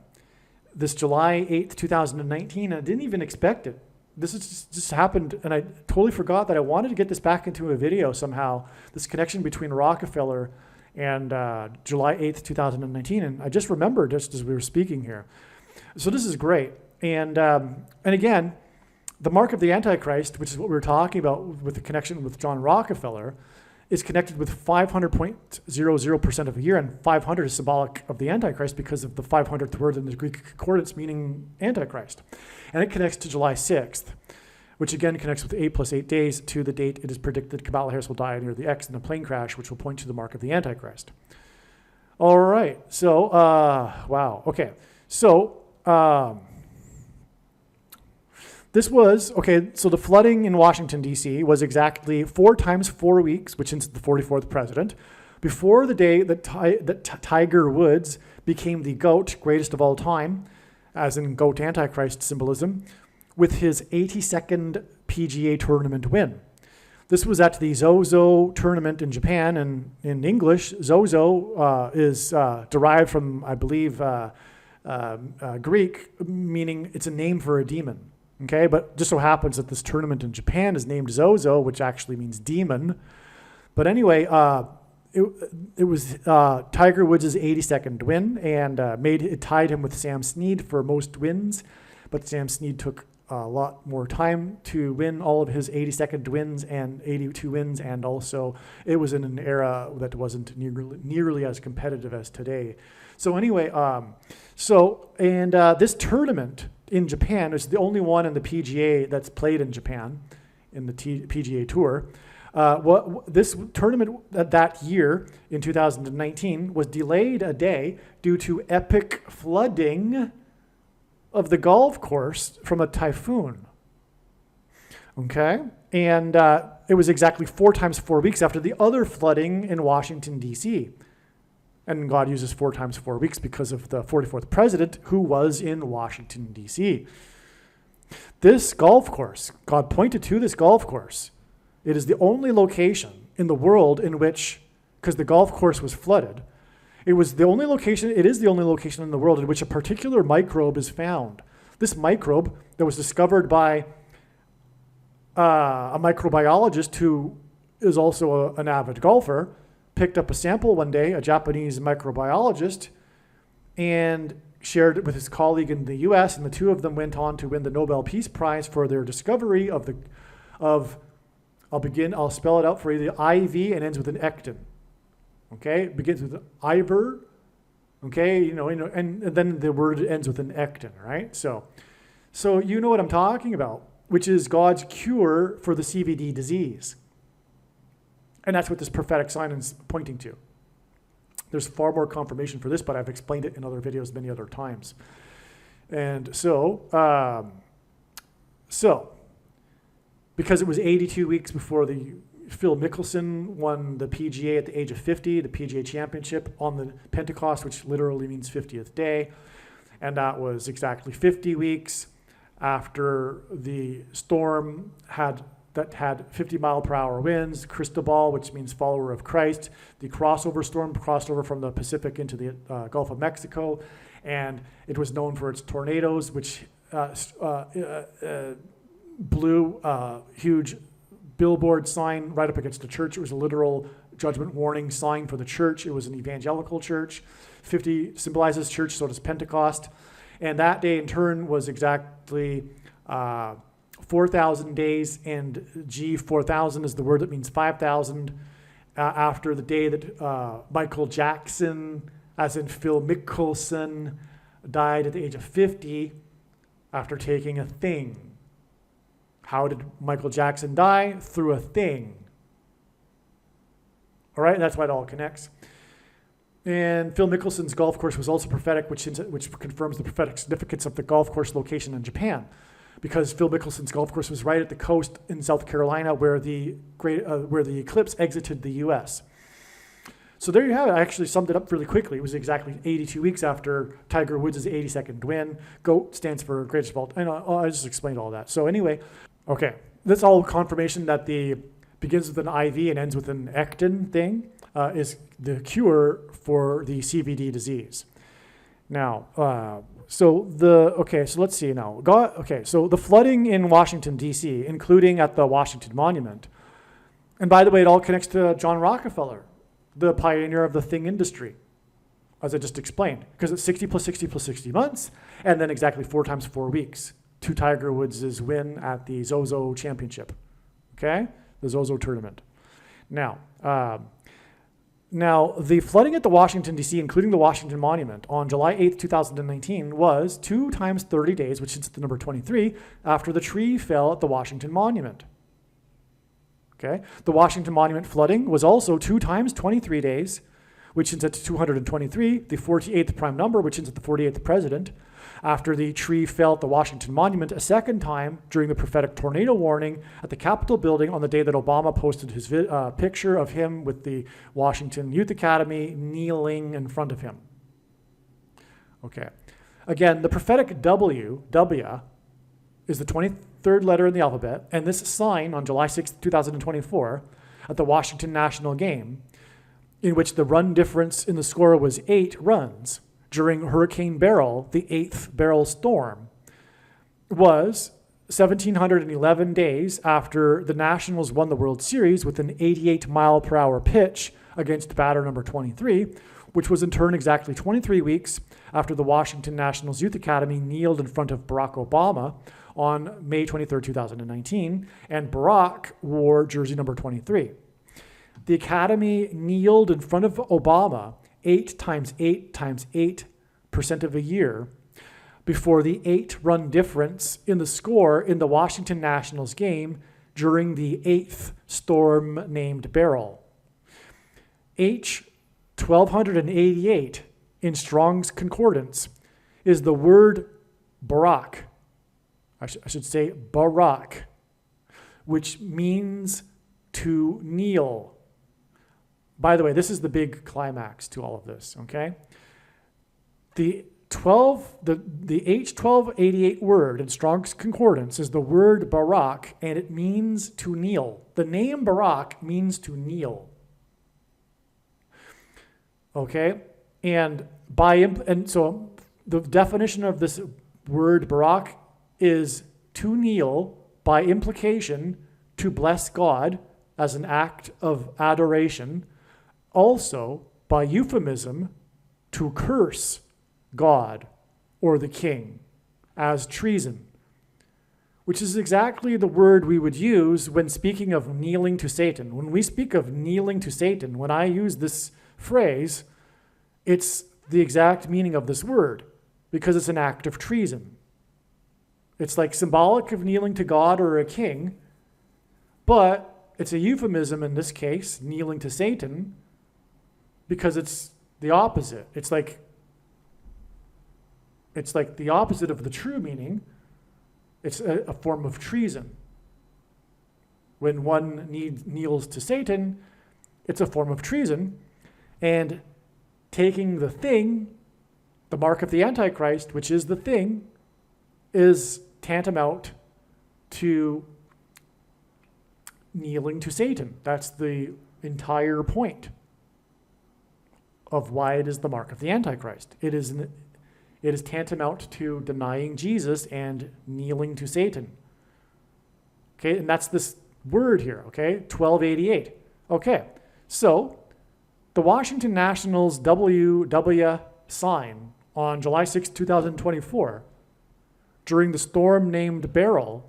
this July 8th, 2019, and I didn't even expect it. This has just happened, and I totally forgot that I wanted to get this back into a video somehow, this connection between Rockefeller and July 8th, 2019. And I just remembered just as we were speaking here. So this is great. And again, the mark of the Antichrist, which is what we were talking about with the connection with John Rockefeller, is connected with 500.00% of a year, and 500 is symbolic of the Antichrist because of the 500th word in the Greek concordance meaning Antichrist. And it connects to July 6th, which again connects with 8 plus 8 days to the date it is predicted Kamala Harris will die near the X in a plane crash, which will point to the mark of the Antichrist. All right, so, wow, okay. So, this was, okay, so the flooding in Washington, D.C. was exactly 4 times 4 weeks, which is the 44th president, before the day that Tiger Woods became the GOAT, greatest of all time, as in GOAT Antichrist symbolism, with his 82nd PGA tournament win. This was at the Zozo tournament in Japan, and in English, Zozo is derived from, I believe, Greek, meaning it's a name for a demon. Okay, but just so happens that this tournament in Japan is named Zozo, which actually means demon. But anyway, it was Tiger Woods' 82nd win, and it tied him with Sam Snead for most wins. But Sam Snead took a lot more time to win all of his 82nd wins and 82 wins, and also it was in an era that wasn't nearly as competitive as today. So anyway, this tournament in Japan is the only one in the PGA that's played in Japan, in the PGA Tour. This tournament that year, in 2019, was delayed a day due to epic flooding of the golf course from a typhoon. Okay? And it was exactly 4 times 4 weeks after the other flooding in Washington, D.C., and God uses 4 times 4 weeks because of the 44th president who was in Washington, D.C. This golf course, God pointed to this golf course. It is the only location in the world in which, because the golf course was flooded, it is the only location in the world in which a particular microbe is found. This microbe that was discovered by a microbiologist who is also an avid golfer, picked up a sample one day, a Japanese microbiologist, and shared it with his colleague in the US, and the two of them went on to win the Nobel Peace Prize for their discovery of I'll spell it out for you, the IV and ends with an ectin. Okay, it begins with Iber, okay, and then the word ends with an ectin, right? So you know what I'm talking about, which is God's cure for the CVD disease. And that's what this prophetic sign is pointing to. There's far more confirmation for this, but I've explained it in other videos many other times. And so because it was 82 weeks before Phil Mickelson won the PGA at the age of 50, the PGA Championship on the Pentecost, which literally means 50th day. And that was exactly 50 weeks after the storm had 50-mile-per-hour winds, Cristobal, which means follower of Christ. The crossover storm crossed over from the Pacific into the Gulf of Mexico, and it was known for its tornadoes, which blew a huge billboard sign right up against the church. It was a literal judgment warning sign for the church. It was an evangelical church. 50 symbolizes church, so does Pentecost. And that day, in turn, was exactly 4,000 days, and G4000 is the word that means 5,000, after the day that Michael Jackson, as in Phil Mickelson, died at the age of 50 after taking a thing. How did Michael Jackson die? Through a thing. All right, that's why it all connects. And Phil Mickelson's golf course was also prophetic, which confirms the prophetic significance of the golf course location in Japan, because Phil Mickelson's golf course was right at the coast in South Carolina where the eclipse exited the U.S. So there you have it. I actually summed it up really quickly. It was exactly 82 weeks after Tiger Woods' 82nd win. GOAT stands for greatest of all. I just explained all that. So anyway, okay, that's all confirmation that the begins with an IV and ends with an ectin thing is the cure for the CVD disease. Now, so let's see now. So the flooding in Washington, D.C., including at the Washington Monument, and by the way, it all connects to John Rockefeller, the pioneer of the thing industry, as I just explained, because it's 60 plus 60 plus 60 months, and then exactly 4 times 4 weeks to Tiger Woods' win at the Zozo Championship, okay? The Zozo tournament. Now, the flooding at the Washington, D.C., including the Washington Monument, on July 8th, 2019, was 2 times 30 days, which is the number 23, after the tree fell at the Washington Monument. Okay? The Washington Monument flooding was also 2 times 23 days, which is at 223, the 48th prime number, which is at the 48th president, after the tree fell at the Washington Monument a second time during the prophetic tornado warning at the Capitol building on the day that Obama posted his picture of him with the Washington Youth Academy kneeling in front of him. Okay. Again, the prophetic W, is the 23rd letter in the alphabet, and this sign on July 6, 2024, at the Washington National Game, in which the run difference in the score was 8 runs, during Hurricane Beryl, the 8th Beryl storm, was 1,711 days after the Nationals won the World Series with an 88-mile-per-hour pitch against batter number 23, which was in turn exactly 23 weeks after the Washington Nationals Youth Academy kneeled in front of Barack Obama on May 23, 2019, and Barack wore jersey number 23. The Academy kneeled in front of Obama 8 times 8 times 8% of a year before the 8-run difference in the score in the Washington Nationals game during the 8th storm named Beryl. H 1288 in Strong's Concordance is the word Barak. I should say Barak, which means to kneel. By the way, this is the big climax to all of this, okay? The H1288 word in Strong's Concordance is the word Barak, and it means to kneel. The name Barak means to kneel. Okay? And so the definition of this word Barak is to kneel, by implication, to bless God as an act of adoration, also by euphemism, to curse God or the king as treason, which is exactly the word we would use when speaking of kneeling to Satan. When we speak of kneeling to Satan, when I use this phrase, it's the exact meaning of this word, because it's an act of treason. It's like symbolic of kneeling to God or a king, but it's a euphemism in this case, kneeling to Satan, because it's the opposite. It's like the opposite of the true meaning. It's a form of treason. When one kneels to Satan, it's a form of treason, and taking the thing, the mark of the Antichrist, which is the thing, is tantamount to kneeling to Satan. That's the entire point of why it is the mark of the Antichrist. It is tantamount to denying Jesus and kneeling to Satan. Okay, and that's this word here, okay? 1288. Okay, so the Washington Nationals WW sign on July 6, 2024, during the storm named Beryl,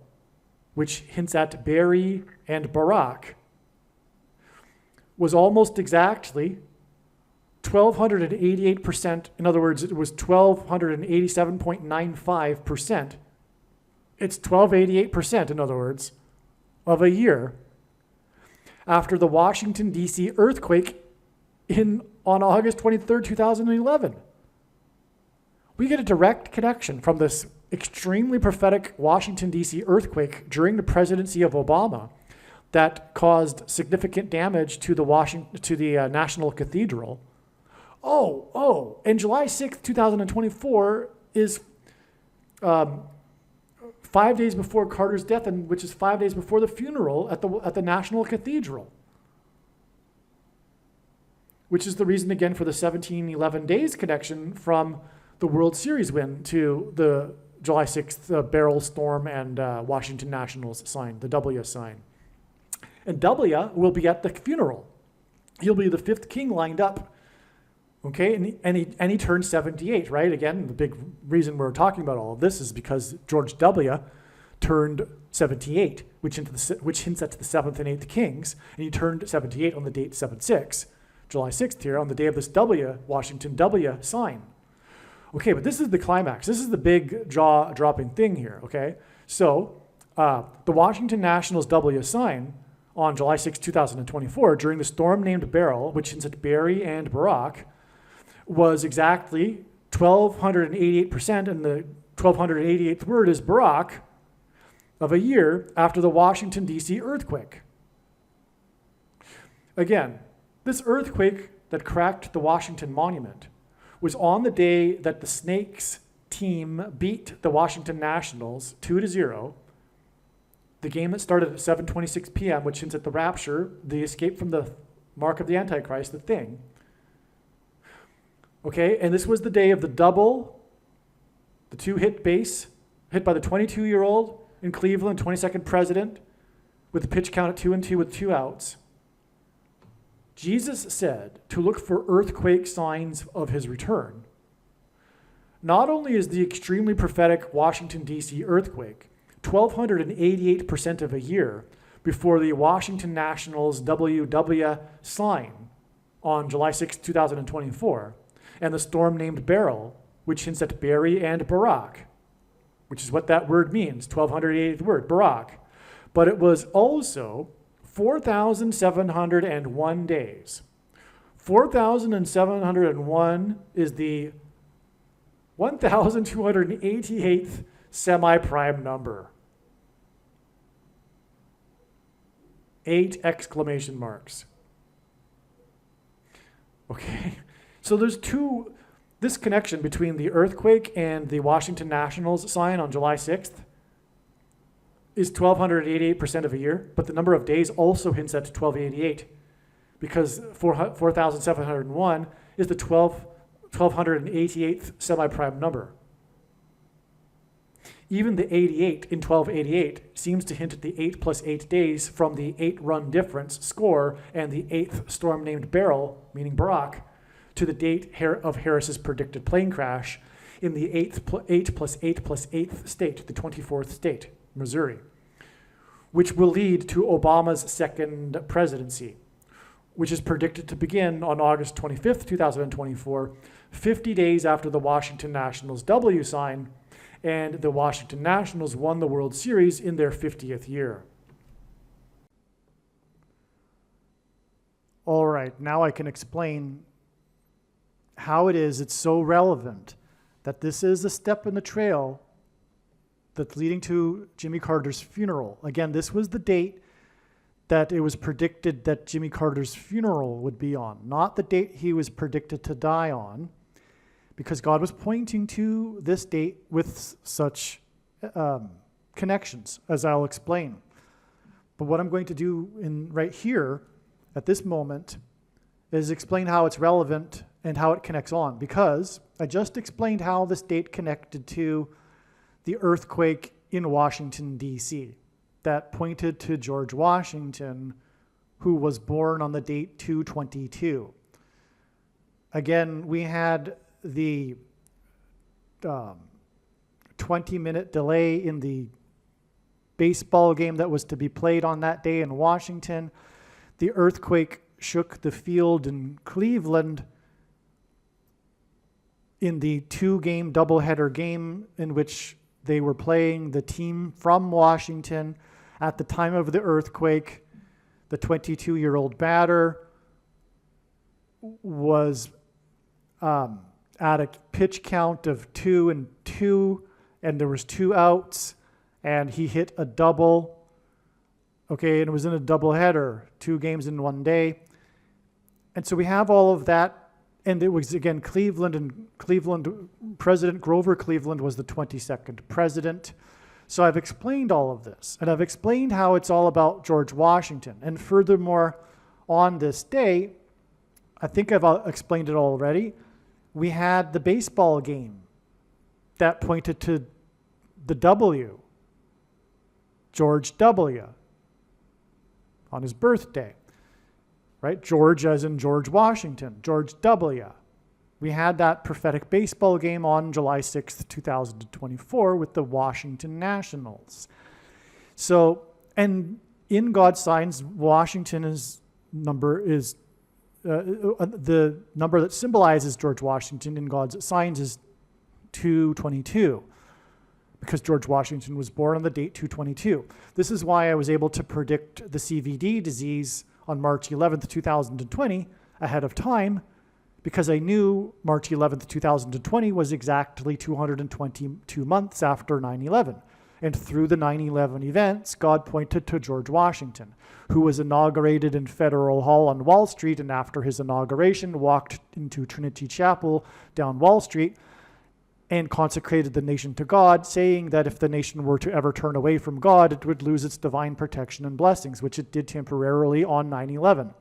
which hints at Barry and Barak, was almost exactly 1,288%. In other words, it was 1,287.95%. It's 1,288%, in other words, of a year after the Washington, D.C. earthquake on August 23rd, 2011. We get a direct connection from this extremely prophetic Washington, D.C. earthquake during the presidency of Obama that caused significant damage to the National Cathedral. And July 6th, 2024 is 5 days before Carter's death, and which is 5 days before the funeral at the National Cathedral, which is the reason, again, for the 1711 days connection from the World Series win to the July 6th Beryl storm and Washington Nationals sign, the W sign. And W will be at the funeral. He'll be the fifth king lined up. Okay, and he turned 78, right? Again, the big reason we're talking about all of this is because George W. turned 78, which hints at the seventh and eighth kings, and he turned 78 on the date 7/6, July 6th here, on the day of this W, Washington W sign. Okay, but this is the climax. This is the big jaw-dropping thing here, okay? So the Washington Nationals W sign on July 6, 2024, during the storm named Beryl, which hints at Barry and Barack, was exactly 1,288%, and the 1,288th word is Barack, of a year after the Washington, D.C. earthquake. Again, this earthquake that cracked the Washington Monument was on the day that the Snakes team beat the Washington Nationals 2-0. The game that started at 7:26 p.m., which hints at the rapture, the escape from the mark of the Antichrist, the thing. Okay, and this was the day of the double, the two-hit base, hit by the 22-year-old in Cleveland, 22nd president, with the pitch count at 2-2 with 2 outs. Jesus said to look for earthquake signs of his return. Not only is the extremely prophetic Washington, D.C. earthquake 1,288% of a year before the Washington Nationals WW sign on July 6, 2024, and the storm named Beryl, which hints at Barry and Barack, which is what that word means, 1,288th word, Barack. But it was also 4,701 days. 4,701 is the 1,288th semi-prime number. 8 exclamation marks. Okay, so there's this connection between the earthquake and the Washington Nationals sign on July 6th is 1,288% of a year, but the number of days also hints at 1,288 because 4,701 is the 1,288th semi-prime number. Even the 88 in 1288 seems to hint at the 8 plus 8 days from the 8-run difference score and the 8th storm named Beryl, meaning Barack, to the date of Harris's predicted plane crash in the 8 plus 8 plus 8th state, the 24th state, Missouri, which will lead to Obama's second presidency, which is predicted to begin on August 25th, 2024, 50 days after the Washington Nationals W sign, and the Washington Nationals won the World Series in their 50th year. All right, now I can explain how it's so relevant that this is a step in the trail that's leading to Jimmy Carter's funeral. Again, this was the date that it was predicted that Jimmy Carter's funeral would be on, not the date he was predicted to die on, because God was pointing to this date with such connections, as I'll explain. But what I'm going to do right here at this moment is explain how it's relevant and how it connects on, because I just explained how this date connected to the earthquake in Washington, D.C. that pointed to George Washington, who was born on the date 2/22. Again, we had the 20-minute delay in the baseball game that was to be played on that day in Washington. The earthquake shook the field in Cleveland in the 2-game doubleheader game in which they were playing the team from Washington. At the time of the earthquake, the 22-year-old batter was at a pitch count of 2-2, and there was 2 outs, and he hit a double. Okay, and it was in a doubleheader, 2 games in one day. And so we have all of that, and it was, again, Cleveland President Grover Cleveland was the 22nd president. So I've explained all of this, and I've explained how it's all about George Washington. And furthermore, on this day, I think I've explained it already, we had the baseball game that pointed to the W, George W., on his birthday. right? George as in George Washington, George W. We had that prophetic baseball game on July 6th, 2024 with the Washington Nationals. So, and in God's signs, Washington's number is, the number that symbolizes George Washington in God's signs is 222, because George Washington was born on the date 222. This is why I was able to predict the CVD disease on March 11th, 2020 ahead of time, because I knew March 11th, 2020 was exactly 222 months after 9/11. And through the 9/11 events, God pointed to George Washington, who was inaugurated in Federal Hall on Wall Street, and after his inauguration walked into Trinity Chapel down Wall Street and consecrated the nation to God, saying that if the nation were to ever turn away from God, it would lose its divine protection and blessings, which it did temporarily on 9/11.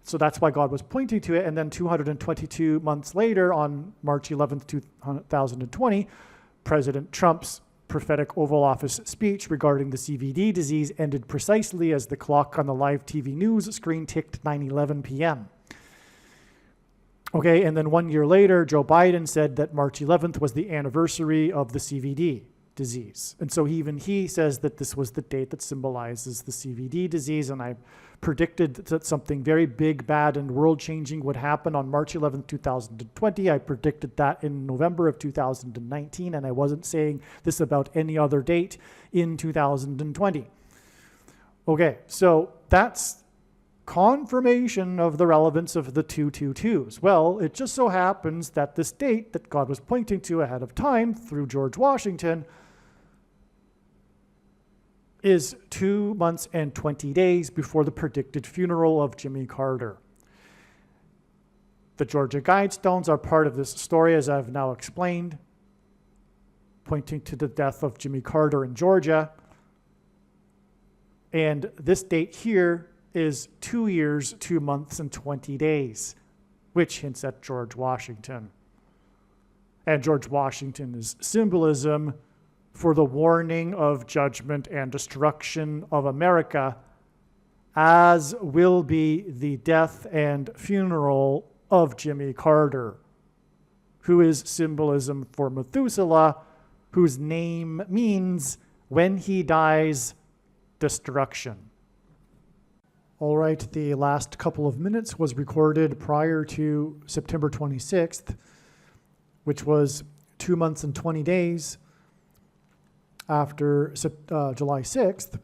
So that's why God was pointing to it. And then 222 months later, on March 11th, 2020, President Trump's prophetic Oval Office speech regarding the CVD disease ended precisely as the clock on the live TV news screen ticked 9:11 p.m. Okay, and then 1 year later, Joe Biden said that March 11th was the anniversary of the CVD disease. And so even he says that this was the date that symbolizes the CVD disease, and I predicted that something very big, bad, and world-changing would happen on March 11th, 2020. I predicted that in November of 2019, and I wasn't saying this about any other date in 2020. Okay, so that's confirmation of the relevance of the 222s. Well, it just so happens that this date that God was pointing to ahead of time through George Washington is 2 months and 20 days before the predicted funeral of Jimmy Carter. The Georgia Guidestones are part of this story, as I've now explained, pointing to the death of Jimmy Carter in Georgia. And this date here is 2 years, 2 months, and 20 days, which hints at George Washington. And George Washington is symbolism for the warning of judgment and destruction of America, as will be the death and funeral of Jimmy Carter, who is symbolism for Methuselah, whose name means when he dies, destruction. All right, the last couple of minutes was recorded prior to September 26th, which was 2 months and 20 days after July 6th,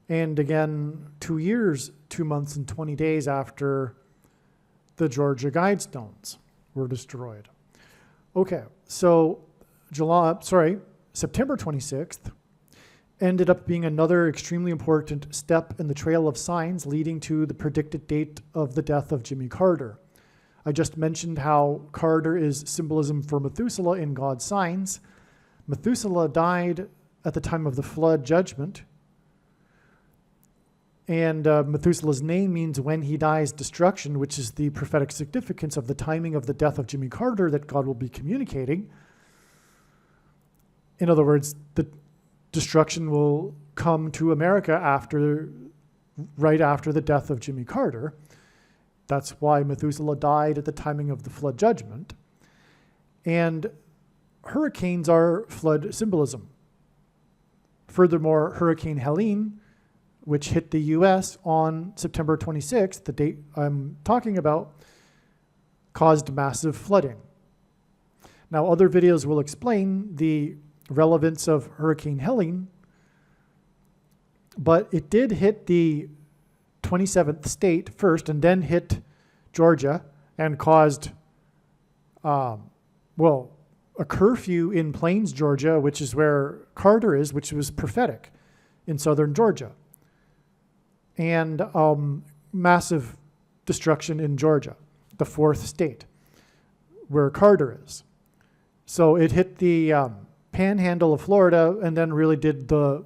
and again, 2 years, 2 months and 20 days after the Georgia Guidestones were destroyed. Okay, so September 26th ended up being another extremely important step in the trail of signs leading to the predicted date of the death of Jimmy Carter. I just mentioned how Carter is symbolism for Methuselah in God's signs. Methuselah died at the time of the flood judgment, and Methuselah's name means when he dies, destruction, which is the prophetic significance of the timing of the death of Jimmy Carter that God will be communicating. In other words, the destruction will come to America right after the death of Jimmy Carter. That's why Methuselah died at the timing of the flood judgment. And hurricanes are flood symbolism. Furthermore, Hurricane Helene, which hit the U.S. on September 26th, the date I'm talking about, caused massive flooding. Now, other videos will explain the relevance of Hurricane Helene, but it did hit the 27th state first and then hit Georgia and caused, a curfew in Plains, Georgia, which is where Carter is, which was prophetic in southern Georgia, and massive destruction in Georgia, the fourth state where Carter is. So it hit the panhandle of Florida and then really did a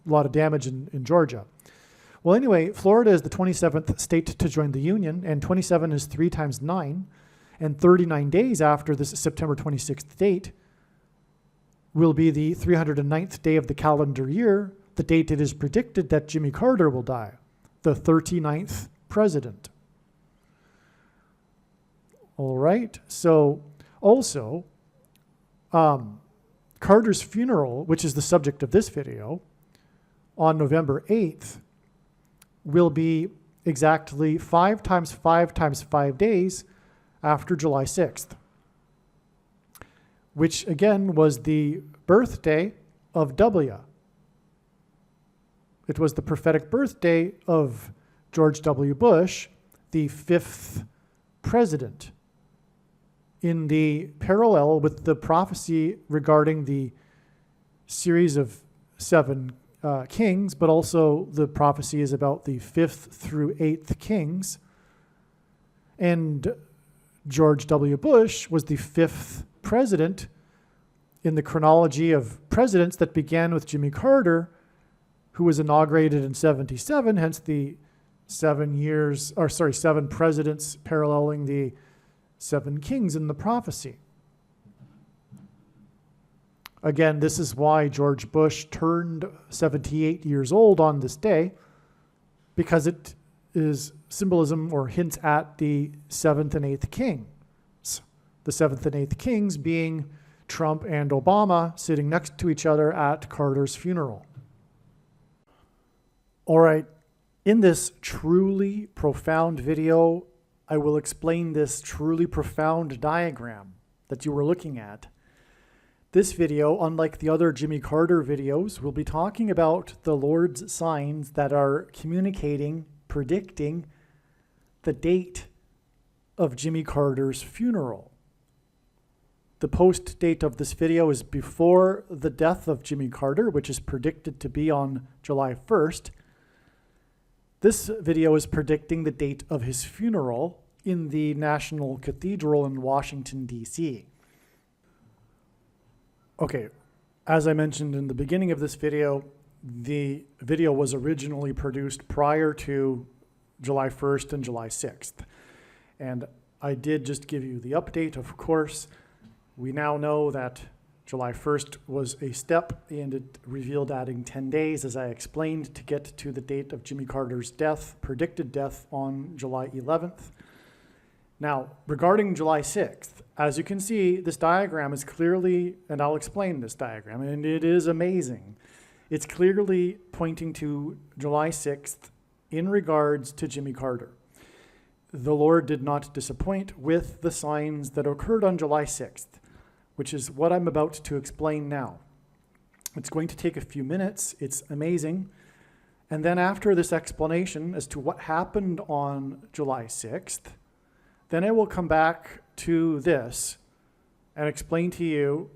lot of damage in Georgia. Well, anyway, Florida is the 27th state to join the Union, and 27 is 3 times 9, and 39 days after this September 26th date will be the 309th day of the calendar year, the date it is predicted that Jimmy Carter will die, the 39th president. All right. So also, Carter's funeral, which is the subject of this video, on November 8th, will be exactly 5 times 5 times 5 days after July 6th, which again was the birthday of W. It was the prophetic birthday of George W. Bush, the 5th president, in the parallel with the prophecy regarding the series of 7 kings, but also the prophecy is about the 5th through 8th kings. And George W. Bush was the 5th president in the chronology of presidents that began with Jimmy Carter, who was inaugurated in 77, hence the 7 presidents paralleling the 7 kings in the prophecy. Again, this is why George Bush turned 78 years old on this day, because it is symbolism or hints at the 7th and 8th kings. The 7th and 8th kings being Trump and Obama sitting next to each other at Carter's funeral. All right, in this truly profound video, I will explain this truly profound diagram that you were looking at. This video, unlike the other Jimmy Carter videos, will be talking about the Lord's signs that are communicating, predicting the date of Jimmy Carter's funeral. The post date of this video is before the death of Jimmy Carter, which is predicted to be on July 1st. This video is predicting the date of his funeral in the National Cathedral in Washington, D.C. Okay, as I mentioned in the beginning of this video, the video was originally produced prior to July 1st and July 6th. And I did just give you the update, of course. We now know that July 1st was a step, and it revealed adding 10 days, as I explained, to get to the date of Jimmy Carter's death, predicted death on July 11th. Now, regarding July 6th, as you can see, this diagram is clearly, and I'll explain this diagram, and it is amazing. It's clearly pointing to July 6th in regards to Jimmy Carter. The Lord did not disappoint with the signs that occurred on July 6th, which is what I'm about to explain now. It's going to take a few minutes. It's amazing. And then after this explanation as to what happened on July 6th, then I will come back to this and explain to you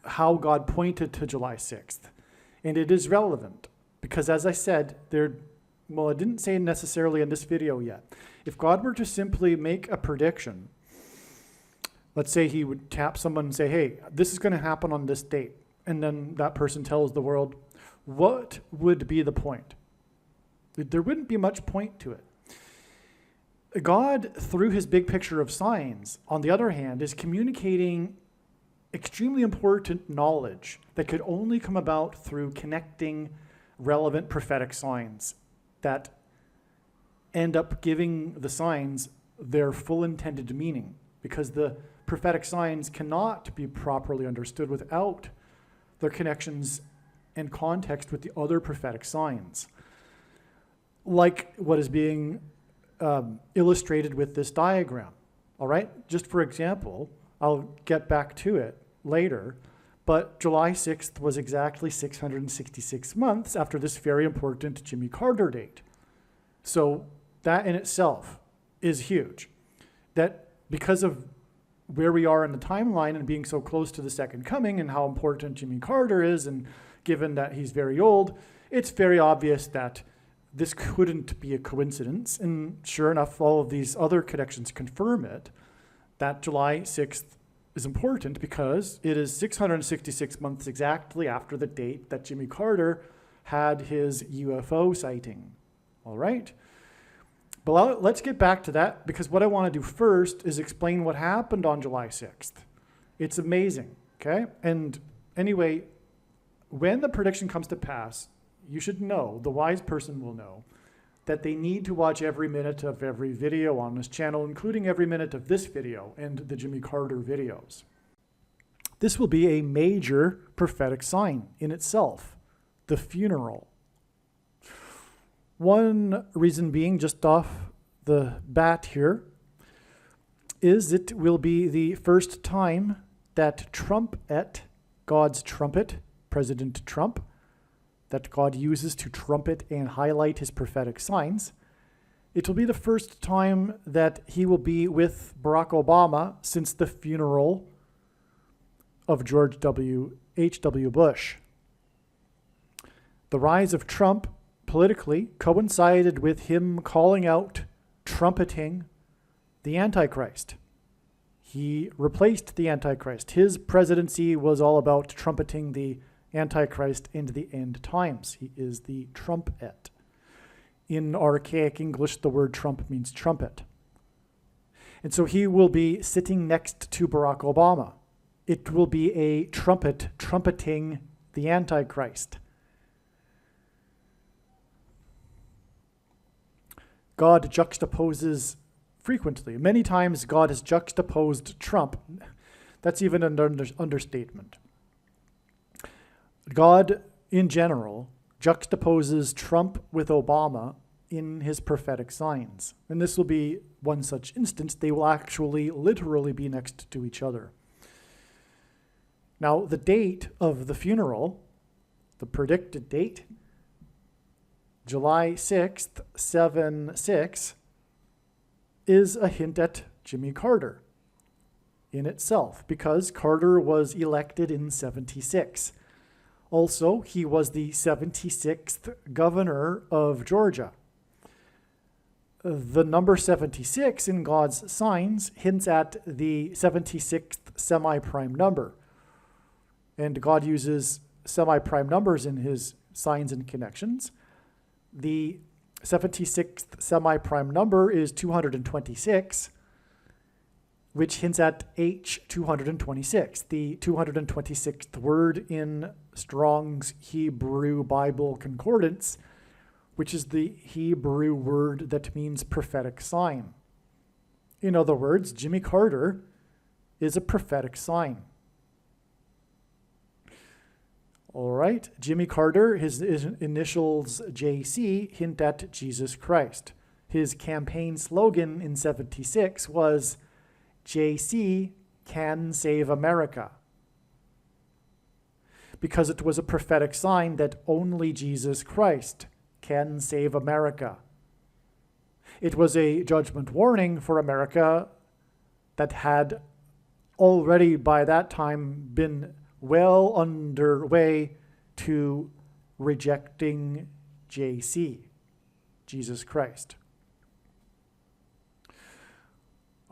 how God pointed to July 6th. And it is relevant because, as I said, I didn't say necessarily in this video yet. If God were to simply make a prediction, let's say he would tap someone and say, hey, this is going to happen on this date. And then that person tells the world, what would be the point? There wouldn't be much point to it. God, through his big picture of signs, on the other hand, is communicating extremely important knowledge that could only come about through connecting relevant prophetic signs that end up giving the signs their full intended meaning, because the prophetic signs cannot be properly understood without their connections and context with the other prophetic signs, like what is being illustrated with this diagram. All right, just for example, I'll get back to it later, but July 6th was exactly 666 months after this very important Jimmy Carter date. So that in itself is huge. That because of where we are in the timeline and being so close to the second coming and how important Jimmy Carter is, and given that he's very old, it's very obvious that this couldn't be a coincidence. And sure enough, all of these other connections confirm it, that July 6th is important because it is 666 months exactly after the date that Jimmy Carter had his UFO sighting. All right? But let's get back to that, because what I want to do first is explain what happened on July 6th. It's amazing, okay? And anyway, when the prediction comes to pass, you should know, the wise person will know, that they need to watch every minute of every video on this channel, including every minute of this video and the Jimmy Carter videos. This will be a major prophetic sign in itself, the funeral. One reason being, just off the bat here, is it will be the first time that trumpet, God's trumpet, President Trump, that God uses to trumpet and highlight his prophetic signs. It will be the first time that he will be with Barack Obama since the funeral of George H.W. Bush. The rise of Trump politically coincided with him calling out, trumpeting the Antichrist. He replaced the Antichrist. His presidency was all about trumpeting the Antichrist into the end times. He is the trumpet. In archaic English, the word trump means trumpet. And so he will be sitting next to Barack Obama. It will be a trumpet trumpeting the Antichrist. God juxtaposes frequently. Many times God has juxtaposed Trump. That's even an understatement. God, in general, juxtaposes Trump with Obama in his prophetic signs. And this will be one such instance. They will actually literally be next to each other. Now, the date of the funeral, the predicted date, July 6th, 7/6, is a hint at Jimmy Carter in itself, because Carter was elected in 76. Also, he was the 76th governor of Georgia. The number 76 in God's signs hints at the 76th semi-prime number. And God uses semi-prime numbers in his signs and connections. The 76th semi-prime number is 226, which hints at H226, the 226th word in Strong's Hebrew Bible Concordance, which is the Hebrew word that means prophetic sign. In other words, Jimmy Carter is a prophetic sign. All right, Jimmy Carter, his initials JC, hint at Jesus Christ. His campaign slogan in 76 was, JC can save America, because it was a prophetic sign that only Jesus Christ can save America. It was a judgment warning for America that had already by that time been well underway to rejecting JC, Jesus Christ.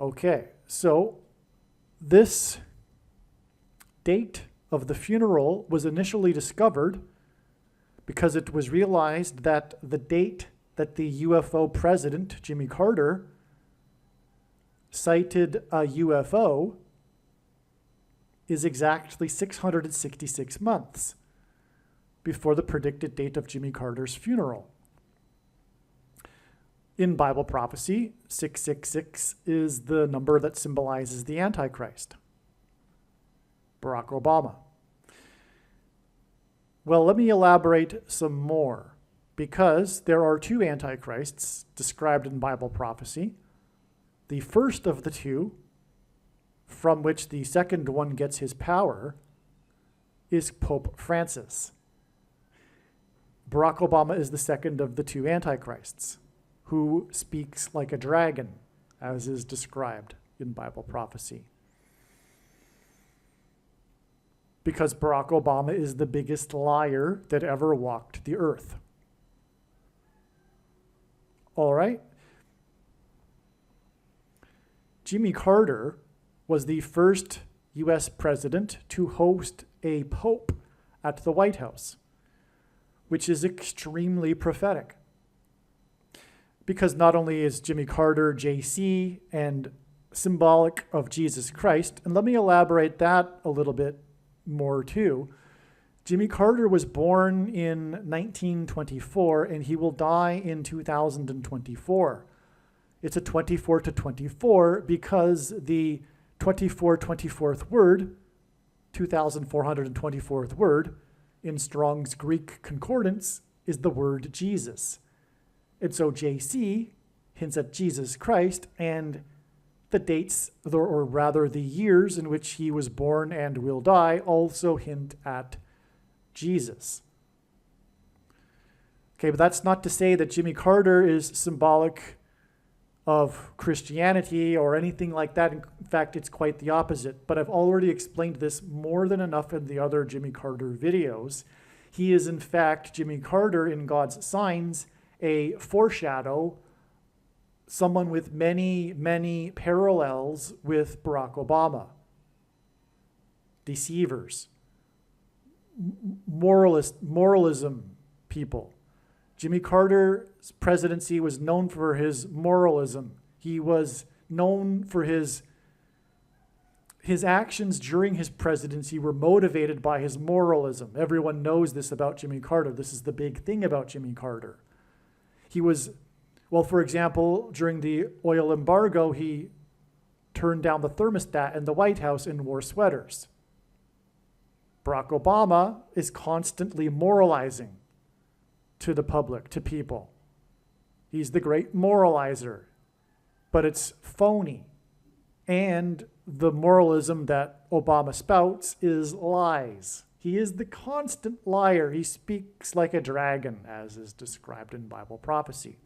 Okay, so this date of the funeral was initially discovered because it was realized that the date that the UFO president, Jimmy Carter, cited a UFO is exactly 666 months before the predicted date of Jimmy Carter's funeral. In Bible prophecy, 666 is the number that symbolizes the Antichrist, Barack Obama. Well, let me elaborate some more, because there are two Antichrists described in Bible prophecy. The first of the two, from which the second one gets his power, is Pope Francis. Barack Obama is the second of the two Antichrists, who speaks like a dragon, as is described in Bible prophecy. Because Barack Obama is the biggest liar that ever walked the earth. All right? Jimmy Carter was the first U.S. president to host a pope at the White House, which is extremely prophetic. Because not only is Jimmy Carter JC and symbolic of Jesus Christ, and let me elaborate that a little bit more too. Jimmy Carter was born in 1924 and he will die in 2024. It's a 24 to 24 because the 24/24th word, 2424th word, in Strong's Greek Concordance is the word Jesus. And so JC hints at Jesus Christ, and the dates, or rather the years in which he was born and will die, also hint at Jesus. Okay, but that's not to say that Jimmy Carter is symbolic of Christianity or anything like that. In fact, it's quite the opposite. But I've already explained this more than enough in the other Jimmy Carter videos. He is, in fact, Jimmy Carter in God's signs, a foreshadow, someone with many, many parallels with Barack Obama. Deceivers. Moralism people. Jimmy Carter's presidency was known for his moralism. He was known for his actions during his presidency were motivated by his moralism. Everyone knows this about Jimmy Carter. This is the big thing about Jimmy Carter. He was, well, for example, during the oil embargo, he turned down the thermostat in the White House and wore sweaters. Barack Obama is constantly moralizing to the public, to people. He's the great moralizer, but it's phony. And the moralism that Obama spouts is lies. He is the constant liar. He speaks like a dragon, as is described in Bible prophecy.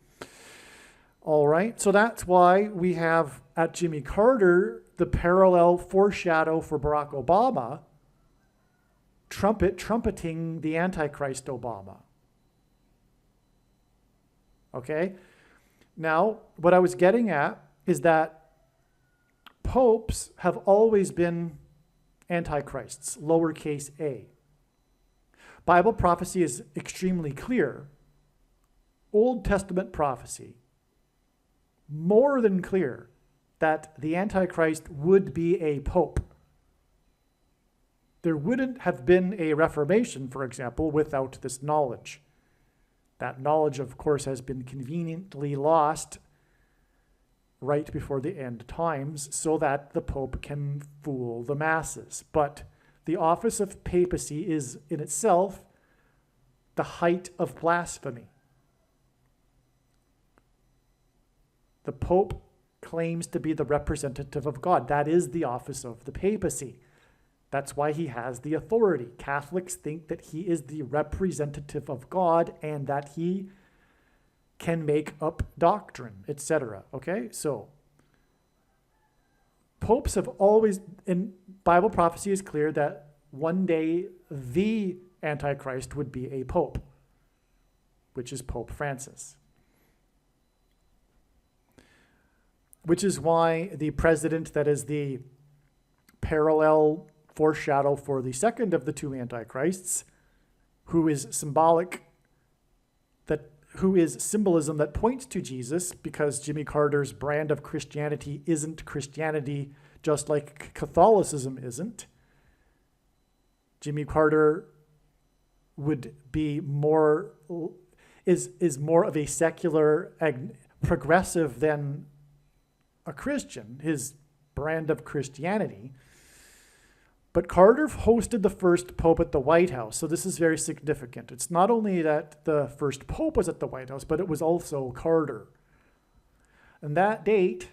All right, so that's why we have at Jimmy Carter the parallel foreshadow for Barack Obama, trumpeting the Antichrist Obama. Okay? Now, what I was getting at is that popes have always been antichrists, lowercase a. Bible prophecy is extremely clear. Old Testament prophecy, more than clear, that the Antichrist would be a pope. There wouldn't have been a Reformation, for example, without this knowledge. That knowledge, of course, has been conveniently lost right before the end times so that the Pope can fool the masses. But the office of papacy is in itself the height of blasphemy. The Pope claims to be the representative of God. That is the office of the papacy. That's why he has the authority. Catholics think that he is the representative of God and that he can make up doctrine, etc. Okay, so popes have always, in Bible prophecy is clear that one day the Antichrist would be a pope, which is Pope Francis. Which is why the president that is the parallel foreshadow for the second of the two antichrists, who is symbolism that points to Jesus, because Jimmy Carter's brand of Christianity isn't Christianity, just like Catholicism isn't. Jimmy Carter would be is more of a secular progressive than a Christian, his brand of Christianity. But Carter hosted the first pope at the White House, so this is very significant. It's not only that the first pope was at the White House, but it was also Carter. And that date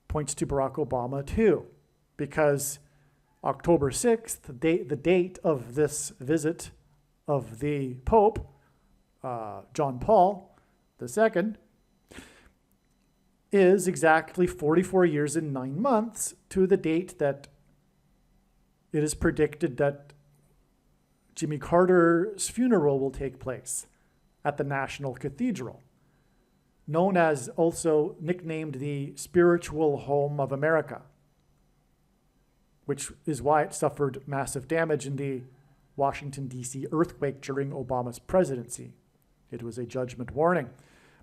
points to Barack Obama too, because October 6th, the date of this visit of the Pope, John Paul II, is exactly 44 years and 9 months to the date that it is predicted that Jimmy Carter's funeral will take place at the National Cathedral, known as, also nicknamed, the spiritual home of America, which is why it suffered massive damage in the Washington, D.C. earthquake during Obama's presidency. It was a judgment warning.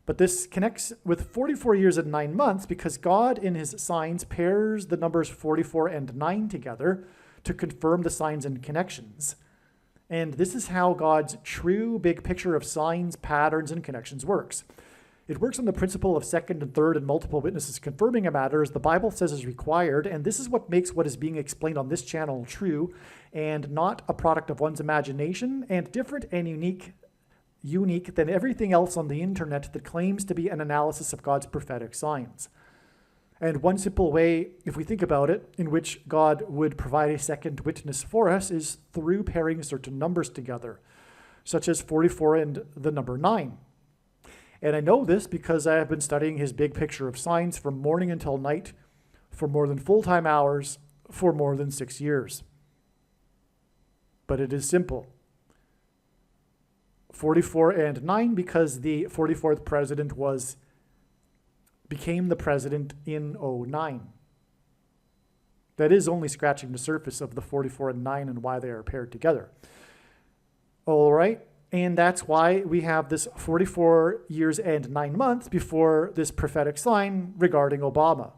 But this connects with 44 years and 9 months because God in his signs pairs the numbers 44 and 9 together to confirm the signs and connections. And this is how God's true big picture of signs, patterns, and connections works. It works on the principle of second and third and multiple witnesses confirming a matter as the Bible says is required, and this is what makes what is being explained on this channel true and not a product of one's imagination, and different and unique than everything else on the internet that claims to be an analysis of God's prophetic signs. And one simple way, if we think about it, in which God would provide a second witness for us is through pairing certain numbers together, such as 44 and the number 9. And I know this because I have been studying his big picture of signs from morning until night for more than full-time hours for more than 6 years. But it is simple. 44 and 9 because the 44th president became the president in 2009. That is only scratching the surface of the 44 and 9 and why they are paired together. All right. And that's why we have this 44 years and 9 months before this prophetic sign regarding Obama.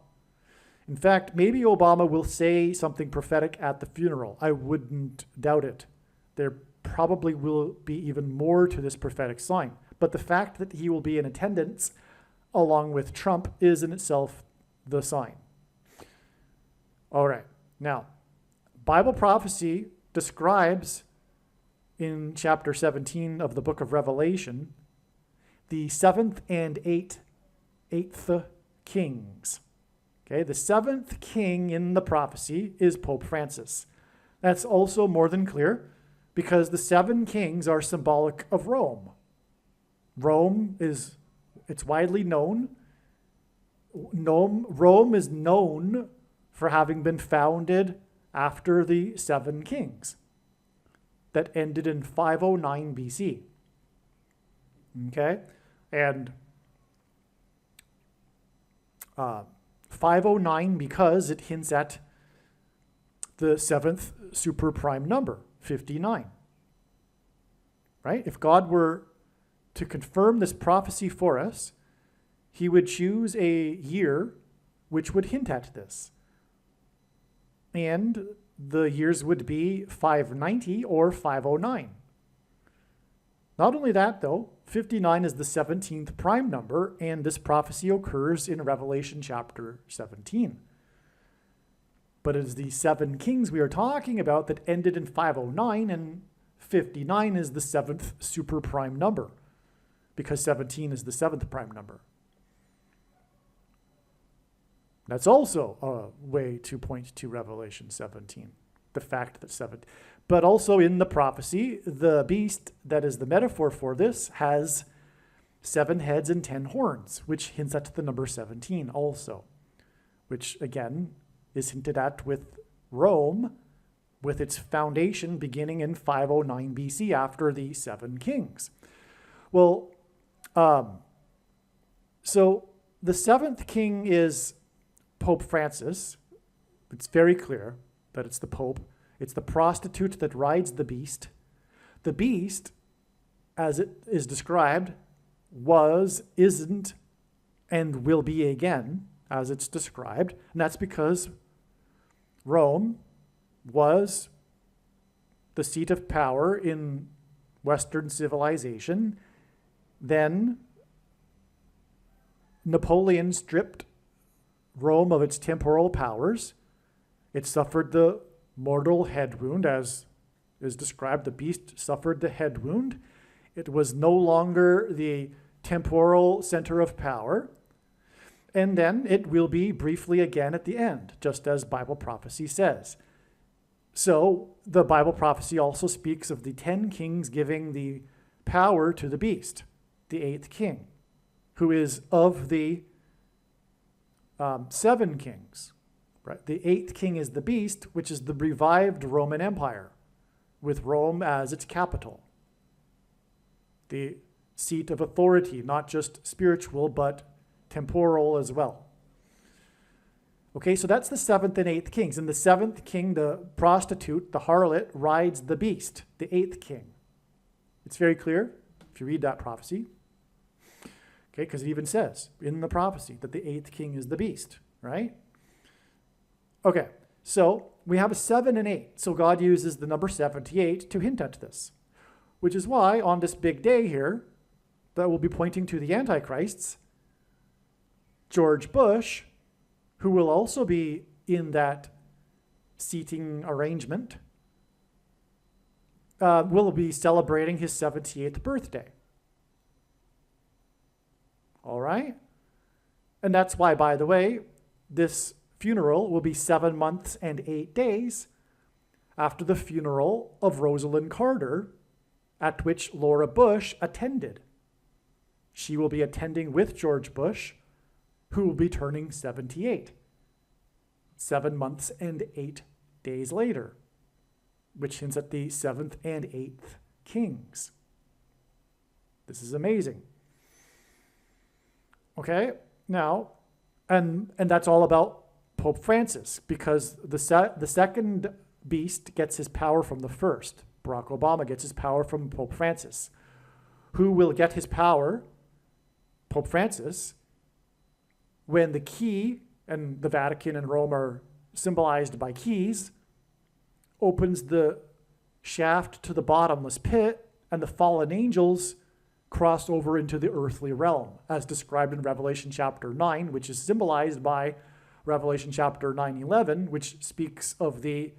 In fact, maybe Obama will say something prophetic at the funeral. I wouldn't doubt it. There probably will be even more to this prophetic sign. But the fact that he will be in attendance along with Trump is in itself the sign. All right. Now, Bible prophecy describes in chapter 17 of the book of Revelation the 7th and 8th kings. Okay, the 7th king in the prophecy is Pope Francis. That's also more than clear because the 7 kings are symbolic of Rome. It's widely known. Rome is known for having been founded after the 7 kings that ended in 509 BC. Okay? And 509 because it hints at the 7th super prime number, 59. Right? If God were to confirm this prophecy for us, he would choose a year which would hint at this. And the years would be 590 or 509. Not only that, though, 59 is the 17th prime number, and this prophecy occurs in Revelation chapter 17. But it is the 7 kings we are talking about that ended in 509, and 59 is the 7th super prime number, because 17 is the 7th prime number. That's also a way to point to Revelation 17, the fact that 7. But also in the prophecy, the beast that is the metaphor for this has 7 heads and 10 horns, which hints at the number 17 also, which again is hinted at with Rome, with its foundation beginning in 509 BC after the 7 kings. Well, so the 7th king is Pope Francis. It's very clear that it's the Pope. It's the prostitute that rides the beast. The beast, as it is described, was, isn't, and will be again, as it's described. And that's because Rome was the seat of power in Western civilization. Then Napoleon stripped Rome of its temporal powers. It suffered the mortal head wound, as is described. The beast suffered the head wound. It was no longer the temporal center of power. And then it will be briefly again at the end, just as Bible prophecy says. So the Bible prophecy also speaks of the 10 kings giving the power to the beast, the 8th king, who is of the 7 kings. Right? The 8th king is the beast, which is the revived Roman Empire, with Rome as its capital. The seat of authority, not just spiritual, but temporal as well. Okay, so that's the 7th and 8th kings. And the 7th king, the prostitute, the harlot, rides the beast, the 8th king. It's very clear if you read that prophecy. Okay, because it even says in the prophecy that the 8th king is the beast, right? Okay, So we have a 7 and 8. So God uses the number 78 to hint at this, which is why on this big day here, that will be pointing to the Antichrists, George Bush, who will also be in that seating arrangement, will be celebrating his 78th birthday. All right? And that's why, by the way, this funeral will be 7 months and 8 days after the funeral of Rosalind Carter, at which Laura Bush attended. She will be attending with George Bush, who will be turning 78, 7 months and 8 days later, which hints at the 7th and 8th kings. This is amazing. Okay, now, and that's all about Pope Francis, because the second beast gets his power from the first. Barack Obama gets his power from Pope Francis. Who will get his power? Pope Francis, when the key, and the Vatican and Rome are symbolized by keys, opens the shaft to the bottomless pit, and the fallen angels cross over into the earthly realm, as described in Revelation chapter 9, which is symbolized by Revelation chapter 9:11, which speaks of the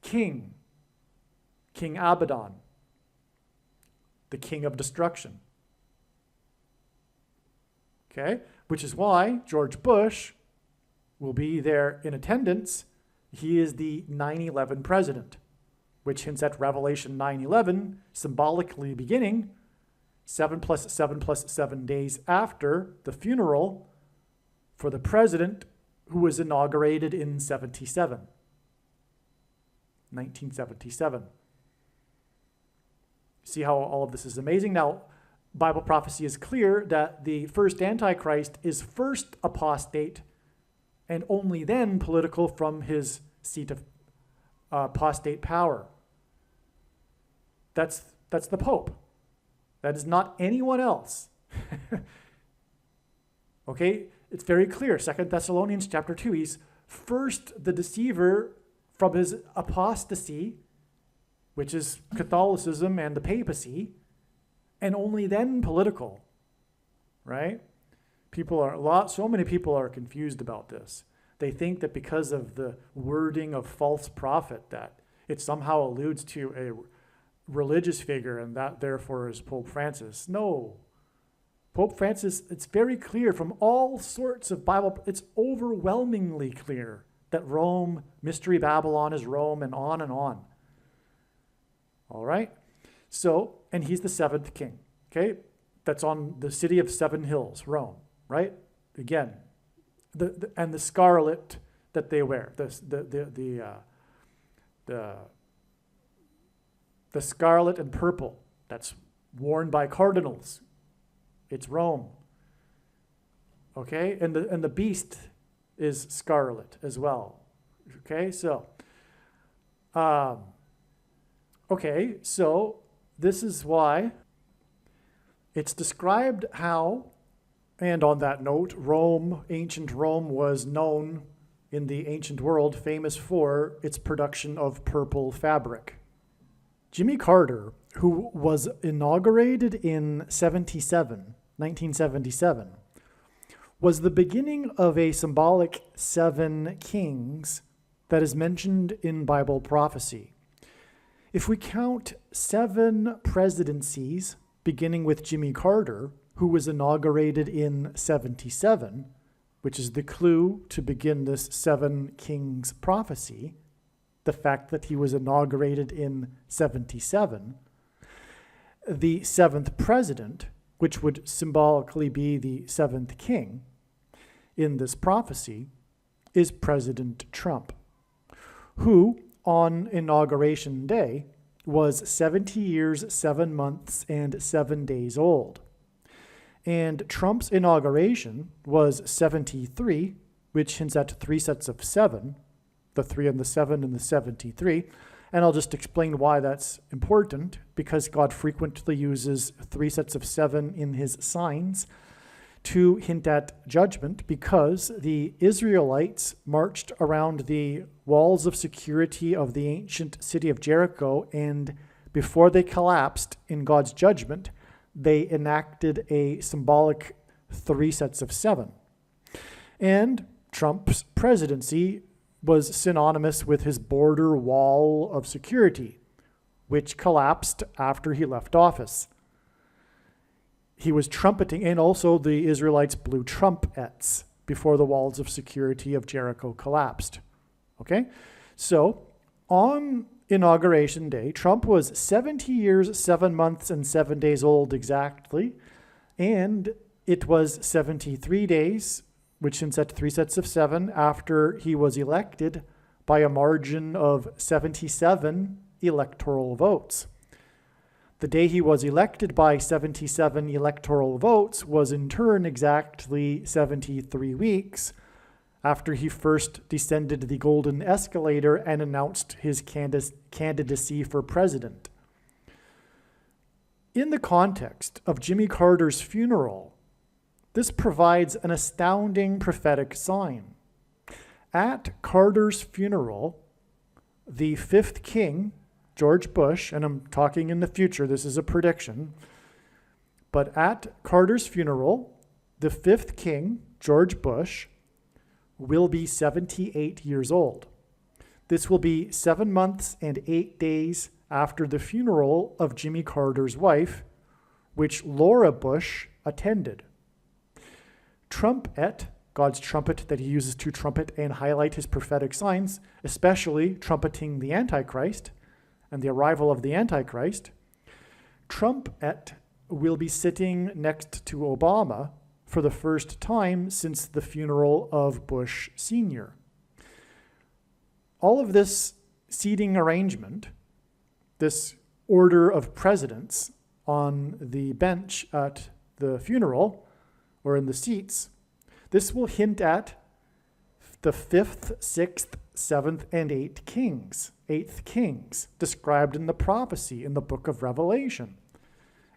king, King Abaddon, the king of destruction. Okay, which is why George Bush will be there in attendance. He is the 9/11 president, which hints at Revelation 9:11, symbolically beginning 7 plus 7 plus 7 days after the funeral for the president who was inaugurated in 1977. See how all of this is amazing? Now, Bible prophecy is clear that the first Antichrist is first apostate and only then political from his seat of apostate power. That's the Pope. That is not anyone else. Okay, it's very clear. 2 Thessalonians chapter 2, he's first the deceiver from his apostasy, which is Catholicism and the papacy, and only then political, right? So many people are confused about this. They think that because of the wording of false prophet that it somehow alludes to a religious figure and that therefore is Pope Francis. No. Pope Francis, it's very clear from all sorts of Bible, it's overwhelmingly clear that Rome, Mystery Babylon is Rome, and on and on. All right? So, and he's the 7th king, okay? That's on the city of 7 hills, Rome, right? Again, and the scarlet that they wear, the scarlet and purple that's worn by cardinals. It's Rome. Okay? And the beast is scarlet as well. Okay? So this is why it's described how, and on that note, ancient Rome was known in the ancient world, famous for its production of purple fabric. Jimmy Carter, who was inaugurated in 1977, was the beginning of a symbolic 7 kings that is mentioned in Bible prophecy. If we count 7 presidencies, beginning with Jimmy Carter, who was inaugurated in 77, which is the clue to begin this 7 kings prophecy, the fact that he was inaugurated in 77, the 7th president, which would symbolically be the 7th king in this prophecy, is President Trump, who on Inauguration Day was 70 years, 7 months, and 7 days old. And Trump's inauguration was 73, which hints at 3 sets of 7, the 3 and the 7 and the 73. And I'll just explain why that's important, because God frequently uses 3 sets of 7 in his signs to hint at judgment because the Israelites marched around the walls of security of the ancient city of Jericho, and before they collapsed in God's judgment, they enacted a symbolic 3 sets of 7. And Trump's presidency was synonymous with his border wall of security, which collapsed after he left office. He was trumpeting, and also the Israelites blew trumpets before the walls of security of Jericho collapsed. Okay? So, on Inauguration Day, Trump was 70 years, 7 months, and 7 days old exactly, and it was 73 days, which hints at 3 sets of 7, after he was elected by a margin of 77 electoral votes. The day he was elected by 77 electoral votes was in turn exactly 73 weeks after he first descended the golden escalator and announced his candidacy for president. In the context of Jimmy Carter's funeral, this provides an astounding prophetic sign. At Carter's funeral, the 5th king, George Bush, and I'm talking in the future, this is a prediction, but at Carter's funeral, the 5th king, George Bush, will be 78 years old. This will be 7 months and 8 days after the funeral of Jimmy Carter's wife, which Laura Bush attended. Trumpet, God's trumpet that he uses to trumpet and highlight his prophetic signs, especially trumpeting the Antichrist and the arrival of the Antichrist, Trumpet will be sitting next to Obama for the first time since the funeral of Bush Sr. All of this seating arrangement, this order of presidents on the bench at the funeral, or in the seats, this will hint at the 5th, 6th, 7th, and 8th kings described in the prophecy in the book of Revelation.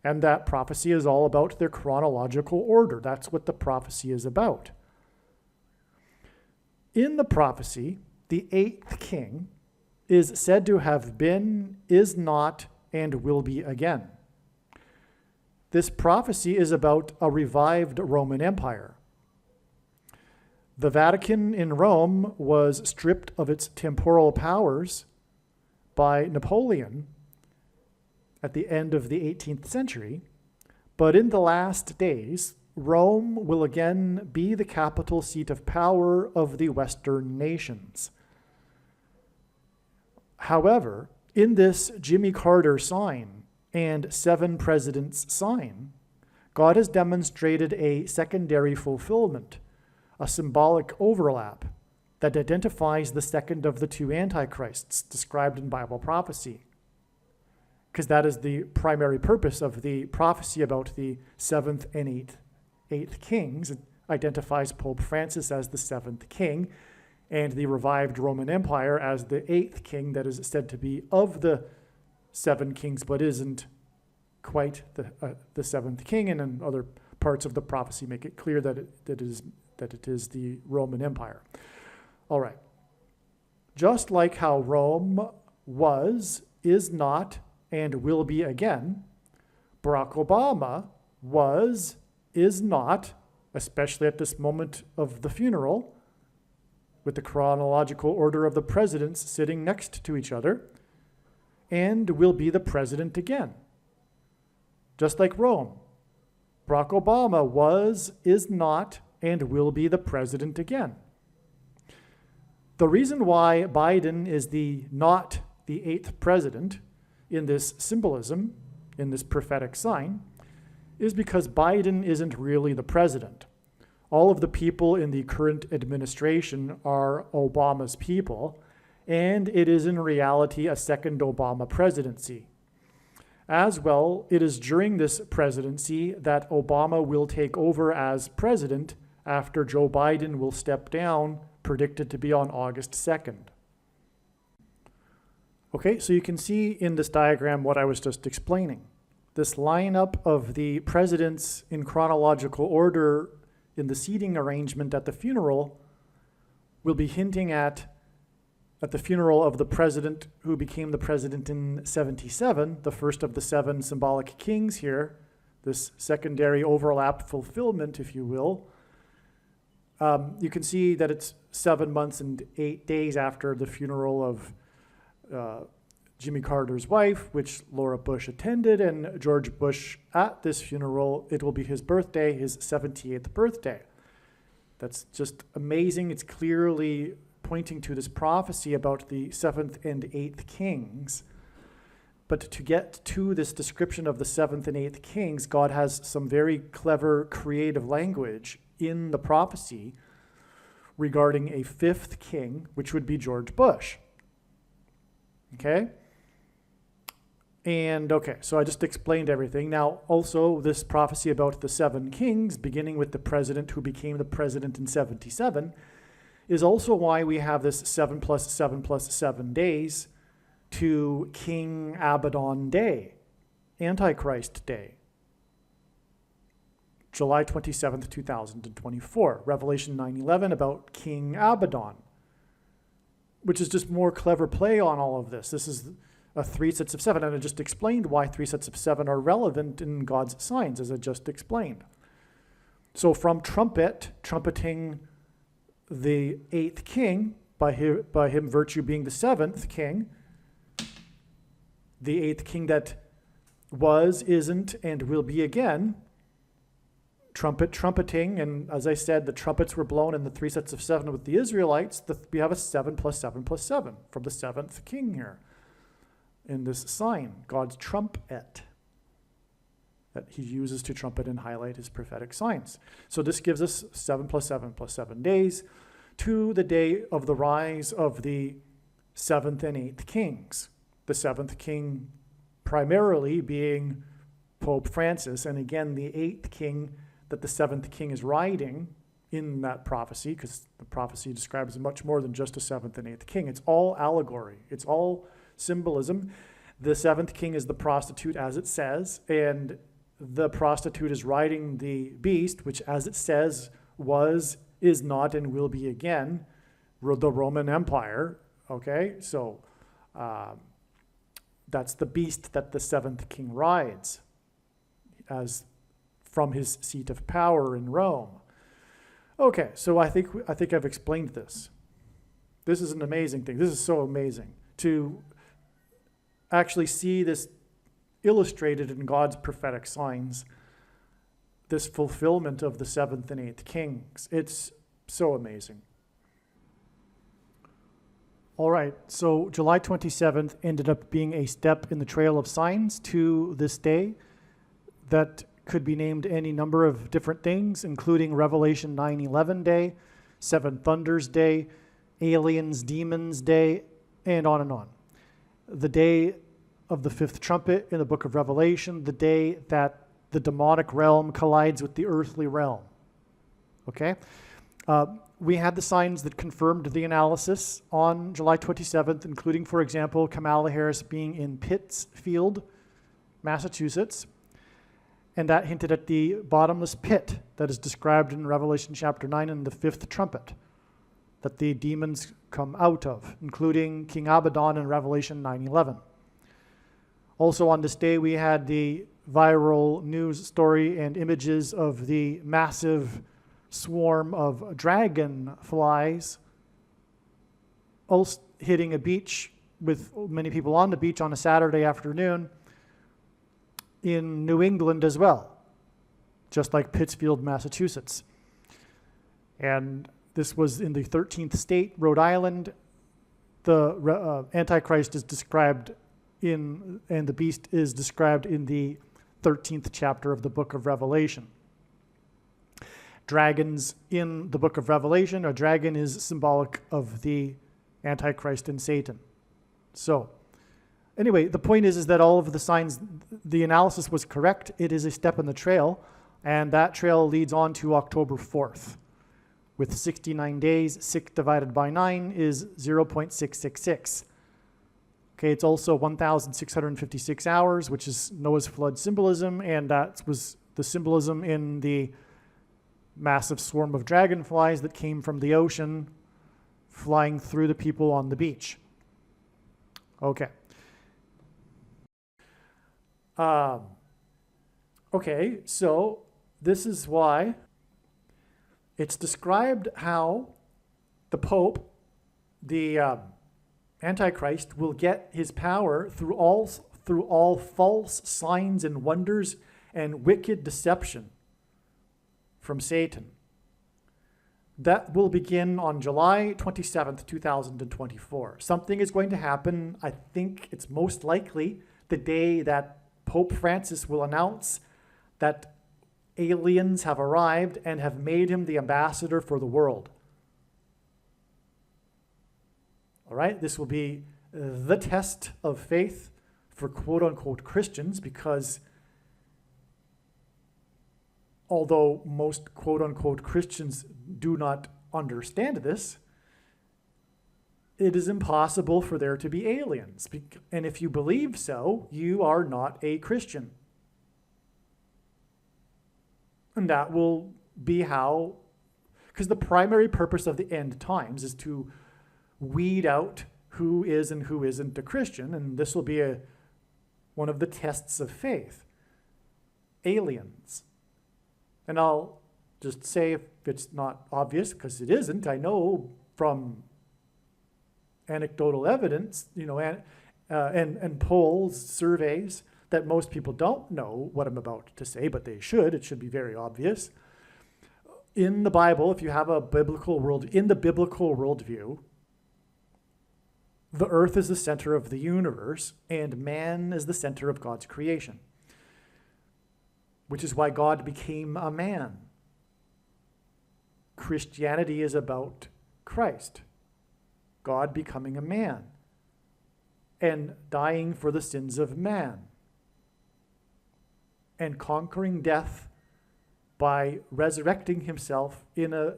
And that prophecy is all about their chronological order. That's what the prophecy is about. In the prophecy, the 8th king is said to have been, is not, and will be again. This prophecy is about a revived Roman Empire. The Vatican in Rome was stripped of its temporal powers by Napoleon at the end of the 18th century, but in the last days, Rome will again be the capital seat of power of the Western nations. However, in this Jimmy Carter sign and 7 presidents sign, God has demonstrated a secondary fulfillment, a symbolic overlap that identifies the second of the 2 antichrists described in Bible prophecy. Because that is the primary purpose of the prophecy about the 7th and 8th kings. It identifies Pope Francis as the 7th king and the revived Roman Empire as the 8th king that is said to be of the 7 kings but isn't quite the 7th king, and in other parts of the prophecy make it clear that it is the Roman Empire. All right. Just like how Rome was, is not, and will be again, Barack Obama was, is not, especially at this moment of the funeral, with the chronological order of the presidents sitting next to each other, and will be the president again. Just like Rome, Barack Obama was, is not, and will be the president again. The reason why Biden is not the 8th president in this symbolism, in this prophetic sign, is because Biden isn't really the president. All of the people in the current administration are Obama's people, and it is in reality a second Obama presidency. As well, it is during this presidency that Obama will take over as president after Joe Biden will step down, predicted to be on August 2nd. Okay, so you can see in this diagram what I was just explaining. This lineup of the presidents in chronological order in the seating arrangement at the funeral will be hinting at the funeral of the president who became the president in 77, the first of the 7 symbolic kings here, this secondary overlap fulfillment, if you will. You can see that it's 7 months and 8 days after the funeral of Jimmy Carter's wife, which Laura Bush attended, and George Bush at this funeral, it will be his birthday, his 78th birthday. That's just amazing. It's clearly pointing to this prophecy about the 7th and 8th kings. But to get to this description of the 7th and 8th kings, God has some very clever, creative language in the prophecy regarding a 5th king, which would be George Bush. Okay? And okay, so I just explained everything. Now, also, this prophecy about the 7 kings, beginning with the president who became the president in 77, is also why we have this 7 plus 7 plus 7 days to King Abaddon Day, Antichrist Day, July 27th, 2024. Revelation 9:11 about King Abaddon, which is just more clever play on all of this. This is 3 sets of 7, and I just explained why 3 sets of 7 are relevant in God's signs, as I just explained. So from trumpeting the 8th king, by him virtue being the 7th king, the 8th king that was, isn't, and will be again, trumpeting, and as I said, the trumpets were blown in the 3 sets of 7 with the Israelites. We have a 7 plus 7 plus 7 from the 7th king here in this sign, God's trumpet that he uses to trumpet and highlight his prophetic signs. So this gives us 7 plus 7 plus 7 days to the day of the rise of the 7th and 8th kings. The 7th king primarily being Pope Francis, and again, the 8th king that the 7th king is riding in that prophecy, because the prophecy describes much more than just a 7th and 8th king. It's all allegory. It's all symbolism. The 7th king is the prostitute, as it says, and the prostitute is riding the beast, which, as it says, was, is not, and will be again, the Roman Empire. Okay, so that's the beast that the 7th king rides as from his seat of power in Rome. Okay, so I think I've explained this. This is an amazing thing. This is so amazing to actually see this illustrated in God's prophetic signs, this fulfillment of the 7th and 8th kings. It's so amazing. All right, so July 27th ended up being a step in the trail of signs to this day that could be named any number of different things, including Revelation 9:11 Day, 7 Thunders Day, Aliens, Demons Day, and on and on. The day of the 5th trumpet in the book of Revelation, the day that the demonic realm collides with the earthly realm. Okay? We had the signs that confirmed the analysis on July 27th, including, for example, Kamala Harris being in Pittsfield, Massachusetts, and that hinted at the bottomless pit that is described in Revelation chapter 9 in the 5th trumpet, that the demons come out of, including King Abaddon in Revelation 9:11. Also on this day, we had the viral news story and images of the massive swarm of dragonflies hitting a beach with many people on the beach on a Saturday afternoon in New England as well, just like Pittsfield, Massachusetts. And this was in the 13th state, Rhode Island. The Antichrist is described and the beast is described in the 13th chapter of the book of Revelation. Dragons in the book of Revelation, a dragon is symbolic of the Antichrist and Satan. So, anyway, the point is that all of the signs, the analysis was correct. It is a step in the trail, and that trail leads on to October 4th. With 69 days, 6 divided by 9 is 0.666. Okay, it's also 1,656 hours, which is Noah's flood symbolism, and that was the symbolism in the massive swarm of dragonflies that came from the ocean flying through the people on the beach. Okay. Okay, so this is why it's described how the Pope, the Antichrist, will get his power through all false signs and wonders and wicked deception from Satan. That will begin on July 27th, 2024. Something is going to happen. I think it's most likely the day that Pope Francis will announce that aliens have arrived and have made him the ambassador for the world. All right, this will be the test of faith for quote-unquote Christians, because although most quote-unquote Christians do not understand this, it is impossible for there to be aliens. And if you believe so, you are not a Christian. And that will be how, because the primary purpose of the end times is to weed out who is and who isn't a Christian, and this will be one of the tests of faith. Aliens. And I'll just say, if it's not obvious, because it isn't, I know from anecdotal evidence, and polls, surveys, that most people don't know what I'm about to say, but they should. It should be very obvious. In the Bible, if you have a biblical worldview, the earth is the center of the universe, and man is the center of God's creation, which is why God became a man. Christianity is about Christ, God becoming a man and dying for the sins of man and conquering death by resurrecting himself in a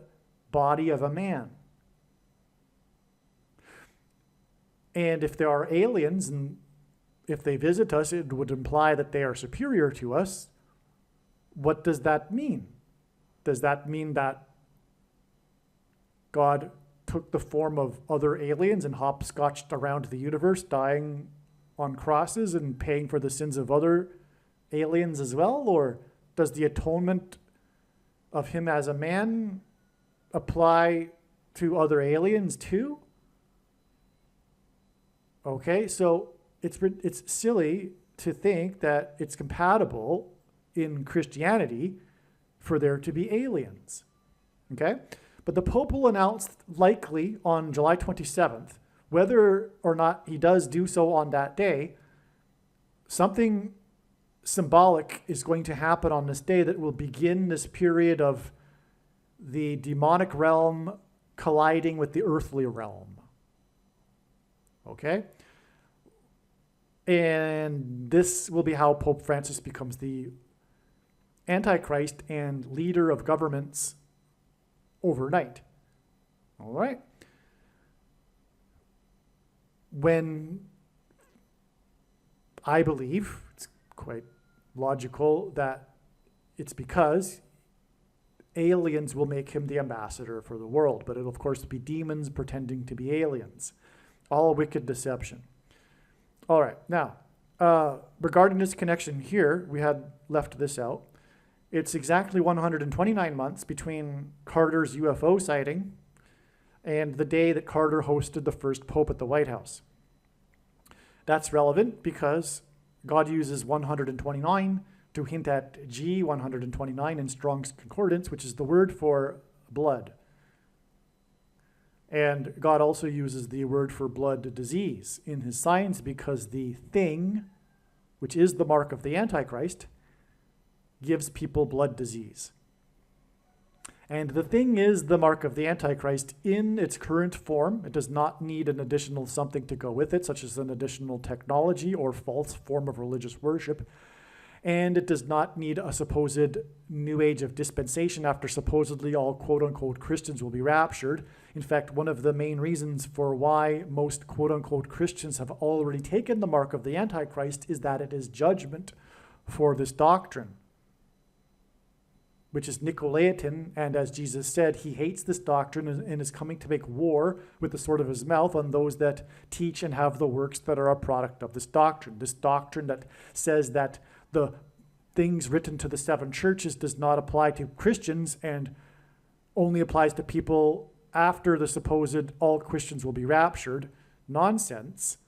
body of a man. And if there are aliens, and if they visit us, it would imply that they are superior to us. What does that mean? Does that mean that God took the form of other aliens and hopscotched around the universe, dying on crosses and paying for the sins of other aliens as well? Or does the atonement of him as a man apply to other aliens too? Okay, so it's silly to think that it's compatible in Christianity for there to be aliens. Okay? But the Pope will announce, likely on July 27th, whether or not he does do so on that day, something symbolic is going to happen on this day that will begin this period of the demonic realm colliding with the earthly realm. Okay? And this will be how Pope Francis becomes the Antichrist and leader of governments overnight. All right? When I believe, it's quite logical, that it's because aliens will make him the ambassador for the world, but it'll of course be demons pretending to be aliens. All wicked deception. All right, now, regarding this connection here, we had left this out. It's exactly 129 months between Carter's UFO sighting and the day that Carter hosted the first Pope at the White House. That's relevant because God uses 129 to hint at G129 in Strong's Concordance, which is the word for blood. And God also uses the word for blood disease in his signs because the thing, which is the mark of the Antichrist, gives people blood disease. And the thing is the mark of the Antichrist in its current form. It does not need an additional something to go with it, such as an additional technology or false form of religious worship. And it does not need a supposed new age of dispensation after supposedly all quote-unquote Christians will be raptured. In fact, one of the main reasons for why most quote-unquote Christians have already taken the mark of the Antichrist is that it is judgment for this doctrine. which is Nicolaitan, and as Jesus said, he hates this doctrine and is coming to make war with the sword of his mouth on those that teach and have the works that are a product of this doctrine. This doctrine that says that the things written to the 7 churches does not apply to Christians and only applies to people after the supposed all Christians will be raptured. Nonsense.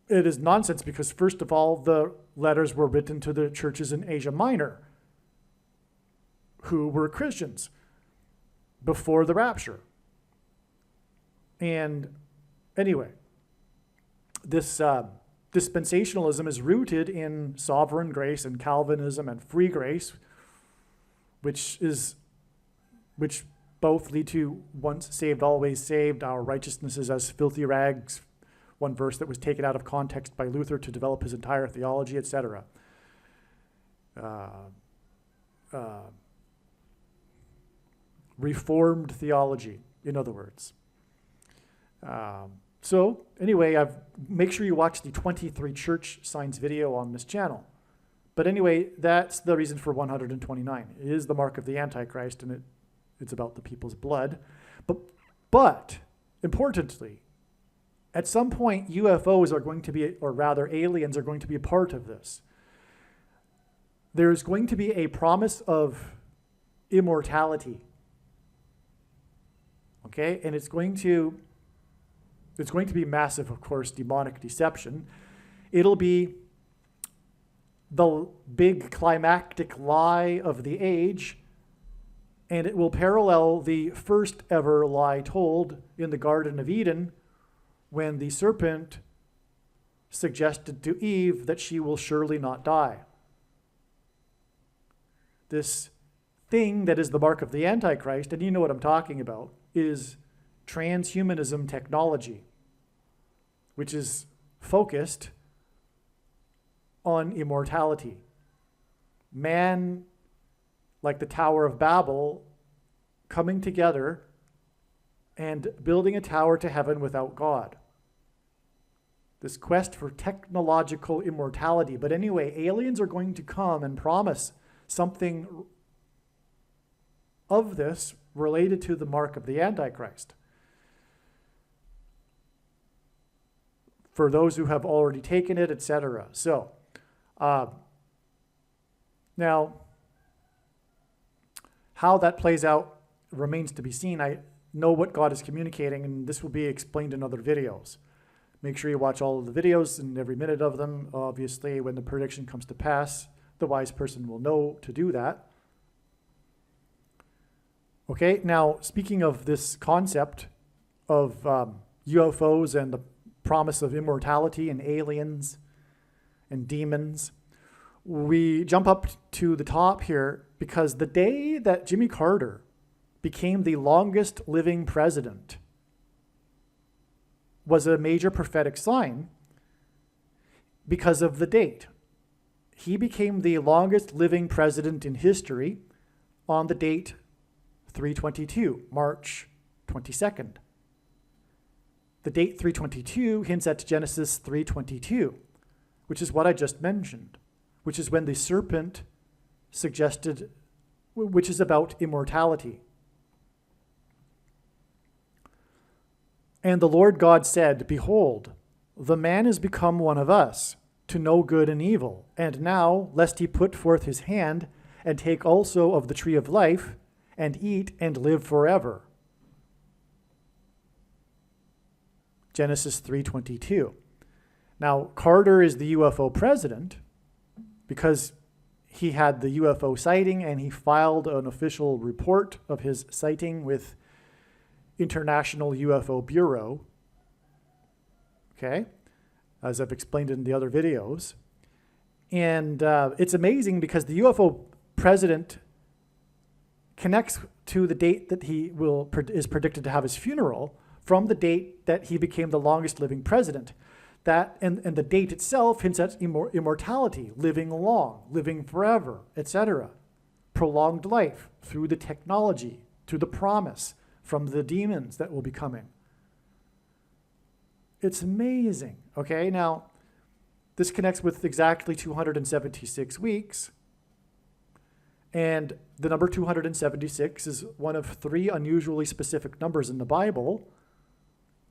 It is nonsense because, first of all, the letters were written to the churches in Asia Minor who were Christians before the rapture. And anyway, this dispensationalism is rooted in sovereign grace and Calvinism and free grace, which both lead to once saved, always saved, our righteousness is as filthy rags, one verse that was taken out of context by Luther to develop his entire theology, etc. Reformed theology, in other words. So anyway, make sure you watch the 23 church signs video on this channel. But anyway, that's the reason for 129. It is the mark of the Antichrist, and it's about the people's blood. But importantly, at some point, UFOs are going to be, or rather aliens are going to be a part of this. There's going to be a promise of immortality. Okay? And it's going to be massive, of course, demonic deception. It'll be the big climactic lie of the age, and it will parallel the first ever lie told in the Garden of Eden, when the serpent suggested to Eve that she will surely not die. This thing that is the mark of the Antichrist, and you know what I'm talking about, is transhumanism technology, which is focused on immortality. Man, like the Tower of Babel, coming together and building a tower to heaven without God. This quest for technological immortality. But anyway, aliens are going to come and promise something of this related to the mark of the Antichrist. For those who have already taken it, etc. So, now, how that plays out remains to be seen. I know what God is communicating, and this will be explained in other videos. Make sure you watch all of the videos and every minute of them. Obviously, when the prediction comes to pass, the wise person will know to do that. Okay, now speaking of this concept of UFOs and the promise of immortality and aliens and demons, we jump up to the top here because the day that Jimmy Carter became the longest living president was a major prophetic sign because of the date. He became the longest living president in history on the date 3/22, March 22nd. The date 3/22 hints at Genesis 3:22, which is what I just mentioned, which is when the serpent suggested, which is about immortality. And the Lord God said, "Behold, the man is become one of us, to know good and evil. And now, lest he put forth his hand, and take also of the tree of life, and eat and live forever." Genesis 3:22. Now, Carter is the UFO president because he had the UFO sighting, and he filed an official report of his sighting with International UFO Bureau, okay, as I've explained in the other videos. And it's amazing because the UFO president connects to the date that he is predicted to have his funeral from the date that he became the longest living president. That and the date itself hints at immortality, living long, living forever, etc. Prolonged life through the technology, through the promise from the demons that will be coming. It's amazing. Okay, now this connects with exactly 276 weeks. And the number 276 is one of 3 unusually specific numbers in the Bible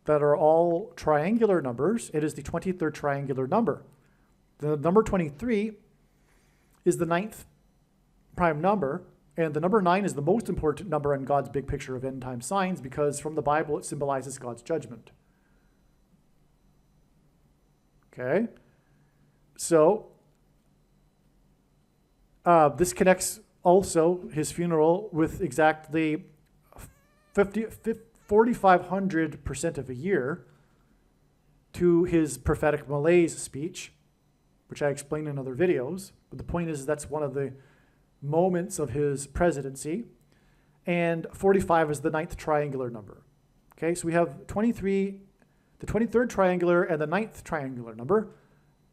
that are all triangular numbers. It is the 23rd triangular number. The number 23 is the 9th prime number, and the number 9 is the most important number in God's big picture of end time signs because from the Bible it symbolizes God's judgment. Okay? So, this connects also his funeral with exactly 4,500% of a year to his prophetic malaise speech, which I explained in other videos. But the point is that's one of the moments of his presidency. And 45 is the 9th triangular number. Okay, so we have 23, the 23rd triangular, and the 9th triangular number.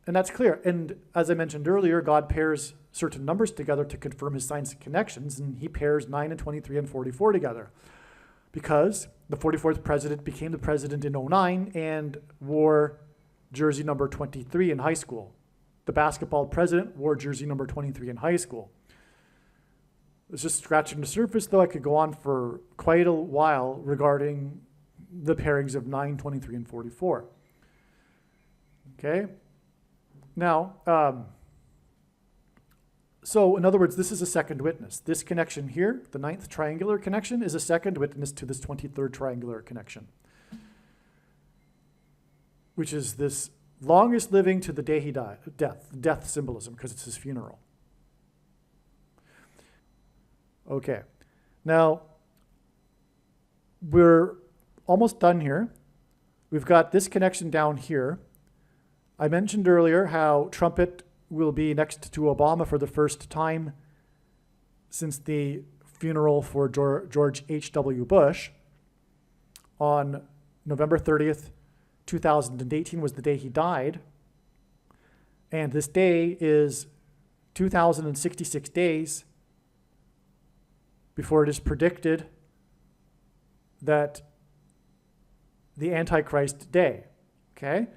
And that's clear. And as I mentioned earlier, God pairs certain numbers together to confirm his signs and connections, and he pairs 9 and 23 and 44 together because the 44th president became the president in 2009 and wore jersey number 23 in high school. The basketball president wore jersey number 23 in high school. It's just scratching the surface, though. I could go on for quite a while regarding the pairings of 9, 23, and 44. Okay? Now, so in other words, this is a second witness. This connection here, the 9th triangular connection, is a second witness to this 23rd triangular connection, which is this longest living to the day he died, death symbolism, because it's his funeral. Okay, now we're almost done here. We've got this connection down here. I mentioned earlier how Trumpet will be next to Obama for the first time since the funeral for George H.W. Bush on November 30th, 2018 was the day he died. And this day is 2,066 days before it is predicted that the Antichrist day, okay?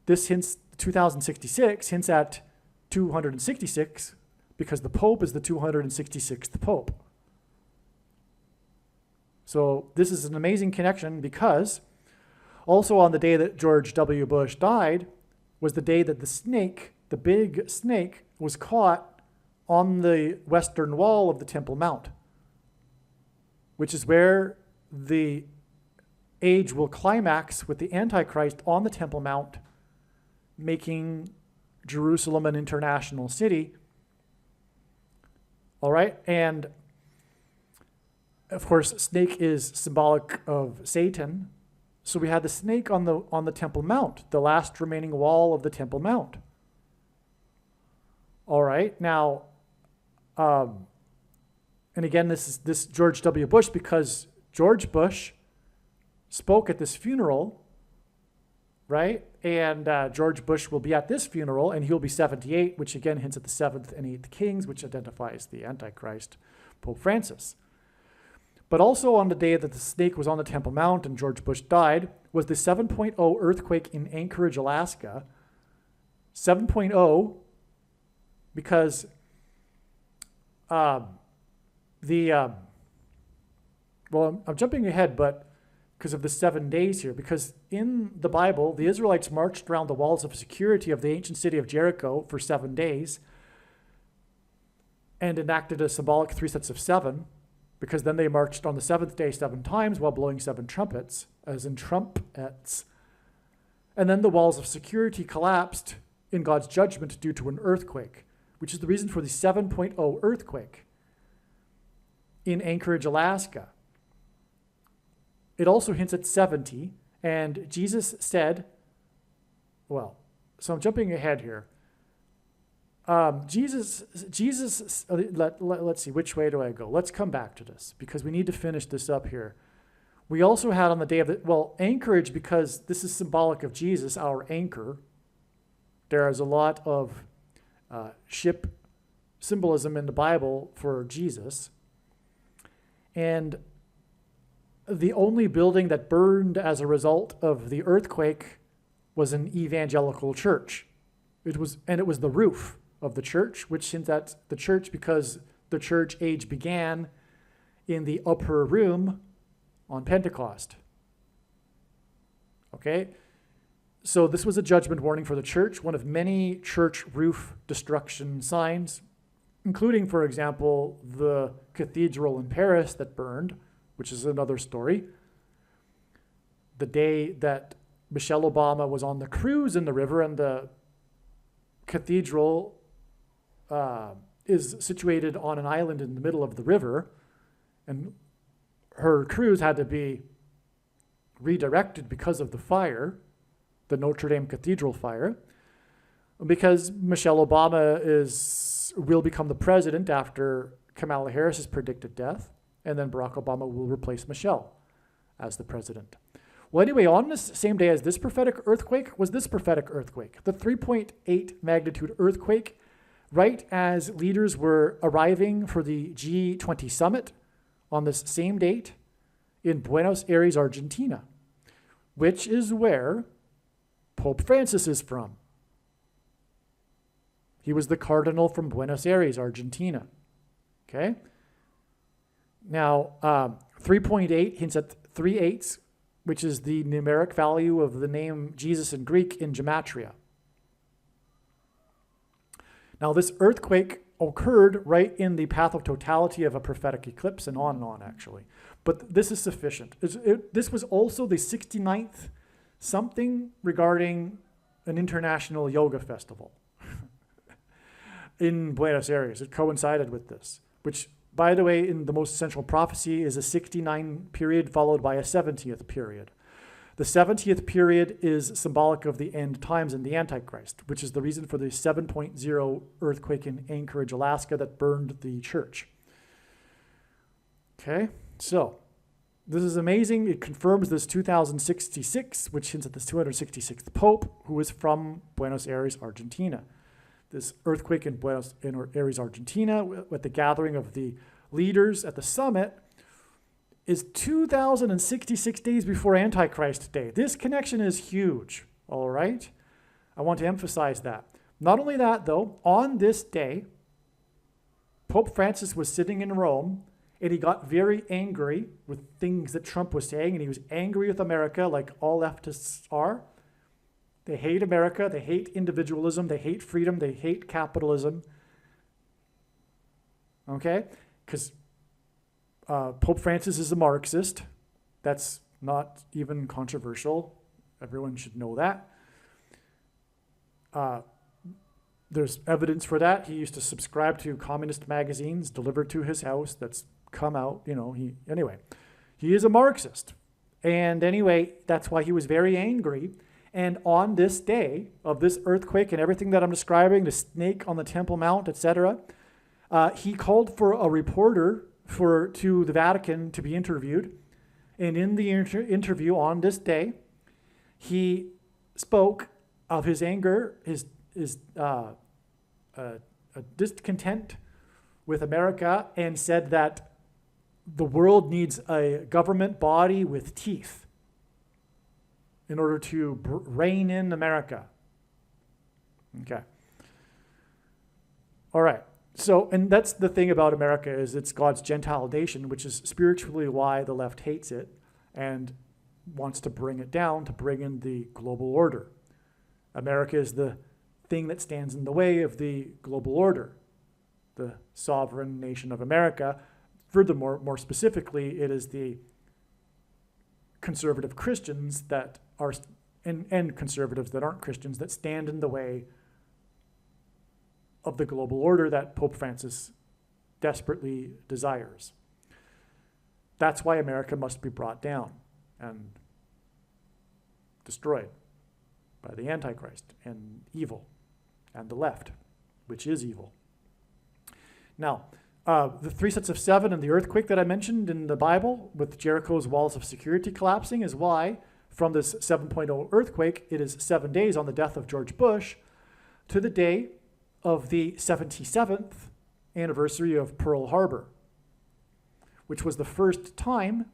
This hints, 2066 hints at 266 because the Pope is the 266th Pope. So this is an amazing connection because also on the day that George W. Bush died was the day that the snake, the big snake, was caught on the western wall of the Temple Mount, which is where the age will climax with the Antichrist on the Temple Mount, making Jerusalem an international city. All right, and of course, snake is symbolic of Satan. So we had the snake on the Temple Mount, the last remaining wall of the Temple Mount. All right, now, and again, this George W. Bush, because George Bush spoke at this funeral, right? And George Bush will be at this funeral, and he'll be 78, which again hints at the 7th and 8th kings, which identifies the Antichrist, Pope Francis. But also on the day that the snake was on the Temple Mount and George Bush died was the 7.0 earthquake in Anchorage, Alaska. 7.0 because well, I'm jumping ahead, but because of the 7 days here, because in the Bible, the Israelites marched around the walls of security of the ancient city of Jericho for 7 days and enacted a symbolic 3 sets of 7, because then they marched on the 7th day 7 times while blowing 7 trumpets, as in trumpets. And then the walls of security collapsed in God's judgment due to an earthquake, which is the reason for the 7.0 earthquake in Anchorage, Alaska. It also hints at 70, and Jesus said, well, so I'm jumping ahead here. Jesus, let's see, which way do I go? Let's come back to this because we need to finish this up here. We also had on the day of Anchorage, because this is symbolic of Jesus, our anchor. There is a lot of ship symbolism in the Bible for Jesus. And the only building that burned as a result of the earthquake was an evangelical church. It was the roof of the church, which hints at the church because the church age began in the upper room on Pentecost. Okay? So this was a judgment warning for the church, one of many church roof destruction signs, including, for example, the cathedral in Paris that burned, which is another story. The day that Michelle Obama was on the cruise in the river, and the cathedral is situated on an island in the middle of the river, and her cruise had to be redirected because of the fire, the Notre Dame Cathedral fire, because Michelle Obama will become the president after Kamala Harris's predicted death, and then Barack Obama will replace Michelle as the president. Well, anyway, on this same day as this prophetic earthquake was this prophetic earthquake, the 3.8 magnitude earthquake, right as leaders were arriving for the G20 summit on this same date in Buenos Aires, Argentina, which is where Pope Francis is from. He was the cardinal from Buenos Aires, Argentina. Okay? Now, 3.8 hints at 3/8, which is the numeric value of the name Jesus in Greek in gematria. Now, this earthquake occurred right in the path of totality of a prophetic eclipse, and on, actually. But this is sufficient. This was also the 69th something regarding an international yoga festival in Buenos Aires. It coincided with this, which, by the way, in the most central prophecy is a 69 period followed by a 70th period. The 70th period is symbolic of the end times and the Antichrist, which is the reason for the 7.0 earthquake in Anchorage, Alaska that burned the church. Okay, so this is amazing. It confirms this 2066, which hints at this 266th Pope, who is from Buenos Aires, Argentina. This earthquake in Buenos Aires, Argentina, with the gathering of the leaders at the summit, is 2,066 days before Antichrist Day. This connection is huge, all right? I want to emphasize that. Not only that, though, on this day, Pope Francis was sitting in Rome, and he got very angry with things that Trump was saying, and he was angry with America, like all leftists are. They hate America, they hate individualism, they hate freedom, they hate capitalism. Okay? Because Pope Francis is a Marxist. That's not even controversial. Everyone should know that. There's evidence for that. He used to subscribe to communist magazines delivered to his house that's come out, he is a Marxist. And anyway, that's why he was very angry. And on this day of this earthquake and everything that I'm describing, the snake on the Temple Mount, etc., he called for a reporter to the Vatican to be interviewed. And in the interview on this day, he spoke of his anger, his discontent with America, and said that the world needs a government body with teeth in order to rein in America. Okay. All right. So, and that's the thing about America, is it's God's Gentile nation, which is spiritually why the left hates it and wants to bring it down, to bring in the global order. America is the thing that stands in the way of the global order, the sovereign nation of America. Furthermore, more specifically, it is the conservative Christians that are, and conservatives that aren't Christians, that stand in the way of the global order that Pope Francis desperately desires. That's why America must be brought down and destroyed by the Antichrist and evil and the left, which is evil. Now, the 3 sets of 7 and the earthquake that I mentioned in the Bible with Jericho's walls of security collapsing is why, from this 7.0 earthquake, it is 7 days on the death of George Bush to the day of the 77th anniversary of Pearl Harbor, which was the first time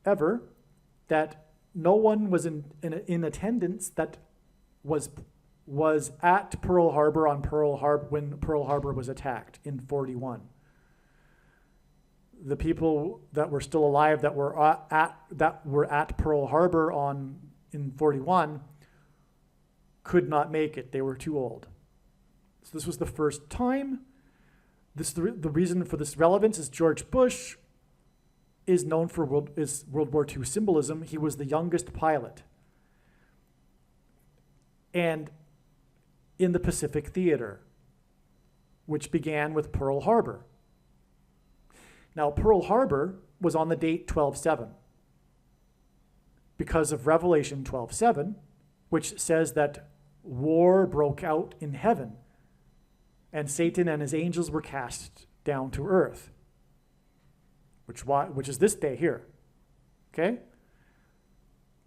ever that no one was in attendance that was was at Pearl Harbor when Pearl Harbor was attacked in 41. The people that were still alive that were at Pearl Harbor in 41 could not make it. They were too old. So this was the first time. The reason for this relevance is George Bush is known for World War II symbolism. He was the youngest pilot. And in the Pacific Theater, which began with Pearl Harbor. Now, Pearl Harbor was on the date 12/7 because of Revelation 12:7, which says that war broke out in heaven and Satan and his angels were cast down to earth, which is this day here. Okay?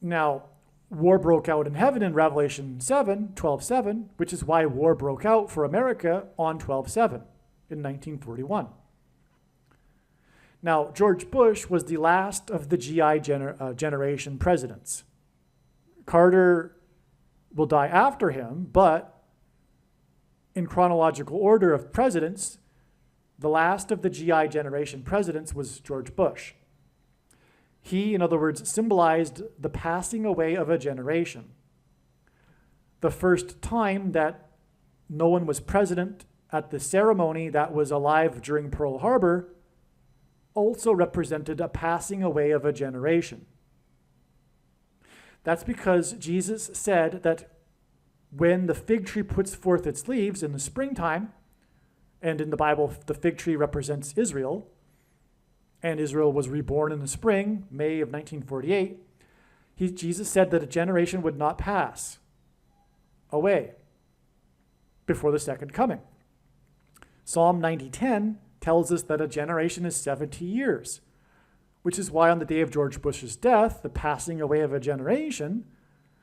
Now, war broke out in heaven in Revelation 12:7, which is why war broke out for America on 12/7 in 1941. Now, George Bush was the last of the GI generation presidents. Carter will die after him, but in chronological order of presidents, the last of the GI generation presidents was George Bush. He, in other words, symbolized the passing away of a generation. The first time that no one was present at the ceremony that was alive during Pearl Harbor also represented a passing away of a generation. That's because Jesus said that when the fig tree puts forth its leaves in the springtime, and in the Bible, the fig tree represents Israel, and Israel was reborn in the spring, May of 1948, Jesus said that a generation would not pass away before the second coming. Psalm 90:10 tells us that a generation is 70 years, which is why on the day of George Bush's death, the passing away of a generation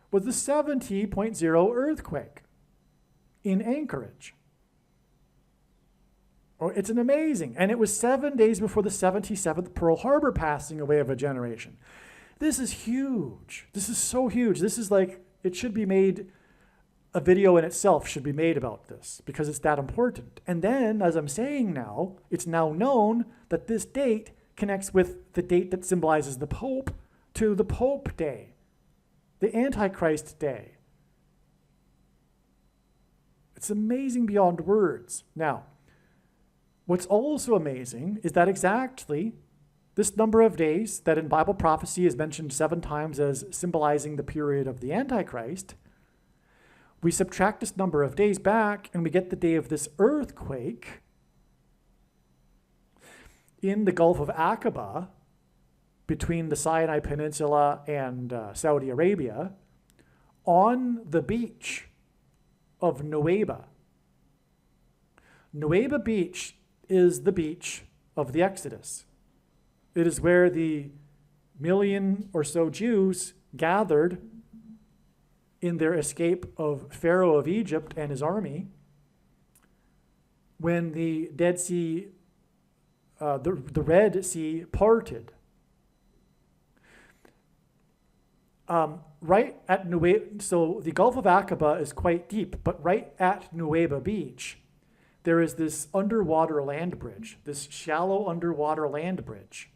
was the 70.0 earthquake in Anchorage. It's an amazing, and it was 7 days before the 77th Pearl Harbor passing away of a generation. This is huge. This is so huge. This is like, it should be made, a video in itself should be made about this because it's that important. And then, as I'm saying now, it's now known that this date connects with the date that symbolizes the Pope to the Pope Day, the Antichrist Day. It's amazing beyond words. Now, what's also amazing is that exactly this number of days that in Bible prophecy is mentioned 7 times as symbolizing the period of the Antichrist, we subtract this number of days back and we get the day of this earthquake in the Gulf of Aqaba between the Sinai Peninsula and Saudi Arabia on the beach of Nuweiba. Nuweiba Beach is the beach of the Exodus. It is where the 1 million or so Jews gathered in their escape of Pharaoh of Egypt and his army when the Dead Sea, the Red Sea parted. Right at Nuweiba, so the Gulf of Aqaba is quite deep, but right at Nuweiba Beach, there is this underwater land bridge, this shallow underwater land bridge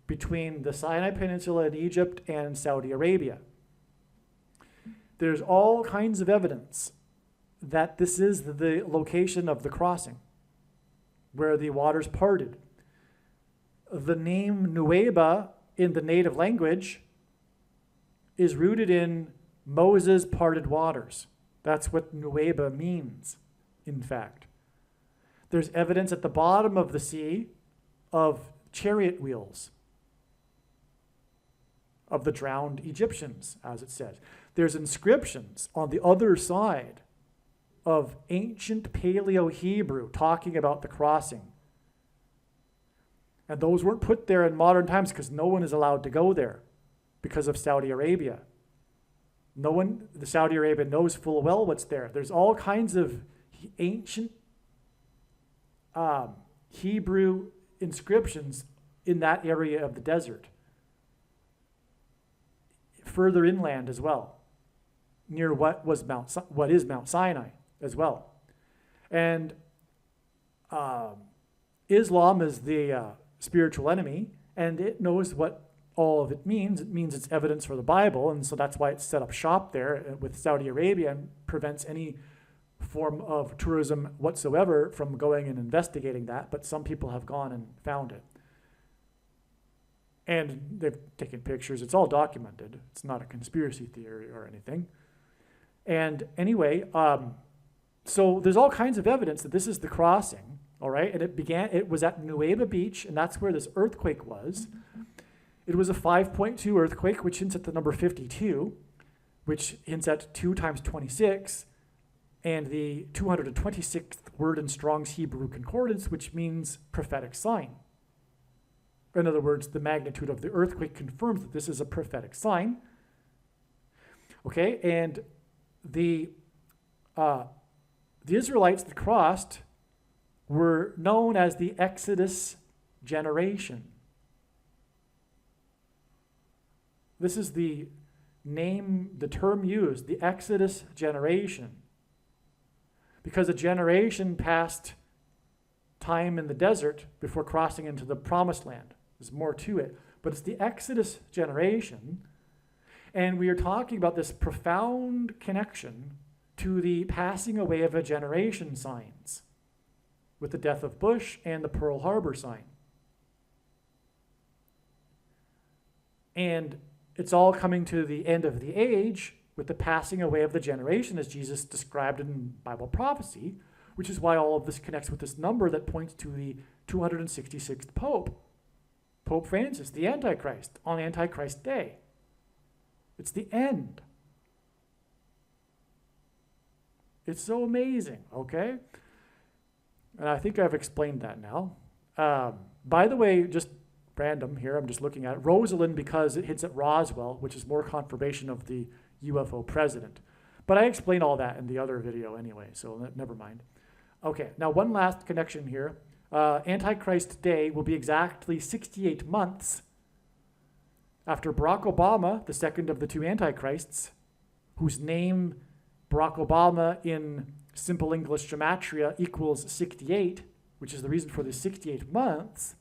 between the Sinai Peninsula in Egypt and Saudi Arabia. There's all kinds of evidence that this is the location of the crossing, where the waters parted. The name Nuweiba in the native language is rooted in Moses parted waters. That's what Nuweiba means, in fact. There's evidence at the bottom of the sea of chariot wheels of the drowned Egyptians, as it says. There's inscriptions on the other side of ancient Paleo-Hebrew talking about the crossing. And those weren't put there in modern times because no one is allowed to go there because of Saudi Arabia. The Saudi Arabia knows full well what's there. There's all kinds of ancient Hebrew inscriptions in that area of the desert, further inland as well. near what is Mount Sinai as well. And Islam is the spiritual enemy, and it knows what all of it means. It means it's evidence for the Bible, and so that's why it's set up shop there with Saudi Arabia and prevents any form of tourism whatsoever from going and investigating that. But some people have gone and found it. And they've taken pictures. It's all documented. It's not a conspiracy theory or anything. And anyway, so there's all kinds of evidence that this is the crossing, all right? And it was at Nueva Beach, and that's where this earthquake was. It was a 5.2 earthquake, which hints at the number 52, which hints at 2 times 26, and the 226th word in Strong's Hebrew Concordance, which means prophetic sign. In other words, the magnitude of the earthquake confirms that this is a prophetic sign. Okay, and the Israelites that crossed were known as the Exodus generation. This is the term used, the Exodus generation. Because a generation passed time in the desert before crossing into the promised land. There's more to it, but it's the Exodus generation. And we are talking about this profound connection to the passing away of a generation signs with the death of Bush and the Pearl Harbor sign. And it's all coming to the end of the age with the passing away of the generation as Jesus described in Bible prophecy, which is why all of this connects with this number that points to the 266th Pope, Pope Francis, the Antichrist, on Antichrist Day. It's the end. It's so amazing, okay? And I think I've explained that now. By the way, just random here, I'm just looking at it. Rosalind, because it hits at Roswell, which is more confirmation of the UFO president. But I explained all that in the other video anyway, so never mind. Okay, now one last connection here. Antichrist Day will be exactly 68 months after Barack Obama, the second of the two Antichrists, whose name Barack Obama in simple English gematria equals 68, which is the reason for the 68 months.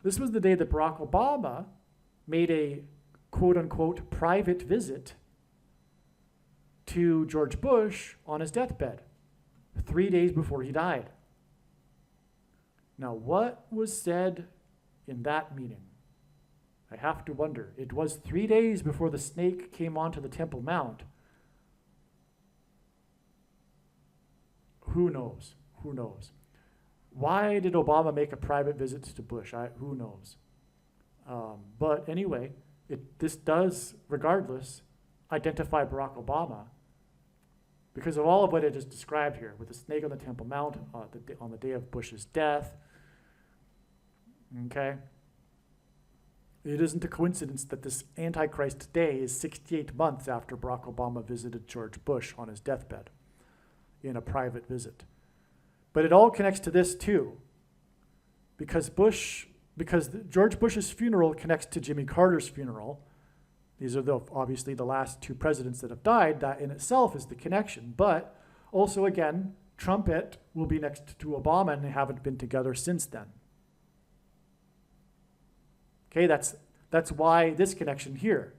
This was the day that Barack Obama made a quote-unquote private visit to George Bush on his deathbed, 3 days before he died. Now, what was said in that meeting? I have to wonder. It was 3 days before the snake came onto the Temple Mount. Who knows? Who knows? Why did Obama make a private visit to Bush? Who knows? But anyway, this does, regardless, identify Barack Obama because of all of what I just described here, with the snake on the Temple Mount on the day of Bush's death. Okay? It isn't a coincidence that this Antichrist Day is 68 months after Barack Obama visited George Bush on his deathbed in a private visit. But it all connects to this too, because George Bush's funeral connects to Jimmy Carter's funeral. These are obviously the last two presidents that have died. That in itself is the connection. But also, again, Trumpet will be next to Obama, and they haven't been together since then. Okay, that's why this connection here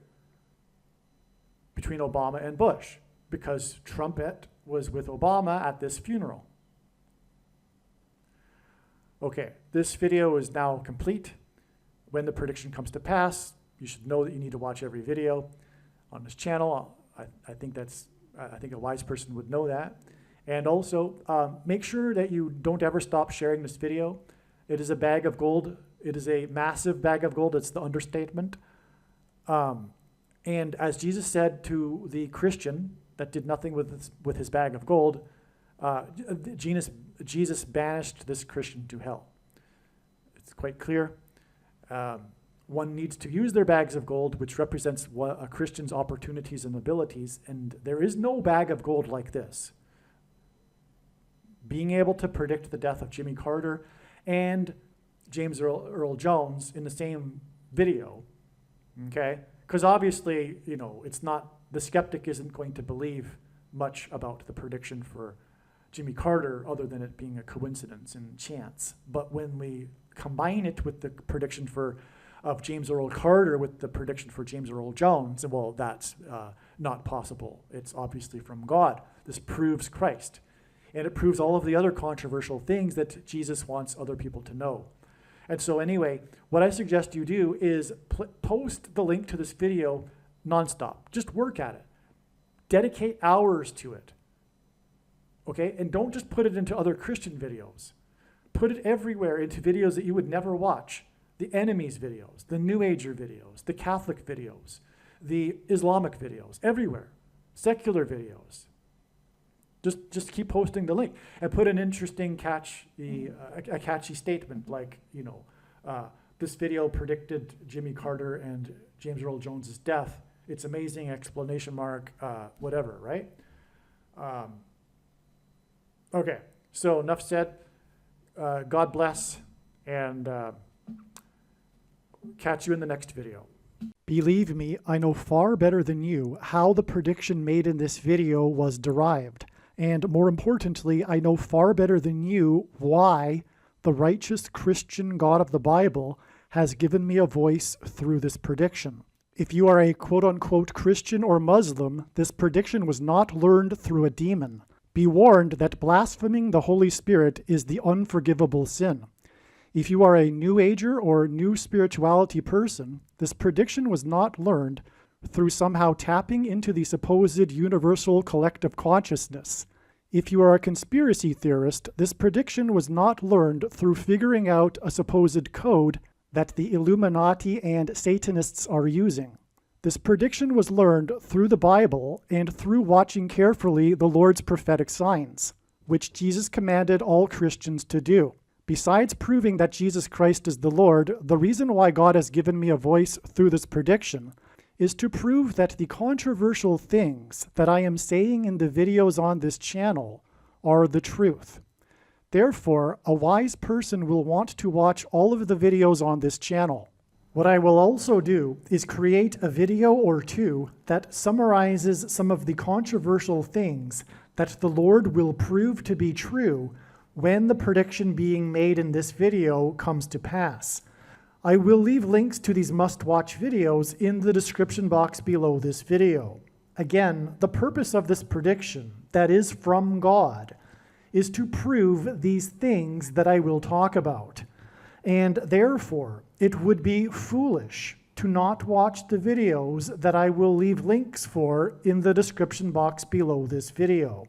between Obama and Bush, because Trumpet was with Obama at this funeral. Okay, this video is now complete. When the prediction comes to pass, you should know that you need to watch every video on this channel. I think a wise person would know that. And also, make sure that you don't ever stop sharing this video. It is a bag of gold. It is a massive bag of gold. It's the understatement. And as Jesus said to the Christian that did nothing with his bag of gold, Jesus banished this Christian to hell. It's quite clear. One needs to use their bags of gold, which represents a Christian's opportunities and abilities, and there is no bag of gold like this. Being able to predict the death of Jimmy Carter and James Earl Jones in the same video, okay? Because obviously, it's not the skeptic isn't going to believe much about the prediction for Jimmy Carter other than it being a coincidence and chance. But when we combine it with the prediction of James Earl Carter with the prediction for James Earl Jones, well, that's not possible. It's obviously from God. This proves Christ. And it proves all of the other controversial things that Jesus wants other people to know. And so anyway, what I suggest you do is post the link to this video nonstop. Just work at it. Dedicate hours to it. Okay? And don't just put it into other Christian videos. Put it everywhere into videos that you would never watch. The enemies videos, the New Ager videos, the Catholic videos, the Islamic videos, everywhere. Secular videos. Just keep posting the link and put an interesting a catchy statement like, this video predicted Jimmy Carter and James Earl Jones's death. It's amazing, exclamation mark, whatever, right? Okay, so enough said. God bless, and catch you in the next video. Believe me, I know far better than you how the prediction made in this video was derived. And more importantly, I know far better than you why the righteous Christian God of the Bible has given me a voice through this prediction. If you are a quote-unquote Christian or Muslim, this prediction was not learned through a demon. Be warned that blaspheming the Holy Spirit is the unforgivable sin. If you are a New Ager or New Spirituality person, this prediction was not learned through somehow tapping into the supposed universal collective consciousness. If you are a conspiracy theorist, this prediction was not learned through figuring out a supposed code that the Illuminati and Satanists are using. This prediction was learned through the Bible and through watching carefully the Lord's prophetic signs, which Jesus commanded all Christians to do. Besides proving that Jesus Christ is the Lord, the reason why God has given me a voice through this prediction is to prove that the controversial things that I am saying in the videos on this channel are the truth. Therefore, a wise person will want to watch all of the videos on this channel. What I will also do is create a video or two that summarizes some of the controversial things that the Lord will prove to be true when the prediction being made in this video comes to pass. I will leave links to these must-watch videos in the description box below this video. Again, the purpose of this prediction, that is from God, is to prove these things that I will talk about. And therefore, it would be foolish to not watch the videos that I will leave links for in the description box below this video.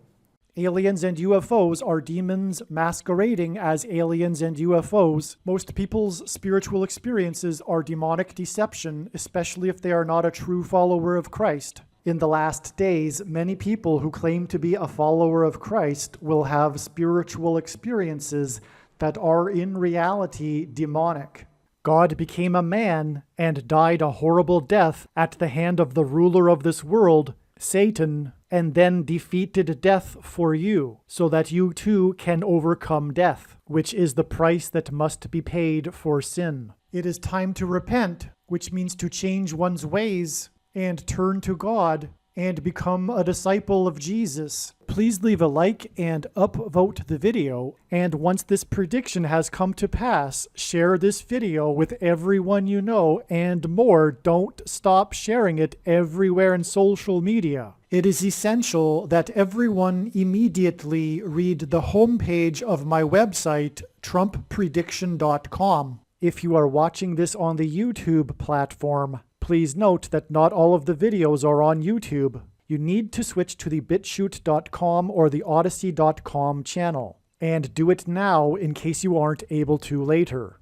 Aliens and UFOs are demons masquerading as aliens and UFOs. Most people's spiritual experiences are demonic deception, especially if they are not a true follower of Christ. In the last days, many people who claim to be a follower of Christ will have spiritual experiences that are in reality demonic. God became a man and died a horrible death at the hand of the ruler of this world, Satan, and then defeated death for you, so that you too can overcome death, which is the price that must be paid for sin. It is time to repent, which means to change one's ways and turn to God and become a disciple of Jesus. Please leave a like and upvote the video, and once this prediction has come to pass, share this video with everyone you know, and more, don't stop sharing it everywhere in social media. It is essential that everyone immediately read the homepage of my website, TrumpPrediction.com. If you are watching this on the YouTube platform, please note that not all of the videos are on YouTube. You need to switch to the BitChute.com or the Odyssey.com channel. And do it now in case you aren't able to later.